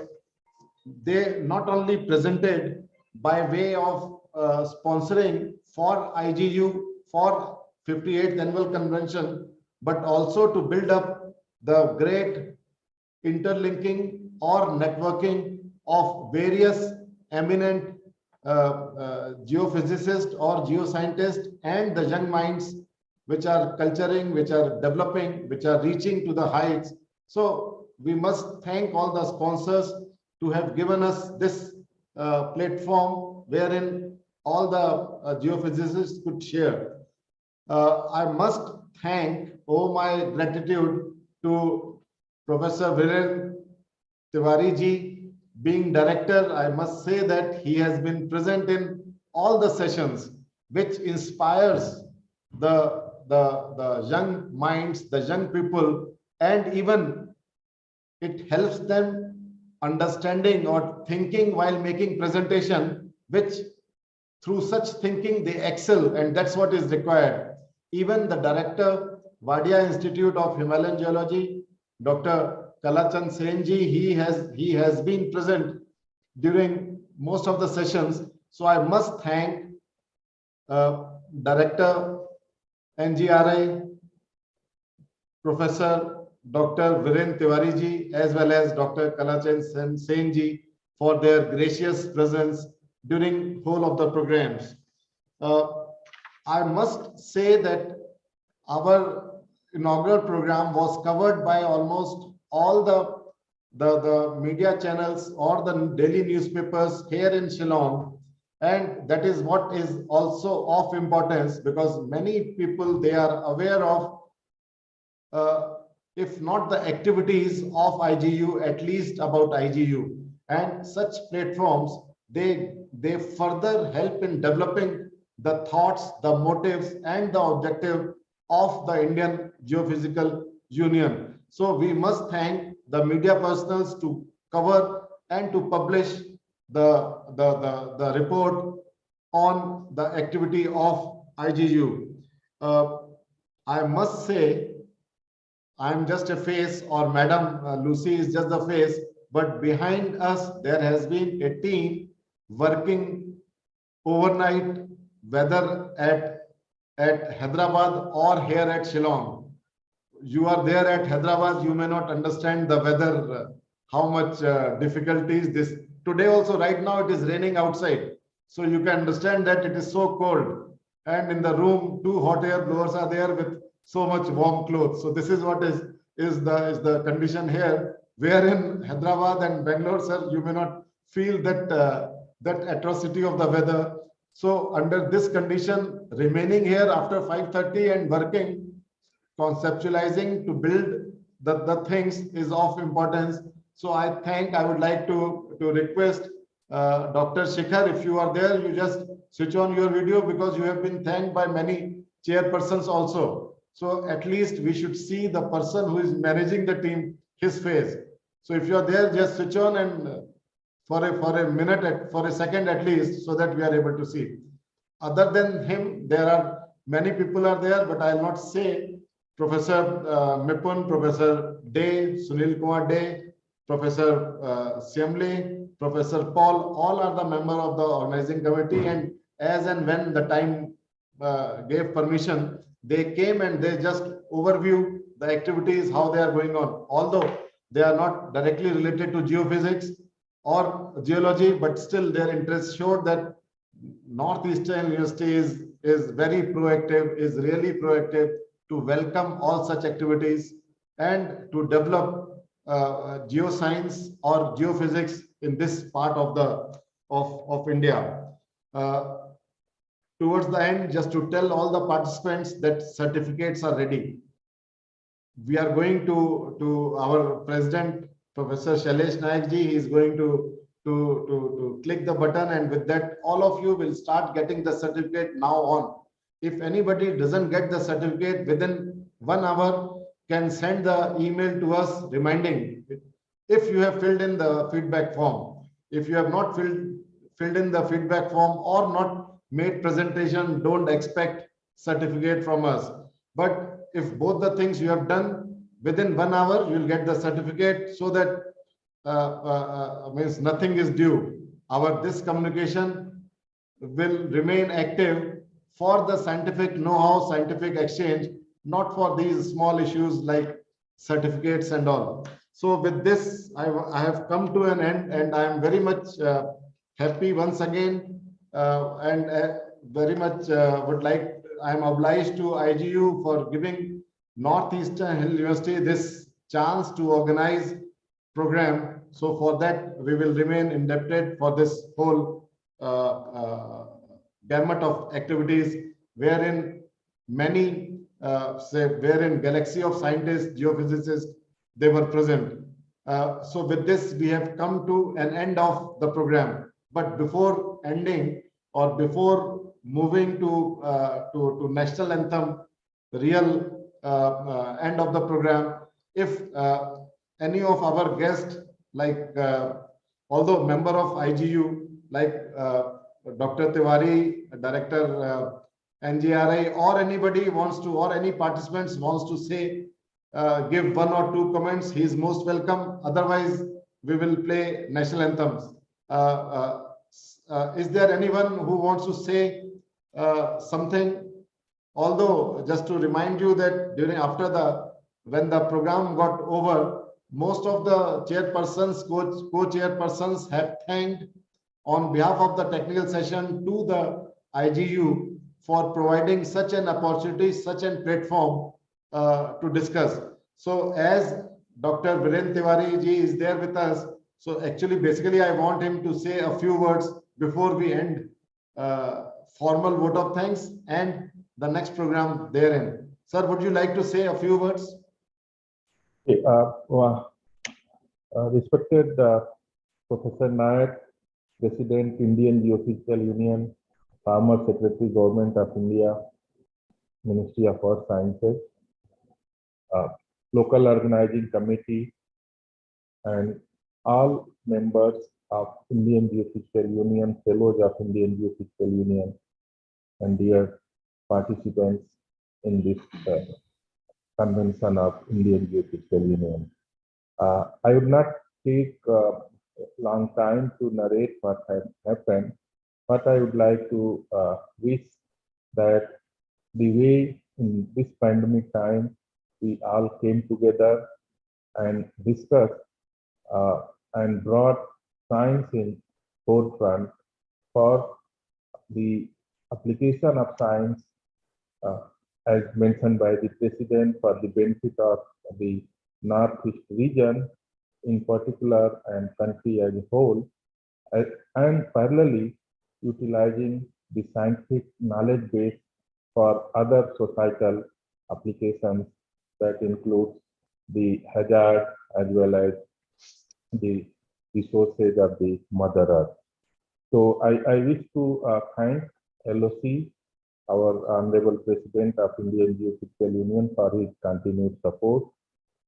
they not only presented by way of sponsoring for IGU for 58th Annual Convention, but also to build up the great interlinking or networking of various eminent geophysicists or geoscientists and the young minds which are culturing, which are developing, which are reaching to the heights. So we must thank all the sponsors to have given us this platform wherein all the geophysicists could share. I must owe my gratitude to Professor Viren Tiwari ji. Being director, I must say that he has been present in all the sessions, which inspires the young minds, the young people, and even it helps them understanding or thinking while making presentation, which through such thinking they excel, and that's what is required. Even the director, Wadia Institute of Himalayan Geology, Dr. Kalachand Senji, he has been present during most of the sessions. So I must thank Director NGRI, Professor Dr. Viren Tiwari ji, as well as Dr. Kalachand Senji for their gracious presence during whole of the programs. I must say that our inaugural program was covered by almost all the media channels or the daily newspapers here in Shillong. And that is what is also of importance, because many people, they are aware of, if not the activities of IGU, at least about IGU. And such platforms, they further help in developing the thoughts, the motives, and the objective of the Indian Geophysical Union. So we must thank the media personals to cover and to publish the report on the activity of IGU. I must say, I'm just a face, or Madam Lucy is just the face, but behind us there has been a team working overnight, whether at Hyderabad or here at Shillong. You are there at Hyderabad, you may not understand the weather, how much difficulties this. Today also, right now it is raining outside. So you can understand that it is so cold. And in the room, 2 hot air blowers are there with so much warm clothes. So this is what is the condition here. Where in Hyderabad and Bangalore, sir, you may not feel that atrocity of the weather. So under this condition, remaining here after 5:30 and working, conceptualizing to build the things is of importance. So I would like to request Dr. Shikhar, if you are there, you just switch on your video, because you have been thanked by many chairpersons also. So at least we should see the person who is managing the team, his face. So if you are there, just switch on and for a minute, for a second at least, so that we are able to see. Other than him, there are many people are there, but I'll not say. Professor Mipun, Professor Day, Sunil Kumar Day, Professor Siamli, Professor Paul, all are the member of the organizing committee, and as and when the time gave permission, they came and they just overview the activities, how they are going on. Although they are not directly related to geophysics or geology, but still their interest showed that Northeastern University is very proactive, is really proactive to welcome all such activities and to develop geoscience or geophysics in this part of India. Towards the end, just to tell all the participants that certificates are ready. We are going to our president, Professor Shailesh Nayak ji. He is going to click the button, and with that, all of you will start getting the certificate now on. If anybody doesn't get the certificate within 1 hour, can send the email to us reminding if you have filled in the feedback form. If you have not filled in the feedback form or not made presentation, don't expect certificate from us. But if both the things you have done within 1 hour, you will get the certificate, so that means nothing is due. This communication will remain active for the scientific know-how, scientific exchange, not for these small issues like certificates and all. So with this, I have come to an end, and I am very much happy once again, and very much I am obliged to IGU for giving Northeastern University this chance to organize program. So for that, we will remain indebted for this whole gamut of activities, wherein many, wherein galaxy of scientists, geophysicists, they were present. So with this, we have come to an end of the program. But before ending, or before moving to national anthem, the real end of the program, if any of our guests, like although member of IGU, like Dr. Tiwari, Director NGRI, or anybody wants to, or any participants wants to say, give 1 or 2 comments, he is most welcome. Otherwise, we will play national anthems. Is there anyone who wants to say something? Although, just to remind you that when the program got over, most of the chairpersons, co-chairpersons have thanked on behalf of the technical session to the IGU for providing such an opportunity, such a platform to discuss. So as Dr. Viren Tiwari ji is there with us, so actually basically I want him to say a few words before we end formal vote of thanks and the next program therein. Sir, would you like to say a few words? Okay, respected Professor Nayak, President, Indian Geophysical Union, Former Secretary, Government of India, Ministry of Earth Sciences, local organizing committee, and all members of Indian Geophysical Union, fellows of Indian Geophysical Union, and dear participants in this convention of Indian Geophysical Union. I would not take a long time to narrate what has happened, but I would like to wish that the way in this pandemic time we all came together and discussed and brought science in forefront for the application of science as mentioned by the President for the benefit of the Northeast region in particular and country as a whole, and parallelly utilizing the scientific knowledge base for other societal applications that includes the hazard as well as the resources of the Mother Earth. So I wish to thank LOC, our Honorable President of Indian Geophysical Union, for his continued support,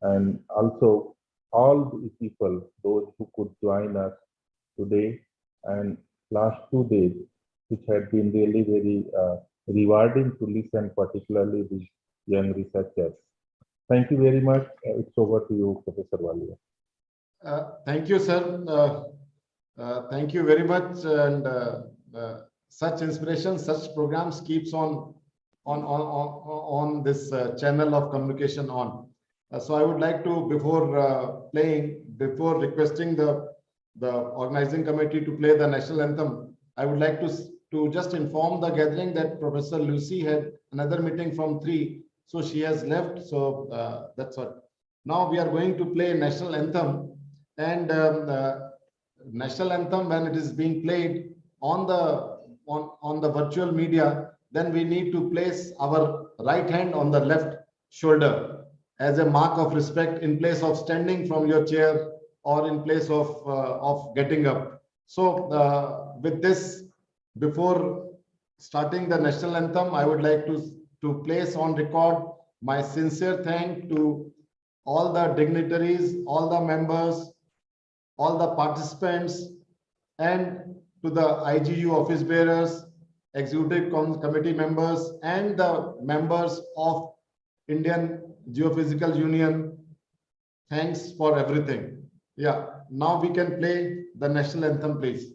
and also all the people, those who could join us today and last 2 days, which had been really very rewarding to listen, particularly the young researchers. Thank you very much. It's over to you, Professor Walia. Thank you, sir. Thank you very much. And such inspiration, such programs keeps on this channel of communication on. So I would like to, before requesting the organizing committee to play the national anthem, I would like to just inform the gathering that Professor Lucy had another meeting from 3, so she has left. So that's what. Now we are going to play national anthem, and national anthem, when it is being played on the virtual media, then we need to place our right hand on the left shoulder as a mark of respect in place of standing from your chair or in place of getting up. So with this, before starting the national anthem, I would like to place on record my sincere thanks to all the dignitaries, all the members, all the participants, and to the IGU office bearers, executive committee members, and the members of Indian Geophysical Union. Thanks for everything. Yeah, now we can play the national anthem, please.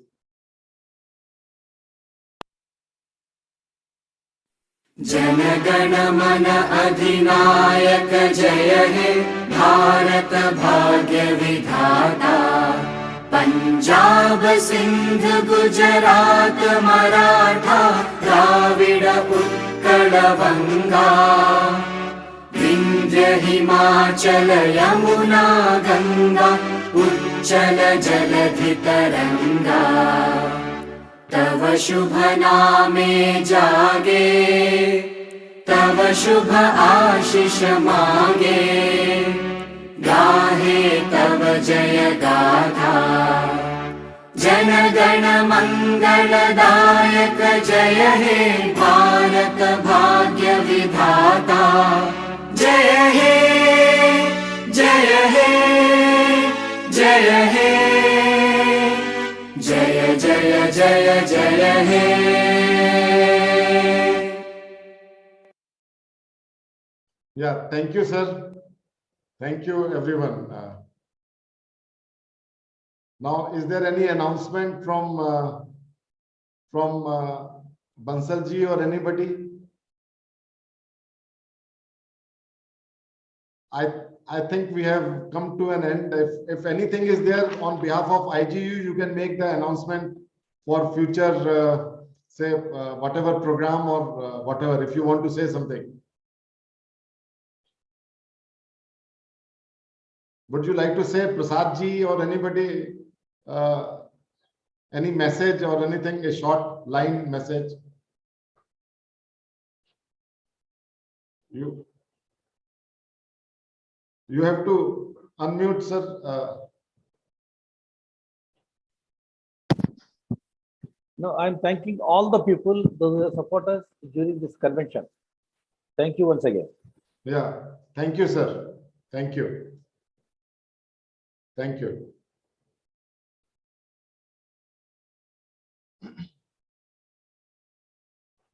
जनगण मन अधिनायक जय हे भारत भाग्य विधाता पंजाब सिंध गुजरात मराठा द्राविड उत्कल बंगा विंध्य हिमाचल यमुना गंगा उच्चल जलधि तरंगा तव शुभ नामे जागे तव शुभ आशीष मांगे गाहे तव जय गाथा जन गण मंगलदायक जय हे भारत भाग्य विधाता जय हे जय हे जय हे जय जय जय जय हे. Yeah, thank you, sir. Thank you, everyone. Now, is there any announcement from Bansalji or anybody? I think we have come to an end. If anything is there on behalf of IGU, you can make the announcement for future say whatever program or whatever, if you want to say something. Would you like to say, Prasad ji or anybody, any message or anything, a short line message? You have to unmute, sir. No, I'm thanking all the people, those who support us during this convention. Thank you once again. Yeah, thank you, sir. Thank you. Thank you.